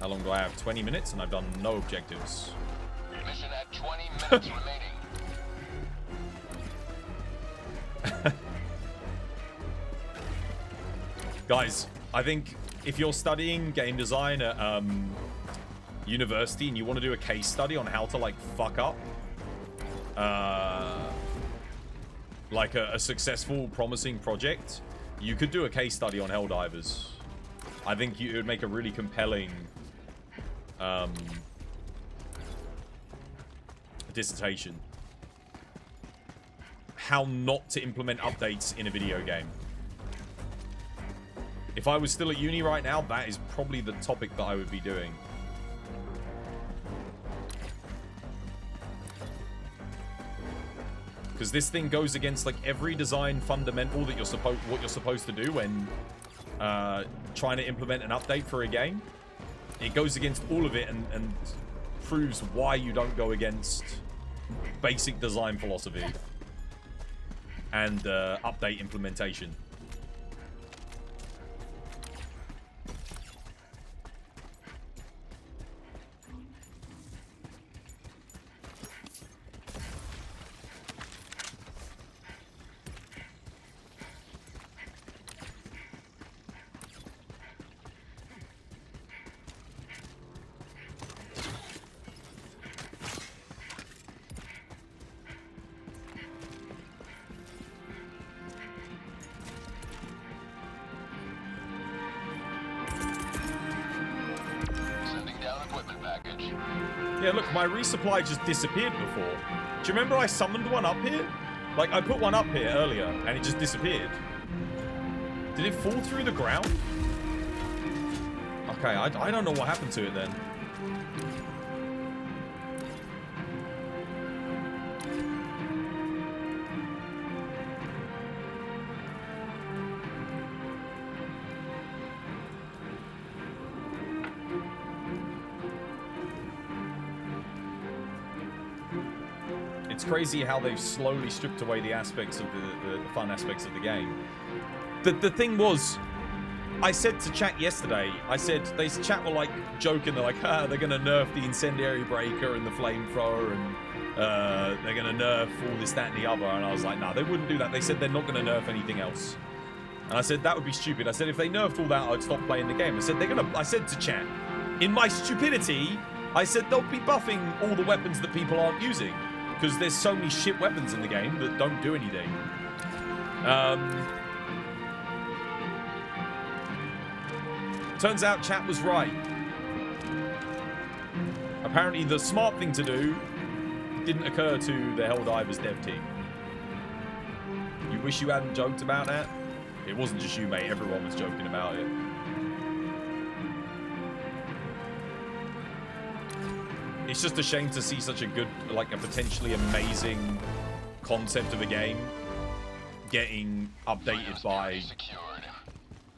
S2: How long do I have? 20 minutes and I've done no objectives.
S8: Mission at 20 minutes remaining.
S2: Guys, I think if you're studying game design at university and you want to do a case study on how to like fuck up like a successful, promising project, you could do a case study on Helldivers. I think it would make a really compelling dissertation. How not to implement updates in a video game. If I was still at uni right now, that is probably the topic that I would be doing. Because this thing goes against like every design fundamental that what you're supposed to do when trying to implement an update for a game. It goes against all of it and proves why you don't go against basic design philosophy and update implementation. Yeah, look, my resupply just disappeared before. Do you remember I summoned one up here? Like, I put one up here earlier, and it just disappeared. Did it fall through the ground? Okay, I don't know what happened to it then. It's crazy how they've slowly stripped away the aspects of the fun aspects of the game. The thing was, I said to chat yesterday, chat were like joking, they're like, they're gonna nerf the incendiary breaker and the flamethrower and they're gonna nerf all this, that, and the other. And I was like, nah, they wouldn't do that. They said they're not gonna nerf anything else. And I said that would be stupid. I said if they nerfed all that, I'd stop playing the game. I said to chat, in my stupidity, I said they'll be buffing all the weapons that people aren't using because there's so many shit weapons in the game that don't do anything. Turns out chat was right. Apparently the smart thing to do didn't occur to the Helldivers dev team. You wish you hadn't joked about that? It wasn't just you, mate. Everyone was joking about it. It's just a shame to see such a good, like a potentially amazing concept of a game getting updated by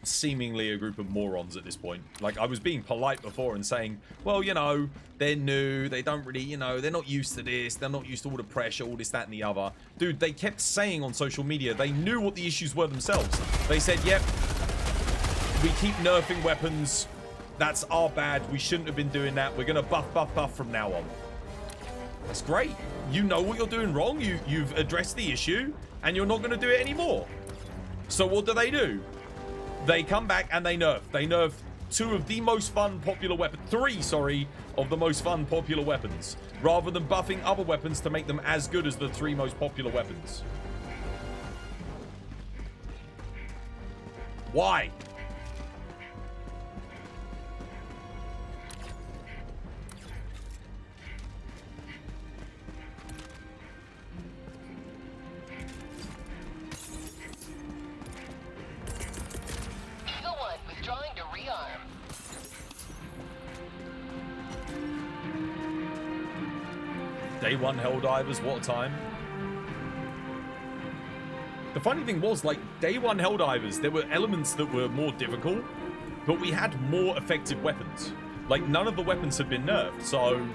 S2: seemingly a group of morons at this point. Like, I was being polite before and saying, well, you know, they're new, they don't really, you know, they're not used to this, they're not used to all the pressure, all this, that, and the other. Dude, they kept saying on social media, they knew what the issues were themselves. They said, yep, we keep nerfing weapons, that's our bad, we shouldn't have been doing that, we're gonna buff from now on. That's great. You know what you're doing wrong, you've addressed the issue, and you're not gonna do it anymore. So what do? They come back and they nerf. They nerf three of the most fun popular weapons, rather than buffing other weapons to make them as good as the 3 most popular weapons. Why? Day 1 Helldivers, what a time. The funny thing was, like, Day 1 Helldivers, there were elements that were more difficult, but we had more effective weapons. Like, none of the weapons had been nerfed, so...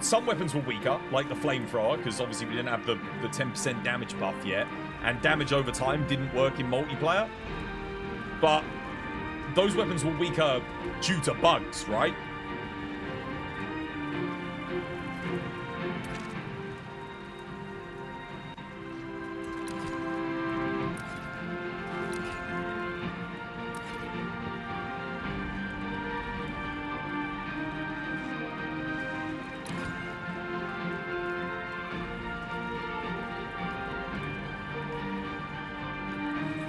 S2: some weapons were weaker, like the flamethrower, because obviously we didn't have the 10% damage buff yet, and damage over time didn't work in multiplayer. But those weapons were weaker due to bugs, right?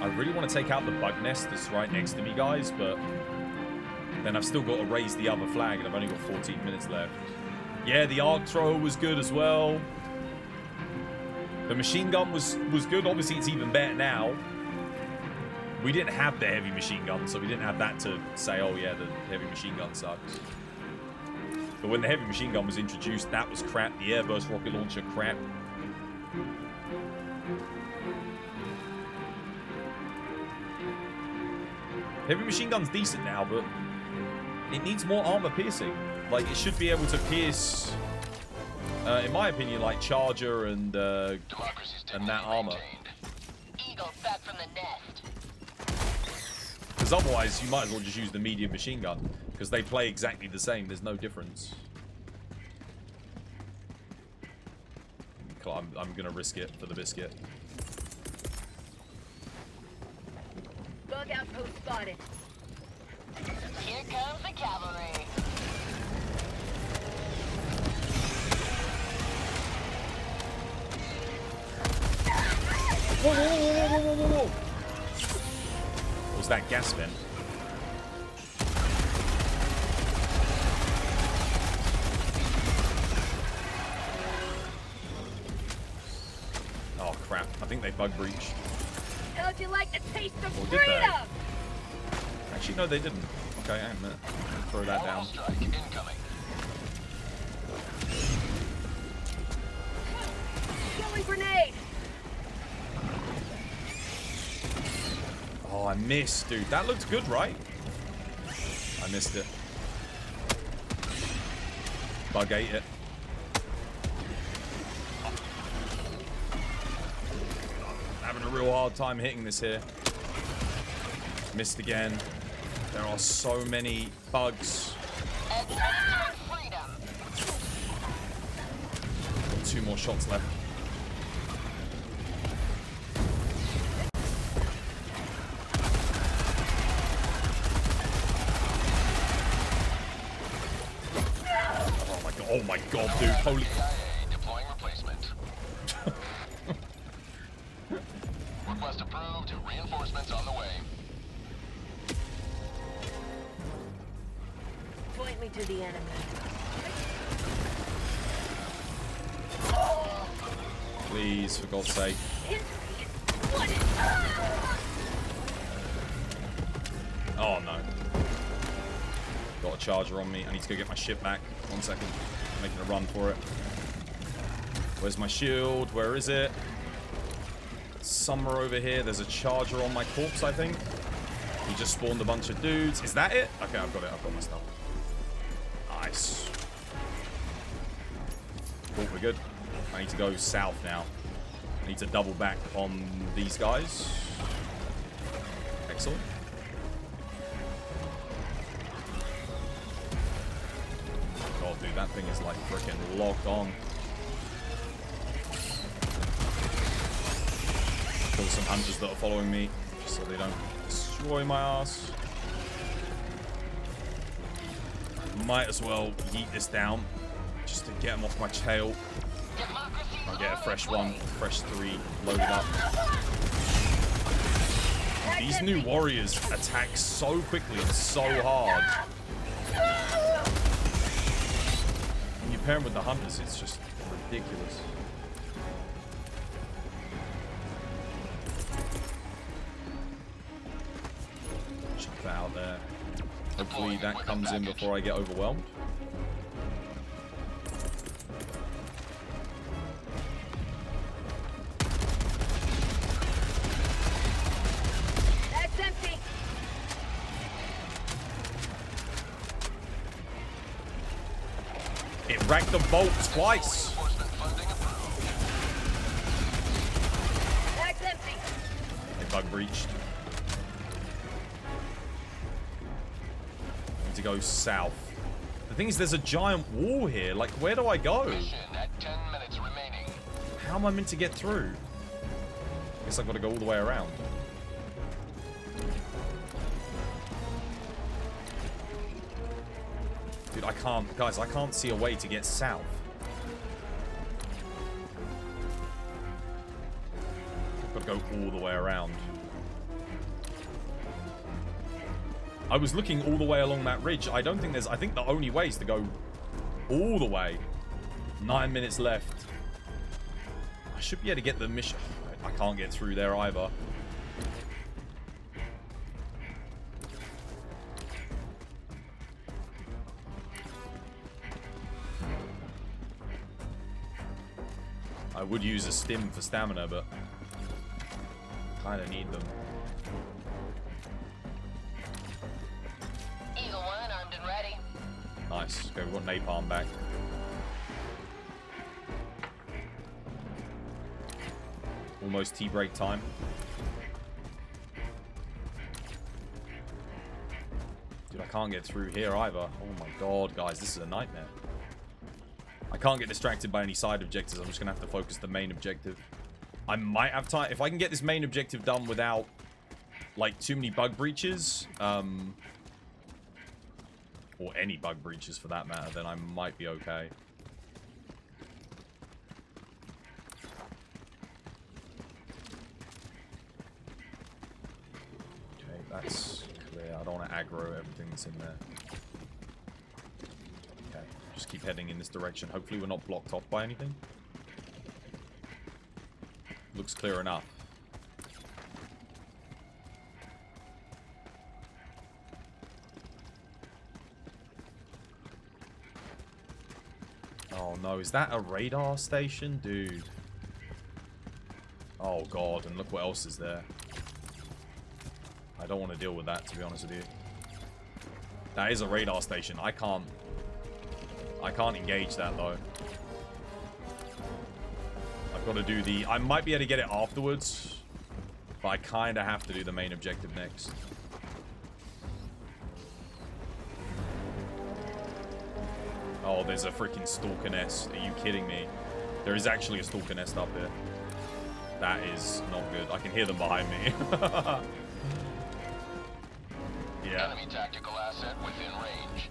S2: I really want to take out the bug nest that's right next to me, guys, but then I've still got to raise the other flag, and I've only got 14 minutes left. Yeah, the arc thrower was good as well. The machine gun was good. Obviously, it's even better now. We didn't have the heavy machine gun, so we didn't have that to say, oh yeah, the heavy machine gun sucks. But when the heavy machine gun was introduced, that was crap. The airburst rocket launcher, crap. Heavy machine gun's decent now, but it needs more armor piercing. Like, it should be able to pierce, in my opinion, like Charger and that armor.
S8: Eagles back from the nest.
S2: Because otherwise, you might as well just use the medium machine gun, because they play exactly the same. There's no difference. I'm gonna risk it for the biscuit.
S6: Bug outpost spotted.
S8: Here comes the cavalry.
S2: Whoa. What was that gas vent? Oh crap, I think they bug breached.
S6: How'd you like the taste of
S2: Or did they?
S6: freedom?
S2: Actually, no, they didn't. Okay, hang on a minute. Throw that down.
S8: Strike incoming.
S6: Killing grenade.
S2: Oh, I missed, dude. That looked good, right? I missed it. Bug ate it. Having a real hard time hitting this here. Missed again. There are so many bugs. Got 2 more shots left. Oh my god, dude. Holy...
S8: Deploying replacement. Request approved. Reinforcements on the way.
S6: Point me to the enemy.
S2: Please, for God's sake. Oh no. Got a charger on me. I need to go get my ship back. 1 second. I'm making a run for it. Where's my shield? Where is it? Somewhere over here. There's a charger on my corpse, I think. He just spawned a bunch of dudes. Is that it? Okay, I've got it. I've got my stuff. Nice. Cool, we're good. I need to go south now. I need to double back on these guys. Excellent. God, dude, that thing is like freaking locked on. Kill some hunters that are following me, just so they don't destroy my ass. Might as well yeet this down, just to get them off my tail. I'll get a fresh one, fresh 3 loaded up. These new warriors attack so quickly and so hard. When you pair them with the hunters, it's just ridiculous. Chuck that out there. Hopefully that comes in before I get overwhelmed.
S6: That's empty.
S2: It racked the bolt twice.
S6: That's empty.
S2: They bug breached. To go south. The thing is, there's a giant wall here. Like, where do I go?
S8: At 10 minutes remaining.
S2: How am I meant to get through? Guess I've got to go all the way around. Dude, I can't... Guys, I can't see a way to get south. I've got to go all the way around. I was looking all the way along that ridge. I don't think there's... I think the only way is to go all the way. 9 minutes left. I should be able to get the mission... I can't get through there either. I would use a stim for stamina, but... kind of need them.
S6: Eagle 1, armed and ready.
S2: Nice. Okay, we've got napalm back. Almost tea break time. Dude, I can't get through here either. Oh my god, guys, this is a nightmare. I can't get distracted by any side objectives. I'm just going to have to focus the main objective. I might have time. If I can get this main objective done without, like, too many bug breaches, or any bug breaches for that matter, then I might be okay. Okay, that's clear. I don't want to aggro everything that's in there. Okay, just keep heading in this direction. Hopefully we're not blocked off by anything. Looks clear enough. Oh no, is that a radar station? Dude. Oh god, and look what else is there. I don't want to deal with that, to be honest with you. That is a radar station. I can't engage that though. I've got to do the... I might be able to get it afterwards, but I kind of have to do the main objective next. Oh, there's a freaking stalker nest. Are you kidding me? There is actually a stalker nest up here. That is not good. I can hear them behind me. Yeah.
S8: Enemy tactical asset within range.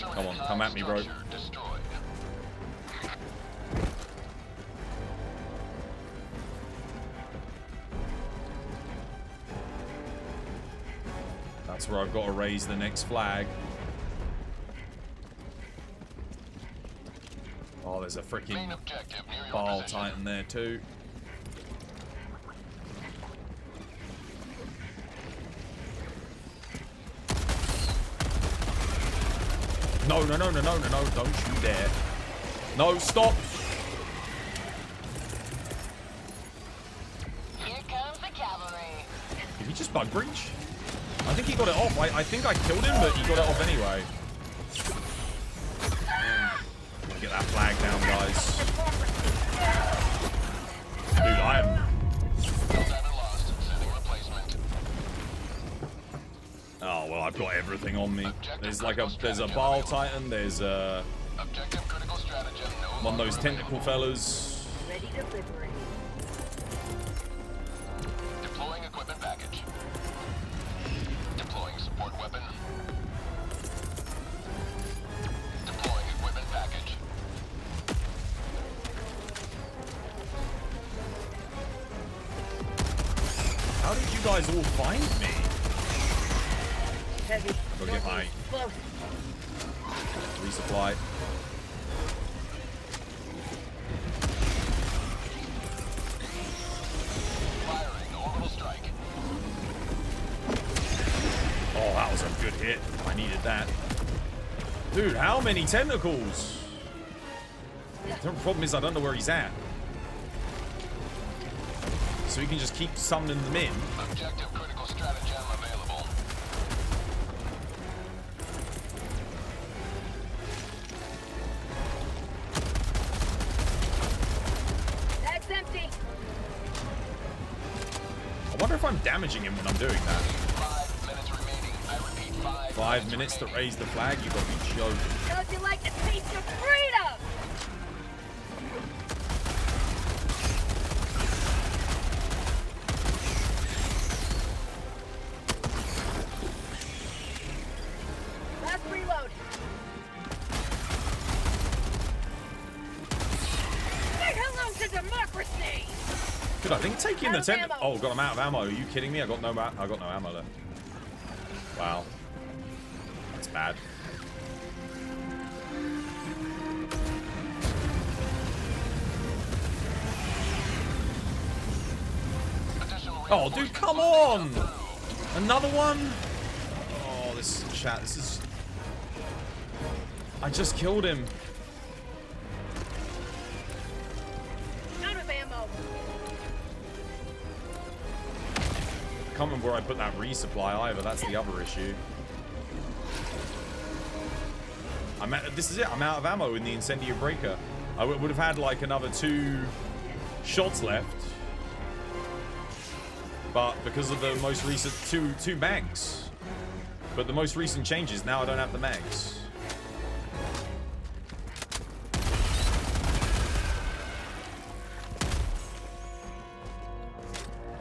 S2: Come on, come at me, bro.
S8: Destroyed.
S2: That's where I've got to raise the next flag. Oh, there's a freaking ball titan there too. No, no, no, no, no, no, no, don't you dare. No, stop.
S6: Here comes the cavalry.
S2: Did he just bug breach? I think he got it off. I think I killed him, but he got it off anyway. Get that flag down, guys. Dude, I am... Oh, well, I've got everything on me. There's like there's a Baal Titan, there's one of those tentacle fellas.
S6: Ready to liberate.
S8: Deploying equipment package. Deploying support weapon. Deploying equipment package.
S2: How did you guys all find me?
S6: Heavy.
S2: Go get my resupply.
S8: Firing orbital strike.
S2: Oh, that was a good hit. I needed that. Dude, how many tentacles? The problem is I don't know where he's at. So we can just keep summoning them in.
S8: Objective critical stratagem available.
S6: That's empty.
S2: I wonder if I'm damaging him when I'm doing that.
S8: 5 minutes remaining. I repeat,
S2: 5 minutes to raise the flag? You got me joking.
S6: Don't you like the taste of freedom? Last reload. Say hello to democracy.
S2: Dude, I think taking the tent. Oh, God, I'm out of ammo. Are you kidding me? I got no ammo left. Wow, that's bad. Oh, dude, come on! Another one? Oh, this chat. This is. I just killed him.
S6: Out of ammo.
S2: I can't remember where I put that resupply either. That's the other issue. This is it. I'm out of ammo in the incendiary breaker. I would have had like another 2 shots left, but because of the most recent two mags. But the most recent changes, now I don't have the mags.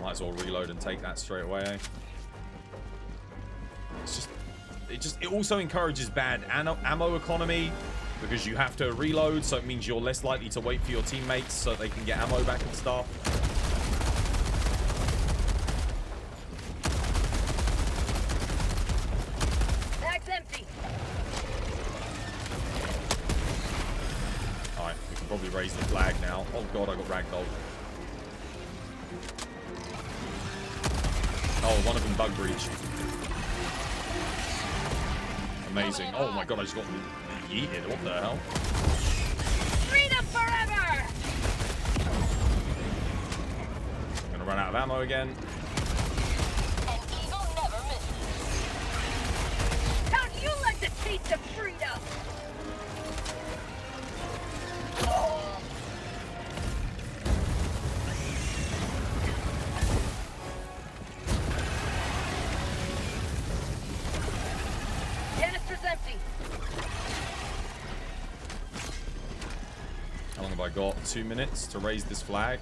S2: Might as well reload and take that straight away, eh? It's just, it also encourages bad ammo economy because you have to reload, so it means you're less likely to wait for your teammates so they can get ammo back and stuff.
S6: Bag's empty.
S2: Alright, we can probably raise the flag now. Oh god, I got ragdolled. Oh, one of them bug breached. Amazing. Oh my god, I just got yeeted. What the hell?
S6: Freedom forever!
S2: I'm gonna run out of ammo again.
S6: An eagle never misses. Don't you like the taste of freedom?
S2: I got 2 minutes to raise this flag.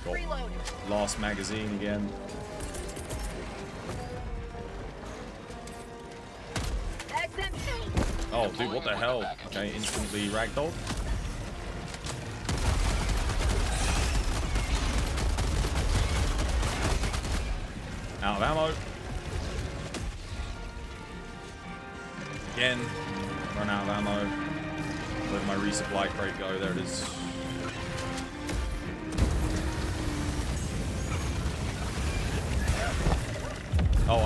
S6: Reload.
S2: Last magazine again. Oh, dude, what the hell? Okay, instantly ragdoll. Out of ammo. Again, run out of ammo. Where'd my resupply crate go? There it is. Oh,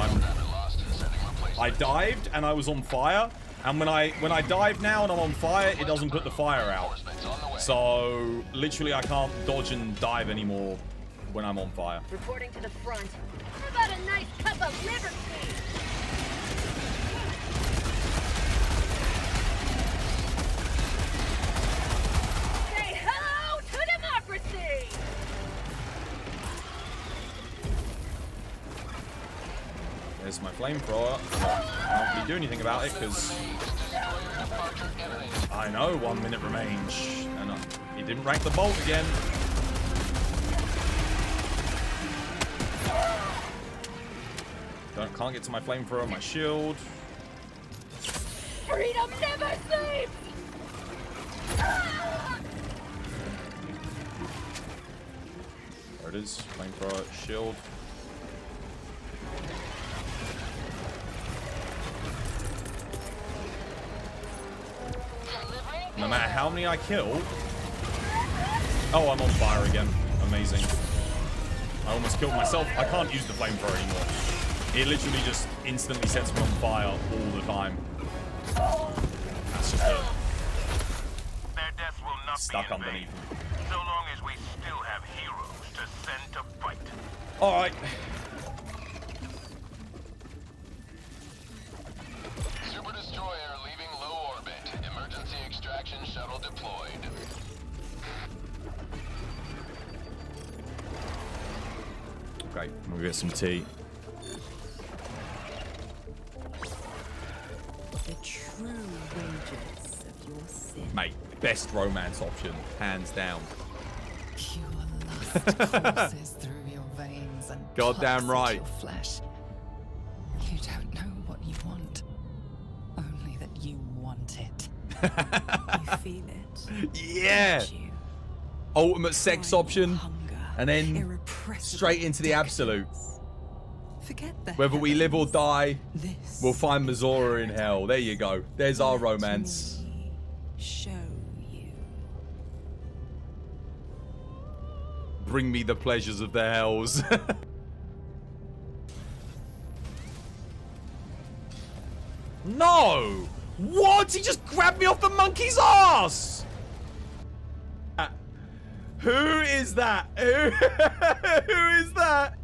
S2: I dived and I was on fire, and when I dive now and I'm on fire, it doesn't put the fire out. So literally, I can't dodge and dive anymore when I'm on fire.
S6: Reporting to the front. How about a nice cup of liberty? Say hello to democracy!
S2: There's my flamethrower. I can't really do anything about it because I know 1 minute remains, and he didn't rank the bolt again. Can't get to my flamethrower, my shield.
S6: Freedom never sleeps!
S2: There it is, flamethrower, shield. No matter how many I kill. Oh, I'm on fire again. Amazing. I almost killed myself. I can't use the flamethrower anymore. It literally just instantly sets me on fire all the time. That's just
S5: Their deaths will not
S2: stuck
S5: be in
S2: underneath.
S5: vain, so long as we still have heroes to send to fight.
S2: All right.
S8: Super destroyer leaving low orbit. Emergency extraction shuttle deployed.
S2: Okay, we'll get some tea.
S7: The true wages of your sin.
S2: Mate, best romance option, hands down.
S13: Pure lust courses through your veins and
S2: Goddamn
S13: plucks at
S2: right.
S13: your flesh. You don't know what you want, only that you want it.
S7: You feel it.
S2: Yeah. Ultimate sex option, and then straight into the absolute.
S7: Forget the
S2: Whether we live or die,
S7: This
S2: we'll find Mazora in hell. There you go. There's our romance.
S7: show you.
S2: Bring me the pleasures of the hells. No! What? He just grabbed me off the monkey's ass! Who is that? Who is that?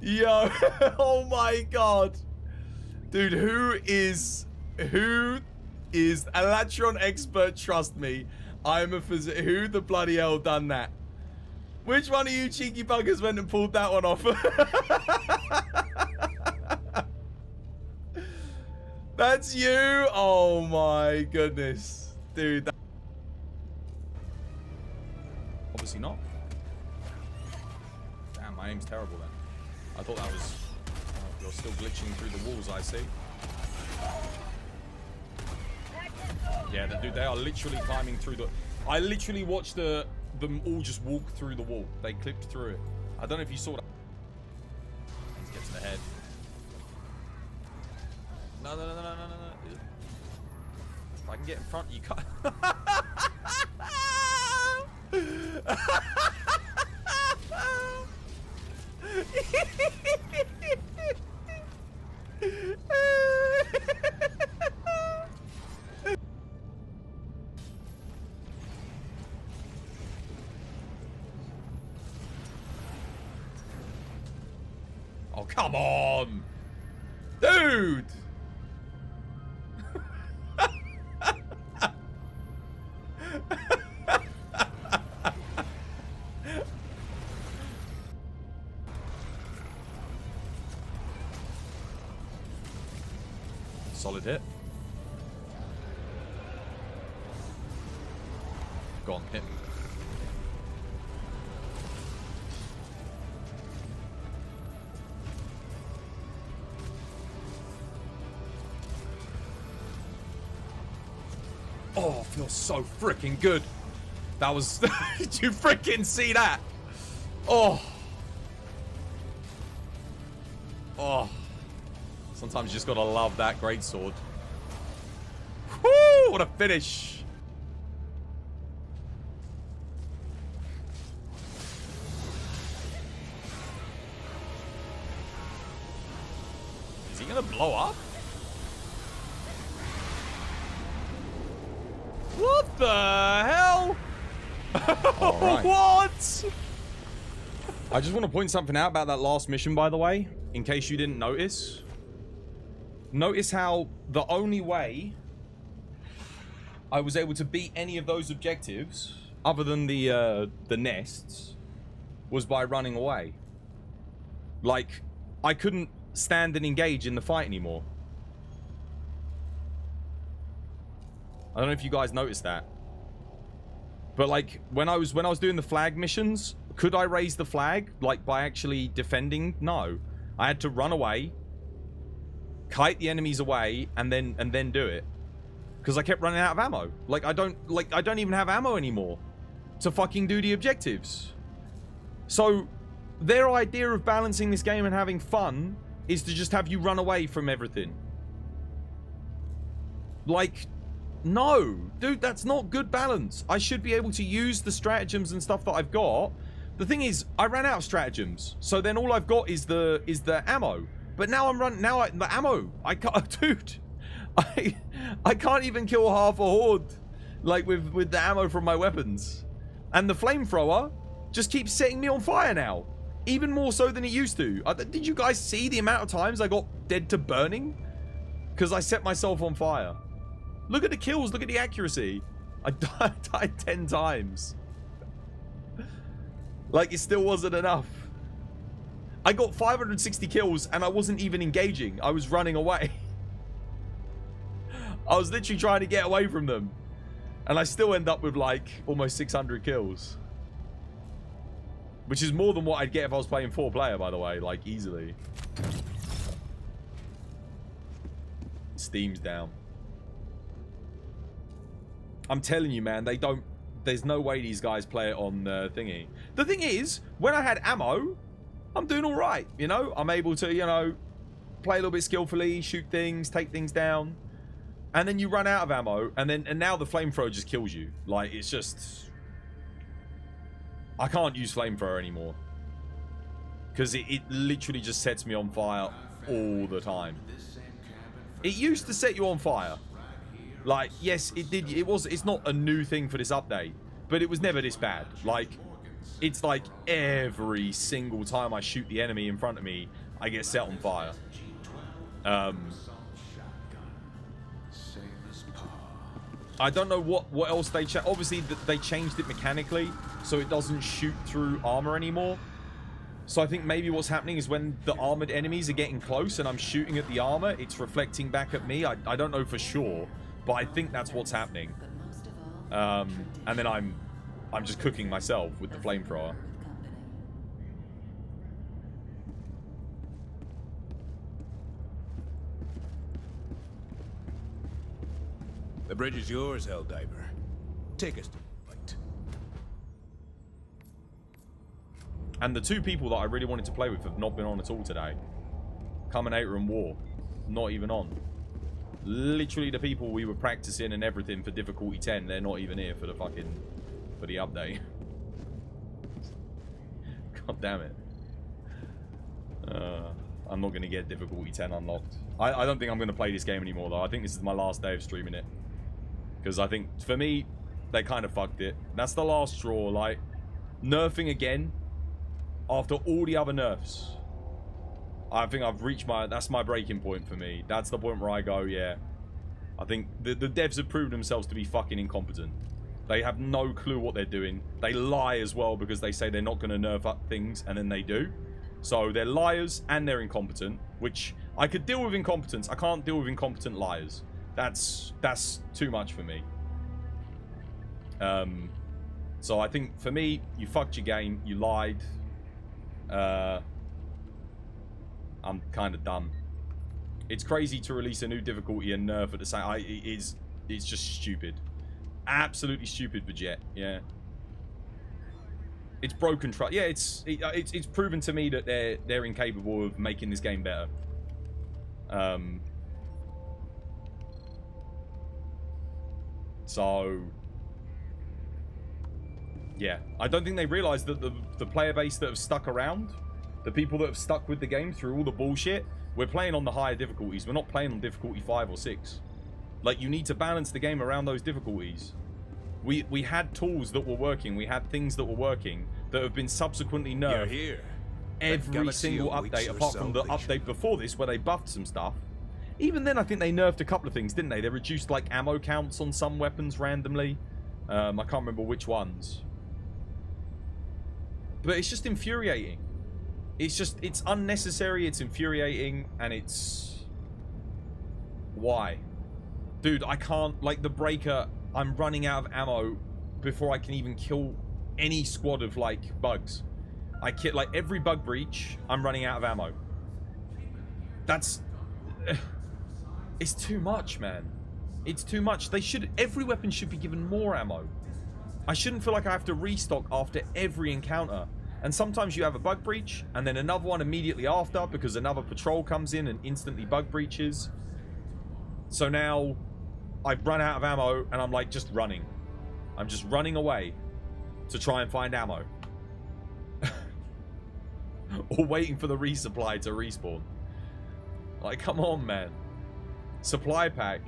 S2: Yo, oh my god. Dude, who is Elatron expert, trust me. I'm a physician. Who the bloody hell done that? Which one of you cheeky buggers went and pulled that one off? That's you? Oh my goodness. Dude. Obviously not. Damn, my aim's terrible then. I thought that was... you're still glitching through the walls, I see. Yeah, dude, they are literally climbing through the... I literally watched them all just walk through the wall. They clipped through it. I don't know if you saw that. Let's get to the head. No. If I can get in front, you can't... Oh, come on! Dude! Solid hit. Go on, hit. Oh, feels so freaking good. That was... Did you freaking see that? Oh. Oh. Sometimes you just gotta love that greatsword. Woo! What a finish. Is he gonna blow up? What the hell? Right. What? I just want to point something out about that last mission, by the way, in case you didn't notice. Notice how the only way I was able to beat any of those objectives, other than the nests, was by running away. Like, I couldn't stand and engage in the fight anymore. I don't know if you guys noticed that. But like when I was doing the flag missions, could I raise the flag like by actually defending? No. I had to run away, kite the enemies away, and then do it. Because I kept running out of ammo. Like I don't even have ammo anymore to fucking do the objectives. So their idea of balancing this game and having fun is to just have you run away from everything. Like, no, dude, that's not good balance. I should be able to use the stratagems and stuff that I've got. The thing is, I ran out of stratagems, so then all I've got is the ammo. But now I'm running. Now the ammo. I can't, dude. I can't even kill half a horde, like with the ammo from my weapons, and the flamethrower just keeps setting me on fire now, even more so than it used to. Did you guys see the amount of times I got dead to burning because I set myself on fire? Look at the kills. Look at the accuracy. I died 10 times. Like, it still wasn't enough. I got 560 kills and I wasn't even engaging. I was running away. I was literally trying to get away from them. And I still end up with like almost 600 kills. Which is more than what I'd get if I was playing 4-player, by the way. Like, easily. Steam's down. I'm telling you, man, they don't... There's no way these guys play it on thingy. The thing is, when I had ammo, I'm doing all right, you know? I'm able to, you know, play a little bit skillfully, shoot things, take things down. And then you run out of ammo, and now the flamethrower just kills you. Like, it's just... I can't use flamethrower anymore. Because it literally just sets me on fire all the time. It used to set you on fire. Like, yes, it did. It's not a new thing for this update, but it was never this bad. Like, it's like every single time I shoot the enemy in front of me, I get set on fire. I don't know what else they changed. Obviously, they changed it mechanically, so it doesn't shoot through armor anymore. So I think maybe what's happening is when the armored enemies are getting close and I'm shooting at the armor, it's reflecting back at me. I don't know for sure, but I think that's what's happening. And then I'm just cooking myself with the flamethrower.
S4: The bridge is yours, Helldiver. Take us to the fight.
S2: And the two people that I really wanted to play with have not been on at all today. Combinator and War. Not even on. Literally the people we were practicing and everything for difficulty 10, they're not even here for the update. God damn it. I'm not going to get difficulty 10 unlocked. I don't think I'm going to play this game anymore, though. I think this is my last day of streaming it. Because I think, for me, they kind of fucked it. That's the last straw. Like, nerfing again after all the other nerfs. I think I've reached that's my breaking point for me. That's the point where I go, yeah. I think the devs have proved themselves to be fucking incompetent. They have no clue what they're doing. They lie as well because they say they're not going to nerf up things and then they do. So they're liars and they're incompetent, which I could deal with incompetence. I can't deal with incompetent liars. That's too much for me. So I think for me, you fucked your game. You lied. I'm kind of done. It's crazy to release a new difficulty and nerf at the same. It's just stupid. Absolutely stupid for Jet. Yeah. It's broken trust. Yeah, it's proven to me that they're incapable of making this game better. So yeah, I don't think they realize that the player base that have stuck around, the people that have stuck with the game through all the bullshit, we're playing on the higher difficulties. We're not playing on difficulty 5 or 6. Like, you need to balance the game around those difficulties. We had tools that were working. We had things that were working that have been subsequently nerfed.
S4: You're here.
S2: Every single update, apart from the update before this where they buffed some stuff. Even then, I think they nerfed a couple of things, didn't they? They reduced, like, ammo counts on some weapons randomly. I can't remember which ones. But it's just infuriating. It's unnecessary, it's infuriating, and it's... Why? Dude, I can't, like, the breaker, I'm running out of ammo before I can even kill any squad of, like, bugs. I kill, like, every bug breach, I'm running out of ammo. That's... It's too much, man. It's too much. Every weapon should be given more ammo. I shouldn't feel like I have to restock after every encounter. And sometimes you have a bug breach, and then another one immediately after, because another patrol comes in and instantly bug breaches. So now, I've run out of ammo, and I'm like, just running. I'm just running away to try and find ammo. Or waiting for the resupply to respawn. Like, come on, man. Supply pack.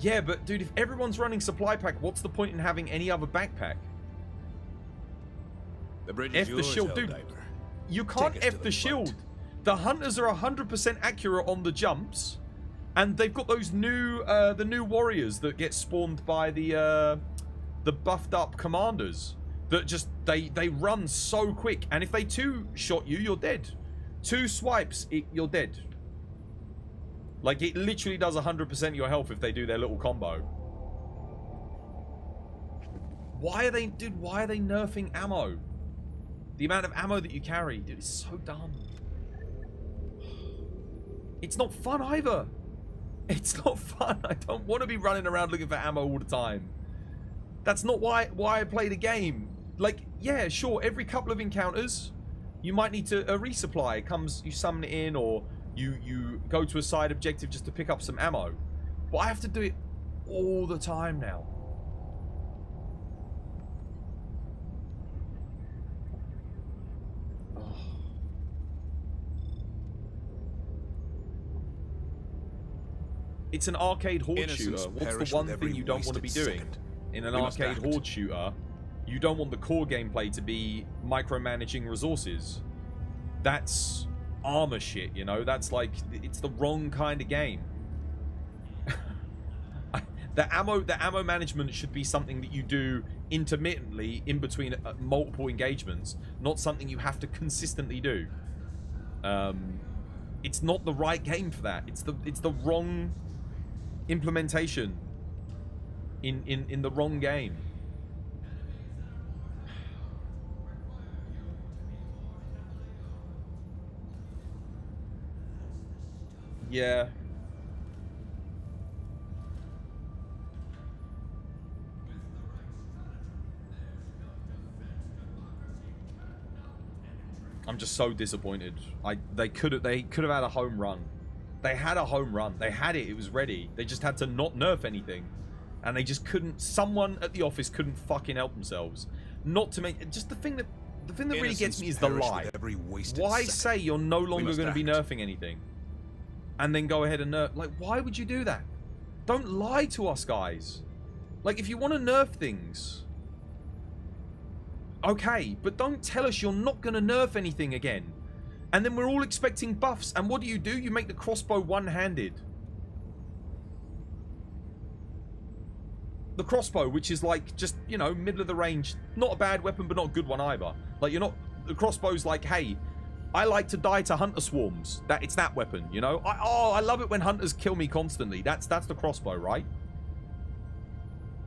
S2: Yeah, but dude, if everyone's running supply pack, what's the point in having any other backpack?
S4: The bridge is yours,
S2: the shield, dude. You can't F the shield. The hunters are 100% accurate on the jumps, and they've got those new, the new warriors that get spawned by the buffed up commanders that just they run so quick, and if they two-shot you, you're dead. 2 swipes, you're dead. Like, it literally does 100% your health if they do their little combo. Why are they nerfing ammo? The amount of ammo that you carry, dude, is so dumb. It's not fun either. It's not fun. I don't want to be running around looking for ammo all the time. That's not why I play the game. Like, yeah, sure, every couple of encounters, you might need to resupply. It comes, you summon it in, or you go to a side objective just to pick up some ammo. But I have to do it all the time now. It's an arcade horde shooter. What's the one thing you don't want to be doing in an arcade horde shooter? You don't want the core gameplay to be micromanaging resources. That's armor shit, you know? That's like, it's the wrong kind of game. The ammo management should be something that you do intermittently in between multiple engagements, not something you have to consistently do. It's not the right game for that. It's the wrong implementation in the wrong game. Yeah. I'm just so disappointed. They could have had a home run. They had a home run. They had it. It was ready. They just had to not nerf anything. And they just couldn't. Someone at the office couldn't fucking help themselves. Not to make. Just the thing that really gets me is the lie. Why say you're no longer going to be nerfing anything? And then go ahead and nerf. Like, why would you do that? Don't lie to us, guys. Like, if you want to nerf things, okay, but don't tell us you're not going to nerf anything again. And then we're all expecting buffs. And what do? You make the crossbow one-handed. The crossbow, which is like just, you know, middle of the range. Not a bad weapon, but not a good one either. Like, you're not... The crossbow's like, hey, I like to die to hunter swarms. It's that weapon, you know? I love it when hunters kill me constantly. That's the crossbow, right?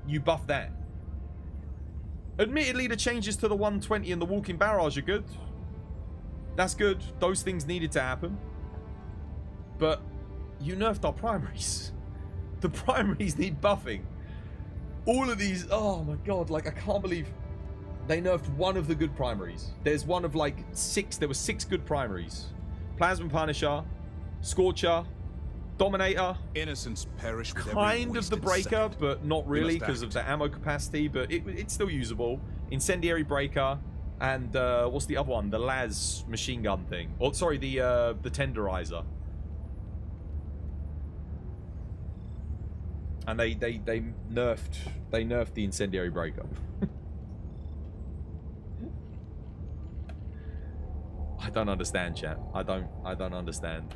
S2: You buff that. Admittedly, the changes to the 120 and the walking barrage are good. That's good. Those things needed to happen. But you nerfed our primaries. The primaries need buffing. All of these, oh my god, like I can't believe they nerfed one of the good primaries. There's one of like 6, there were 6 good primaries. Plasma Punisher, Scorcher, Dominator.
S4: Innocents perish with
S2: kind of the Breaker,
S4: second.
S2: but not really because of the ammo capacity, but it's still usable. Incendiary Breaker, and what's the other one? The Las machine gun thing. Oh, sorry, the Tenderizer. And they nerfed the Incendiary Breaker. I don't understand, chat. I don't understand.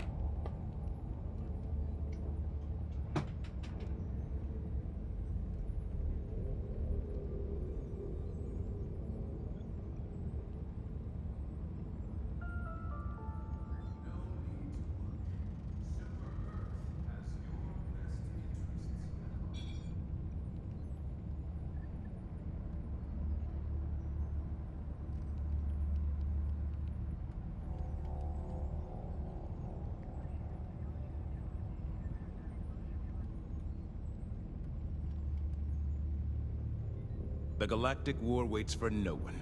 S4: The galactic war waits for no one.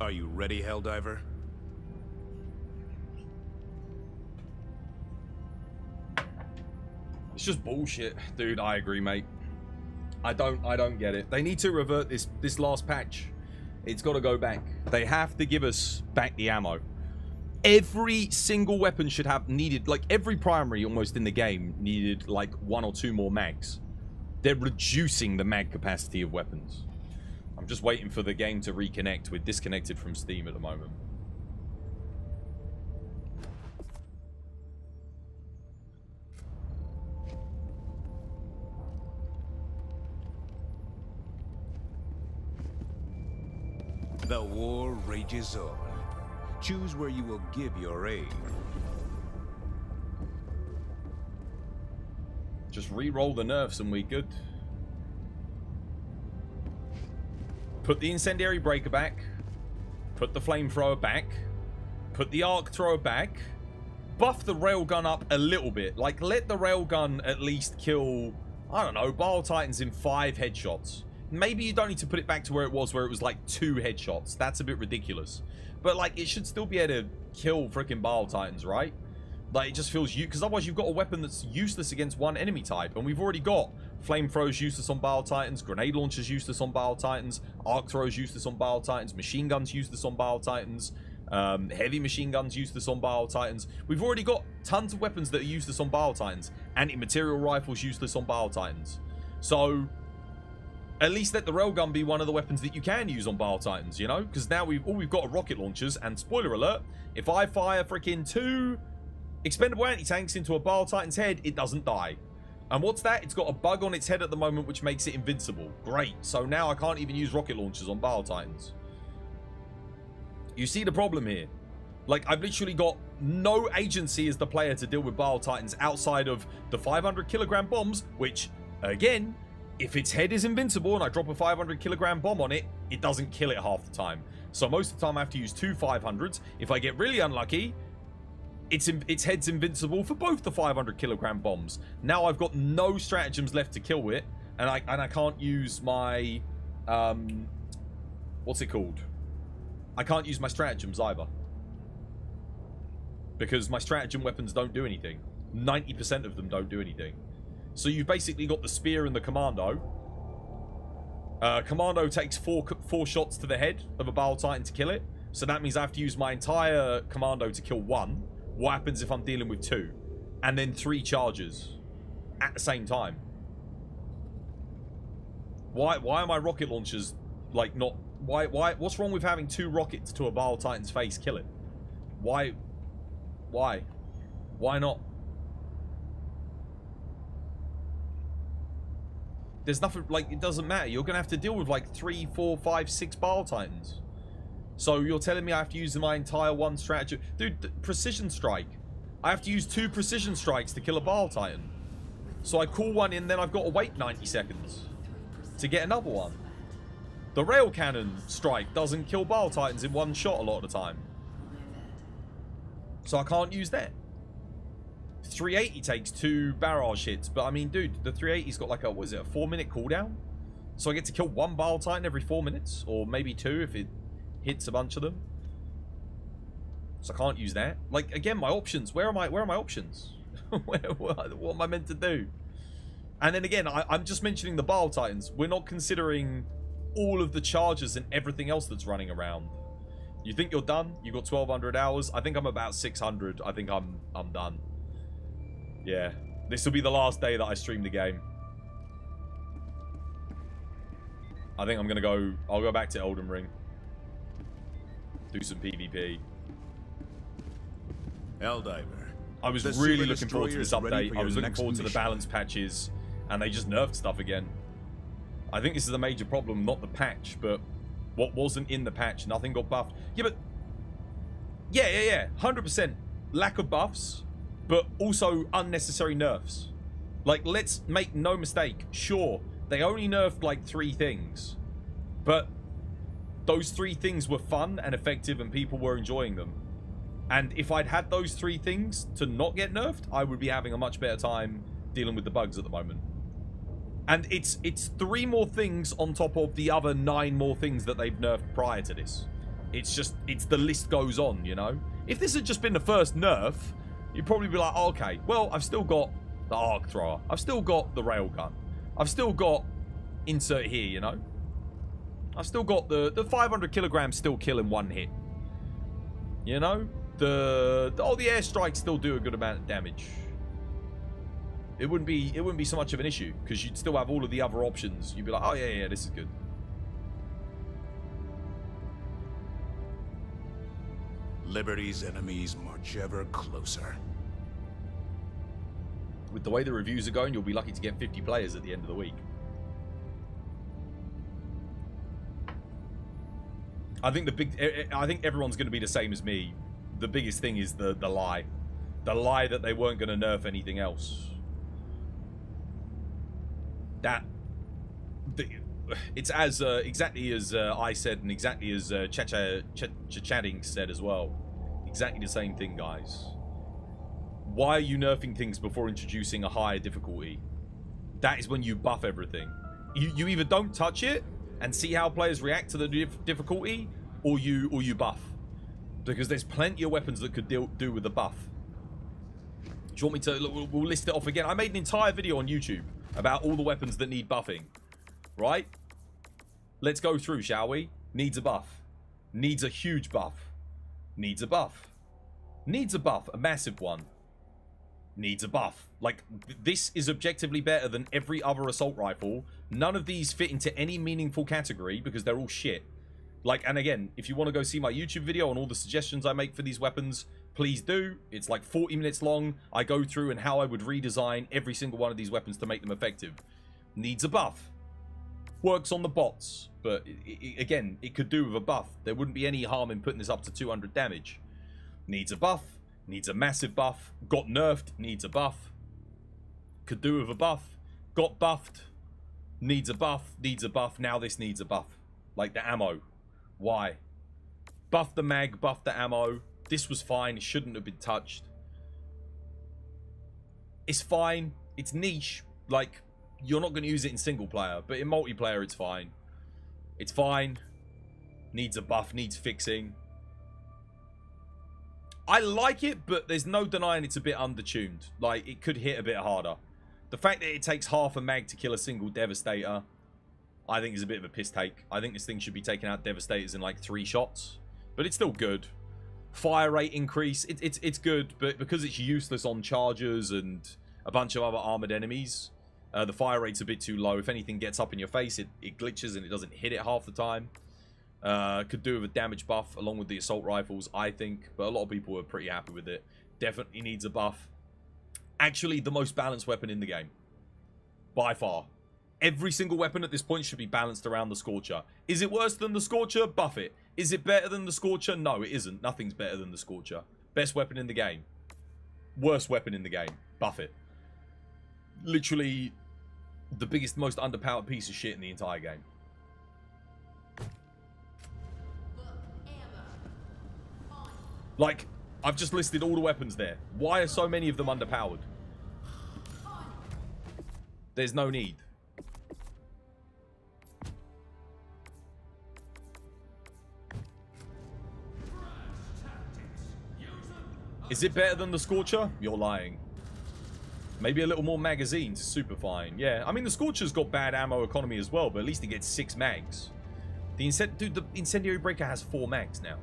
S4: Are you ready, Helldiver?
S2: It's just bullshit, dude. I agree, mate. I don't get it. They need to revert this last patch. It's got to go back. They have to give us back the ammo. Every single weapon should have needed, like every primary almost in the game needed like 1 or 2 more mags. They're reducing the mag capacity of weapons. I'm just waiting for the game to reconnect. We're disconnected from Steam at the moment.
S4: The war rages on. Choose where you will give your aid.
S2: Just re-roll the nerfs and we good. Put the Incendiary Breaker back. Put the Flamethrower back. Put the Arc Thrower back. Buff the Railgun up a little bit. Like, let the Railgun at least kill, I don't know, Bile Titans in 5 headshots. Maybe you don't need to put it back to where it was like 2 headshots. That's a bit ridiculous. But, like, it should still be able to kill freaking Bile Titans, right? Like, it just feels because otherwise you've got a weapon that's useless against one enemy type. And we've already got Flamethrowers useless on Bile Titans, Grenade Launchers useless on Bile Titans, Arc Throwers useless on Bile Titans, Machine Guns useless on Bile Titans, Heavy Machine Guns useless on Bile Titans. We've already got tons of weapons that are useless on Bile Titans. Anti-Material Rifles useless on Bile Titans. So, at least let the Railgun be one of the weapons that you can use on Bile Titans, you know? Because now all we've got are rocket launchers, and spoiler alert, if I fire freaking 2 expendable anti-tanks into a Bile Titan's head, it doesn't die. And what's that? It's got a bug on its head at the moment which makes it invincible. Great. So now I can't even use rocket launchers on Bile Titans. You see the problem here? Like, I've literally got no agency as the player to deal with Bile Titans outside of the 500 kilogram bombs, which, again, if its head is invincible and I drop a 500 kilogram bomb on it, it doesn't kill it half the time. So most of the time I have to use 2 500s. If I get really unlucky, its head's invincible for both the 500 kilogram bombs. Now I've got no stratagems left to kill it, and I can't use my what's it called? I can't use my stratagems either, because my stratagem weapons don't do anything. 90% of them don't do anything. So you've basically got the spear and the commando. Commando takes 4 shots to the head of a Bile Titan to kill it. So that means I have to use my entire commando to kill 1. What happens if I'm dealing with 2? And then 3 charges at the same time. Why are my rocket launchers like not... What's wrong with having 2 rockets to a Bile Titan's face kill it? Why not? There's nothing, like, it doesn't matter. You're gonna have to deal with like 3, 4, 5, 6 Bile Titans. So you're telling me I have to use my entire one strategy? Dude, precision strike. I have to use 2 precision strikes to kill a Bile Titan. So I call one in, then I've got to wait 90 seconds to get another one. The rail cannon strike doesn't kill Bile Titans in one shot a lot of the time. So I can't use that. 380 takes 2 barrage hits, but I mean, dude, the 380's got like a, what is it, a 4-minute cooldown? So I get to kill 1 Bile Titan every 4 minutes, or maybe 2 if it hits a bunch of them. So I can't use that. Like, again, my options. Where are my options? what am I meant to do? And then again, I'm just mentioning the Bile Titans. We're not considering all of the charges and everything else that's running around. You think you're done? You got 1,200 hours. I think I'm about 600. I think I'm done. Yeah, this will be the last day that I stream the game. I think I'm gonna go. I'll go back to Elden Ring. Do some PvP.
S4: Helldiver.
S2: I was really looking forward to this update. I was looking forward to the balance patches, and they just nerfed stuff again. I think this is a major problem, not the patch, but what wasn't in the patch. Nothing got buffed. Yeah, but yeah, 100% lack of buffs, but also unnecessary nerfs. Like, let's make no mistake. Sure, they only nerfed like 3 things, but those 3 things were fun and effective, and people were enjoying them. And if I'd had those 3 things to not get nerfed, I would be having a much better time dealing with the bugs at the moment. And it's 3 more things on top of the other 9 more things that they've nerfed prior to this. It's the list goes on, you know? If this had just been the first nerf, you'd probably be like, oh, okay, well, I've still got the arc thrower. I've still got the railgun. I've still got insert here, you know? I've still got the 500 kilograms still kill in 1 hit. You know? The airstrikes still do a good amount of damage. It wouldn't be so much of an issue, because you'd still have all of the other options. You'd be like, oh yeah, this is good.
S4: Liberty's enemies march ever closer.
S2: With the way the reviews are going, you'll be lucky to get 50 players at the end of the week. I think everyone's going to be the same as me. The biggest thing is the lie. The lie that they weren't going to nerf anything else. It's as exactly as I said, and exactly as Chatting said as well. Exactly the same thing, guys. Why are you nerfing things before introducing a higher difficulty? That is when you buff everything. You either don't touch it and see how players react to the difficulty, or you buff. Because there's plenty of weapons that could do with a buff. Do you want me to... Look, we'll list it off again. I made an entire video on YouTube about all the weapons that need buffing. Right? Let's go through, shall we? Needs a buff. Needs a huge buff. Needs a buff. Needs a buff. A massive one. Needs a buff. Like, this is objectively better than every other assault rifle. None of these fit into any meaningful category because they're all shit. Like, and again, if you want to go see my YouTube video on all the suggestions I make for these weapons, please do. It's like 40 minutes long. I go through and how I would redesign every single one of these weapons to make them effective. Needs a buff. Works on the bots, but again, it could do with a buff. There wouldn't be any harm in putting this up to 200 damage. Needs a buff. Needs a massive buff. Got nerfed. Needs a buff. Could do with a buff. Got buffed. Needs a buff. Needs a buff. Now this needs a buff. Like the ammo. Why? Buff the mag, buff the ammo. This was fine. It shouldn't have been touched. It's fine. It's niche. Like, you're not going to use it in single player, but in multiplayer, it's fine. It's fine. Needs a buff. Needs fixing. I like it, but there's no denying it's a bit undertuned. Like, it could hit a bit harder. The fact that it takes half a mag to kill a single Devastator, I think is a bit of a piss take. I think this thing should be taking out Devastators in like 3 shots. But it's still good. Fire rate increase, it's good, but because it's useless on chargers and a bunch of other armored enemies, the fire rate's a bit too low. If anything gets up in your face, it glitches and it doesn't hit it half the time. Could do with a damage buff along with the assault rifles, I think, but a lot of people are pretty happy with it. Definitely needs a buff. Actually, the most balanced weapon in the game. By far. Every single weapon at this point should be balanced around the Scorcher. Is it worse than the Scorcher? Buff it. Is it better than the Scorcher? No, it isn't. Nothing's better than the Scorcher. Best weapon in the game. Worst weapon in the game. Buff it. Literally the biggest, most underpowered piece of shit in the entire game. Like, I've just listed all the weapons there. Why are so many of them underpowered? There's no need. Is it better than the Scorcher? You're lying. Maybe a little more magazines is super fine. Yeah, I mean, the Scorcher's got bad ammo economy as well, but at least it gets 6 mags. Dude, the Incendiary Breaker has 4 mags now.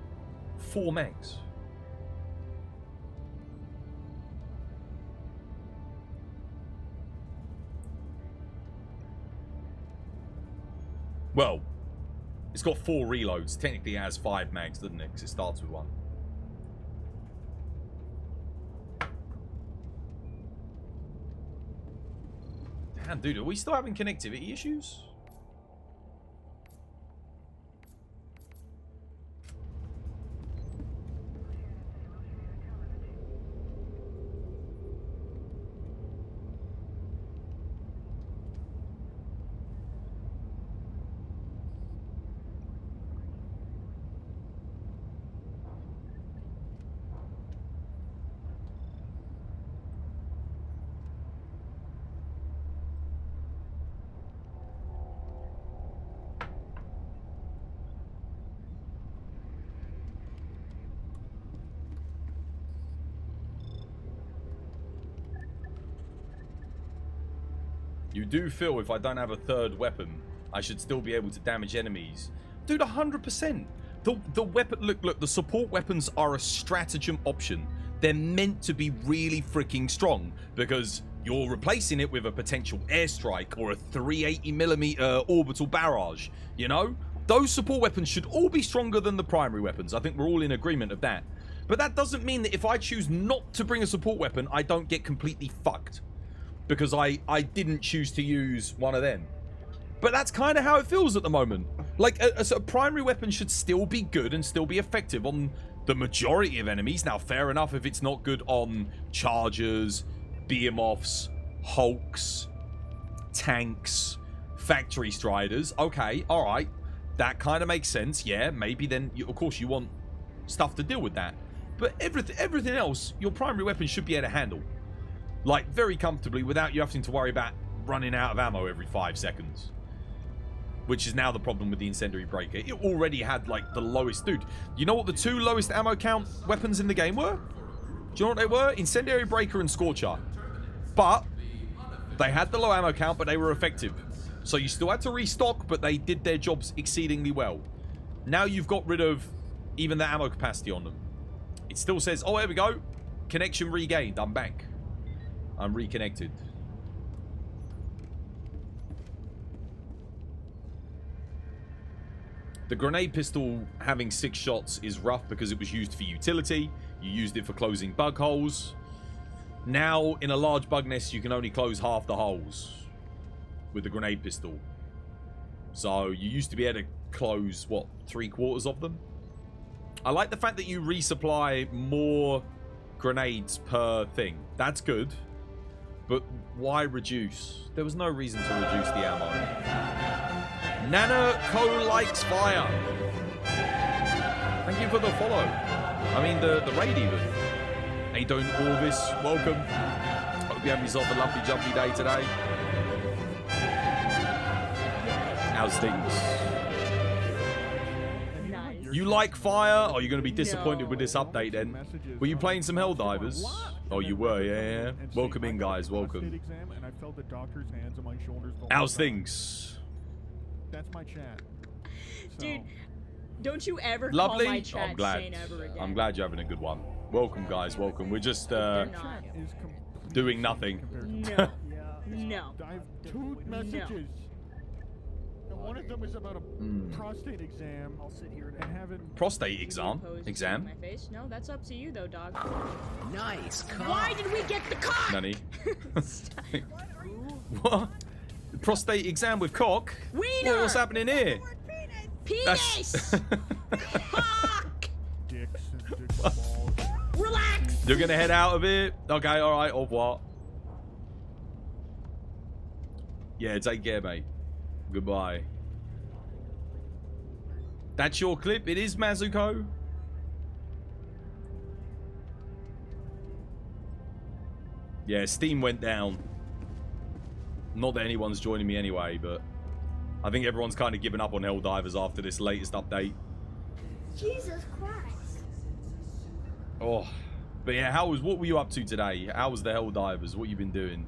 S2: 4 mags. Well, it's got 4 reloads. Technically, it has 5 mags, doesn't it? Because it starts with 1. Damn, dude, are we still having connectivity issues? You do feel if I don't have a third weapon, I should still be able to damage enemies. Dude, 100%. The weapon, look, the support weapons are a stratagem option. They're meant to be really freaking strong because you're replacing it with a potential airstrike or a 380mm orbital barrage, you know? Those support weapons should all be stronger than the primary weapons. I think we're all in agreement of that. But that doesn't mean that if I choose not to bring a support weapon, I don't get completely fucked. Because I didn't choose to use one of them. But that's kind of how it feels at the moment. Like, a primary weapon should still be good and still be effective on the majority of enemies. Now, fair enough if it's not good on Chargers, Behemoths, Hulks, Tanks, Factory Striders. Okay, alright. That kind of makes sense. Yeah, maybe then, of course, you want stuff to deal with that. But everything else, your primary weapon should be able to handle. Like, very comfortably without you having to worry about running out of ammo every 5 seconds. Which is now the problem with the Incendiary Breaker. It already had, like, the lowest... Dude, you know what the 2 lowest ammo count weapons in the game were? Do you know what they were? Incendiary Breaker and Scorcher. But they had the low ammo count, but they were effective. So you still had to restock, but they did their jobs exceedingly well. Now you've got rid of even the ammo capacity on them. It still says, oh, here we go. Connection regained. I'm back. I'm reconnected. The grenade pistol having 6 shots is rough because it was used for utility. You used it for closing bug holes. Now, in a large bug nest, you can only close half the holes with the grenade pistol. So, you used to be able to close, what, 3/4 of them? I like the fact that you resupply more grenades per thing. That's good. But why reduce? There was no reason to reduce the ammo. Nana Co likes fire. Thank you for the follow. I mean, the raid even. How you doing, Orvis? Welcome. Hope you have yourself a lovely jumpy day today. How's things? You like fire? Or are you going to be disappointed with this update then? Were you playing some Helldivers? Oh, you were, yeah. Welcome in, guys. Welcome. How's things?
S14: That's my chat.
S15: Dude, don't you ever
S2: Lovely.
S15: call my chat
S2: I'm glad.
S15: Shane ever again.
S2: I'm glad you're having a good one. Welcome, guys. Welcome. We're just doing nothing.
S15: No. No.
S14: I have 2 messages. And one of them is about a prostate exam. I'll sit here and have it.
S2: Prostate exam? Exam?
S15: My face? No, that's up to you though, dog.
S13: Nice.
S15: Why did we get the car?
S2: Nani? What? prostate exam with cock?
S15: Wiener!
S2: What's happening here?
S15: Penis! Fuck!
S14: Dicks and dick balls.
S15: Relax!
S2: You're gonna head out of it? Okay, alright, au revoir. Yeah, take care, mate. Goodbye. That's your clip? It is, Mazuko? Yeah, Steam went down. Not that anyone's joining me anyway, but I think everyone's kind of given up on Helldivers after this latest update.
S6: Jesus Christ.
S2: Oh, but yeah, what were you up to today? How was the Helldivers? What you been doing?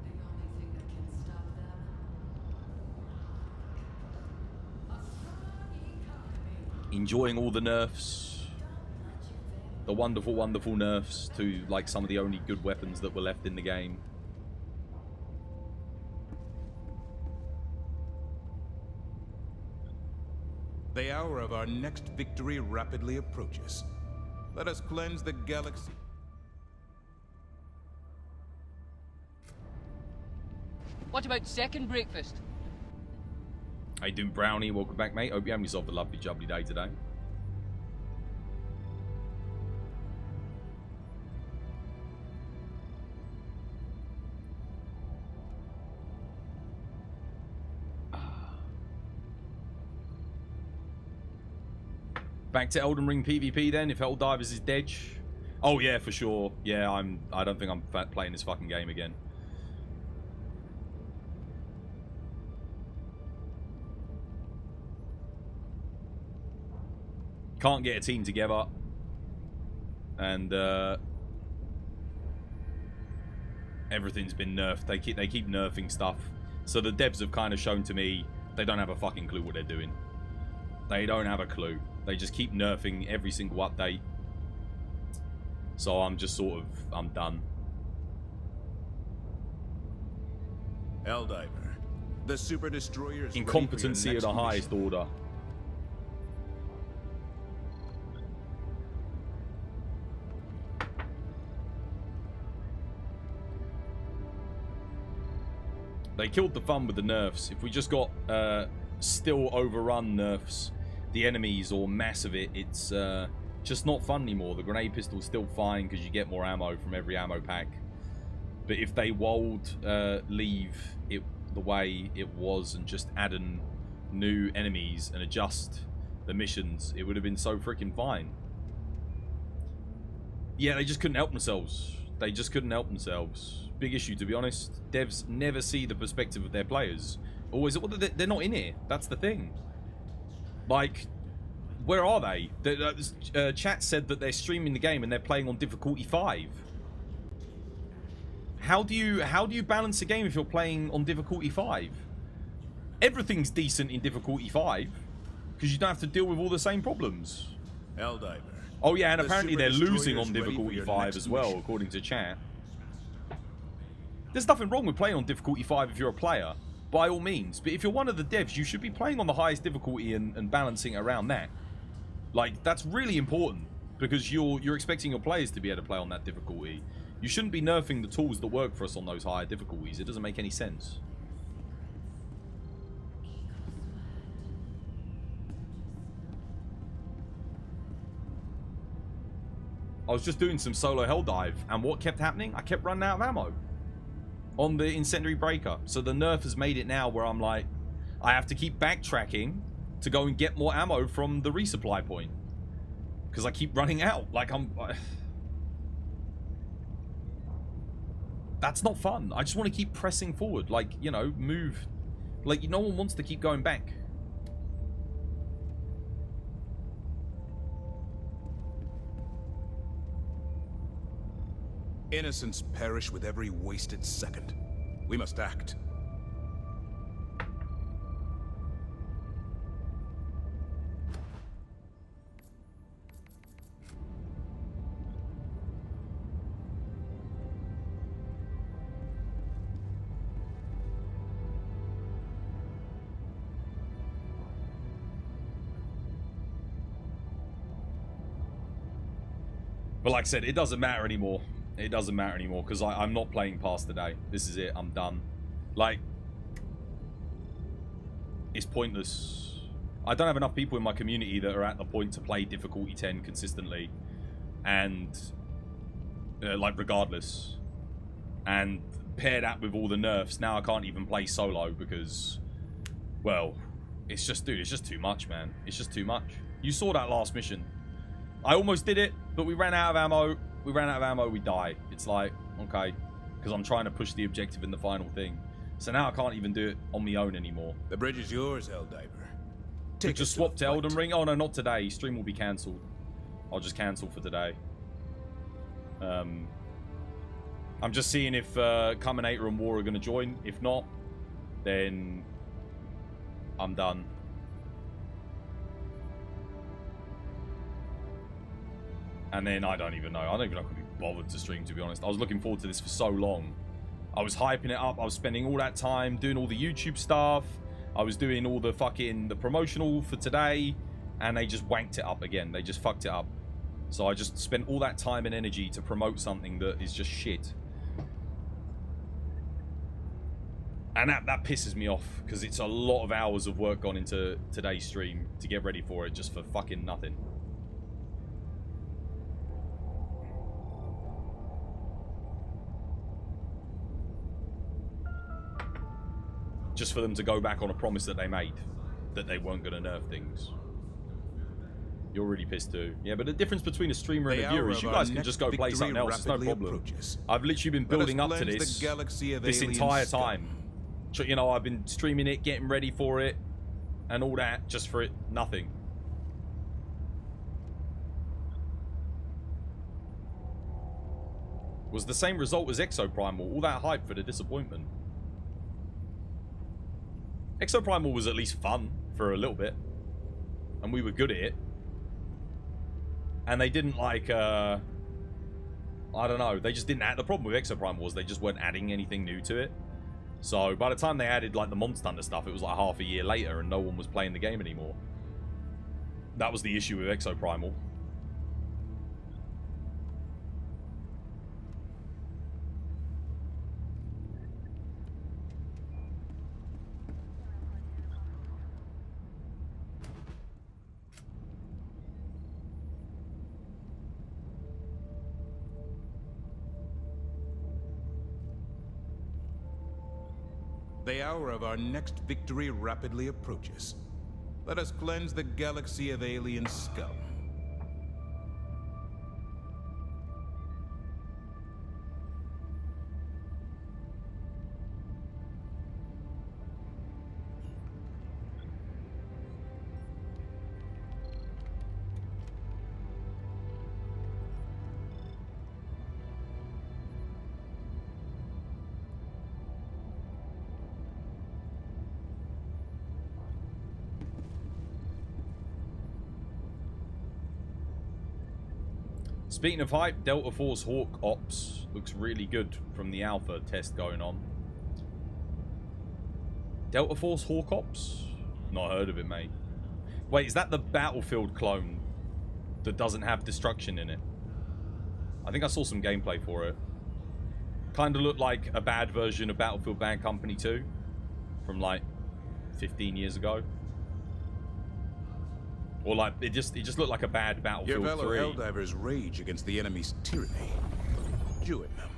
S2: Enjoying all the nerfs. The wonderful, wonderful nerfs to like some of the only good weapons that were left in the game.
S4: The hour of our next victory rapidly approaches. Let us cleanse the galaxy.
S16: What about second breakfast?
S2: How you doing, Brownie? Welcome back, mate. Hope you're having yourself a lovely, jubbly day today. Back to Elden Ring PvP then, if Helldivers is dead. Oh yeah, for sure. Yeah, I don't think I'm playing this fucking game again. Can't get a team together. And everything's been nerfed. They keep nerfing stuff. So the devs have kind of shown to me they don't have a fucking clue what they're doing. They don't have a clue. They just keep nerfing every single update. So I'm just sort of, I'm done.
S4: Helldiver, the Super Destroyer is
S2: Incompetency of the highest order. They killed the fun with the nerfs. If we just got still overrun nerfs, the enemies or mass of it, it's just not fun anymore. The grenade pistol's still fine because you get more ammo from every ammo pack. But if they would leave it the way it was and just add in new enemies and adjust the missions, it would have been so freaking fine. Yeah, they just couldn't help themselves. They just couldn't help themselves. Big issue, to be honest. Devs never see the perspective of their players. Always, well, they're not in here. That's the thing. Like, where are they? Chat said that they're streaming the game and they're playing on difficulty 5. How do you balance a game if you're playing on difficulty 5? Everything's decent in difficulty 5 because you don't have to deal with all the same problems.
S4: Helldiver.
S2: Oh yeah, and apparently they're losing on difficulty 5 as well,
S4: mission.
S2: according to chat. There's nothing wrong with playing on difficulty 5 if you're a player, by all means. But if you're one of the devs, you should be playing on the highest difficulty and balancing around that. Like, that's really important because you're expecting your players to be able to play on that difficulty. You shouldn't be nerfing the tools that work for us on those higher difficulties. It doesn't make any sense. I was just doing some solo Helldive, and what kept happening? I kept running out of ammo on the incendiary breaker. So the nerf has made it now where I'm like, I have to keep backtracking to go and get more ammo from the resupply point because I keep running out. Like that's not fun. I just want to keep pressing forward, like, you know, move. Like, no one wants to keep going back.
S4: Innocents perish with every wasted second. We must act.
S2: But like I said, it doesn't matter anymore. It doesn't matter anymore because I'm not playing past today. This is it. I'm done. Like,
S10: it's pointless. I don't have enough people in my community that are at the point to play difficulty 10 consistently, and like regardless. And pair that with all the nerfs, now I can't even play solo because, well, it's just, dude, it's just too much, man. It's just too much. You saw that last mission. I almost did it, but we ran out of ammo. We ran out of ammo, we die. It's like, okay, because I'm trying to push the objective in the final thing. So now I can't even do it on my own anymore.
S4: The bridge is yours, Helldiver.
S10: We just swapped to Elden Ring. Oh no, not today. Stream will be cancelled. I'll just cancel for today. I'm just seeing if Combinator and War are going to join. If not, then I'm done. And then I don't even know. I don't even know if I could be bothered to stream, to be honest. I was looking forward to this for so long. I was hyping it up. I was spending all that time doing all the YouTube stuff. I was doing all the fucking promotional for today, and they just wanked it up again. They just fucked it up. So I just spent all that time and energy to promote something that is just shit. And that pisses me off, because it's a lot of hours of work gone into today's stream to get ready for it, just for fucking nothing. Just for them to go back on a promise that they made, that they weren't going to nerf things. You're really pissed too. Yeah, but the difference between a streamer and a viewer is you guys can just go play something else. It's no problem. I've literally been building up to this entire time. You know, I've been streaming it, getting ready for it, and all that, just for it, nothing. Was the same result as Exoprimal. All that hype for the disappointment. Exoprimal was at least fun for a little bit, and we were good at it. And they didn't like, I don't know, they just didn't add, the problem with Exoprimal was they just weren't adding anything new to it. So by the time they added like the Monster Hunter stuff, it was like half a year later and no one was playing the game anymore. That was the issue with Exoprimal.
S4: The hour of our next victory rapidly approaches. Let us cleanse the galaxy of alien scum.
S10: Speaking of hype, Delta Force Hawk Ops looks really good from the alpha test going on. Delta Force Hawk Ops? Not heard of it, mate. Wait, is that the Battlefield clone that doesn't have destruction in it? I think I saw some gameplay for it. Kind of looked like a bad version of Battlefield Bad Company 2 from like 15 years ago. Or like, it just looked like a bad Battlefield 3.
S4: Your fellow Helldivers rage against the enemy's tyranny. Join them.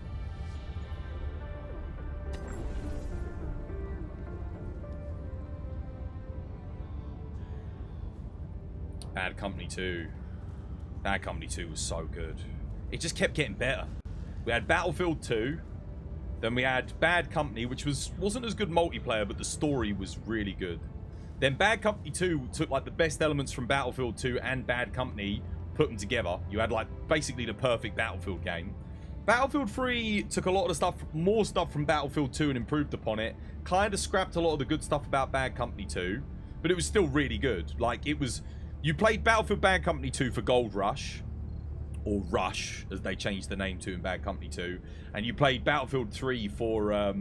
S10: Bad Company 2. Bad Company 2 was so good. It just kept getting better. We had Battlefield 2. Then we had Bad Company, which wasn't as good multiplayer, but the story was really good. Then Bad Company 2 took like the best elements from Battlefield 2 and Bad Company, put them together. You had like basically the perfect Battlefield game. Battlefield 3 took a lot of the stuff, more stuff from Battlefield 2 and improved upon it. Kind of scrapped a lot of the good stuff about Bad Company 2, but it was still really good. Like it was, you played Battlefield Bad Company 2 for Gold Rush, or Rush as they changed the name to in Bad Company 2, and you played Battlefield 3 for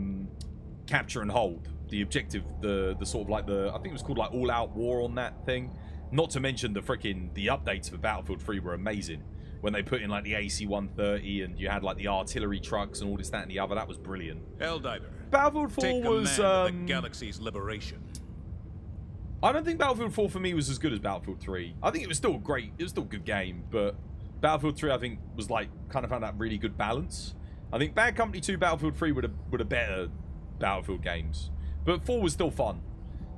S10: Capture and Hold. The objective, the sort of like the, I think it was called like All Out War on that thing. Not to mention the updates for Battlefield 3 were amazing. When they put in like the AC-130 and you had like the artillery trucks and all this, that and the other, that was brilliant.
S4: Helldiver.
S10: Battlefield 4
S4: take
S10: was
S4: command of the galaxy's liberation.
S2: I don't think Battlefield 4 for me was as good as Battlefield 3. I think it was still great. It was still a good game, but Battlefield 3 I think was like kind of found that really good balance. I think Bad Company 2, Battlefield 3 were the better Battlefield games, but 4 was still fun.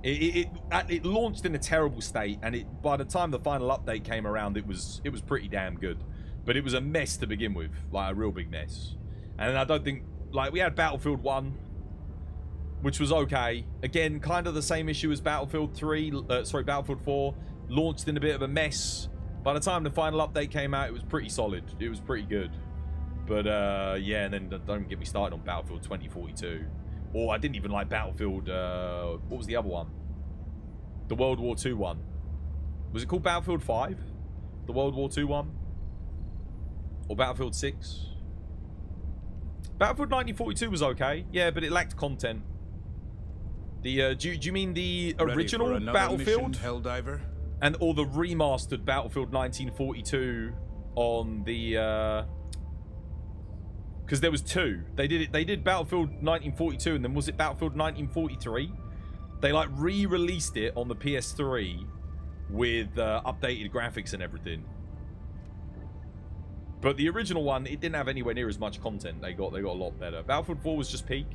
S2: It launched in a terrible state, and by the time the final update came around, it was pretty damn good. But it was a mess to begin with, like a real big mess. And I don't think, like, we had Battlefield 1, which was okay. Again, kind of the same issue as Battlefield 4, launched in a bit of a mess. By the time the final update came out, it was pretty solid. It was pretty good. But yeah, and then don't get me started on Battlefield 2042. Or I didn't even like Battlefield, what was the other one? The World War II one. Was it called Battlefield 5? The World War II one? Or Battlefield 6? Battlefield 1942 was okay. Yeah, but it lacked content. The do you mean the original Battlefield?
S4: Mission, Helldiver?
S2: Or the remastered Battlefield 1942 on the because there was two. They did Battlefield 1942, and then was it Battlefield 1943? They like re-released it on the PS3 with updated graphics and everything. But the original one, it didn't have anywhere near as much content. They got a lot better. Battlefield 4 was just peak.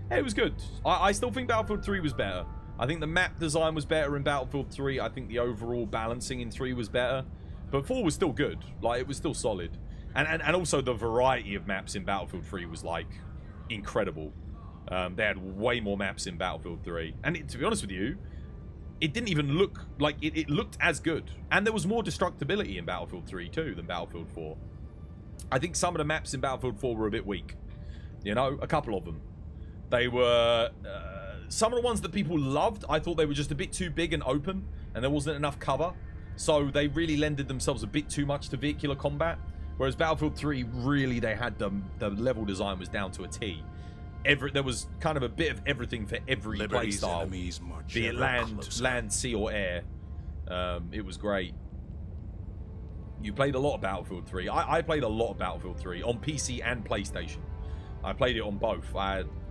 S2: Hey, it was good. I still think Battlefield 3 was better. I think the map design was better in Battlefield 3. I think the overall balancing in 3 was better. But 4 was still good. Like, it was still solid. And also the variety of maps in Battlefield 3 was, like, incredible. They had way more maps in Battlefield 3. And to be honest with you, it didn't even look like it looked as good. And there was more destructibility in Battlefield 3 too than Battlefield 4. I think some of the maps in Battlefield 4 were a bit weak. You know, a couple of them. They were... some of the ones that people loved, I thought they were just a bit too big and open, and there wasn't enough cover. So they really lended themselves a bit too much to vehicular combat. Whereas Battlefield 3, really, they had the level design was down to a T. There was kind of a bit of everything for every playstyle. Be it land, sea, or air. It was great. You played a lot of Battlefield 3. I played a lot of Battlefield 3 on PC and PlayStation. I played it on both.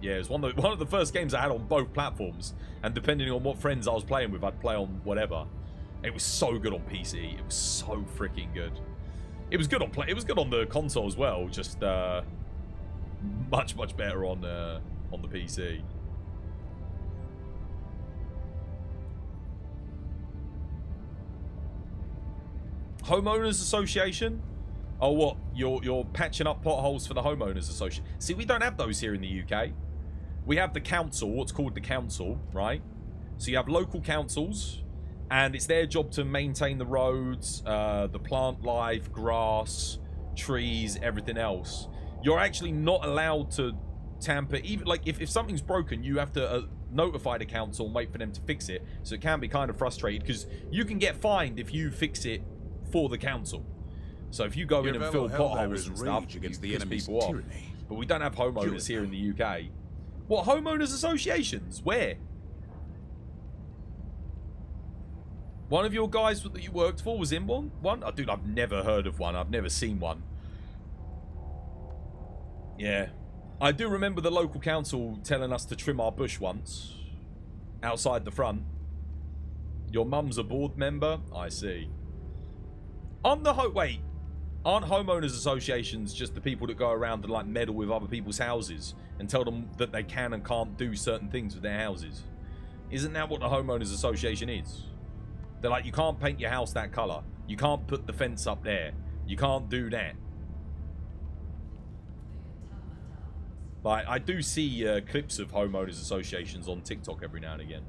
S2: It was one of the first games I had on both platforms. And depending on what friends I was playing with, I'd play on whatever. It was so good on PC. It was so freaking good. It was good on the console as well. Just much better on the PC. Homeowners Association? Oh, what? You're patching up potholes for the Homeowners Association. See, we don't have those here in the UK. We have the council, what's called the council, right? So you have local councils, and it's their job to maintain the roads, the plant life, grass, trees, everything else. You're actually not allowed to tamper. Even like if something's broken, you have to notify the council and wait for them to fix it. So it can be kind of frustrating because you can get fined if you fix it for the council. So if you go in and fill potholes and stuff, you piss people off. But we don't have homeowners here in the UK. What, homeowners associations? Where? One of your guys that you worked for was in one? Oh, dude, I've never heard of one. I've never seen one. Yeah. I do remember the local council telling us to trim our bush once. Outside the front. Your mum's a board member? I see. Aren't homeowners associations just the people that go around and like meddle with other people's houses and tell them that they can and can't do certain things with their houses? Isn't that what the homeowners association is? They're like, you can't paint your house that color. You can't put the fence up there. You can't do that. Like, I do see clips of homeowners associations on TikTok every now and again.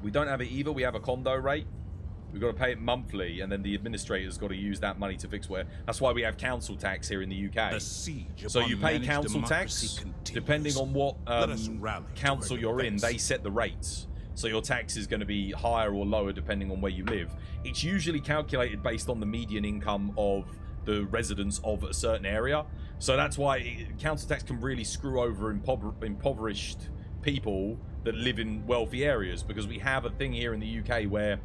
S2: We don't have it either. We have a condo rate. We've got to pay it monthly, and then the administrator's got to use that money to fix where. That's why we have council tax here in the UK. So you pay council tax, depending on what council you're in, they set the rates. So your tax is going to be higher or lower depending on where you live. It's usually calculated based on the median income of the residents of a certain area. So that's why council tax can really screw over impoverished people that live in wealthy areas, because we have a thing here in the UK where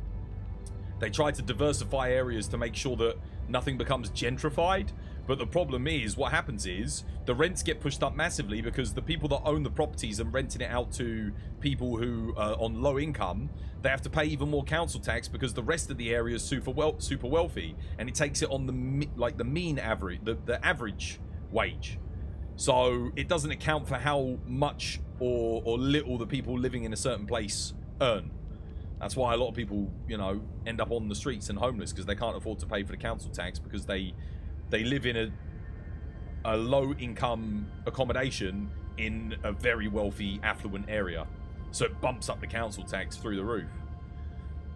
S2: they try to diversify areas to make sure that nothing becomes gentrified, But the problem is, what happens is, the rents get pushed up massively because the people that own the properties and renting it out to people who are on low income, they have to pay even more council tax because the rest of the area is super wealthy, and it takes it on the mean average, the average wage. So it doesn't account for how much or little the people living in a certain place earn. That's why a lot of people, you know, end up on the streets and homeless because they can't afford to pay for the council tax because they live in a low-income accommodation in a very wealthy, affluent area. So it bumps up the council tax through the roof.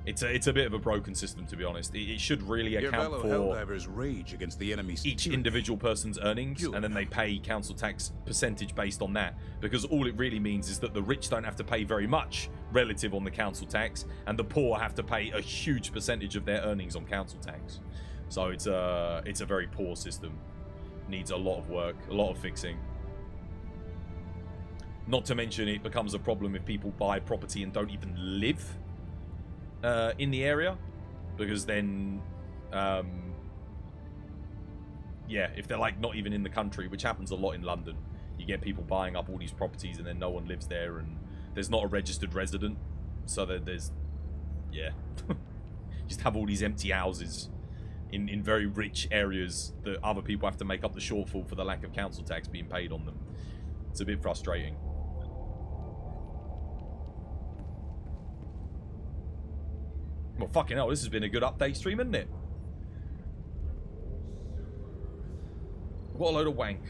S2: It's a bit of a broken system, to be honest. It should really account for
S4: Helldivers rage against the enemy's
S2: each individual person's earnings, and then they pay council tax percentage based on that. Because all it really means is that the rich don't have to pay very much relative on the council tax, and the poor have to pay a huge percentage of their earnings on council tax. So it's a very poor system. Needs a lot of work, a lot of fixing. Not to mention it becomes a problem if people buy property and don't even live in the area, because then yeah, if they're like not even in the country, which happens a lot in London, you get people buying up all these properties and then no one lives there and there's not a registered resident, so that there's, yeah, just have all these empty houses in very rich areas that other people have to make up the shortfall for the lack of council tax being paid on them. It's a bit frustrating. Well, fucking hell, this has been a good update stream, isn't it? What a load of wank.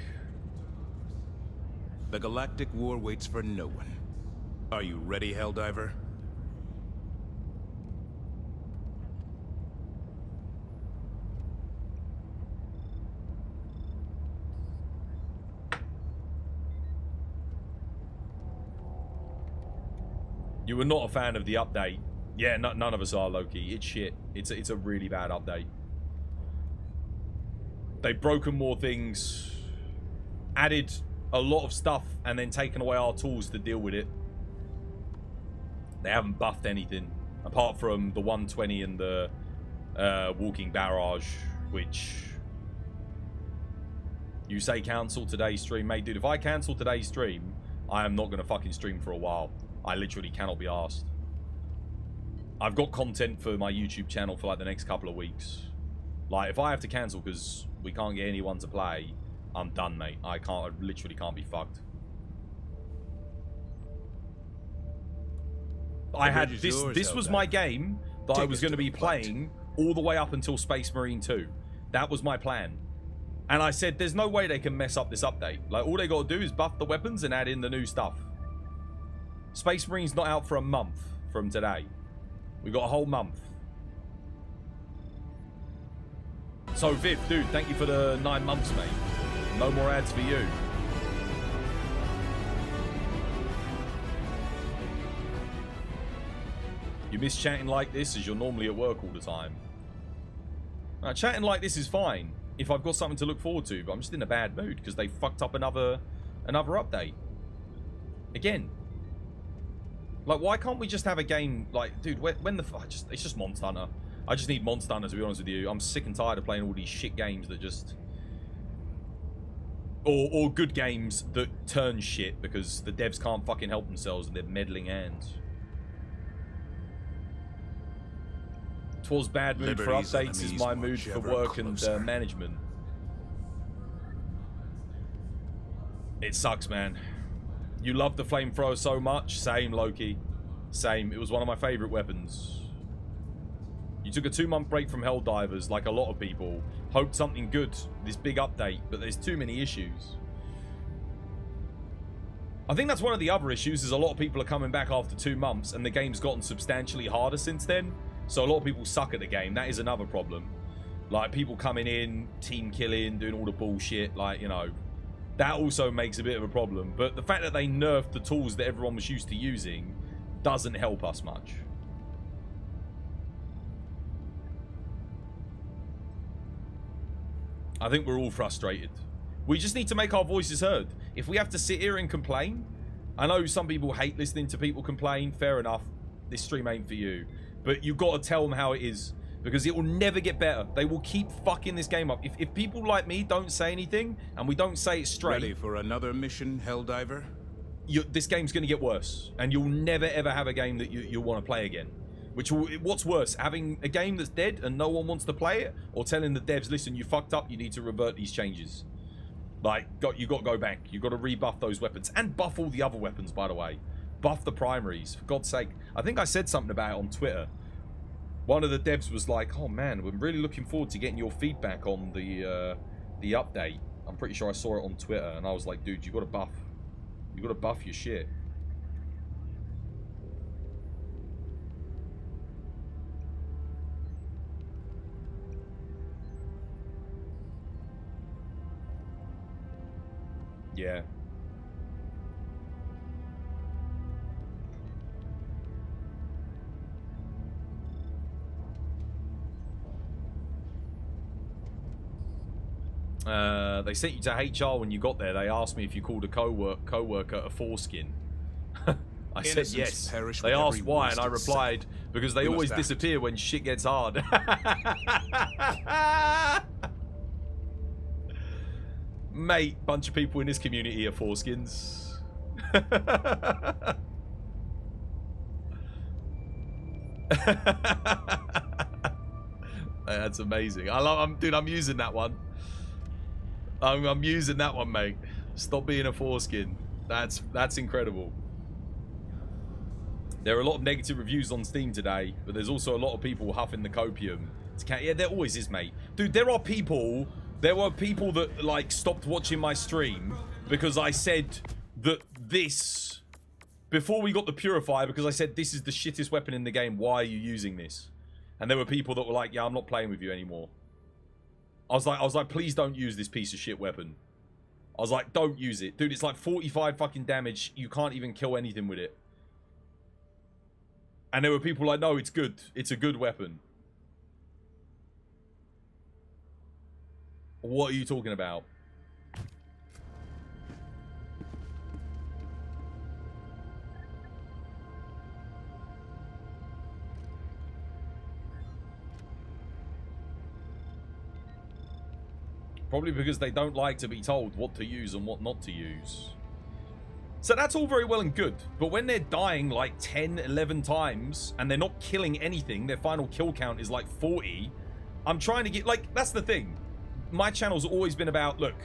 S4: The galactic war waits for no one. Are you ready, Helldiver?
S2: You were not a fan of the update. Yeah, none of us are, Loki. It's shit. It's a really bad update. They've broken more things, added a lot of stuff, and then taken away our tools to deal with it. They haven't buffed anything, apart from the 120 and the walking barrage, which... You say cancel today's stream, mate. Dude, if I cancel today's stream, I am not going to fucking stream for a while. I literally cannot be arsed. I've got content for my YouTube channel for like the next couple of weeks. Like, if I have to cancel because we can't get anyone to play, I'm done, mate. I literally can't be fucked. I had this was my game that I was going to be playing all the way up until Space Marine 2. That was my plan. And I said, there's no way they can mess up this update. Like, all they got to do is buff the weapons and add in the new stuff. Space Marine's not out for a month from today. We got a whole month. So Viv, dude, thank you for the 9 months, mate. No more ads for you. You miss chatting like this as you're normally at work all the time. Now, chatting like this is fine if I've got something to look forward to, but I'm just in a bad mood because they fucked up another update. Again. Like, why can't we just have a game, like, dude, when the... it's just Monster Hunter. I just need Monster Hunter, to be honest with you. I'm sick and tired of playing all these shit games that just... Or good games that turn shit because the devs can't fucking help themselves and they're meddling hands. 'Twas bad mood for updates is my mood for work and management. It sucks, man. You love the flamethrower so much. Same, Loki. Same. It was one of my favorite weapons. You took a 2-month break from Helldivers, like a lot of people. Hoped something good, this big update, but there's too many issues. I think that's one of the other issues, is a lot of people are coming back after 2 months, and the game's gotten substantially harder since then. So a lot of people suck at the game. That is another problem. Like, people coming in, team killing, doing all the bullshit, like, you know... That also makes a bit of a problem, but the fact that they nerfed the tools that everyone was used to using doesn't help us much. I think we're all frustrated. We just need to make our voices heard. If we have to sit here and complain, I know some people hate listening to people complain, fair enough, this stream ain't for you, but you've got to tell them how it is. because it will never get better. They will keep fucking this game up. If people like me don't say anything and we don't say it straight,
S4: ready for another mission, Helldiver?
S2: This game's going to get worse, and you'll never ever have a game that you'll want to play again. What's worse, having a game that's dead and no one wants to play it, or telling the devs, listen, you fucked up, you need to revert these changes. Like, you got to go back. You got to rebuff those weapons and buff all the other weapons, by the way. Buff the primaries, for God's sake. I think I said something about it on Twitter. One of the devs was like, oh man, we're really looking forward to getting your feedback on the update. I'm pretty sure I saw it on Twitter, and I was like, dude, you got to buff. You got to buff your shit. Yeah. They sent you to HR when you got there. They asked me if you called a co-worker a foreskin. I said yes. They asked why, and I replied, because they always disappear when shit gets hard. Mate, bunch of people in this community are foreskins. That's amazing. Dude, I'm using that one. I'm using that one, mate. Stop being a foreskin. That's incredible. There are a lot of negative reviews on Steam today, but there's also a lot of people huffing the copium. Yeah, there always is, mate. Dude, there were people that like stopped watching my stream because I said that this, before we got the purifier, because I said this is the shittest weapon in the game. Why are you using this? And there were people that were like, yeah, I'm not playing with you anymore. I was like, please don't use this piece of shit weapon. I was like, don't use it. Dude, it's like 45 fucking damage. You can't even kill anything with it. And there were people like, no, it's good. It's a good weapon. What are you talking about? Probably because they don't like to be told what to use and what not to use. So that's all very well and good, but when they're dying like 10, 11 times and they're not killing anything, their final kill count is like 40, I'm trying to get, like, that's the thing. My channel's always been about, look,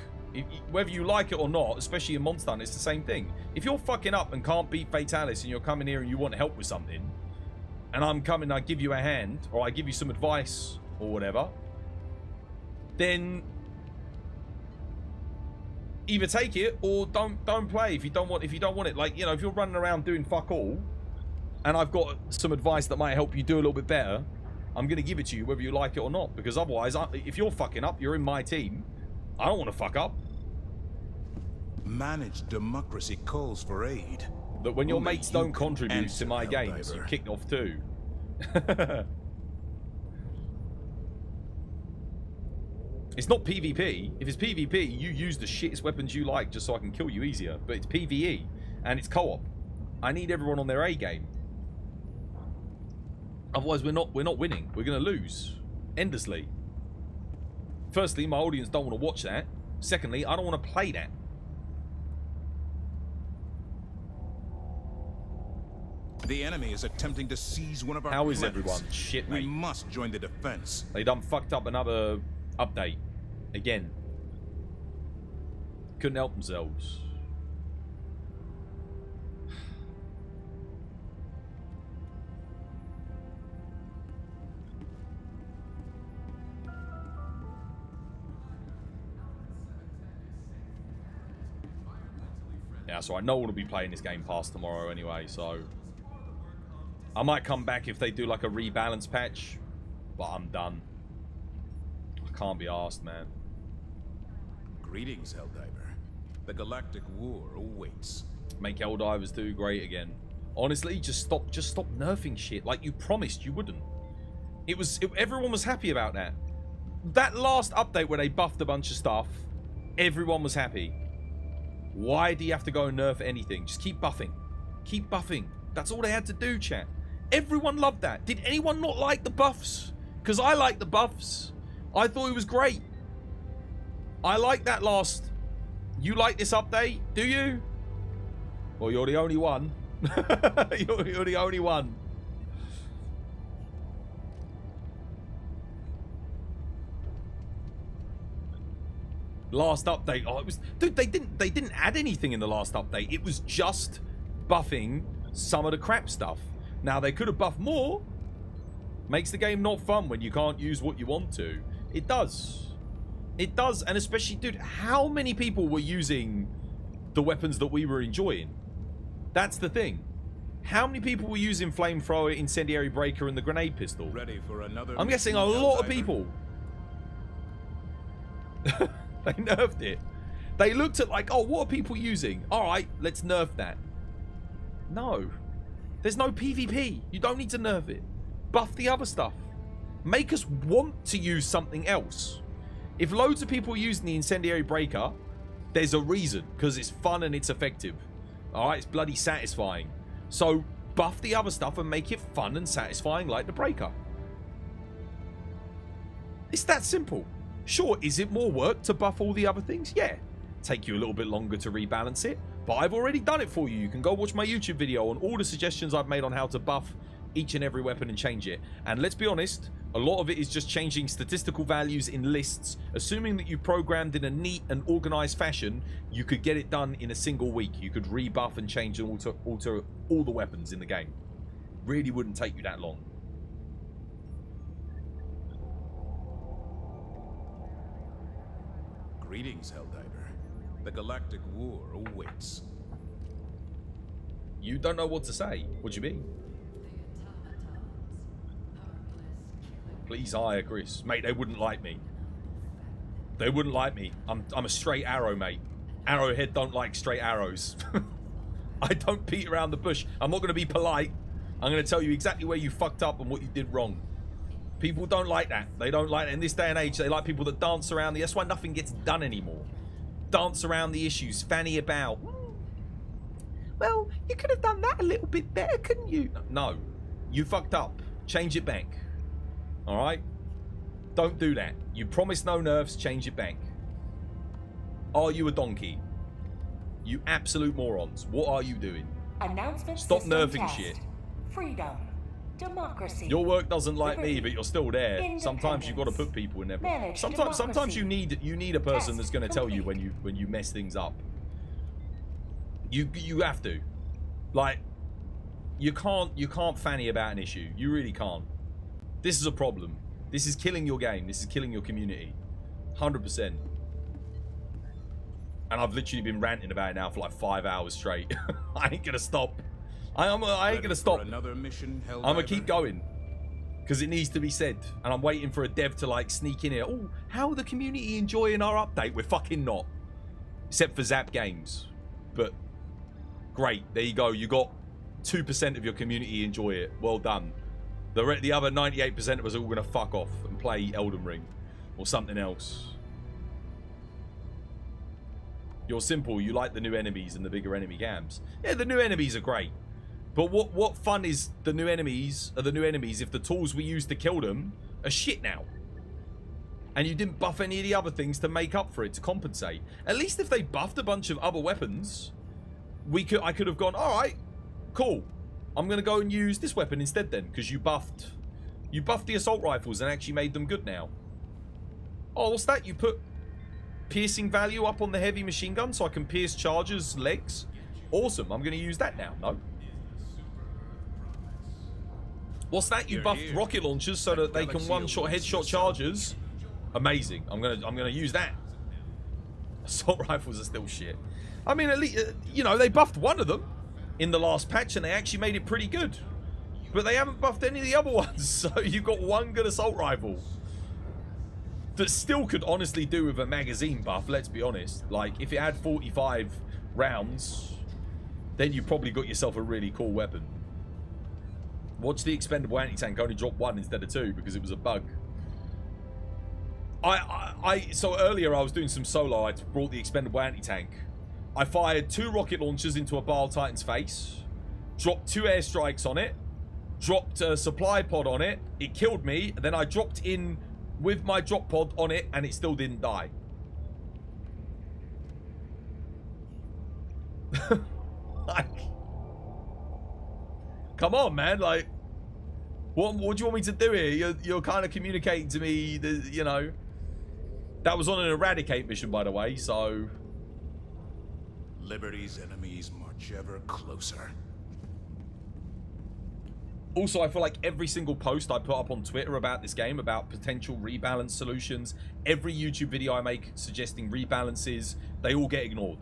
S2: whether you like it or not, especially in Monster Hunter, it's the same thing. If you're fucking up and can't beat Fatalis and you're coming here and you want help with something, and I'm coming, I give you a hand, or I give you some advice, or whatever, then either take it or don't play if you don't want it. Like, you know, if you're running around doing fuck all and I've got some advice that might help you do a little bit better, I'm gonna give it to you whether you like it or not, because otherwise, if you're fucking up, you're in my team. I don't want to fuck up.
S4: Managed democracy calls for aid.
S2: But when your mates don't contribute to my games, you're kicked off too. It's not PvP. If it's PvP, you use the shittest weapons you like just so I can kill you easier. But it's PvE, and it's co-op. I need everyone on their A game. Otherwise, we're not winning. We're gonna lose endlessly. Firstly, my audience don't want to watch that. Secondly, I don't want to play that.
S4: The enemy is attempting to seize one of our
S2: How is
S4: planets.
S2: everyone? Shit, mate.
S4: We must join the defense.
S2: They done fucked up another update. Again. Couldn't help themselves. Yeah, so I know we'll be playing this game past tomorrow anyway, so I might come back if they do like a rebalance patch, but I'm done. I can't be asked, man.
S4: Greetings, Helldiver. The Galactic War awaits.
S2: Make Helldivers do great again. Honestly, just stop nerfing shit like you promised you wouldn't. Everyone was happy about that. That last update where they buffed a bunch of stuff, everyone was happy. Why do you have to go and nerf anything? Just keep buffing. Keep buffing. That's all they had to do, chat. Everyone loved that. Did anyone not like the buffs? Because I like the buffs. I thought it was great. I like that last... You like this update? Do you? Well, you're the only one. you're the only one. Last update. Oh, it was... Dude, they didn't add anything in the last update. It was just buffing some of the crap stuff. Now, they could have buffed more. Makes the game not fun when you can't use what you want to. It does. It does. And especially, dude, how many people were using the weapons that we were enjoying? That's the thing. How many people were using flamethrower, incendiary breaker, and the grenade pistol?
S4: Ready for another
S2: I'm guessing a lot of people. They nerfed it. They looked at like, oh, what are people using? All right, let's nerf that. No. There's no PvP. You don't need to nerf it. Buff the other stuff. Make us want to use something else. If loads of people are using the incendiary breaker, there's a reason, because it's fun and it's effective. All right, it's bloody satisfying. So buff the other stuff and make it fun and satisfying like the breaker. It's that simple. Sure, is it more work to buff all the other things? Yeah. Take you a little bit longer to rebalance it, but I've already done it for you. You can go watch my YouTube video on all the suggestions I've made on how to buff each and every weapon and change it. And let's be honest, a lot of it is just changing statistical values in lists. Assuming that you programmed in a neat and organized fashion, you could get it done in a single week. You could rebuff and change and alter all the weapons in the game. Really wouldn't take you that long.
S4: Greetings, Helldiver. The Galactic War awaits.
S2: You don't know what to say. What do you mean? Please hire Chris. Mate, they wouldn't like me. They wouldn't like me. I'm a straight arrow, mate. Arrowhead don't like straight arrows. I don't beat around the bush. I'm not going to be polite. I'm going to tell you exactly where you fucked up and what you did wrong. People don't like that. They don't like that. In this day and age, they like people that dance around. That's why nothing gets done anymore. Dance around the issues. Fanny about. Well, you could have done that a little bit better, couldn't you? No. You fucked up. Change it back. Alright? Don't do that. You promised no nerfs. Change it back. Are you a donkey? You absolute morons. What are you doing?
S3: Announcement
S2: Stop
S3: system
S2: nerfing
S3: test.
S2: shit.
S3: Freedom. Democracy.
S2: Your work doesn't like me,
S3: Liberty.
S2: but you're still there. Sometimes you've got to put people in there.
S3: Manage
S2: Sometimes you need a person
S3: Test
S2: that's going to tell you
S3: complete.
S2: when you mess things up. You have to. Like, you can't fanny about an issue. You really can't. This is a problem. This is killing your game. This is killing your community. 100%. And I've literally been ranting about it now for like 5 hours straight. I ain't gonna stop. I ain't gonna stop.
S4: Another mission,
S2: I'm gonna keep going. Because it needs to be said. And I'm waiting for a dev to like sneak in here. Oh, how are the community enjoying our update? We're fucking not. Except for Zap Games. But great. There you go. You got 2% of your community enjoy it. Well done. The other 98% of us are all gonna fuck off and play Elden Ring. Or something else. You're simple. You like the new enemies and the bigger enemy gams. Yeah, the new enemies are great. But what fun is the new enemies if the tools we use to kill them are shit now? And you didn't buff any of the other things to make up for it, to compensate. At least if they buffed a bunch of other weapons, I could have gone, alright, cool. I'm gonna go and use this weapon instead then, because you buffed the assault rifles and actually made them good now. Oh, what's that? You put piercing value up on the heavy machine gun so I can pierce chargers' legs? Awesome, I'm gonna use that now. No. What's that? You buffed rocket launchers so that they can one-shot headshot chargers? Amazing. I'm gonna use that. Assault rifles are still shit. I mean, at least you know, they buffed one of them in the last patch and they actually made it pretty good. But they haven't buffed any of the other ones, so you've got one good assault rifle that still could honestly do with a magazine buff, let's be honest. Like, if it had 45 rounds, then you probably got yourself a really cool weapon. Watch the expendable anti-tank only drop 1 instead of 2 because it was a bug. So earlier I was doing some solo. I brought the expendable anti-tank. I fired 2 rocket launchers into a Bile Titan's face, dropped 2 airstrikes on it, dropped a supply pod on it. It killed me. Then I dropped in with my drop pod on it, and it still didn't die. Like, come on, man. Like, what do you want me to do here? You're kind of communicating to me that, you know, that was on an eradicate mission, by the way, so.
S4: Liberty's enemies march ever closer.
S2: Also, I feel like every single post I put up on Twitter about this game, about potential rebalance solutions, every YouTube video I make suggesting rebalances, they all get ignored.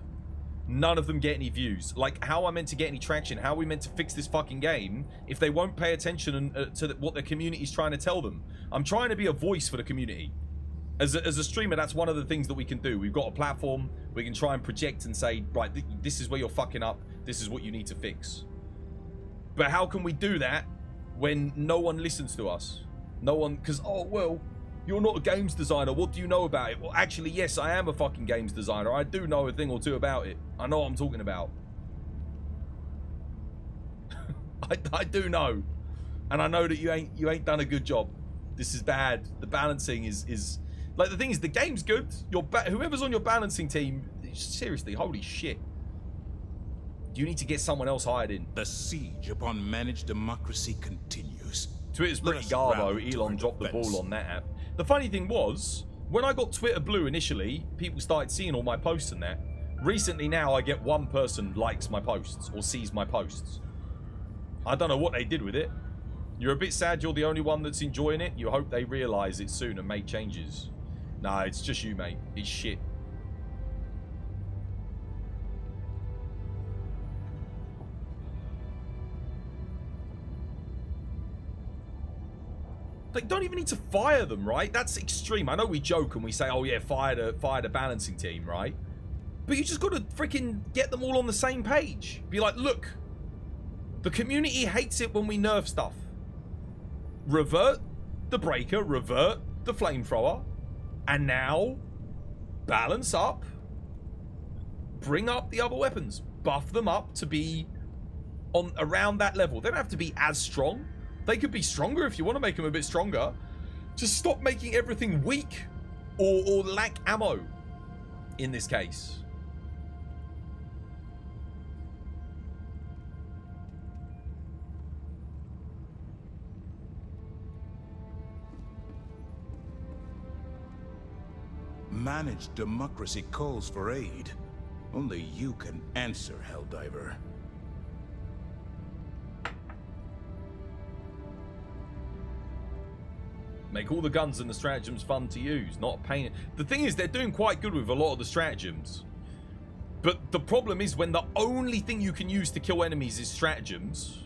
S2: None of them get any views. Like, how am I meant to get any traction? How are we meant to fix this fucking game if they won't pay attention to what the community is trying to tell them? I'm trying to be a voice for the community. As a streamer, that's one of the things that we can do. We've got a platform. We can try and project and say, right, this is where you're fucking up. This is what you need to fix. But how can we do that when no one listens to us? No one, because, oh, well, you're not a games designer. What do you know about it? Well, actually, yes, I am a fucking games designer. I do know a thing or two about it. I know what I'm talking about. I do know. And I know that you ain't done a good job. This is bad. The balancing is like, the thing is, the game's good. Whoever's on your balancing team, seriously, holy shit. You need to get someone else hired in.
S4: The siege upon managed democracy continues.
S2: Twitter's pretty garbo. Elon dropped the ball on that app. The funny thing was, when I got Twitter Blue initially, people started seeing all my posts and that. Recently now, I get one person likes my posts or sees my posts. I don't know what they did with it. You're a bit sad you're the only one that's enjoying it. You hope they realise it soon and make changes. Nah, it's just you, mate. It's shit. They don't even need to fire them, right? That's extreme. I know we joke and we say, oh yeah, fire the balancing team, right? But you just got to freaking get them all on the same page. Be like, look, the community hates it when we nerf stuff. Revert the breaker, revert the flamethrower, and now balance up, bring up the other weapons, buff them up to be on around that level. They don't have to be as strong. They could be stronger if you want to make them a bit stronger. Just stop making everything weak or lack ammo in this case.
S4: Managed democracy calls for aid. Only you can answer, Helldiver.
S2: Make all the guns and the stratagems fun to use, not a pain. The thing is, they're doing quite good with a lot of the stratagems. But the problem is when the only thing you can use to kill enemies is stratagems,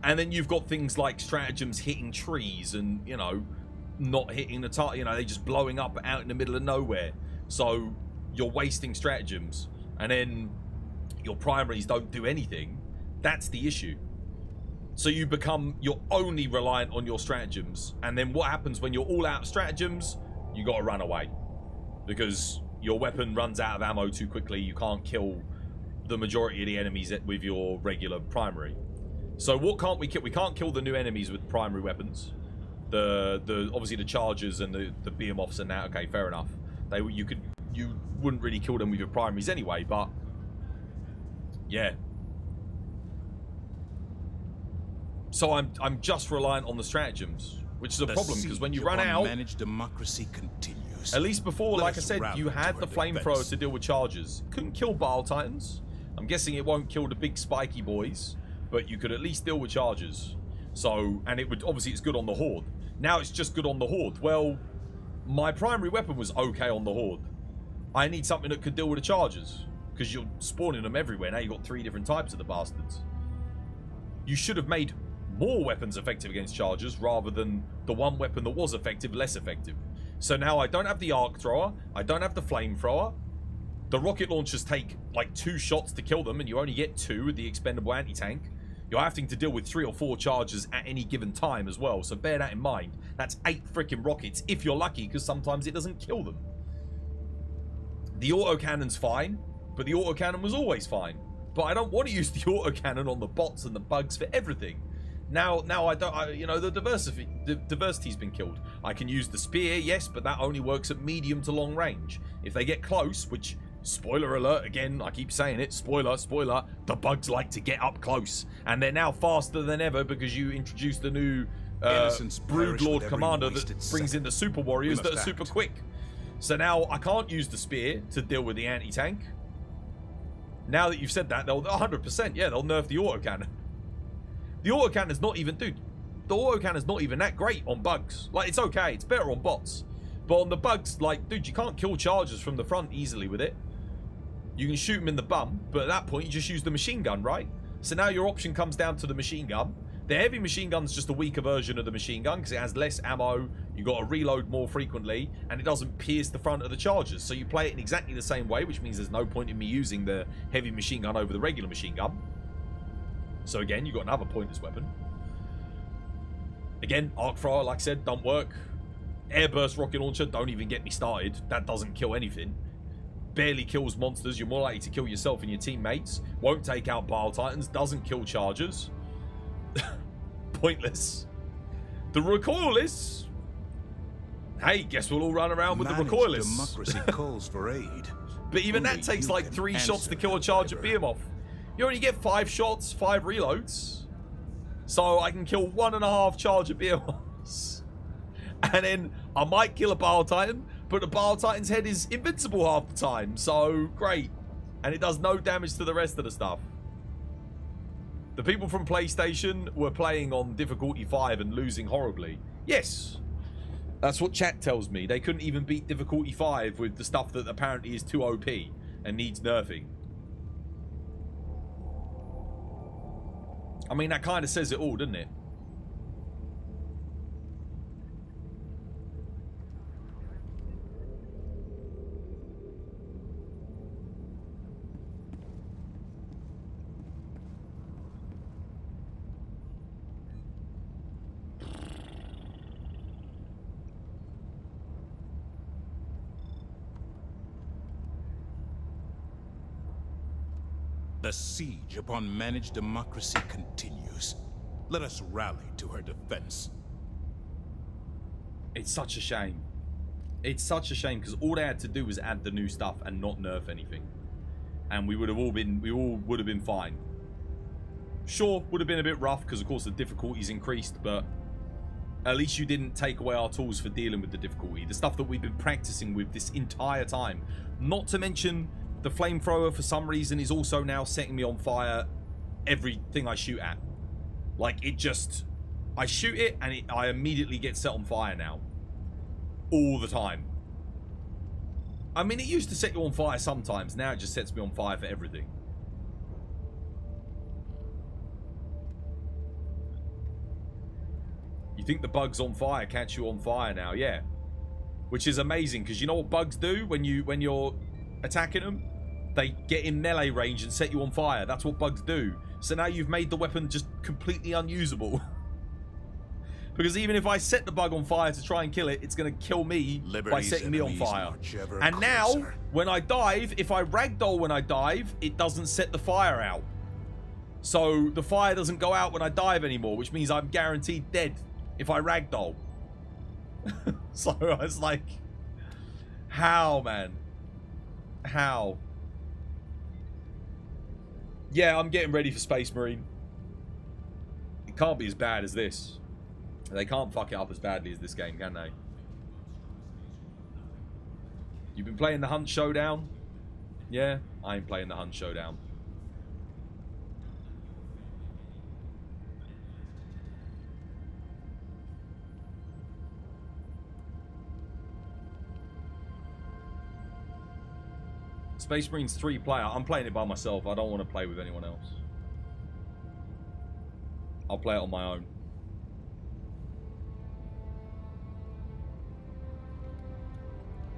S2: and then you've got things like stratagems hitting trees and, you know, not hitting the target, you know, they're just blowing up out in the middle of nowhere. So you're wasting stratagems, and then your primaries don't do anything. That's the issue. So you're only reliant on your stratagems, and then what happens when you're all out of stratagems? You got to run away because your weapon runs out of ammo too quickly. You can't kill the majority of the enemies with your regular primary. So what can't we kill? We can't kill the new enemies with primary weapons. Obviously the chargers and the behemoths and that. Okay, fair enough. You wouldn't really kill them with your primaries anyway, but yeah. So I'm just reliant on the stratagems, which is a problem because when you run out,
S4: managed democracy continues.
S2: At least before, like I said, you had the flamethrower to deal with charges. Couldn't kill Bile Titans. I'm guessing it won't kill the big spiky boys, but you could at least deal with charges. So, and it would obviously, it's good on the Horde. Now it's just good on the Horde. Well, my primary weapon was okay on the Horde. I need something that could deal with the charges because you're spawning them everywhere. Now you've got 3 different types of the bastards. You should have made more weapons effective against chargers rather than the one weapon that was effective less effective. So now I don't have the arc thrower, I don't have the flamethrower. The rocket launchers take like 2 shots to kill them, and you only get 2 with the expendable anti-tank. You're having to deal with 3 or 4 charges at any given time as well, so bear that in mind. That's 8 freaking rockets if you're lucky, because sometimes it doesn't kill them. The autocannon's fine, but the autocannon was always fine. But I don't want to use the autocannon on the bots and the bugs for everything. Now I don't. You know, the diversity's been killed. I can use the spear, yes, but that only works at medium to long range. If they get close, which, spoiler alert again, I keep saying it, spoiler, the bugs like to get up close, and they're now faster than ever because you introduced the new Brood Lord Commander that brings in the super warriors that are super quick. So now I can't use the spear to deal with the anti-tank. Now that you've said that, they'll 100%, yeah, they'll nerf the autocannon. The autocannon's not even, dude, the autocannon's not even that great on bugs. Like, it's okay, it's better on bots. But on the bugs, like, dude, you can't kill chargers from the front easily with it. You can shoot them in the bum, but at that point, you just use the machine gun, right? So now your option comes down to the machine gun. The heavy machine gun's just a weaker version of the machine gun because it has less ammo, you got to reload more frequently, and it doesn't pierce the front of the chargers. So you play it in exactly the same way, which means there's no point in me using the heavy machine gun over the regular machine gun. So again, you got another pointless weapon. Again, arc thrower, like I said, don't work. Airburst rocket launcher, don't even get me started. That doesn't kill anything. Barely kills monsters. You're more likely to kill yourself and your teammates. Won't take out Bile Titans. Doesn't kill chargers. Pointless. The recoilless. Hey, guess we'll all run around with the recoilless.
S4: Democracy calls for aid.
S2: But even that takes like 3 shots to kill a charger behemoth. You only get 5 shots, 5 reloads. So I can kill 1.5 charger behemoths. And then I might kill a Bile Titan, but the Bile Titan's head is invincible half the time. So great. And it does no damage to the rest of the stuff. The people from PlayStation were playing on difficulty 5 and losing horribly. Yes. That's what chat tells me. They couldn't even beat difficulty 5 with the stuff that apparently is too OP and needs nerfing. I mean, that kind of says it all, doesn't it?
S4: The siege upon managed democracy continues. Let us rally to her defense.
S2: It's such a shame. It's such a shame because all they had to do was add the new stuff and not nerf anything, and we all would have been fine. Sure, would have been a bit rough because of course the difficulty's increased, but at least you didn't take away our tools for dealing with the difficulty, the stuff that we've been practicing with this entire time. Not to mention the flamethrower, for some reason, is also now setting me on fire everything I shoot at. Like, it just... I shoot it, and I immediately get set on fire now. All the time. I mean, it used to set you on fire sometimes. Now it just sets me on fire for everything. You think the bugs on fire catch you on fire now? Yeah. Which is amazing, because you know what bugs do when you're attacking them? They get in melee range and set you on fire. That's what bugs do. So now you've made the weapon just completely unusable. Because even if I set the bug on fire to try and kill it, it's going to kill me by setting me on fire. And now, when I dive, if I ragdoll when I dive, it doesn't set the fire out. So the fire doesn't go out when I dive anymore, which means I'm guaranteed dead if I ragdoll. So I was like, how, man? How? Yeah, I'm getting ready for Space Marine. It can't be as bad as this. They can't fuck it up as badly as this game, can they? You've been playing the Hunt Showdown? Yeah, I ain't playing the Hunt Showdown. Space Marine's 3-player. I'm playing it by myself. I don't want to play with anyone else. I'll play it on my own.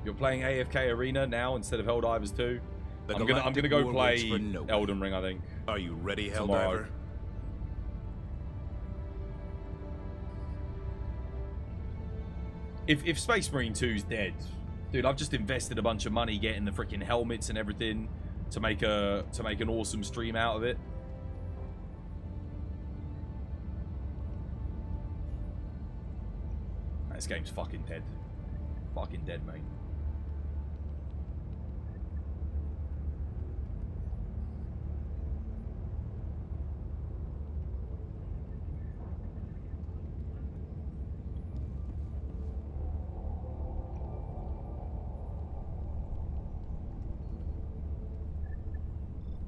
S2: You're playing AFK Arena now instead of Helldivers 2. I'm gonna go play Elden Ring, I think.
S4: Are you ready,
S2: tomorrow.
S4: Helldiver?
S2: If Space Marine 2's dead, dude, I've just invested a bunch of money getting the freaking helmets and everything to make an awesome stream out of it. This game's fucking dead. Fucking dead, mate.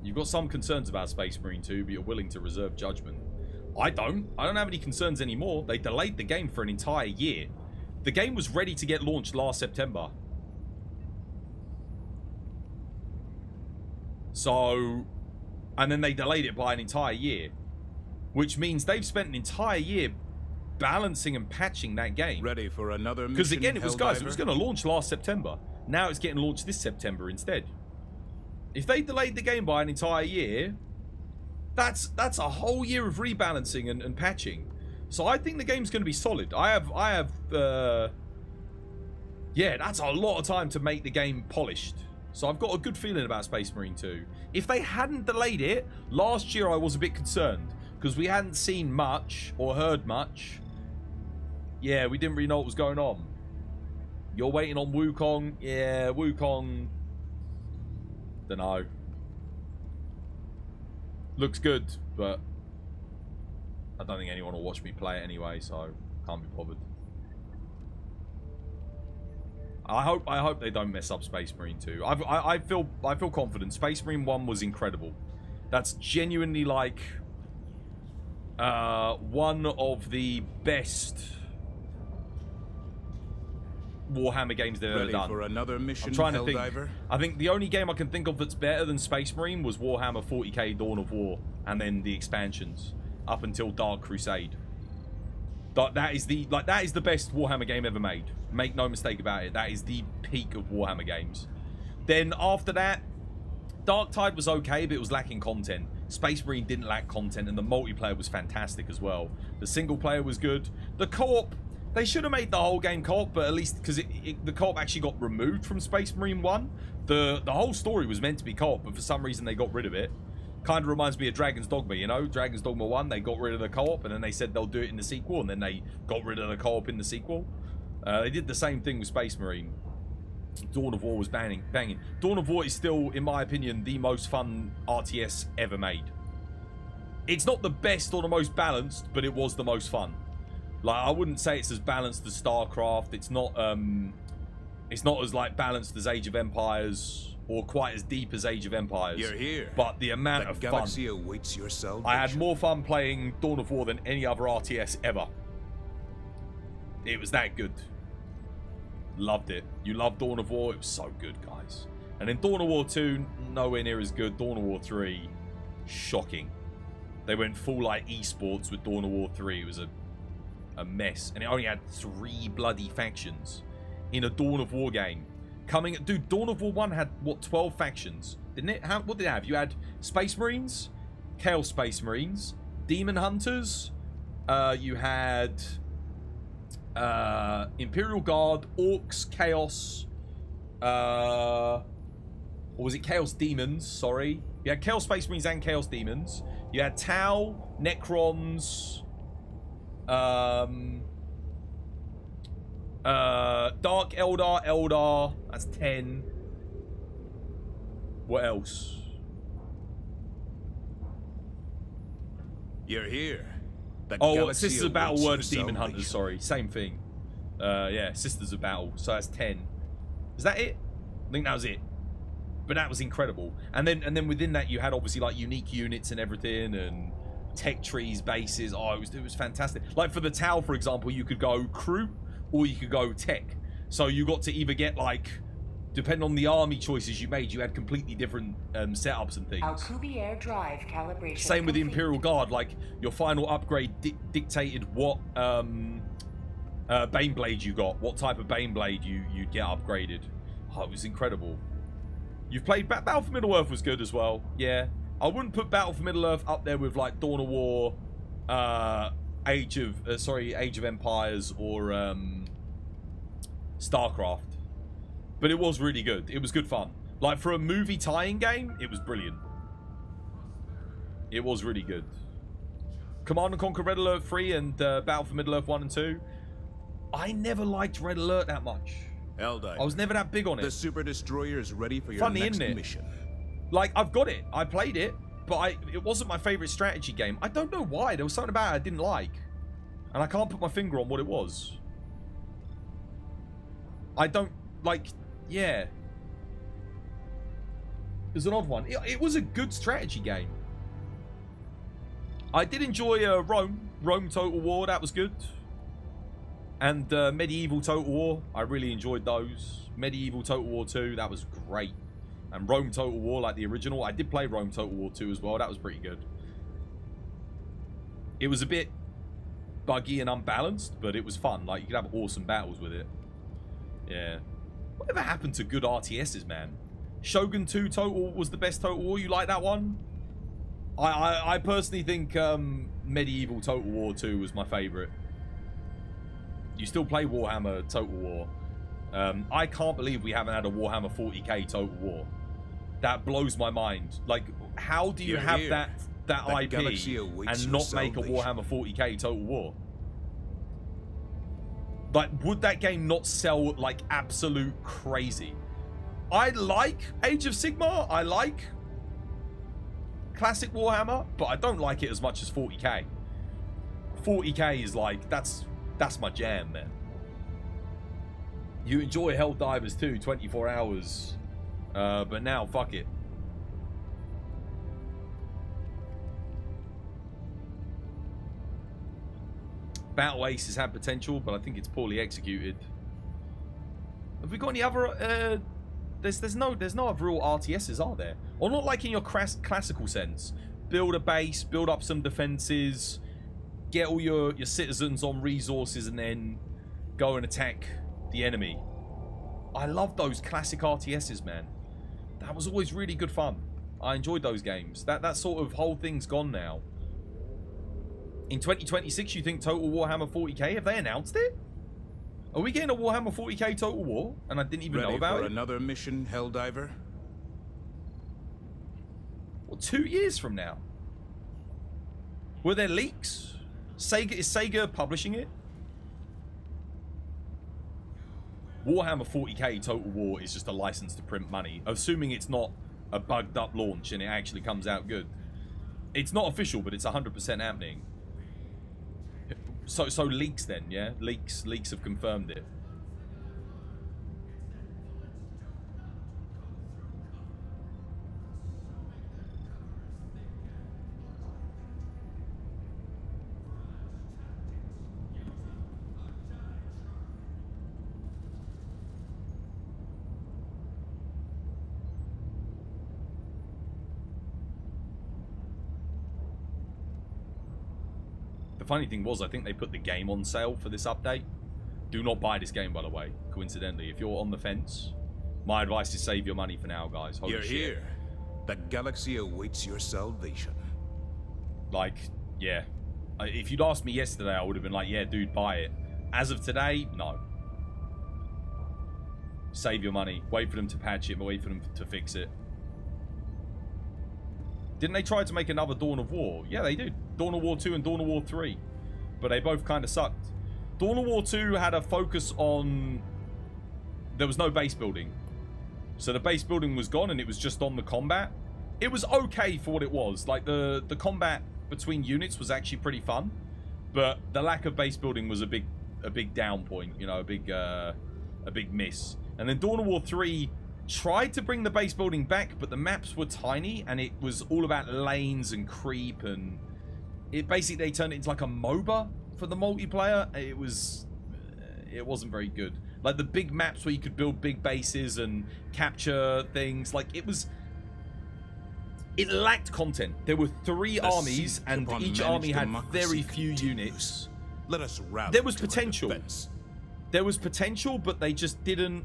S2: You've got some concerns about Space Marine 2, but you're willing to reserve judgment. I don't have any concerns anymore. They delayed the game for an entire year. The game was ready to get launched last September. So, and then they delayed it by an entire year. Which means they've spent an entire year balancing and patching that game.
S4: Ready for another mission,
S2: because again, it was, guys, it
S4: Helldiver?
S2: was going to launch last September. Now it's getting launched this September instead. If they delayed the game by an entire year, that's a whole year of rebalancing and patching. So I think the game's going to be solid. Yeah, that's a lot of time to make the game polished. So I've got a good feeling about Space Marine 2. If they hadn't delayed it, last year I was a bit concerned. Because we hadn't seen much or heard much. Yeah, we didn't really know what was going on. You're waiting on Wukong. Yeah, Wukong. Dunno. Looks good, but I don't think anyone will watch me play it anyway, so can't be bothered. I hope they don't mess up Space Marine 2. I feel confident. Space Marine 1 was incredible. That's genuinely like one of the best Warhammer games they've ever done.
S4: For another mission,
S2: I'm trying to
S4: Helldiver?
S2: think. I think the only game I can think of that's better than Space Marine was Warhammer 40k Dawn of War, and then the expansions up until Dark Crusade. That is the best Warhammer game ever made. Make no mistake about it. That is the peak of Warhammer games. Then after that, Dark Tide was okay, but it was lacking content. Space Marine didn't lack content, and the multiplayer was fantastic as well. The single player was good. The co-op, they should have made the whole game co-op, but at least because the co-op actually got removed from Space Marine 1. The whole story was meant to be co-op, but for some reason they got rid of it. Kind of reminds me of Dragon's Dogma, you know? Dragon's Dogma 1, they got rid of the co-op, and then they said they'll do it in the sequel, and then they got rid of the co-op in the sequel. They did the same thing with Space Marine. Dawn of War was banging. Dawn of War is still, in my opinion, the most fun RTS ever made. It's not the best or the most balanced, but it was the most fun. Like, I wouldn't say it's as balanced as StarCraft. It's not as like balanced as Age of Empires or quite as deep as Age of Empires.
S4: You're here.
S2: But the amount of
S4: galaxy
S2: fun.
S4: awaits your salvation.
S2: I had more fun playing Dawn of War than any other RTS ever. It was that good. Loved it. You loved Dawn of War? It was so good, guys. And then Dawn of War 2, nowhere near as good. Dawn of War 3, shocking. They went full like esports with Dawn of War 3. It was a mess. And it only had 3 bloody factions in a Dawn of War game. Dude, Dawn of War 1 had, what, 12 factions? Didn't it? What did it have? You had Space Marines, Chaos Space Marines, Demon Hunters, you had Imperial Guard, Orcs, Chaos, or was it Chaos Demons? Sorry. You had Chaos Space Marines and Chaos Demons. You had Tau, Necrons, Dark Eldar, that's 10. What else?
S4: You're here.
S2: Sisters of Battle, Word of Demon Hunters, sorry. Same thing. Yeah, Sisters of Battle. So that's 10. Is that it? I think that was it. But that was incredible. And then within that you had obviously like unique units and everything and tech trees, bases. Oh, it was fantastic. Like for the Tau, for example, you could go crew or you could go tech. So you got to either get like, depending on the army choices you made, you had completely different setups and things.
S3: Alcubierre drive calibration.
S2: Same with the Imperial Guard. Like your final upgrade dictated what Baneblade you got, what type of Baneblade you'd get upgraded. Oh, it was incredible. You've played Battle for Middle-earth was good as well. Yeah, I wouldn't put Battle for Middle-earth up there with like Dawn of War, Age of Empires, or StarCraft. But it was really good. It was good fun. Like for a movie tie-in game, it was brilliant. It was really good. Command & Conquer Red Alert 3 and Battle for Middle-earth 1 and 2. I never liked Red Alert that much.
S4: Helldivers.
S2: I was never that big on it.
S4: The Super Destroyer is ready for your
S2: Funny,
S4: next
S2: isn't it?
S4: mission.
S2: Like, I've got it. I played it, but it wasn't my favorite strategy game. I don't know why. There was something about it I didn't like. And I can't put my finger on what it was. I don't, like, yeah. It was an odd one. It was a good strategy game. I did enjoy Rome Total War. That was good. And Medieval Total War. I really enjoyed those. Medieval Total War 2. That was great. And Rome Total War, like the original. I did play Rome Total War 2 as well. That was pretty good. It was a bit buggy and unbalanced, but it was fun. Like, you could have awesome battles with it. Yeah. Whatever happened to good RTSs, man? Shogun 2 Total was the best Total War. You like that one? I personally think Medieval Total War 2 was my favorite. You still play Warhammer Total War. I can't believe we haven't had a Warhammer 40k Total War. That blows my mind. Like, how do you have that IP and not make a Warhammer 40k Total War? Like, would that game not sell like absolute crazy? I like Age of Sigmar. I like Classic Warhammer, but I don't like it as much as 40k. 40k is like, that's my jam, man. You enjoy Helldivers too, 24 hours. But now, fuck it. Battle Ace has had potential, but I think it's poorly executed. Have we got any other... There's no other real RTSs, are there? Or not like in your classical sense. Build a base, build up some defenses, get all your citizens on resources, and then go and attack the enemy. I love those classic RTSs, man. That was always really good fun. I enjoyed those games. That sort of whole thing's gone now. In 2026, you think Total Warhammer 40k? Have they announced it? Are we getting a Warhammer 40k Total War? And I didn't even know about it.
S4: Ready for another mission, Helldiver?
S2: Well, 2 years from now. Were there leaks? Is Sega publishing it? Warhammer 40k Total War is just a license to print money, assuming it's not a bugged up launch and it actually comes out good. It's not official, but it's 100% happening. So leaks then, yeah? Leaks have confirmed it. The funny thing was, I think they put the game on sale for this update. Do not buy this game, by the way, coincidentally. If you're on the fence, my advice is save your money for now, guys. Holy
S4: You're
S2: shit.
S4: here. The galaxy awaits your salvation.
S2: Like, yeah. If you'd asked me yesterday, I would have been like, yeah, dude, buy it. As of today, no. Save your money. Wait for them to patch it, but wait for them to fix it. Didn't they try to make another Dawn of War? Yeah, they did. Dawn of War 2 and Dawn of War 3. But they both kind of sucked. Dawn of War 2 had a focus on... There was no base building. So the base building was gone and it was just on the combat. It was okay for what it was. Like, the combat between units was actually pretty fun. But the lack of base building was a big down point. You know, a big miss. And then Dawn of War 3... tried to bring the base building back, but the maps were tiny and it was all about lanes and creep, and it basically, they turned it into like a MOBA for the multiplayer. It wasn't very good. Like the big maps where you could build big bases and capture things, like it lacked content. There were 3 armies and each army had very few units.
S4: Let us rally.
S2: There was potential. There was potential, but they just didn't.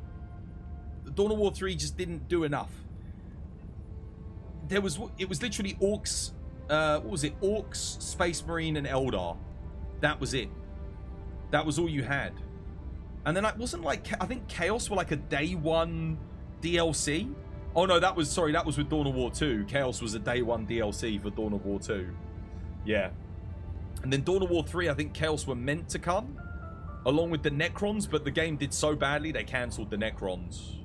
S2: Dawn of War 3 just didn't do enough. It was literally Orcs, what was it? Orcs, Space Marine, and Eldar. That was it. That was all you had. And then it wasn't like, I think Chaos were like a day 1 DLC. Oh no, that was with Dawn of War 2. Chaos was a day 1 DLC for Dawn of War 2. Yeah. And then Dawn of War 3, I think Chaos were meant to come. along with the Necrons, but the game did so badly they cancelled the Necrons.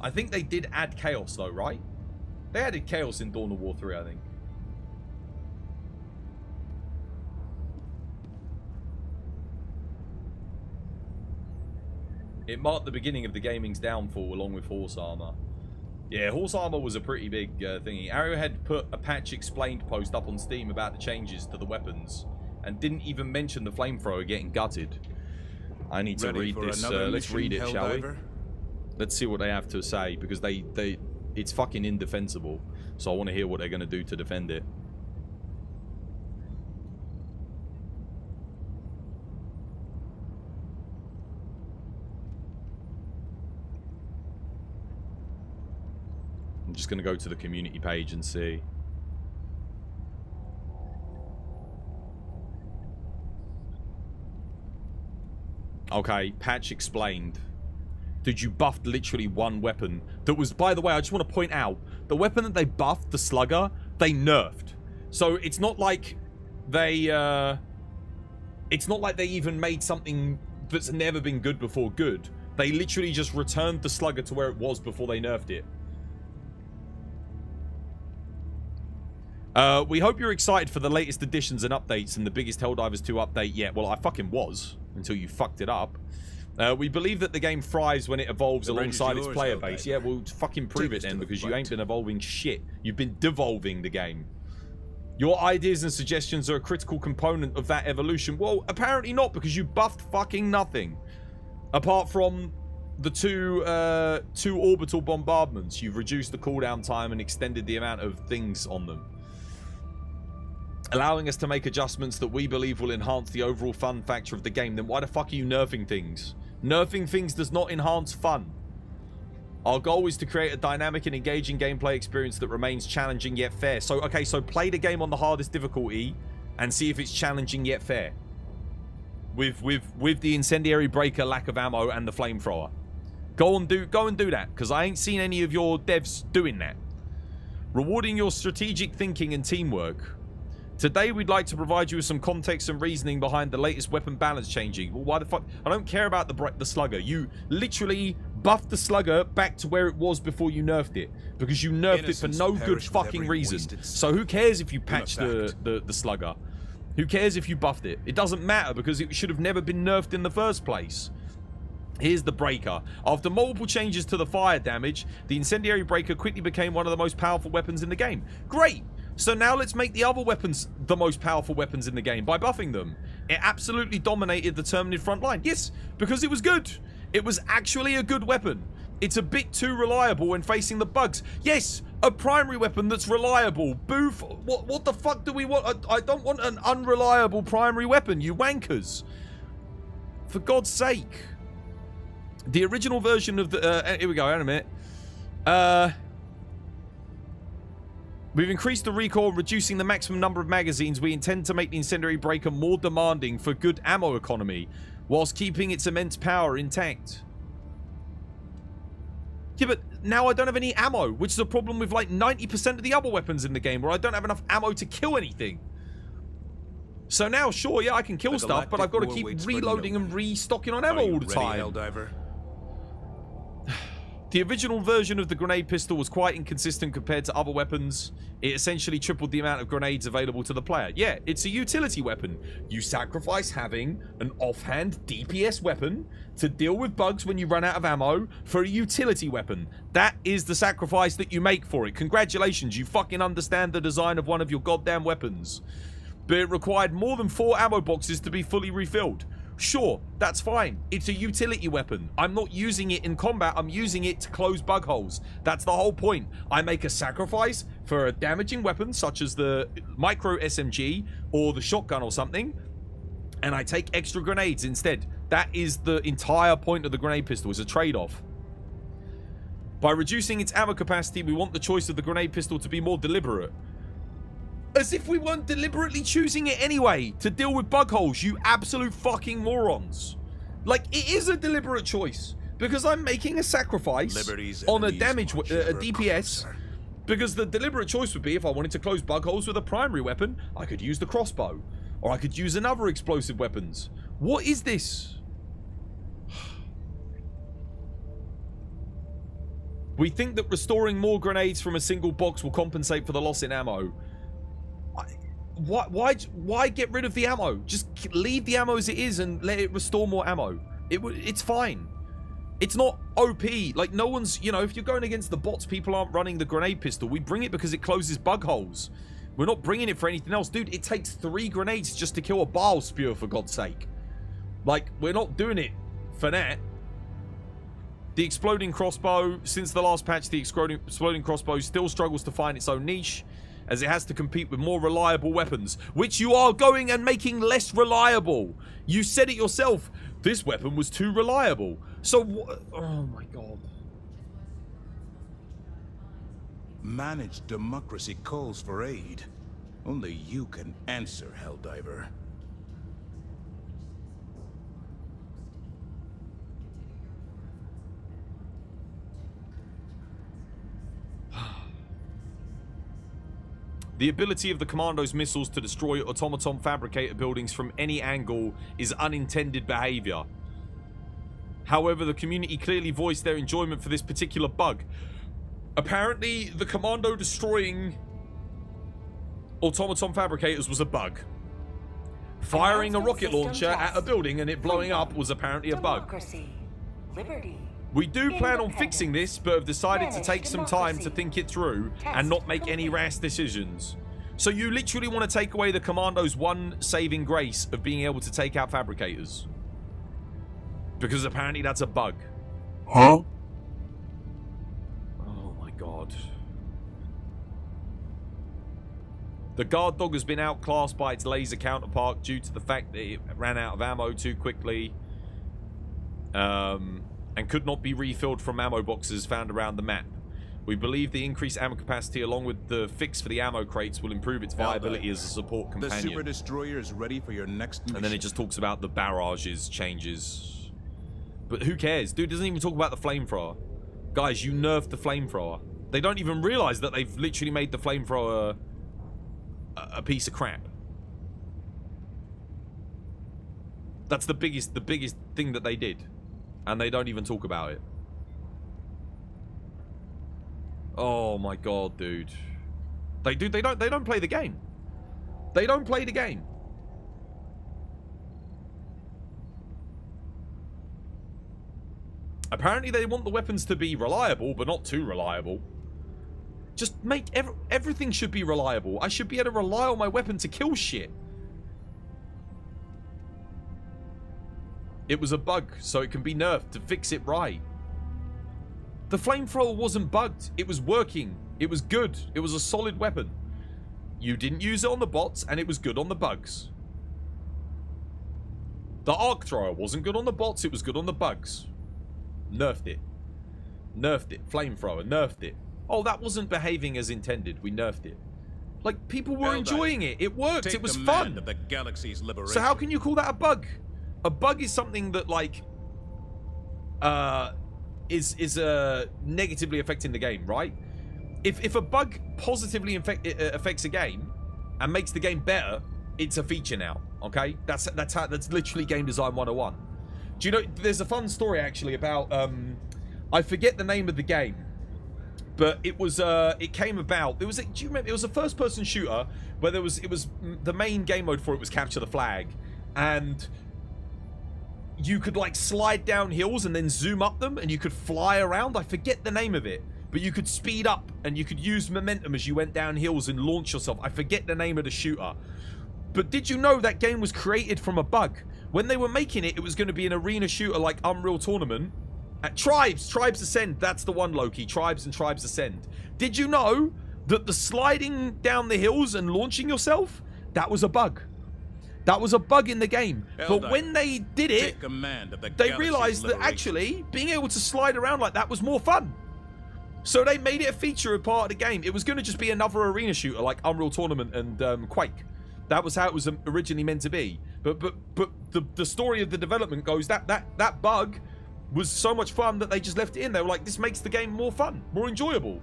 S2: I think they did add Chaos though, right? They added Chaos in Dawn of War 3, I think. It marked the beginning of the gaming's downfall along with Horse Armor. Yeah, Horse Armor was a pretty big thingy. Arrowhead put a patch explained post up on Steam about the changes to the weapons and didn't even mention the flamethrower getting gutted. I need to read this. Let's read it, shall we? Let's see what they have to say, because it's fucking indefensible. So I want to hear what they're going to do to defend it. I'm just going to go to the community page and see. Okay, patch explained. Dude, you buffed literally one weapon that was, by the way, I just want to point out, the weapon that they buffed, the Slugger, they nerfed. So it's not like they even made something that's never been good before good. They literally just returned the Slugger to where it was before they nerfed it. We hope you're excited for the latest additions and updates and the biggest Helldivers 2 update yet. Well, I fucking was, until you fucked it up. We believe that the game thrives when it evolves alongside its player base. Yeah, well, fucking prove it then, because you ain't been evolving shit. You've been devolving the game. Your ideas and suggestions are a critical component of that evolution. Well, apparently not, because you buffed fucking nothing. Apart from the two orbital bombardments. You've reduced the cooldown time and extended the amount of things on them, allowing us to make adjustments that we believe will enhance the overall fun factor of the game. Then why the fuck are you nerfing things? Nerfing things does not enhance fun. Our goal is to create a dynamic and engaging gameplay experience that remains challenging yet fair. So, okay, so play the game on the hardest difficulty and see if it's challenging yet fair. With the incendiary breaker, lack of ammo, and the flamethrower. Go and do that, because I ain't seen any of your devs doing that. Rewarding your strategic thinking and teamwork. Today, we'd like to provide you with some context and reasoning behind the latest weapon balance changing. Well, why the fuck? I don't care about the Slugger. You literally buffed the Slugger back to where it was before you nerfed it. Because you nerfed it for no good fucking reason. So who cares if you patched the Slugger? Who cares if you buffed it? It doesn't matter, because it should have never been nerfed in the first place. Here's the breaker. After multiple changes to the fire damage, the incendiary breaker quickly became one of the most powerful weapons in the game. Great! So now let's make the other weapons the most powerful weapons in the game by buffing them. It absolutely dominated the Terminid front line. Yes, because it was good. It was actually a good weapon. It's a bit too reliable when facing the bugs. Yes, a primary weapon that's reliable. Boo, what the fuck do we want? I don't want an unreliable primary weapon, you wankers. For God's sake. The original version of the... here we go, in a minute. We've increased the recoil, reducing the maximum number of magazines. We intend to make the incendiary breaker more demanding for good ammo economy, whilst keeping its immense power intact. Yeah, but now I don't have any ammo, which is a problem with like 90% of the other weapons in the game, where I don't have enough ammo to kill anything. So now, sure, yeah, I can kill stuff, but I've got to keep reloading and restocking on ammo all the time.
S4: Helldiver?
S2: The original version of the grenade pistol was quite inconsistent compared to other weapons. It essentially tripled the amount of grenades available to the player. Yeah, it's a utility weapon. You sacrifice having an offhand DPS weapon to deal with bugs when you run out of ammo for a utility weapon. That is the sacrifice that you make for it. Congratulations, you fucking understand the design of one of your goddamn weapons. But it required more than 4 ammo boxes to be fully refilled. Sure, that's fine. It's a utility weapon. I'm not using it in combat. I'm using it to close bug holes. That's the whole point. I make a sacrifice for a damaging weapon such as the micro SMG or the shotgun or something, and I take extra grenades instead. That is the entire point of the grenade pistol. It's a trade-off. By reducing its ammo capacity, we want the choice of the grenade pistol to be more deliberate. As if we weren't deliberately choosing it anyway to deal with bug holes, you absolute fucking morons. Like, it is a deliberate choice because I'm making a sacrifice on a damage a DPS, because the deliberate choice would be, if I wanted to close bug holes with a primary weapon, I could use the crossbow, or I could use another explosive weapons. What is this? We think that restoring more grenades from a single box will compensate for the loss in ammo. Why get rid of the ammo? Just leave the ammo as it is and let it restore more ammo. It's fine. It's not OP. Like, no one's, you know, if you're going against the bots, people aren't running the grenade pistol. We bring it because it closes bug holes. We're not bringing it for anything else. Dude, it takes 3 grenades just to kill a bile spewer, for God's sake. Like, we're not doing it for that. The exploding crossbow, since the last patch, the exploding crossbow still struggles to find its own niche, as it has to compete with more reliable weapons, which you are going and making less reliable. You said it yourself. This weapon was too reliable. So, oh my god.
S4: Managed democracy calls for aid. Only you can answer, Helldiver.
S2: The ability of the Commando's missiles to destroy automaton fabricator buildings from any angle is unintended behavior. However, the community clearly voiced their enjoyment for this particular bug. Apparently, the Commando destroying automaton fabricators was a bug. Firing a rocket launcher at a building and it blowing up was apparently a bug.
S3: Democracy. Liberty.
S2: We do plan on fixing this, but have decided to take some time to think it through and not make any rash decisions. So you literally want to take away the Commando's one saving grace of being able to take out fabricators. Because apparently that's a bug.
S17: Huh?
S2: Oh my god. The guard dog has been outclassed by its laser counterpart due to the fact that it ran out of ammo too quickly. And could not be refilled from ammo boxes found around the map. We believe the increased ammo capacity along with the fix for the ammo crates will improve its viability as a support companion.
S4: The Super Destroyer is ready for your next mission.
S2: And then it just talks about the barrages changes. But who cares? Dude doesn't even talk about the flamethrower. Guys, you nerfed the flamethrower. They don't even realize that they've literally made the flamethrower a piece of crap. That's the biggest thing that they did. And they don't even talk about it. Oh my god, dude. They don't play the game. They don't play the game. Apparently they want the weapons to be reliable, but not too reliable. Just make everything should be reliable. I should be able to rely on my weapon to kill shit. It was a bug, so it can be nerfed to fix it right. The flamethrower wasn't bugged. It was working. It was good. It was a solid weapon. You didn't use it on the bots, and it was good on the bugs. The arc thrower wasn't good on the bots. It was good on the bugs. Nerfed it. Nerfed it. Flamethrower. Nerfed it. Oh, that wasn't behaving as intended. We nerfed it. Like, people were enjoying it. It worked. It was fun.
S4: Of the galaxy's liberation.
S2: So how can you call that a bug? A bug is something that, like, is negatively affecting the game, right? If a bug positively affects a game and makes the game better, it's a feature now. Okay, that's literally game design 101. Do you know? There's a fun story actually about I forget the name of the game, but it was it came about. Do you remember? It was a first-person shooter where it was the main game mode for it was capture the flag, and you could like slide down hills and then zoom up them, and you could fly around. I forget the name of it, but you could speed up and you could use momentum as you went down hills and launch yourself. I forget the name of the shooter. But did you know that game was created from a bug? When they were making it, it was going to be an arena shooter like Unreal Tournament. Tribes Ascend, that's the one, Loki. Tribes and Tribes Ascend. Did you know that the sliding down the hills and launching yourself, that was a bug? That was a bug in the game. But when they did it, they realized that actually being able to slide around like that was more fun. So they made it a feature, a part of the game. It was going to just be another arena shooter like Unreal Tournament and Quake. That was how it was originally meant to be. But the story of the development goes that bug was so much fun that they just left it in. They were like, this makes the game more fun, more enjoyable.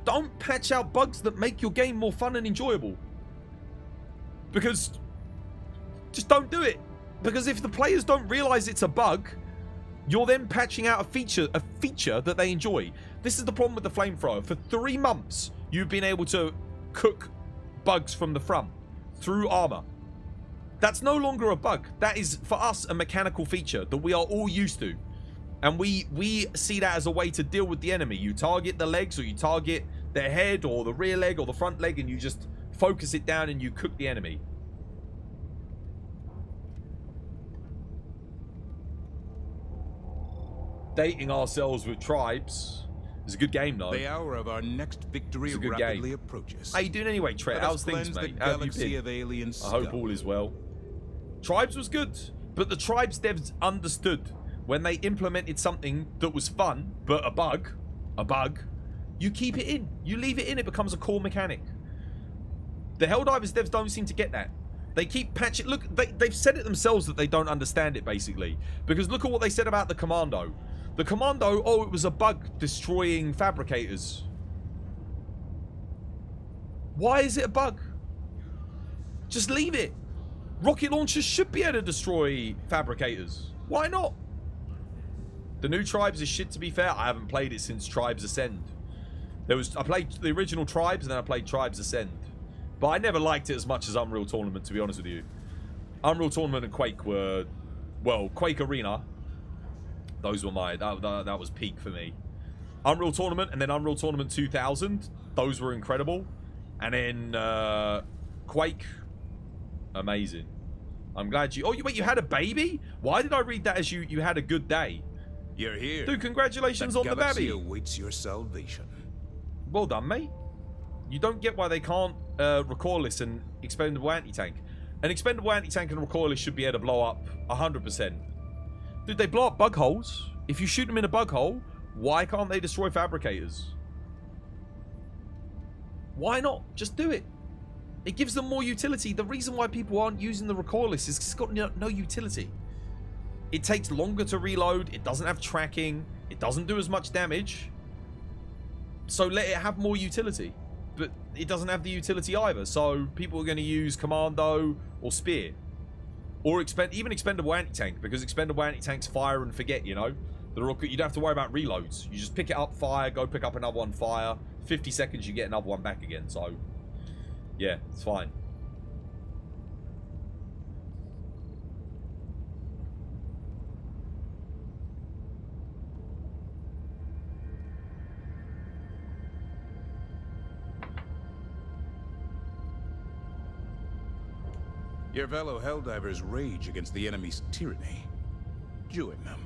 S2: Don't patch out bugs that make your game more fun and enjoyable. Because just don't do it. Because if the players don't realize it's a bug, you're then patching out a feature feature that they enjoy. This is the problem with the flamethrower. For 3 months, you've been able to cook bugs from the front through armor. That's no longer a bug. That is, for us, a mechanical feature that we are all used to. And we see that as a way to deal with the enemy. You target the legs, or you target their head, or the rear leg, or the front leg, and you just focus it down and you cook the enemy. Dating ourselves with tribes is a good game, though.
S4: The hour of our next victory rapidly approaches.
S2: How you doing anyway, Trent? How's things, mate? How have you been? I hope all is well. Tribes was good, but the Tribes devs understood when they implemented something that was fun, but a bug, you keep it in. You leave it in, it becomes a core mechanic. The Helldivers devs don't seem to get that. They keep patching. Look, they've said it themselves that they don't understand it, basically. Because look at what they said about the Commando. The Commando, oh, it was a bug destroying fabricators. Why is it a bug? Just leave it. Rocket launchers should be able to destroy fabricators. Why not? The new Tribes is shit, to be fair. I haven't played it since Tribes Ascend. I played the original Tribes, and then I played Tribes Ascend. But I never liked it as much as Unreal Tournament, to be honest with you. Unreal Tournament and Quake were... Well, Quake Arena. Those were my... That was peak for me. Unreal Tournament and then Unreal Tournament 2000. Those were incredible. And then Quake. Amazing. I'm glad you... Oh, wait, you had a baby? Why did I read that as you had a good day?
S4: You're here.
S2: Dude, congratulations on the baby.
S4: Awaits your salvation.
S2: Well done, mate. You don't get why they can't recoilless and expendable anti-tank. An expendable anti-tank and recoilless should be able to blow up 100%. Dude, they blow up bug holes. If you shoot them in a bug hole, why can't they destroy fabricators? Why not? Just do it. It gives them more utility. The reason why people aren't using the recoilless is because it's got no utility. It takes longer to reload. It doesn't have tracking. It doesn't do as much damage. So let it have more utility. But it doesn't have the utility either. So people are going to use Commando or Spear. Or even Expendable Anti-Tank. Because Expendable Anti-Tanks fire and forget, you know. You don't have to worry about reloads. You just pick it up, fire, go pick up another one, fire. 50 seconds, you get another one back again. So, yeah, it's fine.
S4: Your fellow Helldivers rage against the enemy's tyranny. Join them.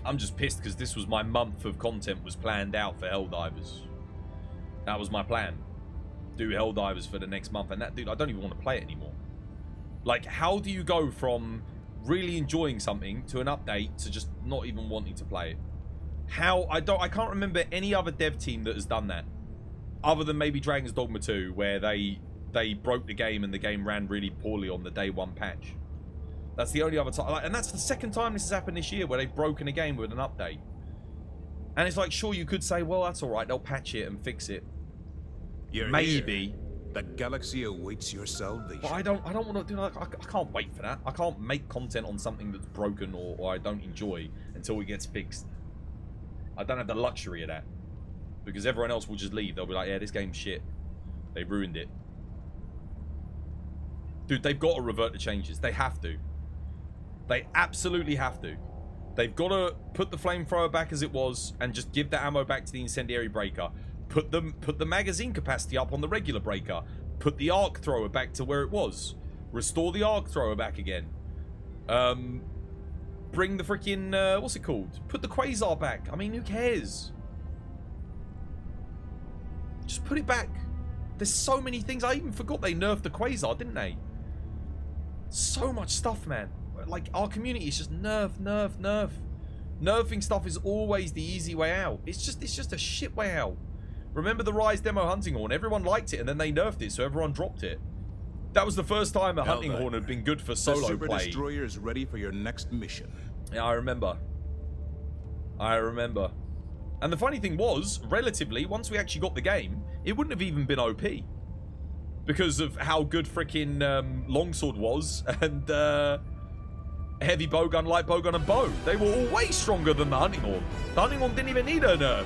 S2: I'm just pissed because this was my month of content was planned out for Helldivers. That was my plan. Do Helldivers for the next month. And that, dude, I don't even want to play it anymore. Like, how do you go from really enjoying something to an update to just not even wanting to play it? How? I can't remember any other dev team that has done that. Other than maybe Dragon's Dogma 2, where they broke the game and the game ran really poorly on the day one patch. That's the only other time. And that's the second time this has happened this year where they've broken a game with an update. And it's like, sure, you could say, well, that's alright. They'll patch it and fix it.
S4: You're
S2: maybe.
S4: Here. The galaxy awaits your salvation.
S2: But I don't want to do that. I can't wait for that. I can't make content on something that's broken or I don't enjoy until it gets fixed. I don't have the luxury of that. Because everyone else will just leave. They'll be like, yeah, this game's shit. They ruined it. Dude, they've got to revert the changes. They have to. They absolutely have to. They've got to put the flamethrower back as it was and just give the ammo back to the incendiary breaker. Put the magazine capacity up on the regular breaker. Put the arc thrower back to where it was. Restore the arc thrower back again. Bring the freaking what's it called? Put the quasar back. I mean, who cares? Just put it back. There's so many things. I even forgot they nerfed the quasar, didn't they? So much stuff, man. Like, our community is just nerf. Nerfing stuff is always the easy way out. It's just a shit way out. Remember the Rise demo hunting horn? Everyone liked it, and then they nerfed it, so everyone dropped it. That was the first time a hunting horn had been good for solo
S4: the Super
S2: play.
S4: Destroyer is ready for your next mission.
S2: Yeah, I remember. I remember. And the funny thing was, relatively, once we actually got the game, it wouldn't have even been OP. Because of how good freaking longsword was, and heavy bowgun, light bowgun, and bow. They were all way stronger than the hunting horn. The hunting horn didn't even need a nerf.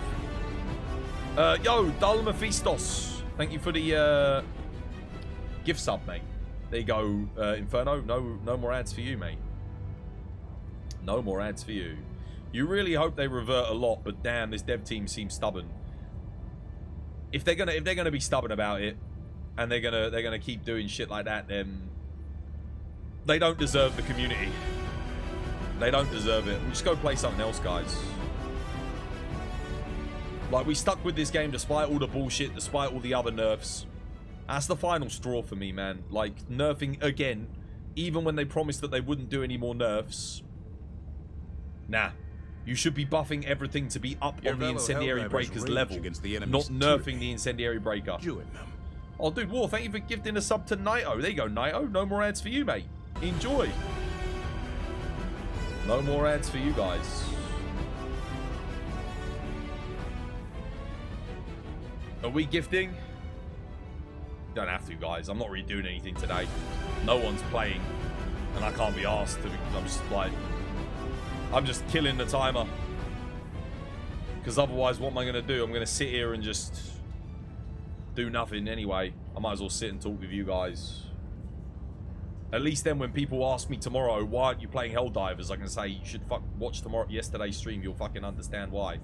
S2: Yo, Dal Mephistos. Thank you for the gift sub, mate. There you go, Inferno. No more ads for you, mate. No more ads for you. You really hope they revert a lot, but damn, this dev team seems stubborn. If they're gonna be stubborn about it, and they're gonna keep doing shit like that, then they don't deserve the community. They don't deserve it. We'll just go play something else, guys. Like, we stuck with this game despite all the bullshit, despite all the other nerfs. That's the final straw for me, man. Like, nerfing again, even when they promised that they wouldn't do any more nerfs. Nah. You should be buffing everything to be up on the Incendiary Breaker's level, not nerfing the Incendiary Breaker. Oh, dude, War, thank you for gifting a sub to Naito. There you go, Naito. No more ads for you, mate. Enjoy. No more ads for you guys. Are we gifting? Don't have to, guys. I'm not really doing anything today. No one's playing, and I can't be asked to, because I'm just killing the timer. Because otherwise, what am I going to do? I'm going to sit here and just do nothing anyway. I might as well sit and talk with you guys. At least then when people ask me tomorrow, why aren't you playing Helldivers? I can say, you should watch yesterday's stream. You'll fucking understand why.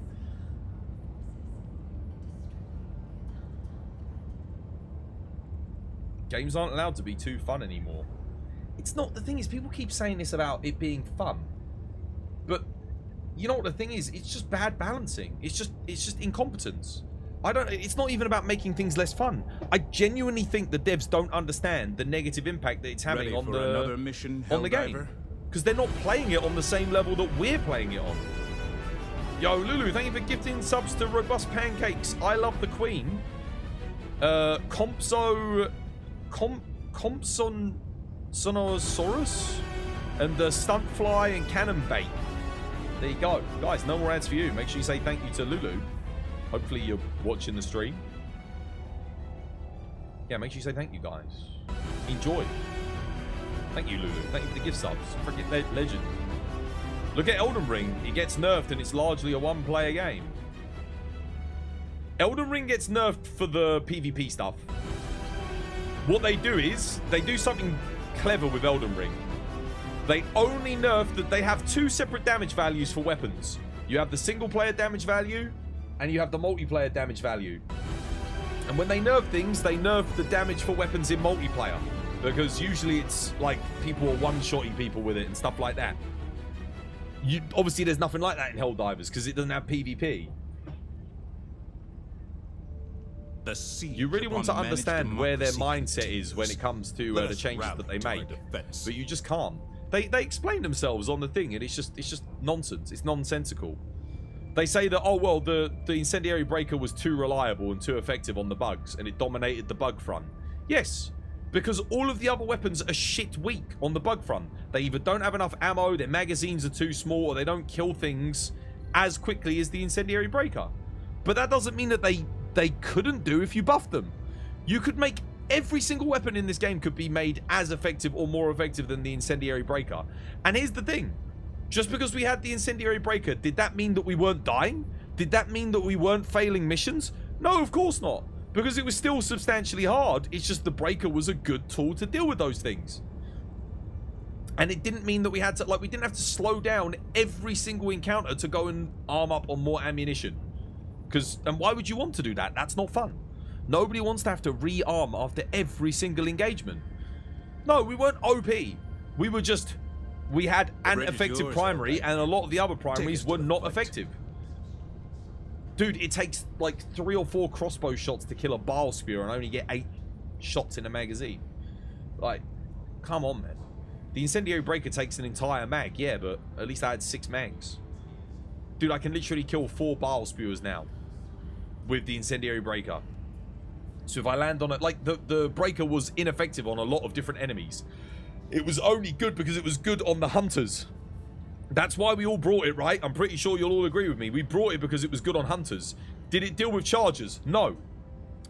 S2: Games aren't allowed to be too fun anymore. It's not. The thing is, people keep saying this about it being fun. But you know what the thing is? It's just bad balancing. It's just incompetence. It's not even about making things less fun. I genuinely think the devs don't understand the negative impact that it's having on the game. Because they're not playing it on the same level that we're playing it on. Yo, Lulu, thank you for gifting subs to Robust Pancakes. I Love the Queen. Compsonosaurus and the Stuntfly and Cannon Bait. There you go. Guys, no more ads for you. Make sure you say thank you to Lulu. Hopefully you're watching the stream. Yeah, make sure you say thank you, guys. Enjoy. Thank you, Lulu. Thank you for the gift subs. Freaking legend. Look at Elden Ring. It gets nerfed and it's largely a one-player game. Elden Ring gets nerfed for the PvP stuff. What they do is, they do something clever with Elden Ring. They only nerf that they have two separate damage values for weapons. You have the single-player damage value, and you have the multiplayer damage value. And when they nerf things, they nerf the damage for weapons in multiplayer. Because usually it's like people are one-shotting people with it and stuff like that. Obviously, there's nothing like that in Helldivers because it doesn't have PvP. You really want to understand where their mindset is when it comes to the changes that they make, but you just can't. They explain themselves on the thing, and it's just nonsense. It's nonsensical. They say that, oh well, the Incendiary Breaker was too reliable and too effective on the bugs, and it dominated the bug front. Yes, because all of the other weapons are shit weak on the bug front. They either don't have enough ammo, their magazines are too small, or they don't kill things as quickly as the Incendiary Breaker. But that doesn't mean that they couldn't do if you buffed them. You could make every single weapon in this game could be made as effective or more effective than the Incendiary Breaker. And here's the thing. Just because we had the Incendiary Breaker, did that mean that we weren't dying? Did that mean that we weren't failing missions? No, of course not. Because it was still substantially hard. It's just the Breaker was a good tool to deal with those things. And it didn't mean that we had to, we didn't have to slow down every single encounter to go and arm up on more ammunition. And why would you want to do that? That's not fun. Nobody wants to have to re-arm after every single engagement. No, we weren't OP. We were just... We had an effective primary, and a lot of the other primaries were not effective. Dude, it takes like 3 or 4 crossbow shots to kill a bile spear and only get 8 shots in a magazine. Like, come on, man. The Incendiary Breaker takes an entire mag, yeah, but at least I had 6 mags. Dude, I can literally kill 4 bile spewers now. with the incendiary breaker. So if I land on it, like the breaker was ineffective on a lot of different enemies. It was only good because it was good on the hunters. That's why we all brought it, right? I'm pretty sure you'll all agree with me. We brought it because it was good on hunters. Did it deal with chargers? No.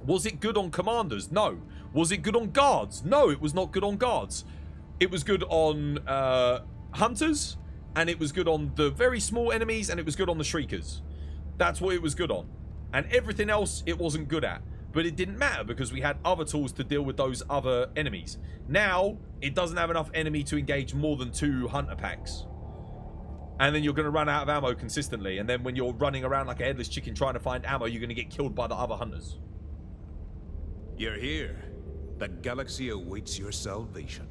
S2: Was it good on commanders? No. Was it good on guards? No, it was not good on guards. It was good on hunters, and it was good on the very small enemies, and it was good on the shriekers. That's what it was good on. And everything else it wasn't good at. But it didn't matter because we had other tools to deal with those other enemies. Now, it doesn't have enough enemy to engage more than 2 hunter packs. And then you're going to run out of ammo consistently. And then when you're running around like a headless chicken trying to find ammo, you're going to get killed by the other hunters.
S4: You're here. The galaxy awaits your salvation.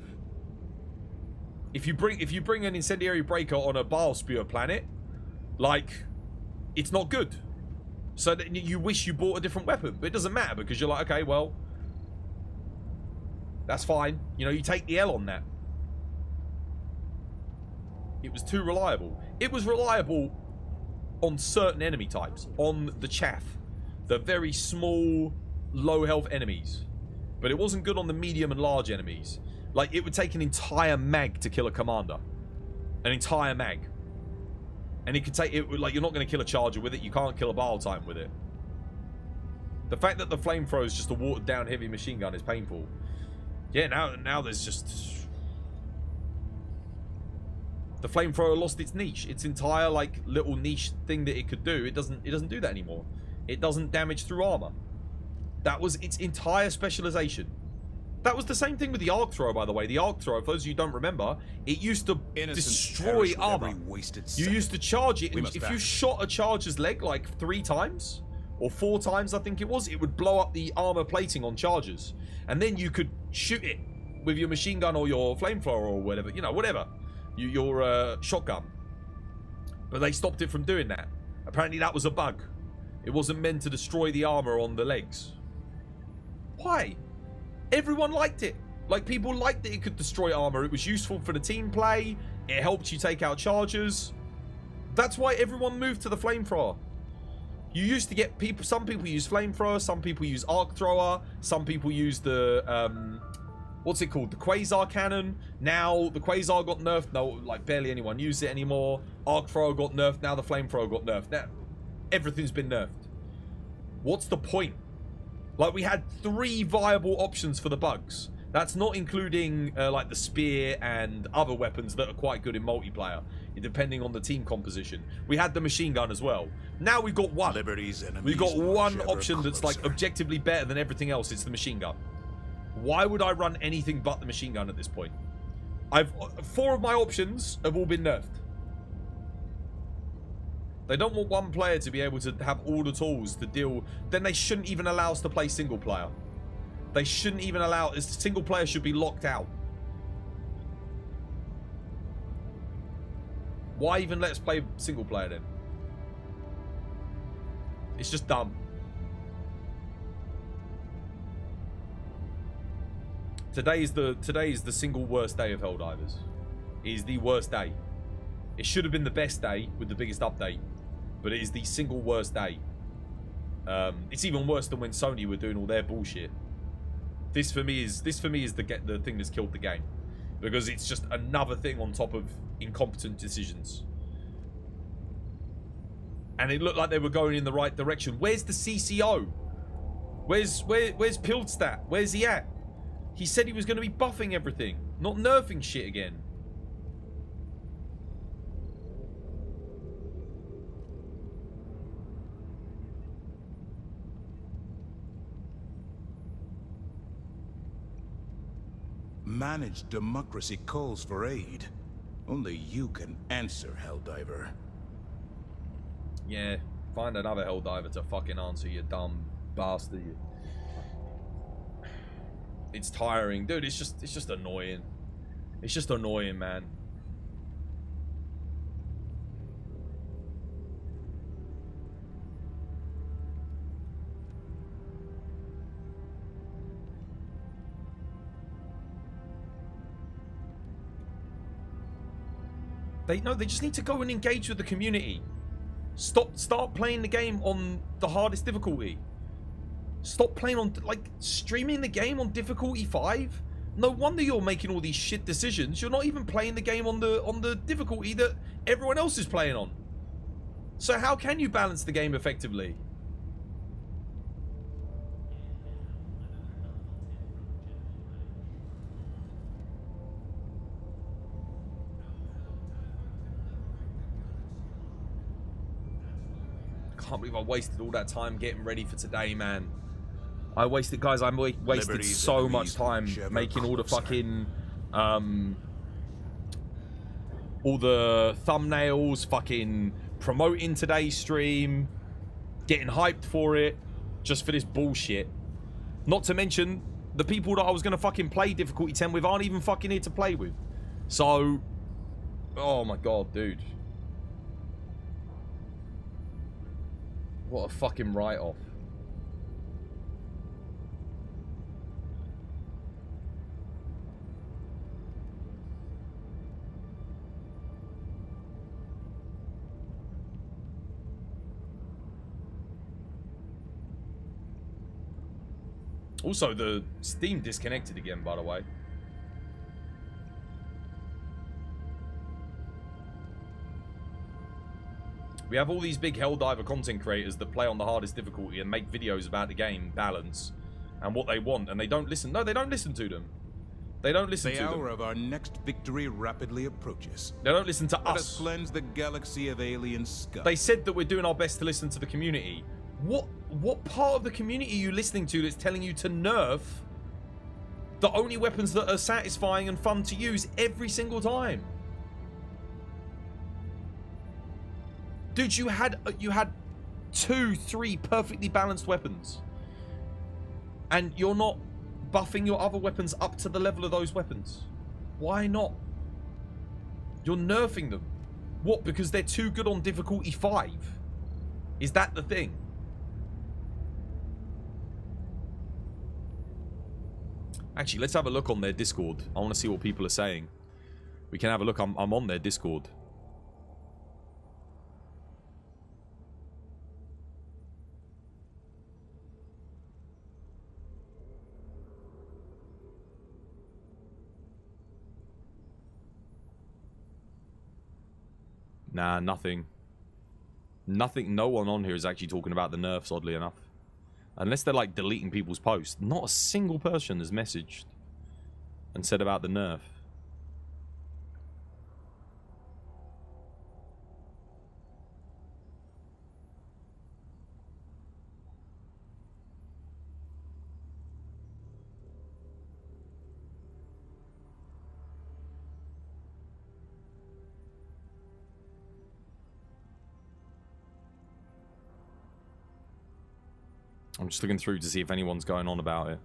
S2: If you bring an incendiary breaker on a bile spewer planet, like, it's not good. So that you wish you bought a different weapon, but it doesn't matter because you're like, okay, well, that's fine. You know, you take the L on that. It was too reliable. It was reliable on certain enemy types, on the chaff, the very small, low health enemies, but it wasn't good on the medium and large enemies. Like, it would take an entire mag to kill a commander, an entire mag. And it could take it, like, you're not going to kill a charger with it. You can't kill a bile titan with it. The fact that the flamethrower is just a watered down heavy machine gun is painful. Yeah, now there's just, the flamethrower lost its niche, its entire like little niche thing that it could do. It doesn't do that anymore. It doesn't damage through armor. That was its entire specialization. That was the same thing with the arc thrower, by the way. The arc thrower, for those of you who don't remember, it used to destroy armor. You used to charge it, and if you shot a charger's leg like 3 times, or 4 times, I think it was, it would blow up the armor plating on chargers. And then you could shoot it with your machine gun or your flamethrower or whatever, you know, whatever. Your shotgun. But they stopped it from doing that. Apparently that was a bug. It wasn't meant to destroy the armor on the legs. Why? Everyone liked it. Like, people liked that it could destroy armor. It was useful for the team play. It helped you take out chargers. That's why everyone moved to the flamethrower. You used to get people, some people use flamethrower, some people use arc thrower, some people use the what's it called, the quasar cannon. Now the quasar got nerfed. No, like barely anyone uses it anymore. Arc thrower got nerfed. Now the flamethrower got nerfed. Now everything's been nerfed. What's the point? Like, we had 3 viable options for the bugs. That's not including like the spear and other weapons that are quite good in multiplayer, depending on the team composition. We had the machine gun as well. Now we've got one. We've got one option that's like objectively better than everything else. It's the machine gun. Why would I run anything but the machine gun at this point? 4 of my options have all been nerfed. They don't want one player to be able to have all the tools to deal. Then they shouldn't even allow us to play single player. They shouldn't even allow. Single player should be locked out. Why even let us play single player then? It's just dumb. Today is the single worst day of Helldivers. It is the worst day. It should have been the best day with the biggest update, but it is the single worst day. It's even worse than when Sony were doing all their bullshit. This for me is the thing that's killed the game, because it's just another thing on top of incompetent decisions. And it looked like they were going in the right direction. Where's the CCO? Where's Pildstat? Where's he at? He said he was going to be buffing everything, not nerfing shit again.
S4: Managed democracy calls for aid. Only you can answer, Helldiver.
S2: Yeah, find another Helldiver to fucking answer, you dumb bastard. It's tiring, dude. It's just annoying. It's just annoying, man. They just need to go and engage with the community. Start playing the game on the hardest difficulty. Stop playing on, like, streaming the game on difficulty 5. No wonder you're making all these shit decisions. You're not even playing the game on the difficulty that everyone else is playing on. So how can you balance the game effectively? I can't believe I wasted all that time getting ready for today, man. I wasted, guys, I wasted so much time making all the fucking, all the thumbnails, fucking promoting today's stream, getting hyped for it, just for this bullshit. Not to mention, the people that I was going to fucking play difficulty 10 with aren't even fucking here to play with. So, oh my god, dude. What a fucking write-off. Also, the Steam disconnected again, by the way. We have all these big Helldiver content creators that play on the hardest difficulty and make videos about the game balance and what they want, and they don't listen. No, they don't listen to them. They don't listen to them.
S4: The hour of our next victory rapidly approaches.
S2: They don't listen to
S4: Let
S2: us.
S4: us cleanse the galaxy of alien scum.
S2: They said that we're doing our best to listen to the community. What part of the community are you listening to that's telling you to nerf the only weapons that are satisfying and fun to use every single time? Dude, you had 2-3 perfectly balanced weapons, and you're not buffing your other weapons up to the level of those weapons. Why not? You're nerfing them. What, because they're too good on difficulty 5? Is that the thing? Actually, let's have a look on their Discord. I want to see what people are saying. We can have a look. I'm on their Discord. Nah, nothing. Nothing. No one on here is actually talking about the nerfs, oddly enough. Unless they're like deleting people's posts. Not a single person has messaged and said about the nerf. I'm just looking through to see if anyone's going on about it.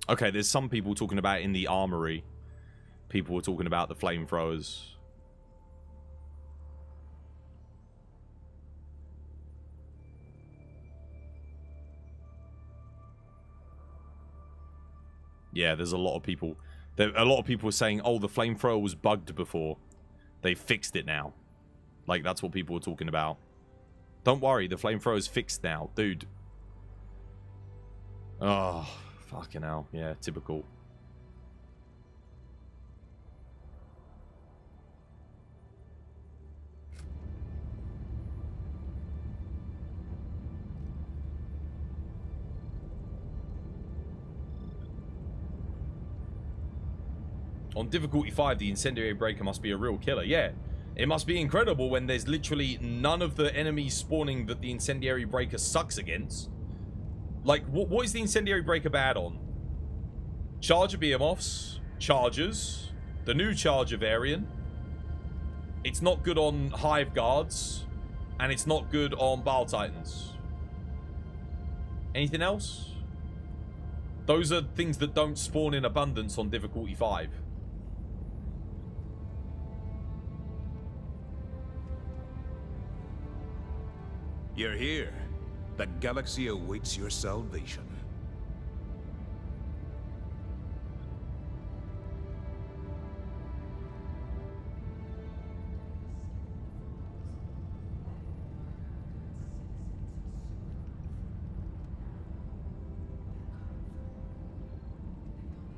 S2: Okay, there's some people talking about it in the armory. People were talking about the flamethrowers. Yeah, there's a lot of people. A lot of people were saying, oh, the flamethrower was bugged before. They fixed it now. Like, that's what people were talking about. Don't worry, the flamethrower's fixed now. Dude. Oh, fucking hell. Yeah, typical. On difficulty 5, the incendiary breaker must be a real killer. Yeah, it must be incredible when there's literally none of the enemies spawning that the incendiary breaker sucks against. Like, what is the incendiary breaker bad on? Charger behemoths, chargers, the new charger variant. It's not good on hive guards, and it's not good on Bile Titans. Anything else? Those are things that don't spawn in abundance on difficulty 5.
S4: You're here. The galaxy awaits your salvation.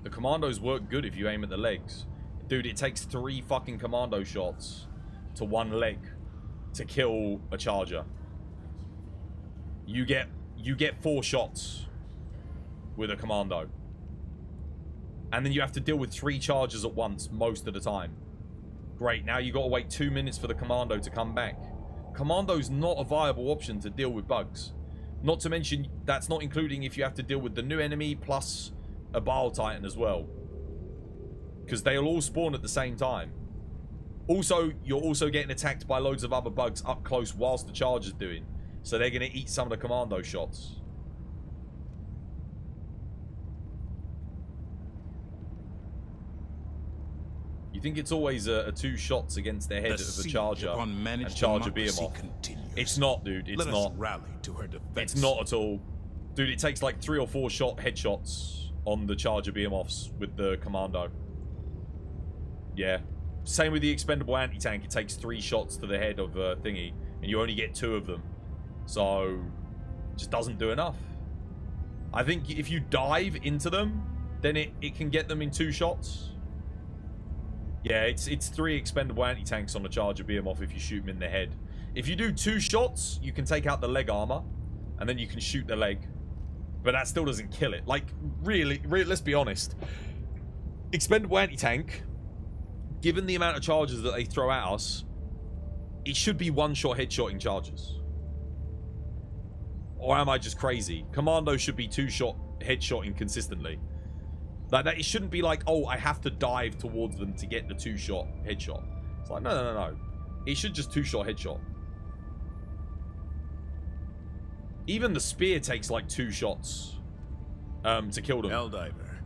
S2: The commandos work good if you aim at the legs. Dude, it takes 3 fucking commando shots to 1 leg to kill a charger. You get 4 shots with a commando. And then you have to deal with 3 chargers at once most of the time. Great, now you got to wait 2 minutes for the commando to come back. Commando's not a viable option to deal with bugs. Not to mention, that's not including if you have to deal with the new enemy plus a Bile Titan as well. Because they'll all spawn at the same time. Also, you're also getting attacked by loads of other bugs up close whilst the charger's doing. So they're going to eat some of the commando shots. You think it's always a 2 shots against the head of the charger and charger beam off. It's not, dude. It's not.
S4: Rally to her defense.
S2: It's not at all. Dude, it takes like 3 or 4 headshots on the charger beam offs with the commando. Yeah. Same with the expendable anti-tank. It takes 3 shots to the head of a thingy, and you only get 2 of them. So, it just doesn't do enough. I think if you dive into them, then it can get them in 2 shots. Yeah, it's 3 expendable anti-tanks on a charger beam off if you shoot them in the head. If you do 2 shots, you can take out the leg armor, and then you can shoot the leg. But that still doesn't kill it. Like, really, let's be honest. Expendable anti-tank, given the amount of charges that they throw at us, it should be 1-shot headshotting charges. Or am I just crazy? Commando should be 2-shot headshotting consistently. Like that, it shouldn't be like, oh, I have to dive towards them to get the 2-shot headshot. It's like, no. It should just 2-shot headshot. Even the spear takes like 2 shots to kill them.
S4: Helldiver,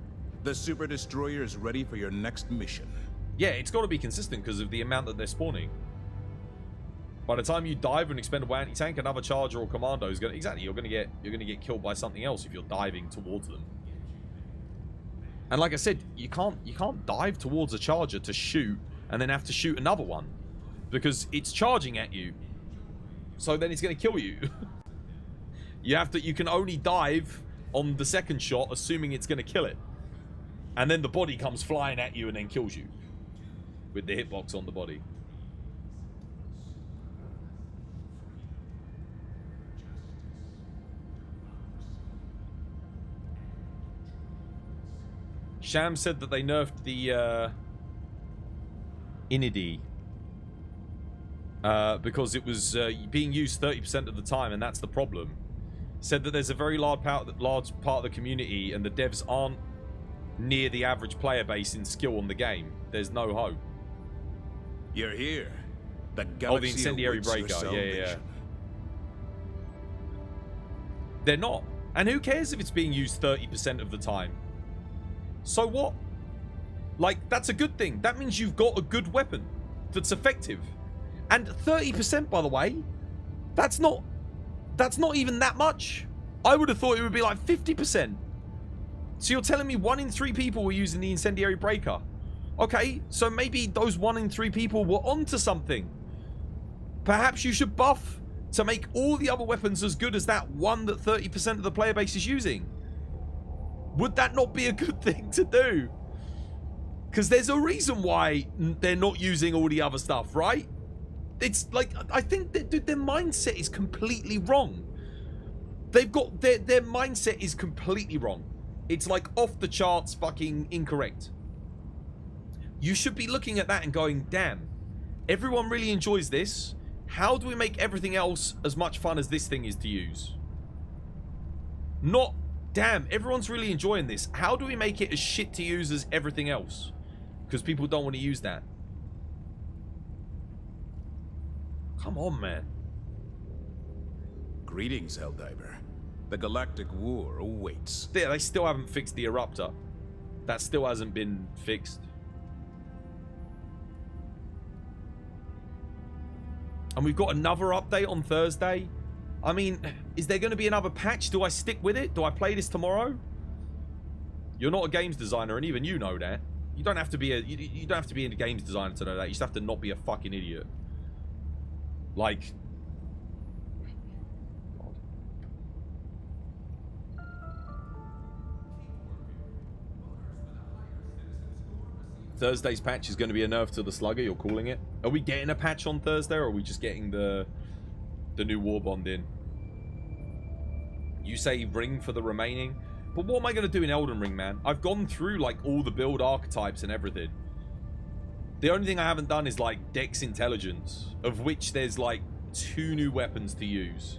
S4: the super destroyer is ready for your next mission.
S2: Yeah, it's got to be consistent because of the amount that they're spawning. By the time you dive an expendable anti-tank, another charger or commando is going to you're going to get killed by something else if you're diving towards them. And like I said, you can't dive towards a charger to shoot and then have to shoot another one because it's charging at you. So then it's going to kill you. You can only dive on the second shot assuming it's going to kill it. And then the body comes flying at you and then kills you with the hitbox on the body. Sham said that they nerfed the Inidi because it was being used 30% of the time, and that's the problem. Said that there's a very large part of the community, and the devs aren't near the average player base in skill on the game. There's no hope.
S4: You're here. The
S2: the incendiary breaker. Yeah. They're not. And who cares if it's being used 30% of the time? So what? Like, that's a good thing. That means you've got a good weapon that's effective. And 30%, by the way, that's not even that much. I would have thought it would be like 50%. So you're telling me 1 in 3 people were using the incendiary breaker. Okay, so maybe those 1 in 3 people were onto something. Perhaps you should buff to make all the other weapons as good as that one that 30% of the player base is using. Would that not be a good thing to do? Because there's a reason why they're not using all the other stuff, right? It's like, I think that, dude, their mindset is completely wrong. They've got, their mindset is completely wrong. It's like off the charts fucking incorrect. You should be looking at that and going, damn, everyone really enjoys this. How do we make everything else as much fun as this thing is to use? Not, damn, everyone's really enjoying this. How do we make it as shit to use as everything else? Because people don't want to use that. Come on, man.
S4: Greetings, Helldiver. The Galactic War awaits.
S2: They still haven't fixed the Eruptor. That still hasn't been fixed. And we've got another update on Thursday. I mean, is there going to be another patch? Do I stick with it? Do I play this tomorrow? You're not a games designer, and even you know that. You don't have to be you don't have to be a games designer to know that. You just have to not be a fucking idiot. Like, Thursday's patch is going to be a nerf to the Slugger. You're calling it. Are we getting a patch on Thursday, or are we just getting the new war bond in? You say ring for the remaining, but what am I going to do in Elden Ring, man? I've gone through like all the build archetypes and everything. The only thing I haven't done is like Dex Intelligence, of which there's like 2 new weapons to use.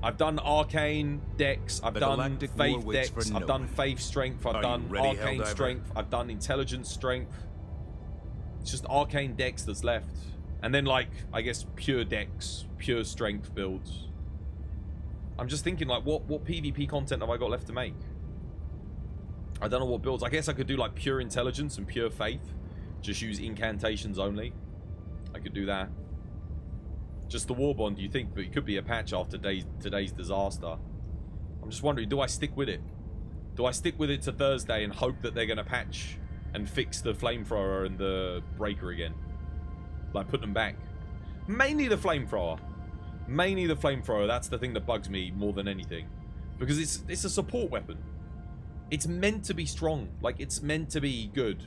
S2: I've done Arcane Dex, I've done Faith Dex, I've done Faith Strength, I've done Arcane Strength, I've done Intelligence Strength. It's just Arcane Dex that's left. And then like, I guess pure Dex, pure Strength builds. I'm just thinking like, what PvP content have I got left to make? I don't know what builds. I guess I could do like pure Intelligence and pure Faith. Just use incantations only. I could do that. Just the war bond, you think, but it could be a patch after today's disaster. I'm just wondering, do I stick with it? Do I stick with it to Thursday and hope that they're going to patch and fix the flamethrower and the breaker again? Like, put them back. Mainly the flamethrower. Mainly the flamethrower. That's the thing that bugs me more than anything. Because it's a support weapon. It's meant to be strong. Like, it's meant to be good.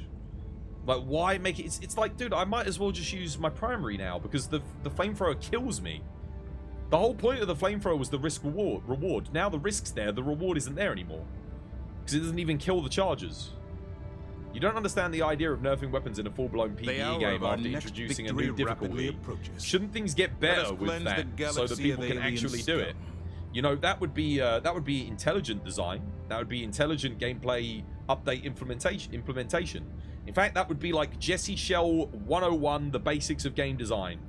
S2: Like, why make it... It's like, dude, I might as well just use my primary now, because the flamethrower kills me. The whole point of the flamethrower was the risk reward. Now the risk's there, the reward isn't there anymore. Because it doesn't even kill the charges. You don't understand the idea of nerfing weapons in a full-blown PvE game after introducing a new difficulty. Shouldn't things get better with that so that people can actually do it? You know, that would be intelligent design. That would be intelligent gameplay update implementation. In fact, that would be like Jesse Shell 101, the basics of game design.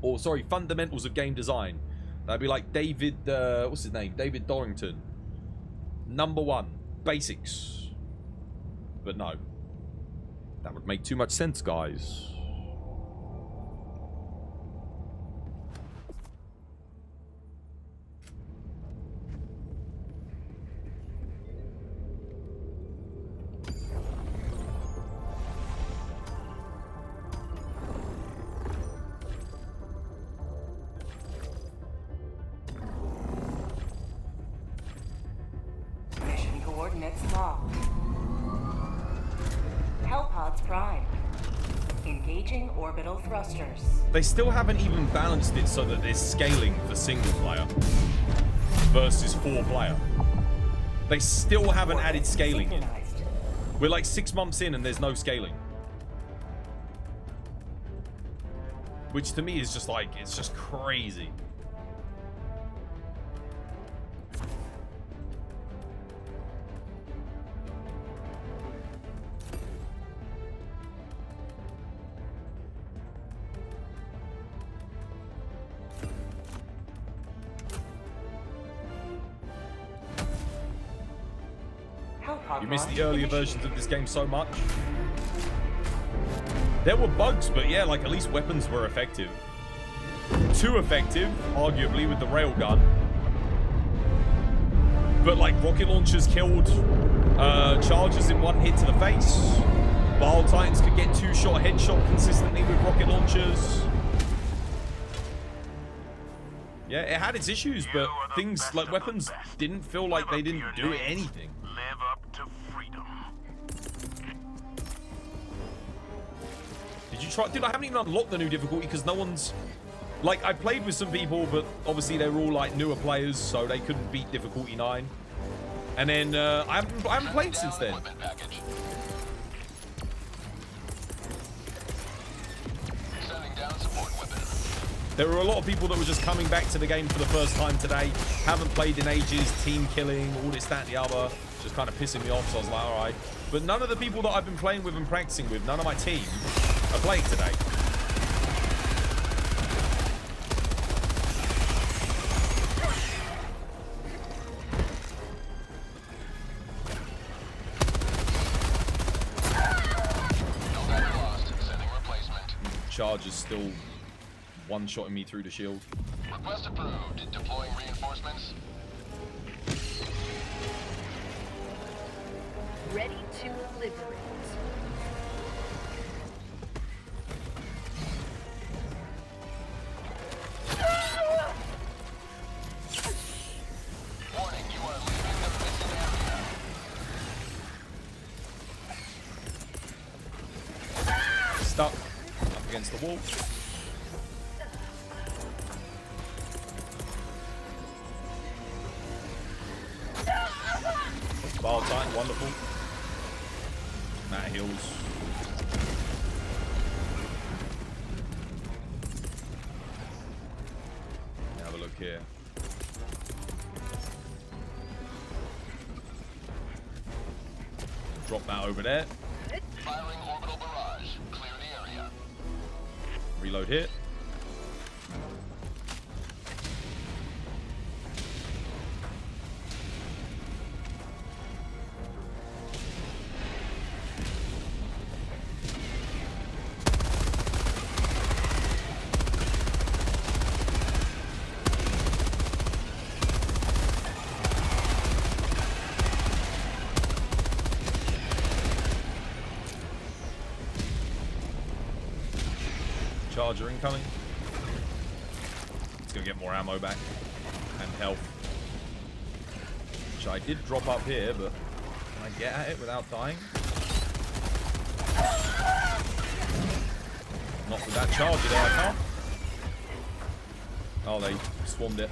S2: Or, sorry, fundamentals of game design. That'd be like David, what's his name? David Dorrington. #1, basics. But no. That would make too much sense, guys.
S3: Coordinates locked. Hellpods prime. Engaging orbital thrusters.
S2: They still haven't even balanced it so that there's scaling for single player versus 4-player. They still haven't added scaling in. We're like 6 months in and there's no scaling. Which to me is just like, it's just crazy. You missed the earlier versions of this game so much. There were bugs, but yeah, like at least weapons were effective. Too effective, arguably, with the railgun. But like rocket launchers killed charges in 1 hit to the face. Bile Titans could get 2-shot headshot consistently with rocket launchers. Yeah, it had its issues, but things like weapons didn't feel like they didn't do anything.
S5: Live up to freedom.
S2: Did you try? Dude, I haven't even unlocked the new difficulty because no one's... Like, I played with some people, but obviously they were all like newer players, so they couldn't beat difficulty 9. And then I haven't played since then. There were a lot of people that were just coming back to the game for the first time today. Haven't played in ages, team killing, all this, that, and the other. Just kind of pissing me off, so I was like, alright. But none of the people that I've been playing with and practicing with, none of my team are playing today. Charge is still one-shotting me through the shield.
S8: Request approved. Deploying reinforcements.
S6: Ready to liberate.
S8: Warning, you are leaving the mission area.
S2: Stuck up against the wall. Bile Titan, wonderful. That heals. Have a look here. Drop that over there.
S8: Firing orbital barrage. Clear the area.
S2: Reload here. Charger incoming. Let's go get more ammo back and health. Which I did drop up here, but can I get at it without dying? Not with that charger there, I can't. Oh, they swarmed it.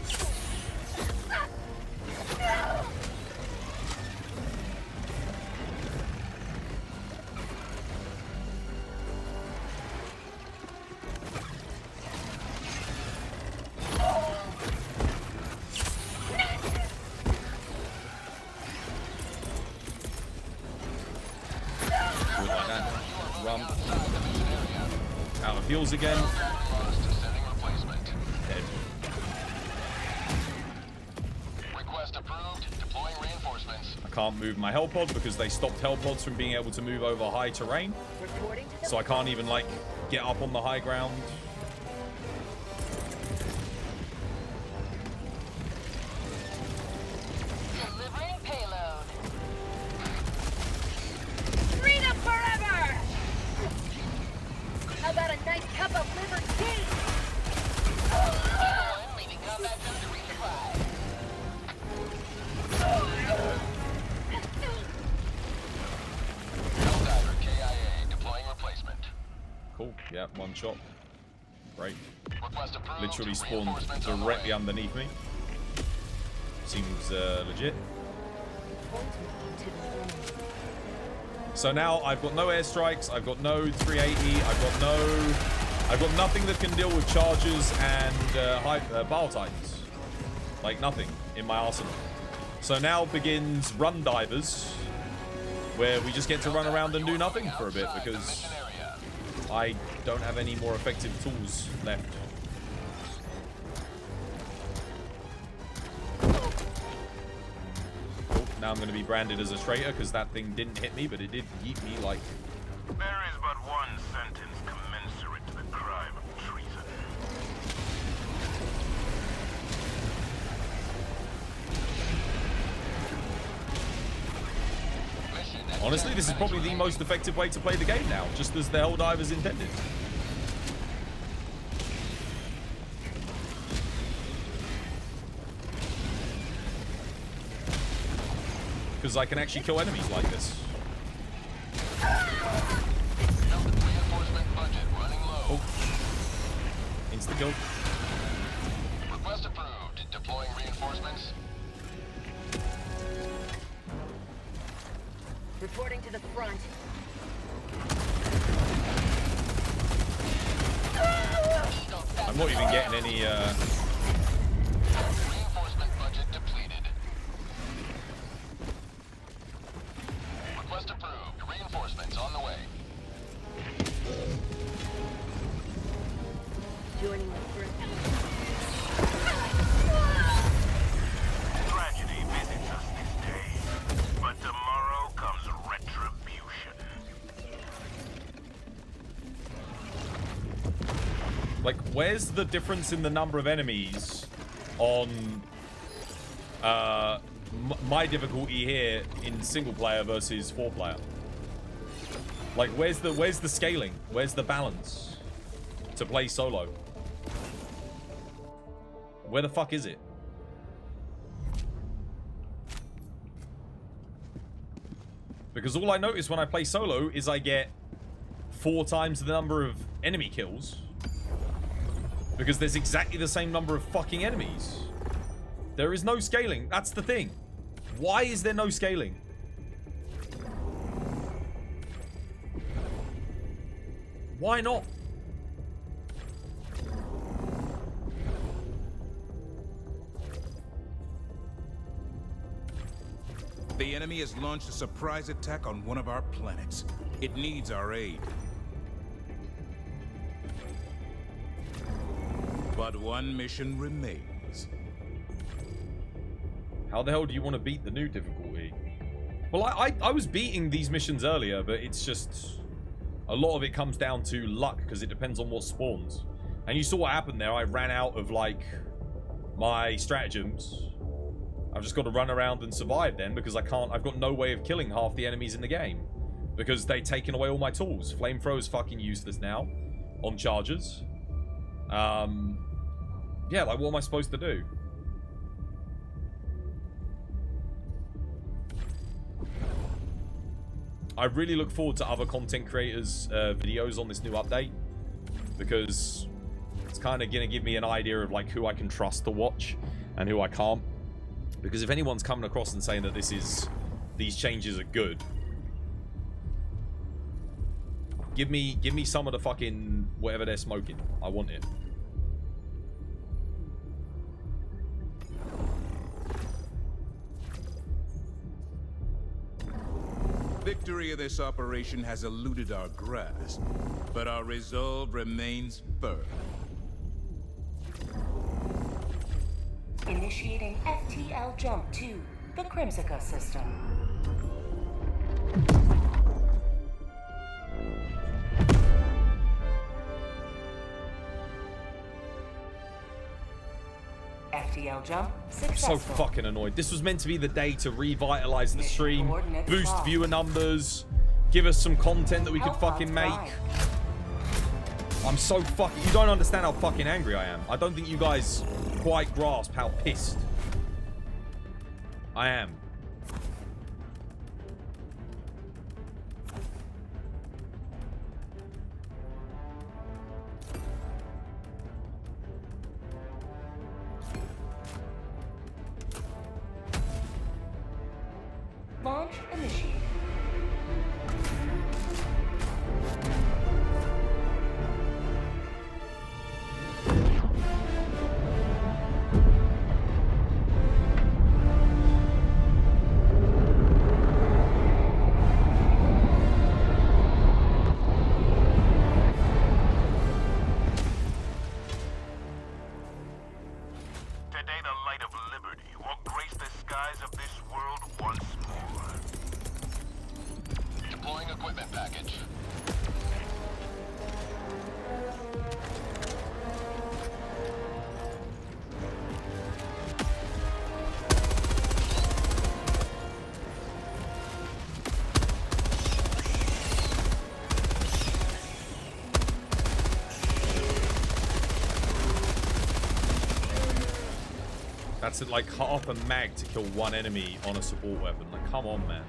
S2: Out of heals again. Dead.
S8: Request approved. Deploying reinforcements.
S2: I can't move my Hellpod because they stopped Hellpods from being able to move over high terrain. So I can't even, like, get up on the high ground.
S6: Delivering payload. Freedom forever! How about a nice cup of libertea? Leaving combat zone to resupply.
S8: Helldiver KIA. Deploying replacement.
S2: Cool. Yeah, one shot. Great.
S8: Request approved.
S2: Literally spawned
S8: Reinforcements on the
S2: directly
S8: way.
S2: underneath me. Seems legit. So now I've got no airstrikes, I've got no 380, I've got nothing that can deal with charges and Bile Titans. Like nothing in my arsenal. So now begins Run Divers, where we just get to run around and do nothing for a bit because I don't have any more effective tools left. Now I'm going to be branded as a traitor because that thing didn't hit me, but it did yeet me like...
S5: There is but one sentence commensurate to the crime of treason.
S2: Honestly, this is probably the most effective way to play the game now, just as the Helldivers intended. Because I can actually kill enemies like this. Oh. Insta-kill.
S8: Request approved. Deploying reinforcements.
S6: Reporting to the front.
S2: I'm not even getting any,
S8: Reinforcement budget depleted. Request approved. Reinforcements on the way.
S6: Joining the first.
S5: Tragedy visits us this day, but tomorrow comes retribution.
S2: Like, where's the difference in the number of enemies on my difficulty here in single player versus 4-player? Like, where's the scaling? Where's the balance to play solo? Where the fuck is it? Because all I notice when I play solo is I get 4 times the number of enemy kills. Because there's exactly the same number of fucking enemies. There is no scaling. That's the thing. Why is there no scaling? Why not?
S4: The enemy has launched a surprise attack on one of our planets. It needs our aid. But one mission remains.
S2: How the hell do you want to beat the new difficulty? Well, I was beating these missions earlier, but it's just... a lot of it comes down to luck, because it depends on what spawns. And you saw what happened there. I ran out of, like, my stratagems. I've just got to run around and survive then, because I've got no way of killing half the enemies in the game. Because they've taken away all my tools. Flamethrower's fucking useless now. On chargers. Yeah, like, what am I supposed to do? I really look forward to other content creators' videos on this new update, because it's kind of going to give me an idea of like who I can trust to watch and who I can't. Because if anyone's coming across and saying that these changes are good, give me some of the fucking whatever they're smoking. I want it.
S4: Victory of this operation has eluded our grasp, but our resolve remains firm.
S3: Initiating FTL jump to the Crimsica system. FTL jump successful.
S2: I'm so fucking annoyed. This was meant to be the day to revitalize the stream, boost viewer numbers, give us some content that we could fucking make. I'm so fucking... You don't understand how fucking angry I am. I don't think you guys quite grasp how pissed I am.
S3: Launch initiated.
S5: Today the light of liberty will grace the skies of this world once more.
S8: Deploying equipment package.
S2: That's like half a mag to kill one enemy on a support weapon. Like, come on, man.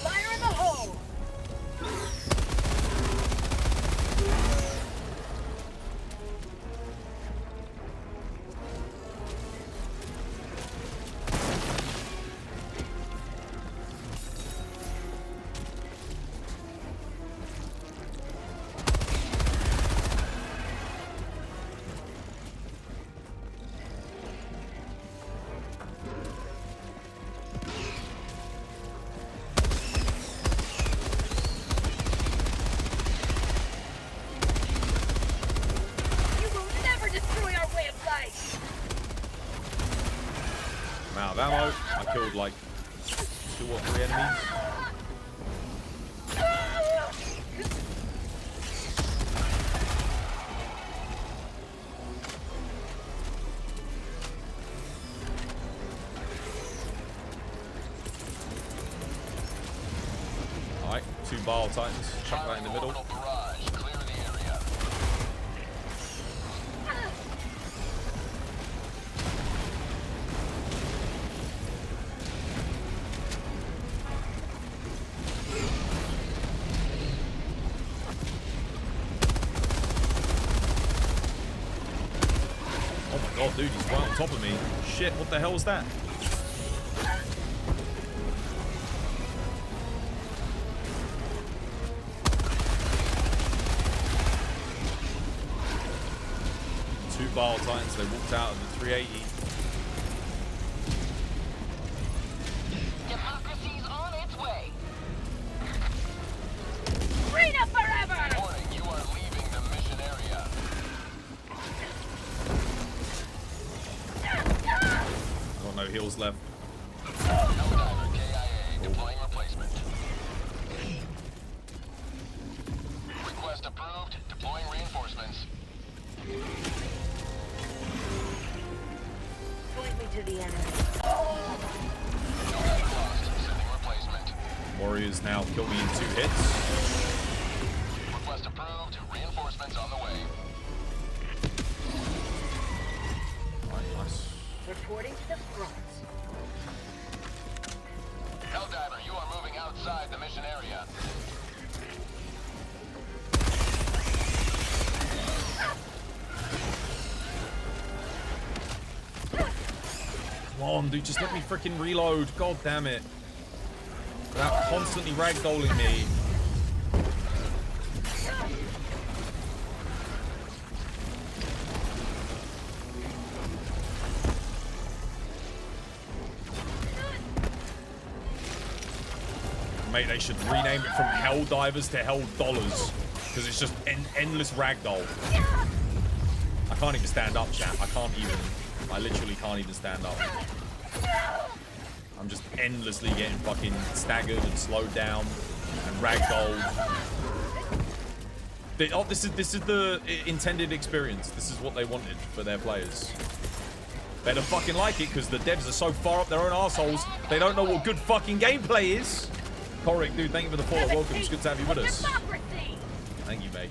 S6: Fire in the hole! You will never destroy our way of life!
S2: I'm out of ammo. I killed like 2 or 3 enemies. 2 Bile Titans. Chuck that in the middle.
S8: Barrage, clear the area.
S2: Oh my god, dude, he's right on top of me. Shit, what the hell is that? Bile Titans, they walked out of the 380.
S8: Democracy's on its way.
S6: Freedom forever!
S8: Warning, you are leaving the mission area.
S2: Got no heals left.
S8: Helldiver KIA, deploying replacement. Request approved, deploying reinforcements.
S6: Point me to the enemy.
S2: Warriors now kill me in 2 hits.
S8: Request approved. Reinforcements on the way.
S2: Nice.
S6: Reporting to the front.
S8: Helldiver, you are moving outside the mission area.
S2: Come on, dude, just let me freaking reload. God damn it. Without constantly ragdolling me. Mate, they should rename it from Helldivers to Helldollars. Because it's just endless ragdoll. I can't even stand up, chat. I literally can't even stand up. I'm just endlessly getting fucking staggered and slowed down and ragdolled. This is the intended experience. This is what they wanted for their players. Better fucking like it, because the devs are so far up their own assholes, they don't know what good fucking gameplay is. Corrick, dude, thank you for the follow. Welcome. It's good to have you with us. Thank you, mate.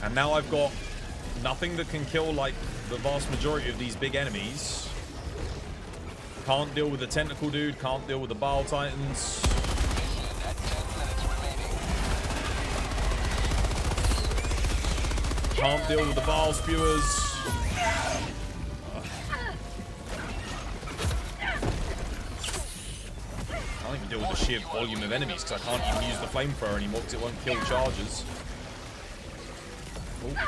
S2: And now I've got nothing that can kill like the vast majority of these big enemies. Can't deal with the tentacle dude, can't deal with the Bile Titans. Can't deal with the Bile Spewers. Can't even deal with the sheer volume of enemies because I can't even use the flamethrower anymore because it won't kill charges. Okay,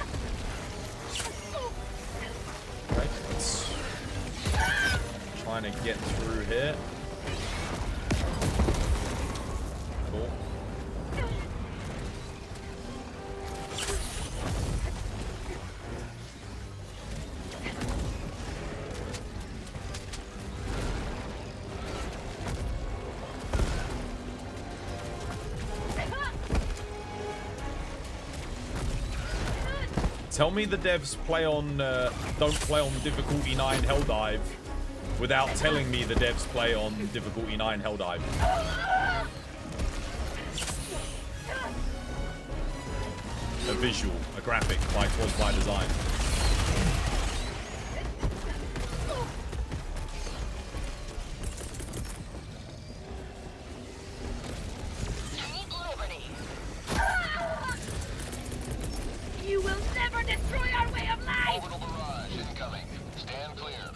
S2: let's trying to get through here. Cool. Tell me the devs play on, don't play on difficulty 9 Helldive without telling me the devs play on difficulty 9 Helldive. A visual, a graphic, like was by design.
S6: You will never destroy our way of life!
S8: Orbital barrage incoming. Stand clear.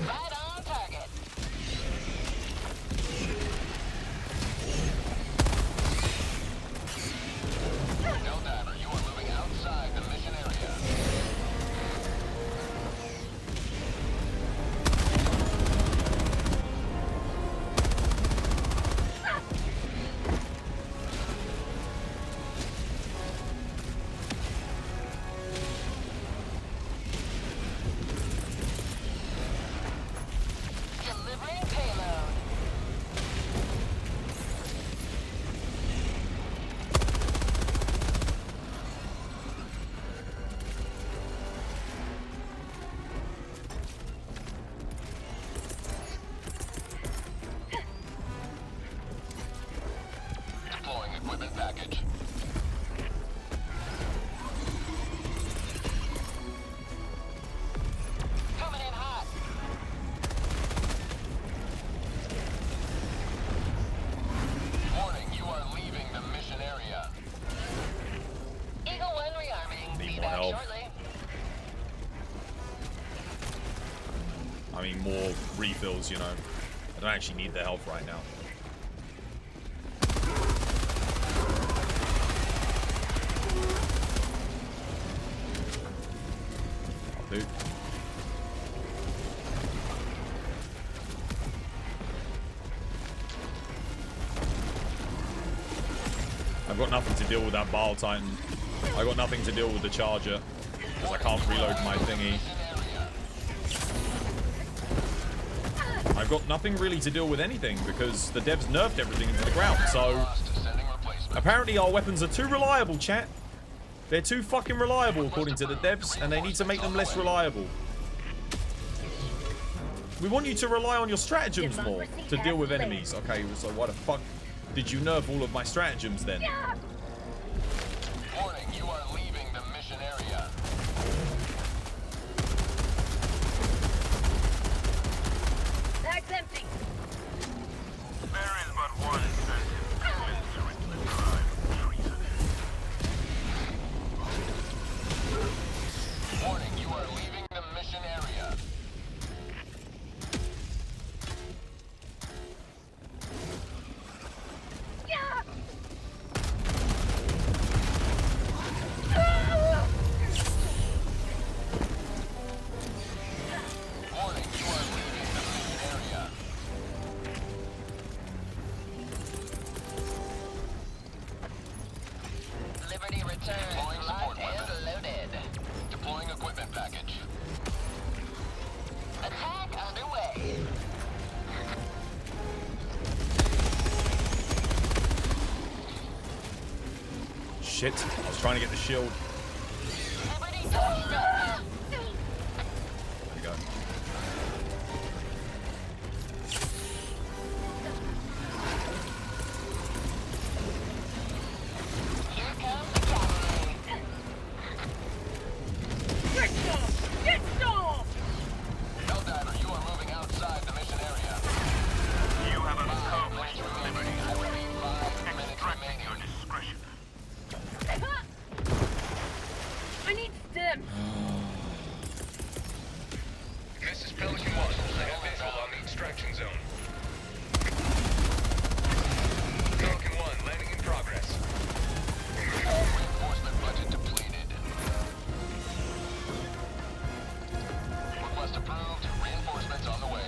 S8: Right on target. Helldiver, you are moving equipment package. Coming in hot. Warning, you are leaving the mission area. Eagle 1 rearming.
S2: Need
S8: Be
S2: more
S8: back
S2: help.
S8: shortly.
S2: I mean, more refills, you know. I don't actually need the health right now. I'll do. I've got nothing to deal with that Bile Titan. I've got nothing to deal with the Charger, because I can't reload my thingy. I've got nothing really to deal with anything, because the devs nerfed everything into the ground, so... Apparently our weapons are too reliable, chat. They're too fucking reliable, according to the devs, and they need to make them less reliable. We want you to rely on your stratagems more to deal with enemies. Okay, so why the fuck did you nerf all of my stratagems then?
S8: Warning, you are leaving the mission area.
S6: Bag's empty.
S5: There is but one sentence commensurate with the crime of treason.
S8: Warning, you are leaving the mission area. Warning, you are leaving the mission area. Liberty return. Deploying support weapon. Loaded. Deploying equipment package. Attack underway.
S2: Shit, I was trying to get the shield.
S8: Liberty doorstep.
S2: There we go.
S8: Here comes the cavalry.
S6: Get some! Get some!
S8: Helldiver, you are moving outside the mission area.
S5: You have accomplished liberty.
S8: I repeat, 5 minutes
S5: Extracting
S8: remaining.
S5: your discretion.
S6: I need stim.
S8: This is Pelican 1. I have visual on the extraction zone. Pelican 1, landing in progress. Reinforcement budget depleted. Request approved. Reinforcements on the way.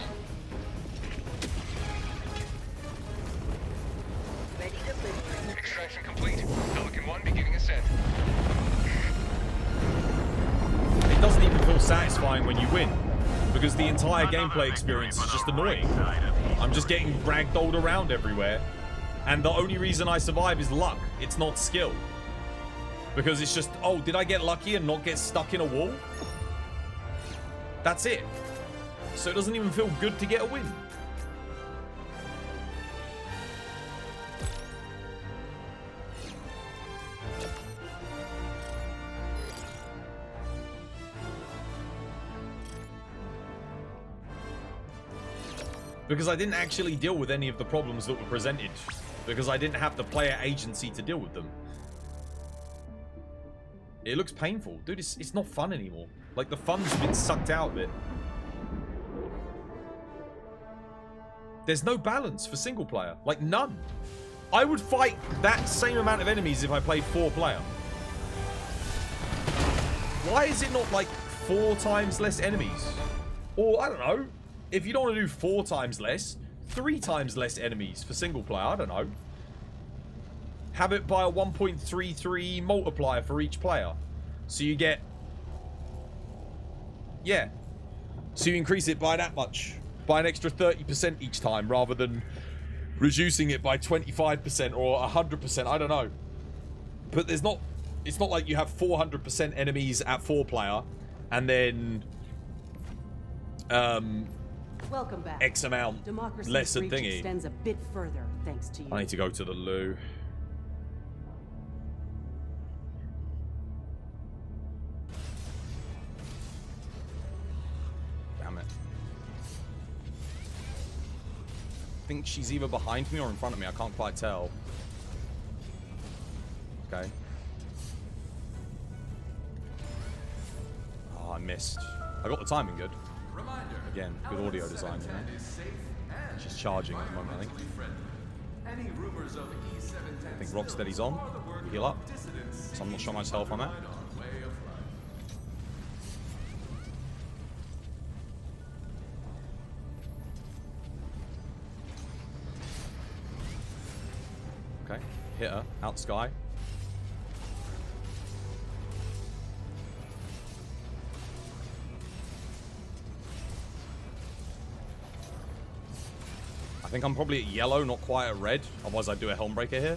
S6: Ready to live.
S8: Extraction complete. Pelican 1 beginning ascent.
S2: It doesn't even feel satisfying when you win, because the entire gameplay experience is just annoying. I'm just getting ragdolled around everywhere, and the only reason I survive is luck. It's not skill. Because it's just, oh, did I get lucky and not get stuck in a wall? That's it. So it doesn't even feel good to get a win. Because I didn't actually deal with any of the problems that were presented. Because I didn't have the player agency to deal with them. It looks painful. Dude, it's not fun anymore. Like, the fun's been sucked out of it. There's no balance for single player. Like, none. I would fight that same amount of enemies if I played 4-player. Why is it not, like, 4 times less enemies? Or, I don't know. If you don't want to do 4 times less, 3 times less enemies for single player. I don't know. Have it by a 1.33 multiplier for each player. So you get... Yeah. So you increase it by that much. By an extra 30% each time, rather than reducing it by 25% or 100%. I don't know. But there's not... It's not like you have 400% enemies at 4-player, and then...
S17: Welcome back.
S2: X amount
S17: Democracy's
S2: less than
S17: reach
S2: thingy.
S17: extends a bit further thanks to you.
S2: I need to go to the loo. think she's either behind me or in front of me. I can't quite tell. Okay. Oh, I missed. I got the timing good. Again, good audio design, you know? She's charging at the moment, I think. I think Rocksteady's on. We heal up. So I'm not sure how much health I'm at. Okay, hit her, out sky. I think I'm probably at yellow, not quite at red. Otherwise I'd do a Helmbreaker here.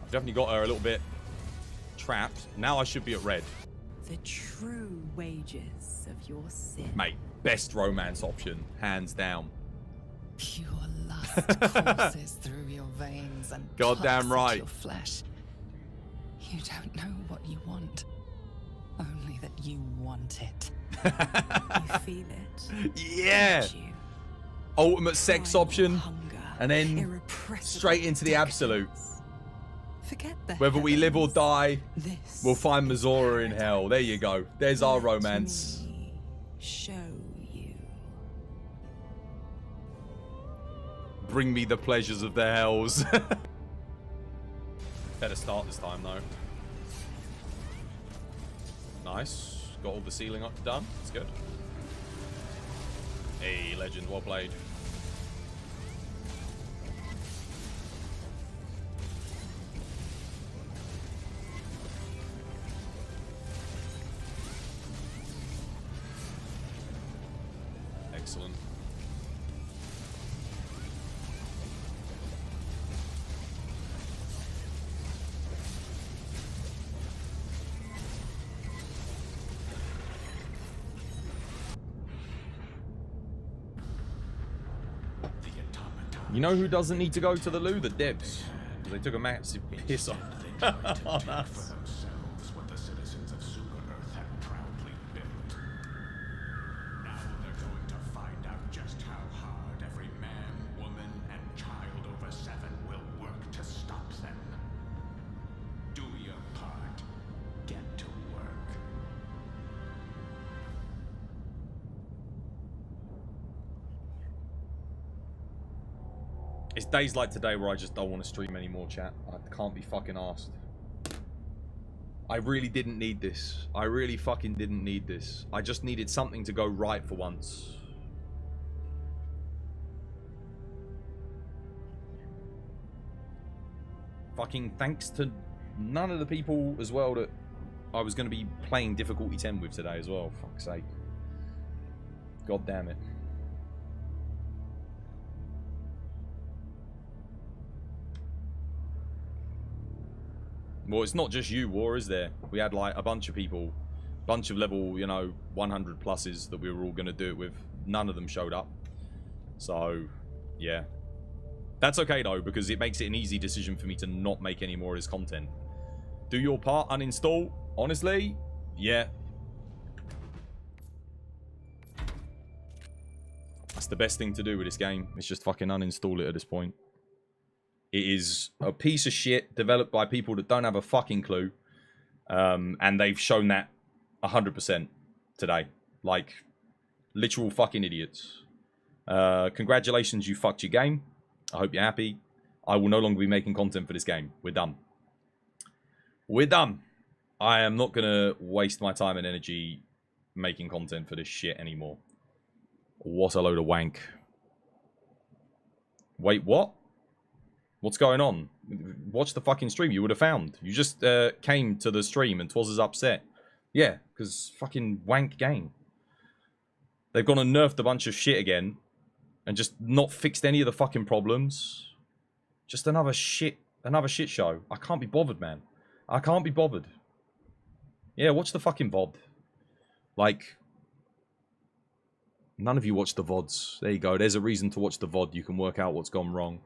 S2: I've definitely got her a little bit trapped. Now I should be at red.
S7: The true wages of your sin.
S2: Mate, best romance option, hands down.
S13: Pure lust courses through your veins and
S2: goddamn right.
S13: your flesh. You don't know what you want, only that you want it. You feel it.
S2: Yeah. Ultimate sex option, and then straight into the absolute.
S13: Forget that.
S2: Whether we live or die, we'll find Mazora in hell. There you go. There's our romance.
S7: Show you.
S2: Bring me the pleasures of the hells. Better start this time, though. Nice. Got all the ceiling up done. That's good. Hey, legend. Well played. Excellent. You know who doesn't need to go to the loo? The devs. Because they took a massive piss off. Oh, nice.
S5: What the citizens of Super Earth have proudly built. Now they're going to find out just how hard every man, woman, and child over 7 will work to stop them. Do your part. Get to work.
S2: It's days like today where I just don't want to stream anymore, chat. I can't be fucking arsed. I really didn't need this. I really fucking didn't need this. I just needed something to go right for once. Fucking thanks to none of the people as well that I was going to be playing difficulty 10 with today as well. Fuck's sake. God damn it. Well, it's not just you, War, is there? We had like a bunch of people, bunch of level, you know, 100 pluses that we were all going to do it with. None of them showed up. So, yeah. That's okay though, because it makes it an easy decision for me to not make any more of this content. Do your part, uninstall? Honestly, yeah. That's the best thing to do with this game. It's just fucking uninstall it at this point. It is a piece of shit developed by people that don't have a fucking clue. And they've shown that 100% today. Like, literal fucking idiots. Congratulations, you fucked your game. I hope you're happy. I will no longer be making content for this game. We're done. We're done. I am not going to waste my time and energy making content for this shit anymore. What a load of wank. Wait, what? What's going on? Watch the fucking stream. You would have found. You just came to the stream and twas as upset. Yeah, because fucking wank game. They've gone and nerfed a bunch of shit again. And just not fixed any of the fucking problems. Just another shit show. I can't be bothered, man. I can't be bothered. Yeah, watch the fucking VOD. Like, none of you watch the VODs. There you go. There's a reason to watch the VOD. You can work out what's gone wrong.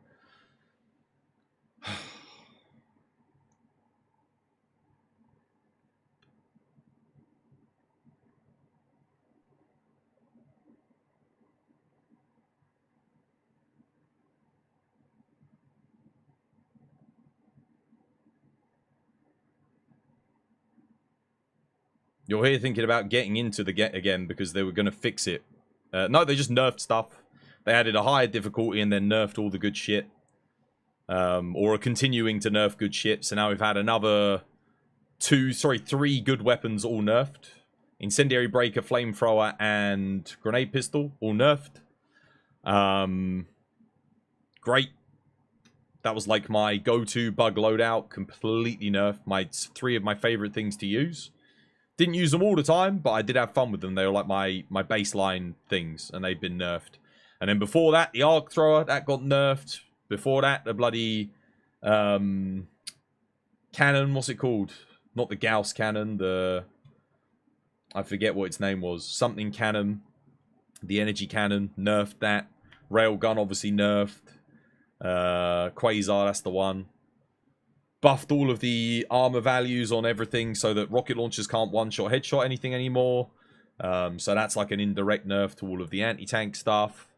S2: You're here thinking about getting into the get again because they were going to fix it. No, they just nerfed stuff. They added a higher difficulty and then nerfed all the good shit. Or are continuing to nerf good shit. So now we've had another 3 good weapons all nerfed. Incendiary Breaker, Flamethrower, and Grenade Pistol all nerfed. Great. That was like my go-to bug loadout. Completely nerfed. 3 of my favorite things to use. Didn't use them all the time, but I did have fun with them. They were like my baseline things, and they've been nerfed. And then before that, the Arc Thrower, that got nerfed. Before that, the bloody cannon, what's it called? Not the Gauss cannon, I forget what its name was. Something cannon. The energy cannon, nerfed that. Railgun, obviously nerfed. Quasar, that's the one. Buffed all of the armor values on everything so that rocket launchers can't one-shot, headshot anything anymore. So that's like an indirect nerf to all of the anti-tank stuff.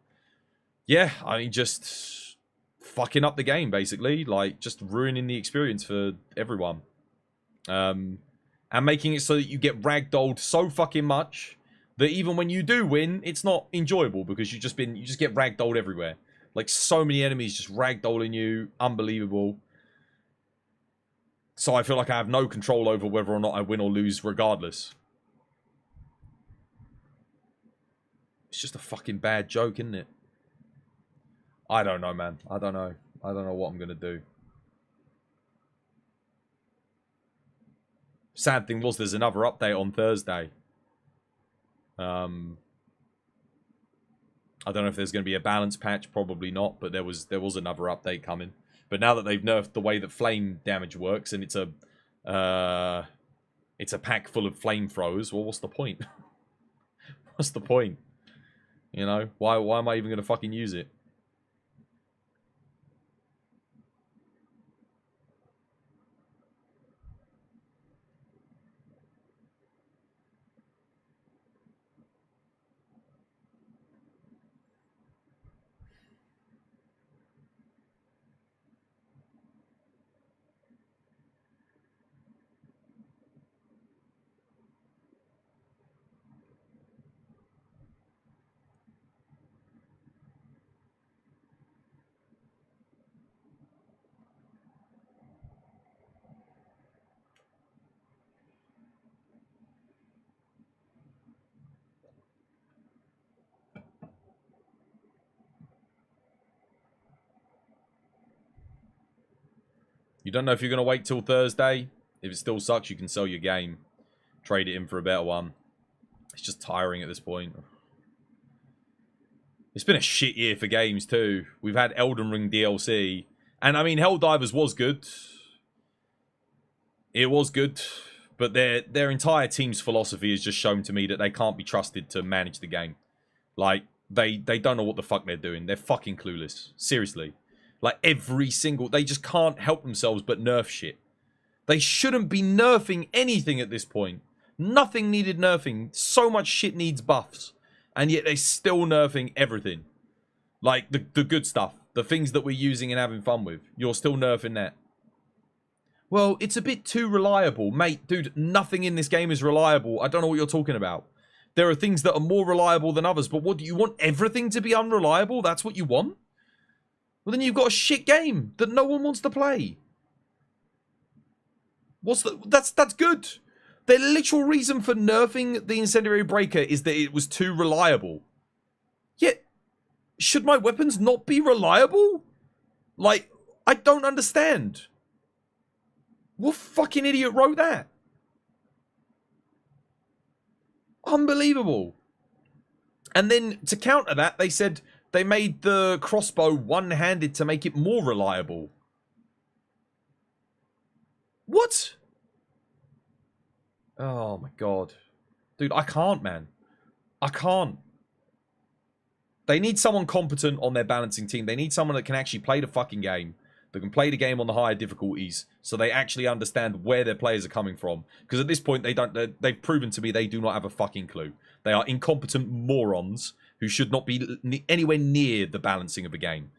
S2: Yeah, I mean, just fucking up the game, basically. Like, just ruining the experience for everyone. And making it so that you get ragdolled so fucking much that even when you do win, it's not enjoyable because you just get ragdolled everywhere. Like, so many enemies just ragdolling you. Unbelievable. So I feel like I have no control over whether or not I win or lose regardless. It's just a fucking bad joke, isn't it? I don't know, man. I don't know. I don't know what I'm going to do. Sad thing was there's another update on Thursday. I don't know if there's going to be a balance patch. Probably not. But there was another update coming. But now that they've nerfed the way that flame damage works, and it's a pack full of flamethrowers, well, what's the point? What's the point? You know, why am I even going to fucking use it? You don't know if you're going to wait till Thursday. If it still sucks, you can sell your game. Trade it in for a better one. It's just tiring at this point. It's been a shit year for games too. We've had Elden Ring DLC. And I mean, Helldivers was good. It was good. But their entire team's philosophy has just shown to me that they can't be trusted to manage the game. Like, they don't know what the fuck they're doing. They're fucking clueless. Seriously. Like, every single... They just can't help themselves but nerf shit. They shouldn't be nerfing anything at this point. Nothing needed nerfing. So much shit needs buffs. And yet they're still nerfing everything. Like, the good stuff. The things that we're using and having fun with. You're still nerfing that. Well, it's a bit too reliable. Mate, dude, nothing in this game is reliable. I don't know what you're talking about. There are things that are more reliable than others. But what, do you want everything to be unreliable? That's what you want? Well, then you've got a shit game that no one wants to play. That's good. The literal reason for nerfing the Incendiary Breaker is that it was too reliable. Yet, should my weapons not be reliable? Like, I don't understand. What fucking idiot wrote that? Unbelievable. And then, to counter that, they said... They made the crossbow one-handed to make it more reliable. What? Oh my god. Dude, I can't, man. I can't. They need someone competent on their balancing team. They need someone that can actually play the fucking game. That can play the game on the higher difficulties. So they actually understand where their players are coming from. Because at this point, they've proven to me they do not have a fucking clue. They are incompetent morons who should not be anywhere near the balancing of the game.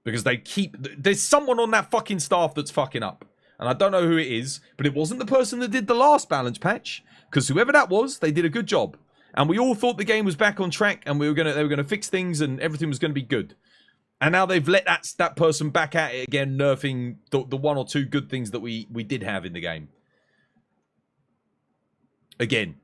S2: Because there's someone on that fucking staff that's fucking up. And I don't know who it is, but it wasn't the person that did the last balance patch. Because whoever that was, they did a good job. And we all thought the game was back on track and they were gonna fix things and everything was gonna be good. And now they've let that person back at it again, nerfing the one or two good things that we did have in the game. Again.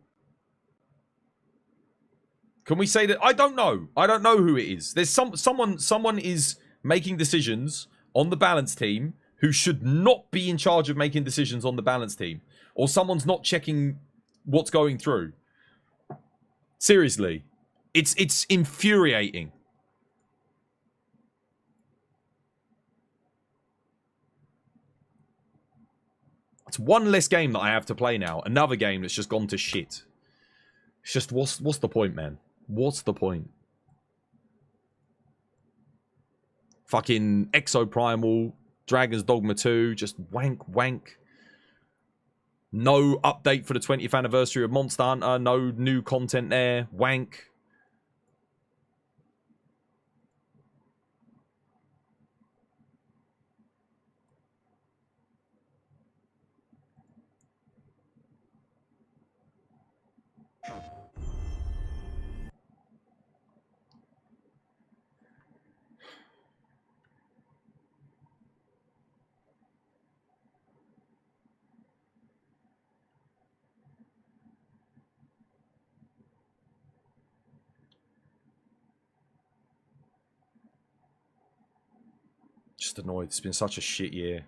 S2: Can we say that? I don't know. I don't know who it is. There's someone is making decisions on the balance team who should not be in charge of making decisions on the balance team. Or someone's not checking what's going through. Seriously. It's infuriating. It's one less game that I have to play now. Another game that's just gone to shit. It's just, what's the point, man? What's the point? Fucking Exoprimal, Dragon's Dogma 2, just wank. No update for the 20th anniversary of Monster Hunter. No new content there. Wank. Just annoyed. It's been such a shit year.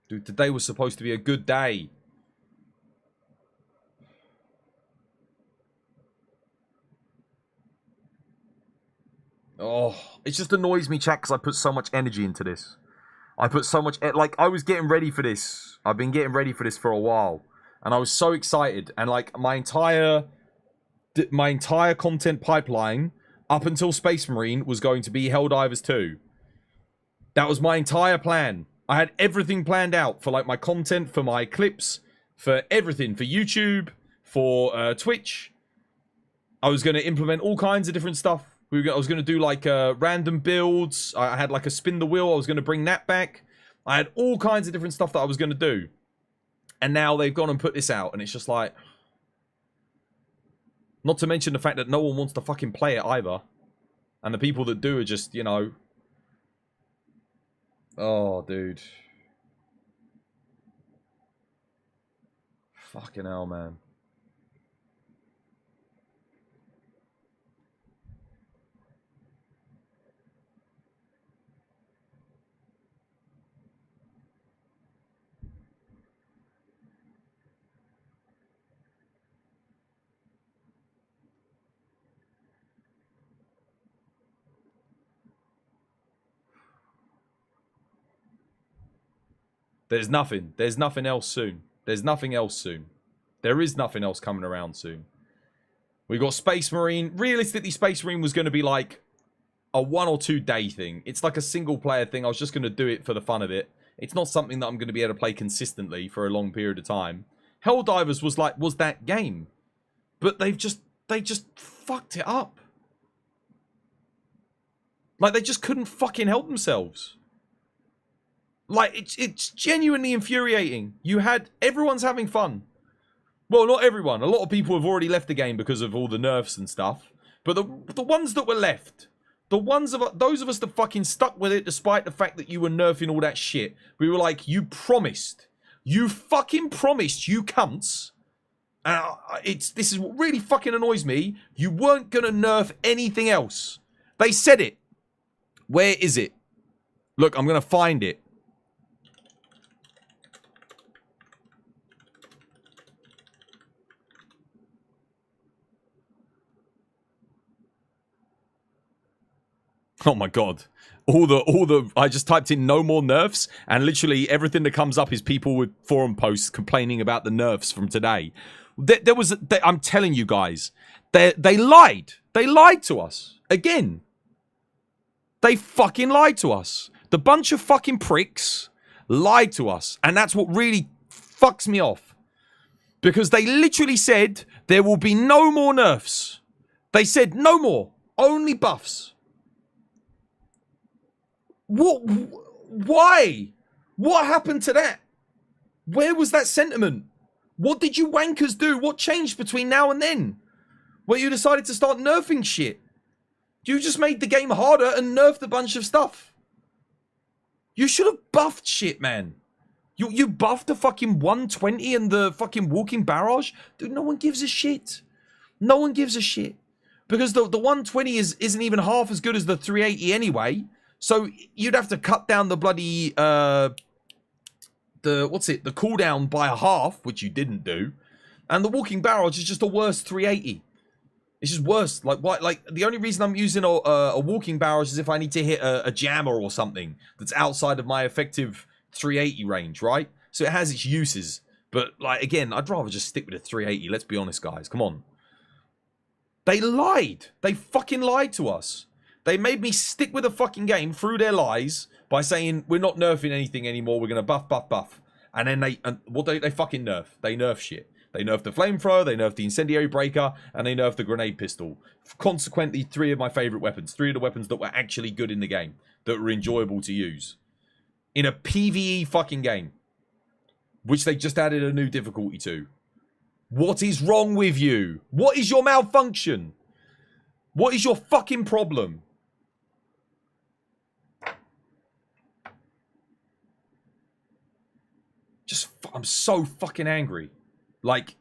S2: Dude, today was supposed to be a good day. Oh, it just annoys me, chat, because I put so much energy into this. I put so much... Like, I was getting ready for this. I've been getting ready for this for a while. And I was so excited. And, like, my entire content pipeline up until Space Marine was going to be Helldivers 2. That was my entire plan. I had everything planned out for, like, my content, for my clips, for everything. For YouTube, for Twitch. I was going to implement all kinds of different stuff. I was going to do, like, random builds. I had, like, a spin the wheel. I was going to bring that back. I had all kinds of different stuff that I was going to do. And now they've gone and put this out. And it's just like... Not to mention the fact that no one wants to fucking play it either. And the people that do are just, you know... Oh, dude. Fucking hell, man. There's nothing. There's nothing else soon. There's nothing else soon. There is nothing else coming around soon. We got Space Marine. Realistically, Space Marine was going to be like a 1 or 2 day thing. It's like a single player thing. I was just going to do it for the fun of it. It's not something that I'm going to be able to play consistently for a long period of time. Helldivers was that game. But they just fucked it up. Like, they just couldn't fucking help themselves. Like, it's genuinely infuriating. Everyone's having fun. Well, not everyone. A lot of people have already left the game because of all the nerfs and stuff. But the ones that were left, those of us that fucking stuck with it despite the fact that you were nerfing all that shit, we were like, you promised. You fucking promised, you cunts. And this is what really fucking annoys me. You weren't gonna nerf anything else. They said it. Where is it? Look, I'm gonna find it. Oh my god. I just typed in no more nerfs, and literally everything that comes up is people with forum posts complaining about the nerfs from today. I'm telling you guys, they lied. They lied to us. Again. They fucking lied to us. The bunch of fucking pricks lied to us. And that's what really fucks me off. Because they literally said there will be no more nerfs. They said no more, only buffs. What? Why? What happened to that? Where was that sentiment? What did you wankers do? What changed between now and then? Where you decided to start nerfing shit? You just made the game harder and nerfed a bunch of stuff. You should have buffed shit, man. You buffed the fucking 120 and the fucking walking barrage? Dude, no one gives a shit. No one gives a shit. Because the 120 isn't even half as good as the 380 anyway. So you'd have to cut down the bloody the cooldown by a half, which you didn't do. And the walking barrage is just a worse 380. It's just worse. Like why? Like the only reason I'm using a walking barrage is if I need to hit a jammer or something that's outside of my effective 380 range, right? So it has its uses. But like again, I'd rather just stick with a 380. Let's be honest, guys. Come on. They lied. They fucking lied to us. They made me stick with the fucking game through their lies by saying we're not nerfing anything anymore. We're gonna buff. And then they fucking nerf. They nerf shit. They nerfed the flamethrower, they nerfed the incendiary breaker, and they nerfed the grenade pistol. Consequently, 3 of my favorite weapons. 3 of the weapons that were actually good in the game. That were enjoyable to use. In a PvE fucking game. Which they just added a new difficulty to. What is wrong with you? What is your malfunction? What is your fucking problem? I'm so fucking angry. Like,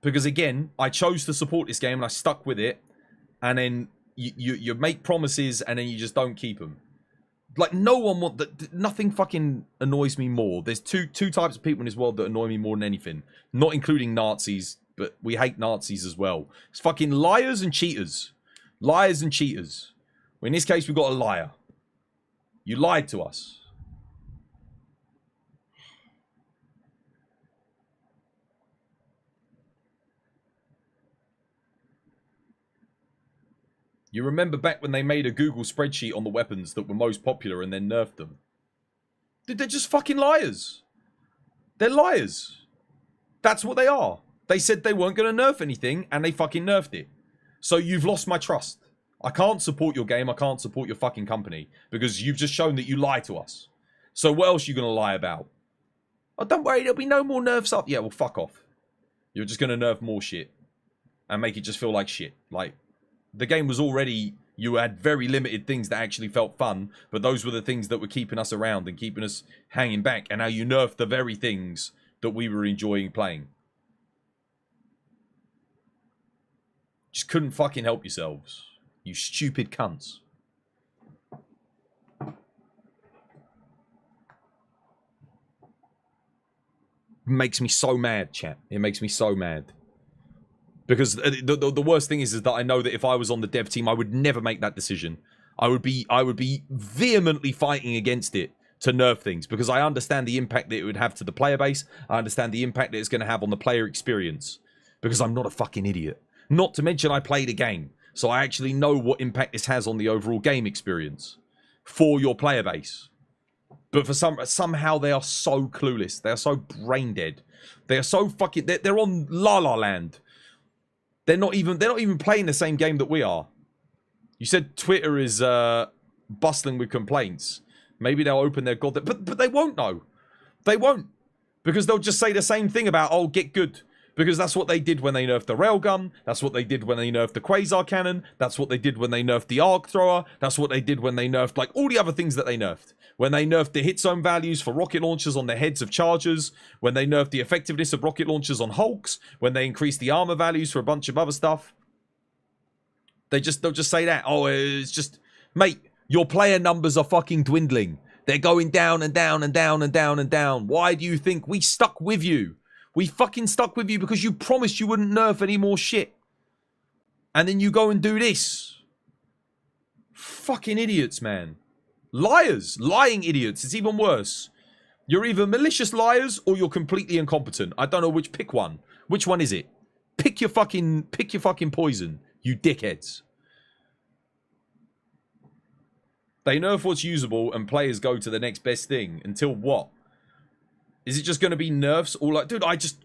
S2: because again, I chose to support this game and I stuck with it, and then you make promises and then you just don't keep them. Like, no one nothing fucking annoys me more. There's two types of people in this world that annoy me more than anything, not including Nazis, but we hate Nazis as well. It's fucking liars and cheaters. Liars and cheaters. Well, in this case, we've got a liar. You lied to us. You remember back when they made a Google spreadsheet on the weapons that were most popular and then nerfed them? Dude, they're just fucking liars. They're liars. That's what they are. They said they weren't going to nerf anything and they fucking nerfed it. So you've lost my trust. I can't support your game. I can't support your fucking company because you've just shown that you lie to us. So what else are you going to lie about? Oh, don't worry. There'll be no more nerfs up. Yeah, well, fuck off. You're just going to nerf more shit and make it just feel like shit. Like, the game was already, you had very limited things that actually felt fun, but those were the things that were keeping us around and keeping us hanging back, and now you nerfed the very things that we were enjoying playing. Just couldn't fucking help yourselves, you stupid cunts. Makes me so mad, chat. It makes me so mad. Because the worst thing is that I know that if I was on the dev team, I would never make that decision. I would be vehemently fighting against it to nerf things because I understand the impact that it would have to the player base. I understand the impact that it's going to have on the player experience because I'm not a fucking idiot. Not to mention I played a game, so I actually know what impact this has on the overall game experience for your player base. But for somehow they are so clueless. They are so brain dead. They are so fucking. They're on La La Land. They're not even playing the same game that we are. You said Twitter is bustling with complaints. Maybe they'll open their god, but they won't know. They won't, because they'll just say the same thing about, oh, get good, because that's what they did when they nerfed the railgun. That's what they did when they nerfed the quasar cannon. That's what they did when they nerfed the arc thrower. That's what they did when they nerfed like all the other things that they nerfed. When they nerfed the hit zone values for rocket launchers on the heads of chargers, when they nerfed the effectiveness of rocket launchers on hulks, when they increased the armor values for a bunch of other stuff. They'll just say that. Oh, it's just, mate, your player numbers are fucking dwindling. They're going down and down and down and down and down. Why do you think we stuck with you? We fucking stuck with you because you promised you wouldn't nerf any more shit. And then you go and do this. Fucking idiots, man. Liars. Lying idiots. It's even worse. You're either malicious liars or you're completely incompetent. I don't know which. Pick one. Which one is it? Pick your fucking poison, you dickheads. They nerf what's usable and players go to the next best thing. Until what? Is it just going to be nerfs? Or like, dude, I just...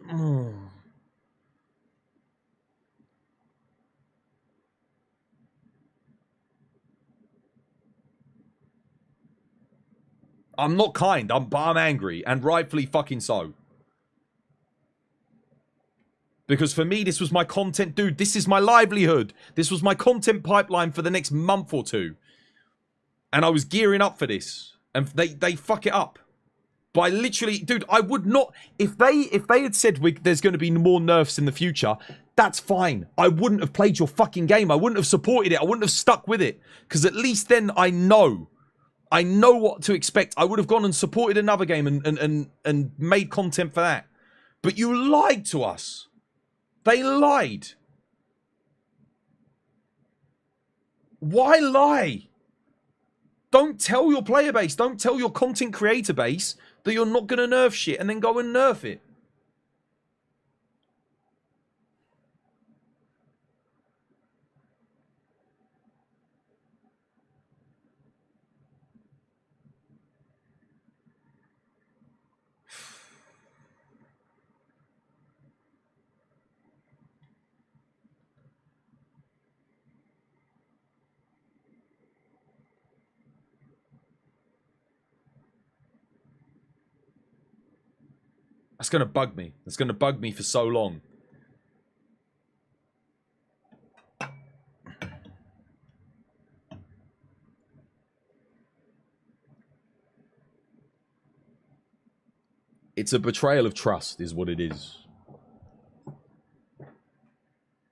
S2: I'm not kind, but I'm angry, and rightfully fucking so. Because for me, this was my content, dude. This is my livelihood. This was my content pipeline for the next month or two. And I was gearing up for this. And they fuck it up. By literally, dude, I would not, if they had said there's going to be more nerfs in the future, that's fine. I wouldn't have played your fucking game. I wouldn't have supported it. I wouldn't have stuck with it. Because at least then I know what to expect. I would have gone and supported another game and made content for that. But you lied to us. They lied. Why lie? Don't tell your player base, don't tell your content creator base that you're not going to nerf shit and then go and nerf it. That's going to bug me. That's going to bug me for so long. It's a betrayal of trust is what it is.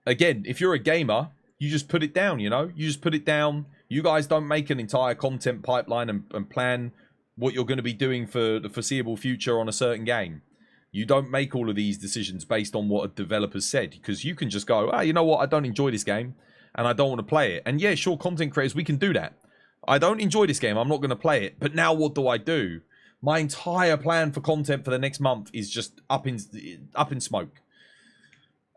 S2: Again, if you're a gamer, you just put it down, you know? You just put it down. You guys don't make an entire content pipeline and plan what you're going to be doing for the foreseeable future on a certain game. You don't make all of these decisions based on what a developer's said, because you can just go, you know what, I don't enjoy this game and I don't want to play it. And yeah, sure, content creators, we can do that. I don't enjoy this game, I'm not going to play it. But now what do? My entire plan for content for the next month is just up in smoke.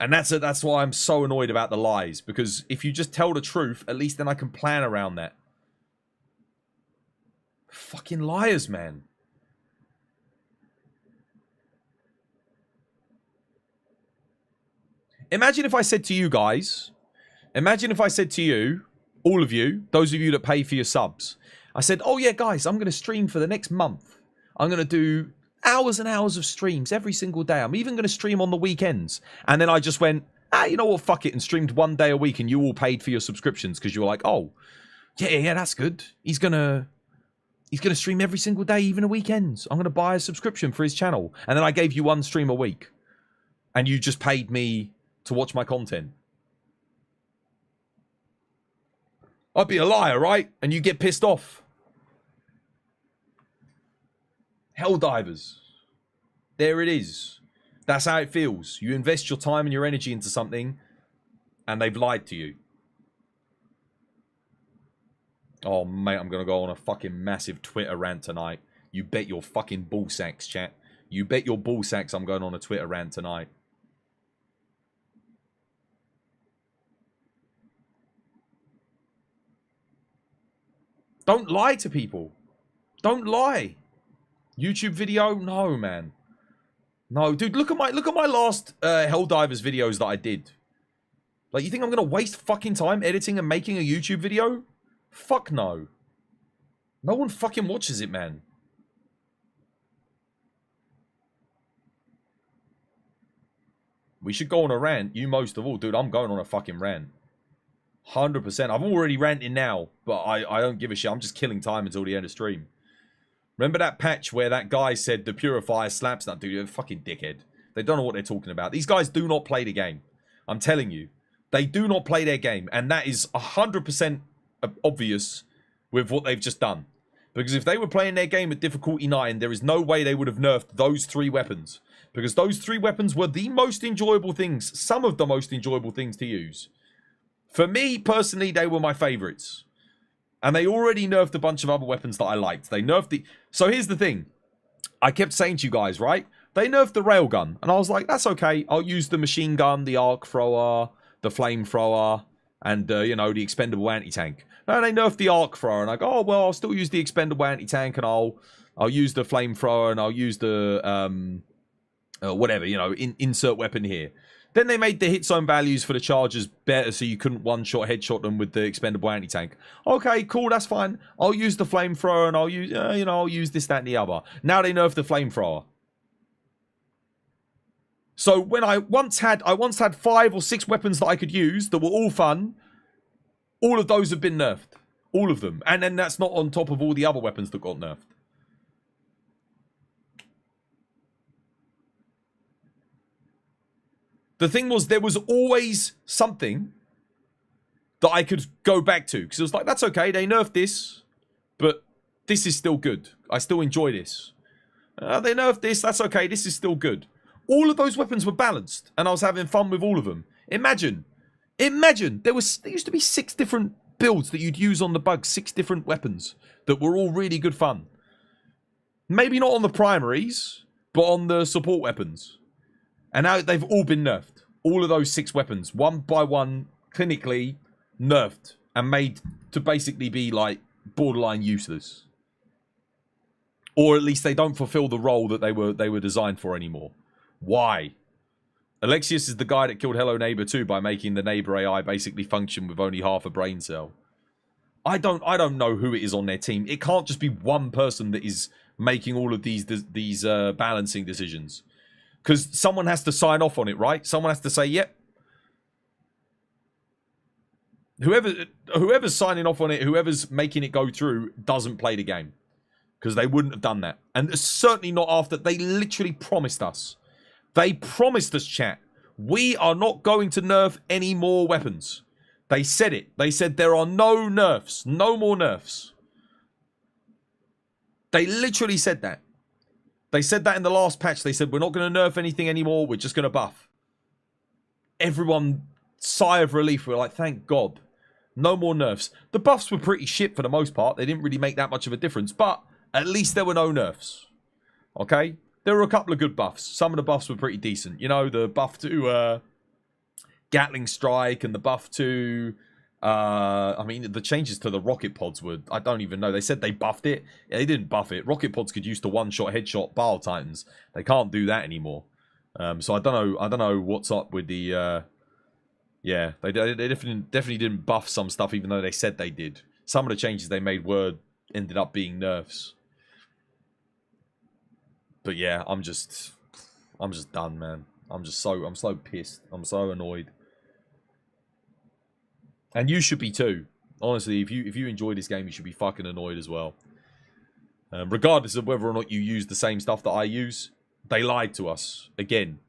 S2: And that's why I'm so annoyed about the lies, because if you just tell the truth, at least then I can plan around that. Fucking liars, man. Imagine if I said to you guys, imagine if I said to you, all of you, those of you that pay for your subs, I said, oh yeah, guys, I'm going to stream for the next month. I'm going to do hours and hours of streams every single day. I'm even going to stream on the weekends. And then I just went, you know what, fuck it, and streamed 1 day a week, and you all paid for your subscriptions because you were like, oh, yeah, that's good. He's going to stream every single day, even the weekends. I'm going to buy a subscription for his channel. And then I gave you 1 stream a week. And you just paid me to watch my content. I'd be a liar, right? And you get pissed off. Helldivers. There it is. That's how it feels. You invest your time and your energy into something, and they've lied to you. Oh, mate, I'm going to go on a fucking massive Twitter rant tonight. You bet your fucking ball sacks, chat. You bet your ball sacks I'm going on a Twitter rant tonight. Don't lie to people. Don't lie. YouTube video? No, man. No, dude, look at my last Helldivers videos that I did. Like, you think I'm going to waste fucking time editing and making a YouTube video? Fuck no. No one fucking watches it, man. We should go on a rant. You most of all. Dude, I'm going on a fucking rant. 100%. I'm already ranting now, but I don't give a shit. I'm just killing time until the end of stream. Remember that patch where that guy said the purifier slaps that dude? You're a fucking dickhead. They don't know what they're talking about. These guys do not play the game. I'm telling you. They do not play their game. And that is 100% obvious with what they've just done. Because if they were playing their game at difficulty 9, there is no way they would have nerfed those 3 weapons. Because those 3 weapons were the most enjoyable things. Some of the most enjoyable things to use. For me, personally, they were my favorites. And they already nerfed a bunch of other weapons that I liked. They nerfed the... So here's the thing. I kept saying to you guys, right? They nerfed the railgun. And I was like, that's okay. I'll use the machine gun, the arc thrower, the flamethrower, and, you know, the expendable anti-tank. No, they nerfed the arc thrower. And I go, oh, well, I'll still use the expendable anti-tank, and I'll use the flamethrower, and I'll use the... whatever, you know, insert weapon here. Then they made the hit zone values for the chargers better so you couldn't one-shot headshot them with the expendable anti-tank. Okay, cool, that's fine. I'll use the flamethrower and I'll use, I'll use this, that, and the other. Now they nerfed the flamethrower. So when I once had 5 or 6 weapons that I could use that were all fun. All of those have been nerfed. All of them. And then that's not on top of all the other weapons that got nerfed. The thing was, there was always something that I could go back to. Because it was like, that's okay, they nerfed this. But this is still good. I still enjoy this. They nerfed this, that's okay, this is still good. All of those weapons were balanced. And I was having fun with all of them. Imagine, there used to be 6 different builds that you'd use on the bug. 6 different weapons that were all really good fun. Maybe not on the primaries, but on the support weapons. And now they've all been nerfed. All of those 6 weapons, one by one, clinically nerfed and made to basically be like borderline useless. Or at least they don't fulfill the role that they were designed for anymore. Why? Alexius is the guy that killed Hello Neighbor 2 by making the neighbor AI basically function with only half a brain cell. I don't know who it is on their team. It can't just be one person that is making all of these balancing decisions. Because someone has to sign off on it, right? Someone has to say, yep. Whoever's signing off on it, whoever's making it go through, doesn't play the game. Because they wouldn't have done that. And certainly not after they literally promised us. They promised us, chat, we are not going to nerf any more weapons. They said it. They said there are no nerfs. No more nerfs. They literally said that. They said that in the last patch. They said, we're not going to nerf anything anymore. We're just going to buff. Everyone, sigh of relief. We're like, thank God. No more nerfs. The buffs were pretty shit for the most part. They didn't really make that much of a difference. But at least there were no nerfs. Okay? There were a couple of good buffs. Some of the buffs were pretty decent. You know, the buff to Gatling Strike and the buff to... I mean, the changes to the rocket pods were... I don't even know. They said they buffed it. Yeah, they didn't buff it. Rocket pods could use to one-shot, headshot Bile Titans. They can't do that anymore. So I don't know what's up with the... Yeah, they definitely didn't buff some stuff, even though they said they did. Some of the changes they made ended up being nerfs. But yeah, I'm just done, man. I'm so pissed. I'm so annoyed. And you should be too. Honestly, if you enjoy this game, you should be fucking annoyed as well. Regardless of whether or not you use the same stuff that I use, they lied to us again.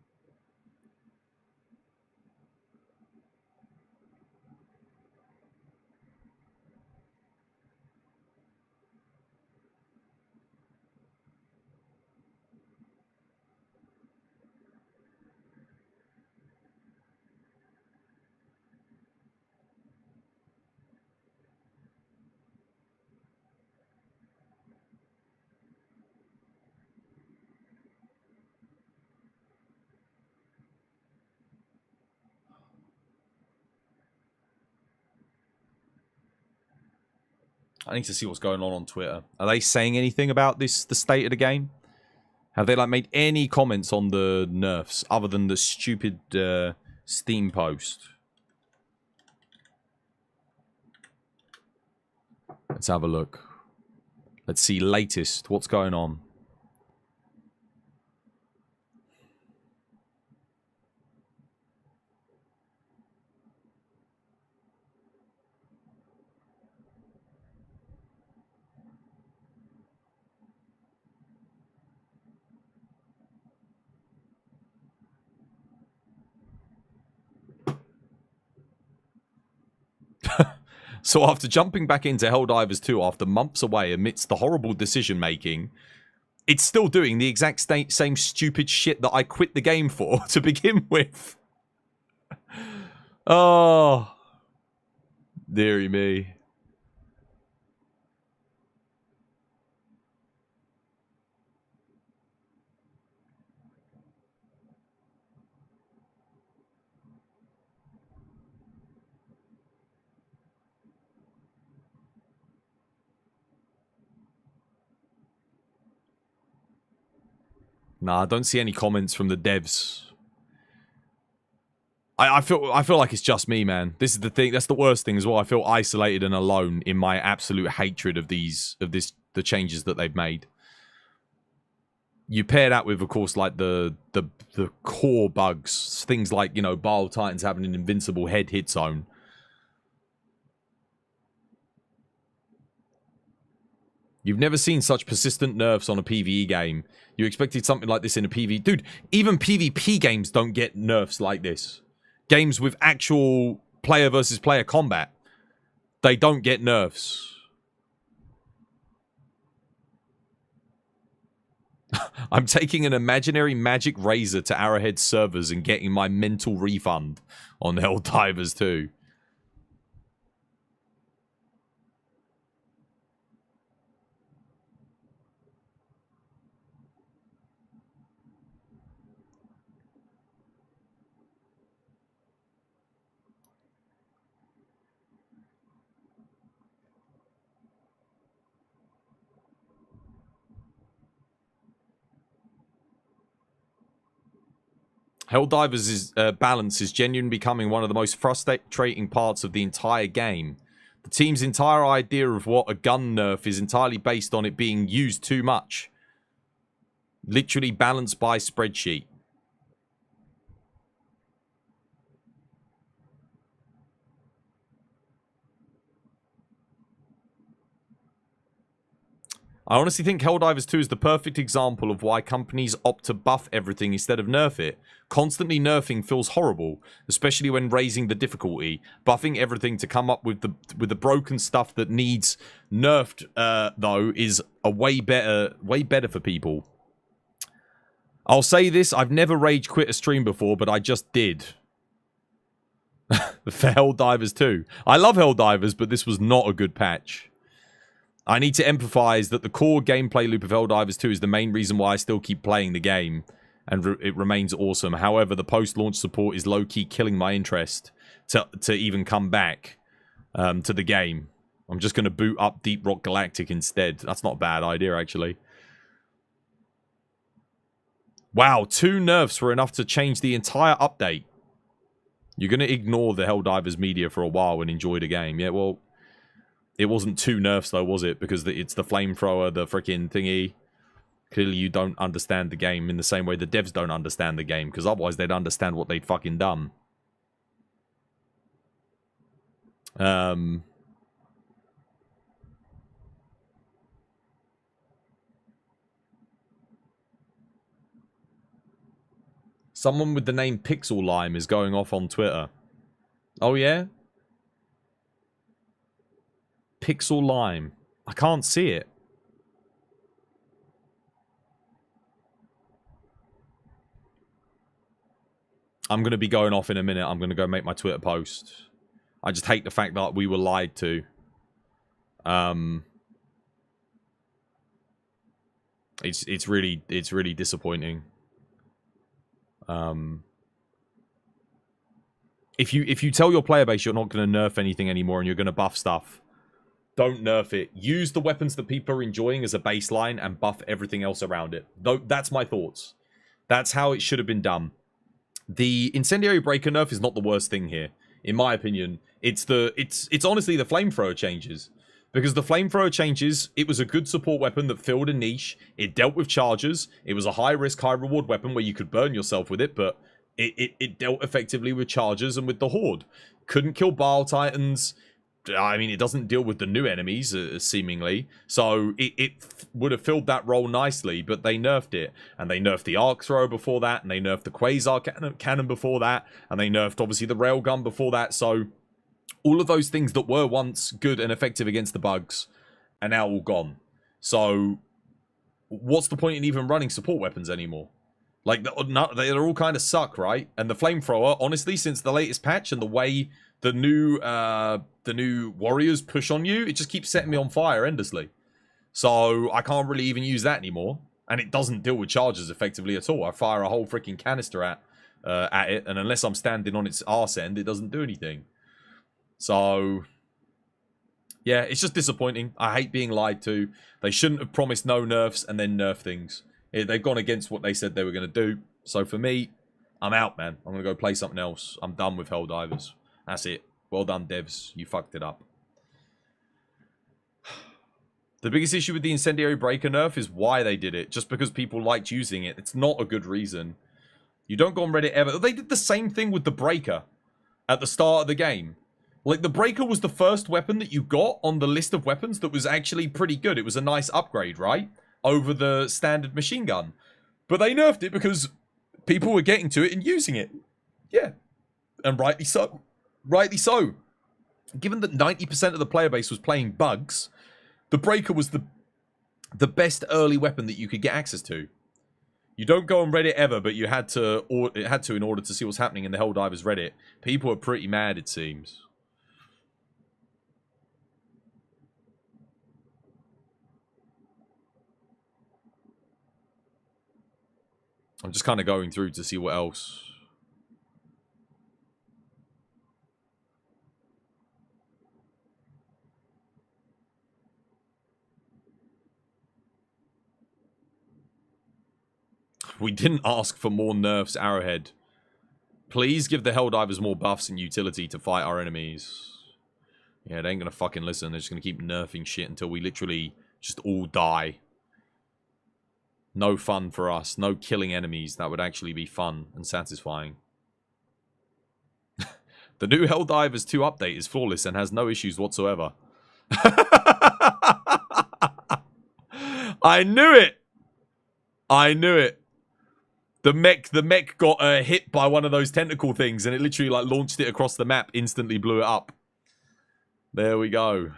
S2: I need to see what's going on Twitter. Are they saying anything about this, the state of the game? Have they like made any comments on the nerfs other than the stupid Steam post? Let's have a look. Let's see latest. What's going on? So after jumping back into Helldivers 2 after months away amidst the horrible decision making, it's still doing the exact same stupid shit that I quit the game for to begin with. Oh, dearie me. Nah, I don't see any comments from the devs. I feel like it's just me, man. This is the thing. That's the worst thing as well. I feel isolated and alone in my absolute hatred of the changes that they've made. You pair that with, of course, like the core bugs, things like, you know, Bile Titans having an invincible head hit zone. You've never seen such persistent nerfs on a PvE game. You expected something like this in a PvE. Dude, even PvP games don't get nerfs like this. Games with actual player versus player combat, they don't get nerfs. I'm taking an imaginary magic razor to Arrowhead servers and getting my mental refund on Helldivers 2. Helldivers' balance is genuinely becoming one of the most frustrating parts of the entire game. The team's entire idea of what a gun nerf is entirely based on it being used too much. Literally balanced by spreadsheet. I honestly think Helldivers 2 is the perfect example of why companies opt to buff everything instead of nerf it. Constantly nerfing feels horrible, especially when raising the difficulty. Buffing everything to come up with the broken stuff that needs nerfed, though, is a way better for people. I'll say this, I've never rage quit a stream before, but I just did. For Helldivers 2. I love Helldivers, but this was not a good patch. I need to empathize that the core gameplay loop of Helldivers 2 is the main reason why I still keep playing the game, and it remains awesome. However, the post-launch support is low-key killing my interest to even come back to the game. I'm just going to boot up Deep Rock Galactic instead. That's not a bad idea, actually. Wow, 2 nerfs were enough to change the entire update. You're going to ignore the Helldivers media for a while and enjoy the game. Yeah, well... It wasn't 2 nerfs, though, was it? Because it's the flamethrower, the freaking thingy. Clearly, you don't understand the game in the same way the devs don't understand the game. Because otherwise, they'd understand what they'd fucking done. Someone with the name Pixel Lime is going off on Twitter. Oh, yeah? Pixel Lime. I can't see it. I'm going to be going off in a minute. I'm going to go make my Twitter post. I just hate the fact that we were lied to. It's really disappointing. If you tell your player base you're not going to nerf anything anymore and you're going to buff stuff, don't nerf it. Use the weapons that people are enjoying as a baseline and buff everything else around it. Though that's my thoughts. That's how it should have been done. The Incendiary Breaker nerf is not the worst thing here, in my opinion. It's honestly the flamethrower changes. Because the flamethrower changes, it was a good support weapon that filled a niche. It dealt with charges. It was a high risk, high reward weapon where you could burn yourself with it, but it dealt effectively with charges and with the Horde. Couldn't kill Bile Titans. I mean, it doesn't deal with the new enemies, seemingly. So it would have filled that role nicely, but they nerfed it. And they nerfed the Arc Thrower before that, and they nerfed the Quasar Cannon before that, and they nerfed, obviously, the Railgun before that. So all of those things that were once good and effective against the bugs are now all gone. So what's the point in even running support weapons anymore? Like, they're all kind of suck, right? And the Flamethrower, honestly, since the latest patch and the way the new warriors push on you, it just keeps setting me on fire endlessly. So I can't really even use that anymore. And it doesn't deal with charges effectively at all. I fire a whole freaking canister at it, and unless I'm standing on its arse end, it doesn't do anything. So yeah, it's just disappointing. I hate being lied to. They shouldn't have promised no nerfs and then nerf things. They've gone against what they said they were going to do. So for me, I'm out, man. I'm gonna go play something else. I'm done with Helldivers. That's it. Well done, devs. You fucked it up. The biggest issue with the incendiary breaker nerf is why they did it. Just because people liked using it. It's not a good reason. You don't go on Reddit ever. They did the same thing with the breaker at the start of the game. Like, the breaker was the first weapon that you got on the list of weapons that was actually pretty good. It was a nice upgrade, right? Over the standard machine gun. But they nerfed it because people were getting to it and using it. Yeah. And rightly so. Rightly so. Given that 90% of the player base was playing bugs, the breaker was the best early weapon that you could get access to. You don't go on Reddit ever, but you had to in order to see what's happening in the Helldivers Reddit. People are pretty mad, it seems. I'm just kind of going through to see what else. We didn't ask for more nerfs, Arrowhead. Please give the Helldivers more buffs and utility to fight our enemies. Yeah, they ain't gonna fucking listen. They're just gonna keep nerfing shit until we literally just all die. No fun for us. No killing enemies. That would actually be fun and satisfying. The new Helldivers 2 update is flawless and has no issues whatsoever. I knew it! I knew it. The mech got hit by one of those tentacle things and it literally like launched it across the map, instantly blew it up. There we go.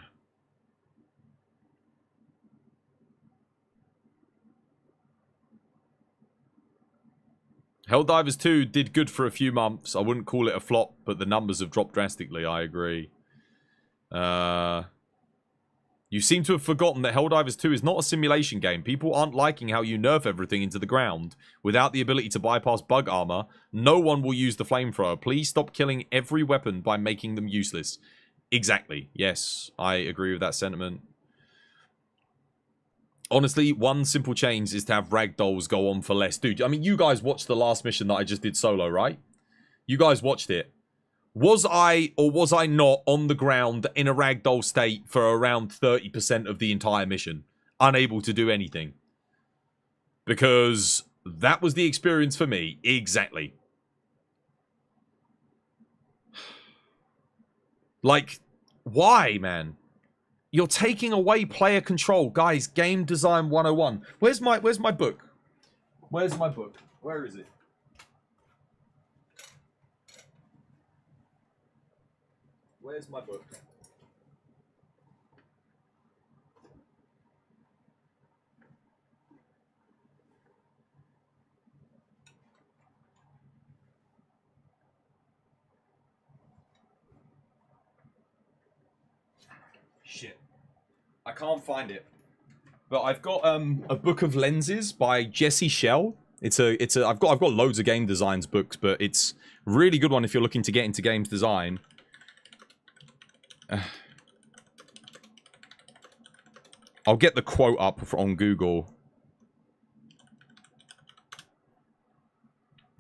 S2: Helldivers 2 did good for a few months. I wouldn't call it a flop, but the numbers have dropped drastically, I agree. You seem to have forgotten that Helldivers 2 is not a simulation game. People aren't liking how you nerf everything into the ground. Without the ability to bypass bug armor, no one will use the flamethrower. Please stop killing every weapon by making them useless. Exactly. Yes, I agree with that sentiment. Honestly, one simple change is to have ragdolls go on for less. Dude, I mean, you guys watched the last mission that I just did solo, right? You guys watched it. Was I or was I not on the ground in a ragdoll state for around 30% of the entire mission? Unable to do anything. Because that was the experience for me. Exactly. Like, why, man? You're taking away player control. Guys, game design 101. Where's my book? Where's my book? Where is it? Where's my book? Shit. I can't find it. But I've got a book of lenses by Jesse Shell. I've got loads of game designs books, but it's a really good one if you're looking to get into games design. I'll get the quote up on Google.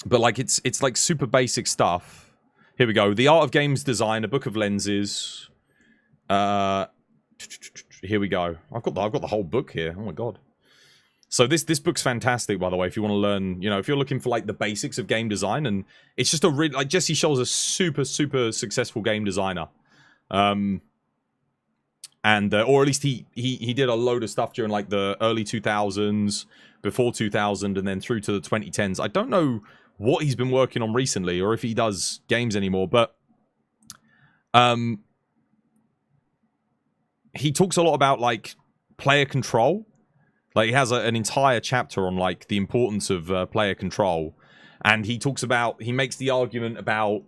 S2: But like it's like super basic stuff. Here we go. The Art of Games Design, a book of lenses. Here we go. I've got the whole book here. Oh my god. So this book's fantastic, by the way, if you want to learn, you know, if you're looking for like the basics of game design, and it's just a really, like, Jesse Shell's a super successful game designer. Or at least he did a load of stuff during like the early 2000s, before 2000, and then through to the 2010s. I don't know what he's been working on recently, or if he does games anymore, but he talks a lot about like player control. Like he has an entire chapter on like the importance of player control, and he makes the argument about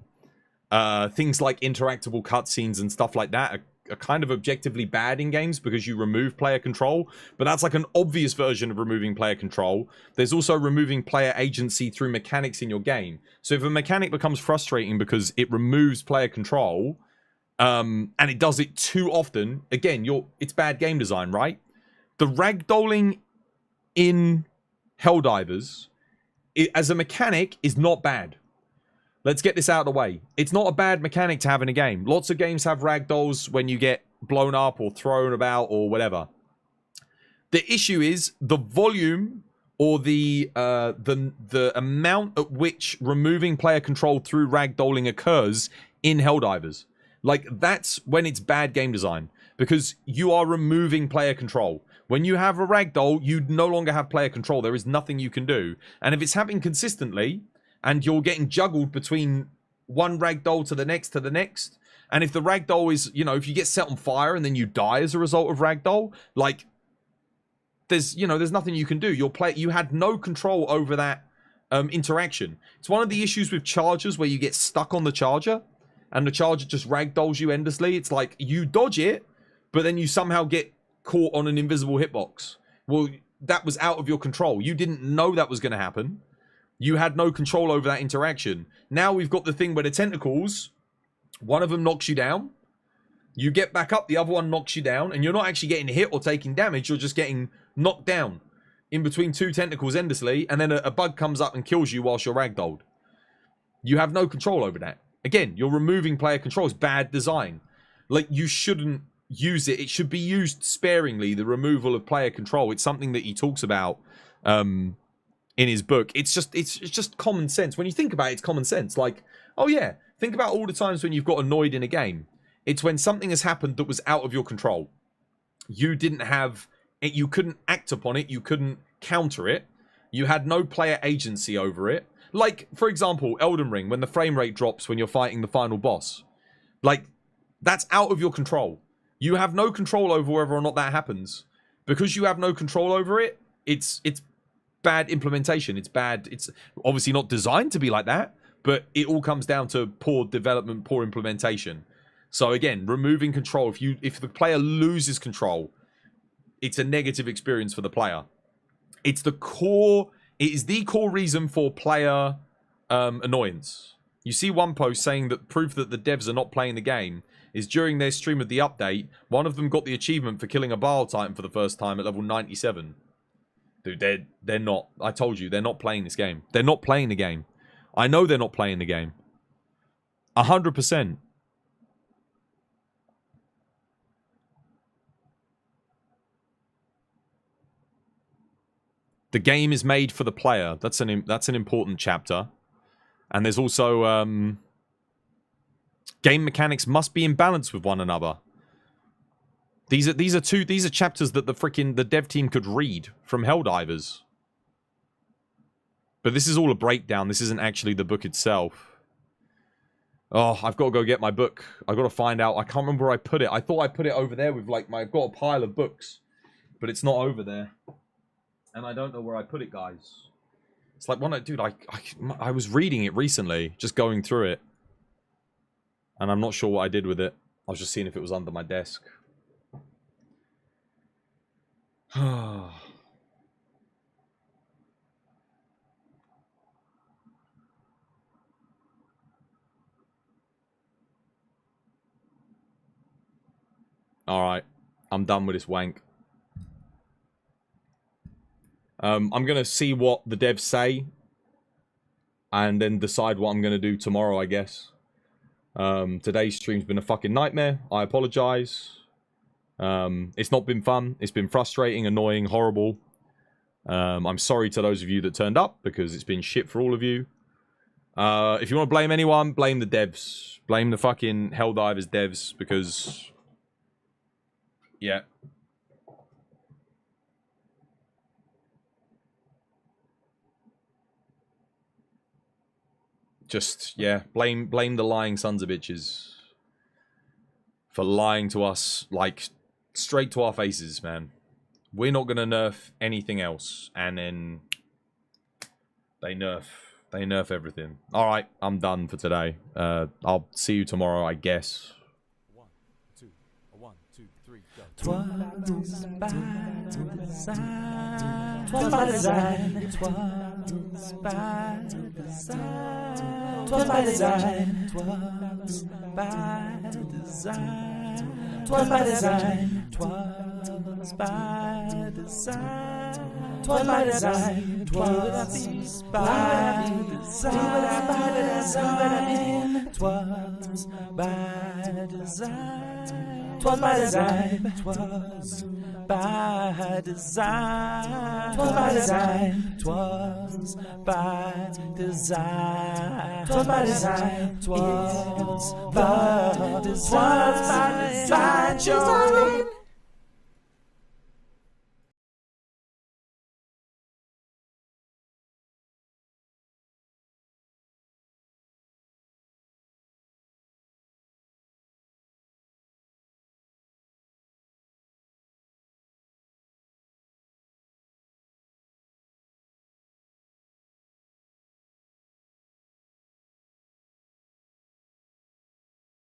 S2: things like interactable cutscenes and stuff like that are kind of objectively bad in games because you remove player control, but that's like an obvious version of removing player control. There's also removing player agency through mechanics in your game. So if a mechanic becomes frustrating because it removes player control, and it does it too often, again, it's bad game design, right? The ragdolling in Helldivers, as a mechanic, is not bad. Let's get this out of the way. It's not a bad mechanic to have in a game. Lots of games have ragdolls when you get blown up or thrown about or whatever. The issue is the volume or the amount at which removing player control through ragdolling occurs in Helldivers. Like, that's when it's bad game design, because you are removing player control. When you have a ragdoll, you no longer have player control. There is nothing you can do. And if it's happening consistently, and you're getting juggled between one ragdoll to the next, and if the ragdoll is, you know, if you get set on fire and then you die as a result of ragdoll, like, there's nothing you can do. You had no control over that interaction. It's one of the issues with chargers where you get stuck on the charger, and the charger just ragdolls you endlessly. It's like, you dodge it, but then you somehow get caught on an invisible hitbox. Well, that was out of your control. You didn't know that was going to happen. You had no control over that interaction. Now we've got the thing where the tentacles, one of them knocks you down. You get back up, the other one knocks you down, and you're not actually getting hit or taking damage. You're just getting knocked down in between two tentacles endlessly, and then a bug comes up and kills you whilst you're ragdolled. You have no control over that. Again, you're removing player control. It's bad design. Like, you shouldn't use it. It should be used sparingly, the removal of player control. It's something that he talks about in his book. It's just common sense. When you think about it, it's common sense. Like, oh yeah, think about all the times when you've got annoyed in a game. It's when something has happened that was out of your control. You didn't have it, you couldn't act upon it, you couldn't counter it. You had no player agency over it. Like, for example, Elden Ring, when the frame rate drops when you're fighting the final boss. Like, that's out of your control. You have no control over whether or not that happens. Because you have no control over it, it's bad implementation. It's bad. It's obviously not designed to be like that, but it all comes down to poor development, poor implementation. So again, removing control. If the player loses control, it's a negative experience for the player. It is the core reason for player annoyance. You see one post saying that proof that the devs are not playing the game is during their stream of the update, one of them got the achievement for killing a Baal Titan for the first time at level 97. Dude, they're not. I told you, they're not playing this game. They're not playing the game. I know they're not playing the game. 100%. The game is made for the player. That's an important chapter. And there's also game mechanics must be in balance with one another. These are chapters that the dev team could read from Helldivers. But this is all a breakdown. This isn't actually the book itself. Oh, I've got to go get my book. I've got to find out. I can't remember where I put it. I thought I put it over there with like I've got a pile of books, but it's not over there. And I don't know where I put it, guys. It's like dude, I was reading it recently, just going through it. And I'm not sure what I did with it. I was just seeing if it was under my desk. Alright. I'm done with this wank. I'm going to see what the devs say. And then decide what I'm going to do tomorrow, I guess. Today's stream's been a fucking nightmare. I apologize. It's not been fun. It's been frustrating, annoying, horrible. I'm sorry to those of you that turned up, because it's been shit for all of you. If you want to blame anyone, blame the devs. Blame the fucking Helldivers devs, because... yeah. Just, yeah, blame the lying sons of bitches for lying to us, like, straight to our faces, man. We're not gonna nerf anything else, and then they nerf everything. All right, I'm done for today. I'll see you tomorrow, I guess.
S1: 1, 2, 1, 2, 3, go. 'Twas by design. 'Twas by design. 'Twas by design. 'Twas by design. 'Twas by design. 'Twas by design. 'Twas by design.
S17: 'twas by design, 'twas by design, 'twas by design, 'twas by design, 'twas by design, 'twas by design, 'twas by design, 'twas by design, 'twas by design, 'twas by design,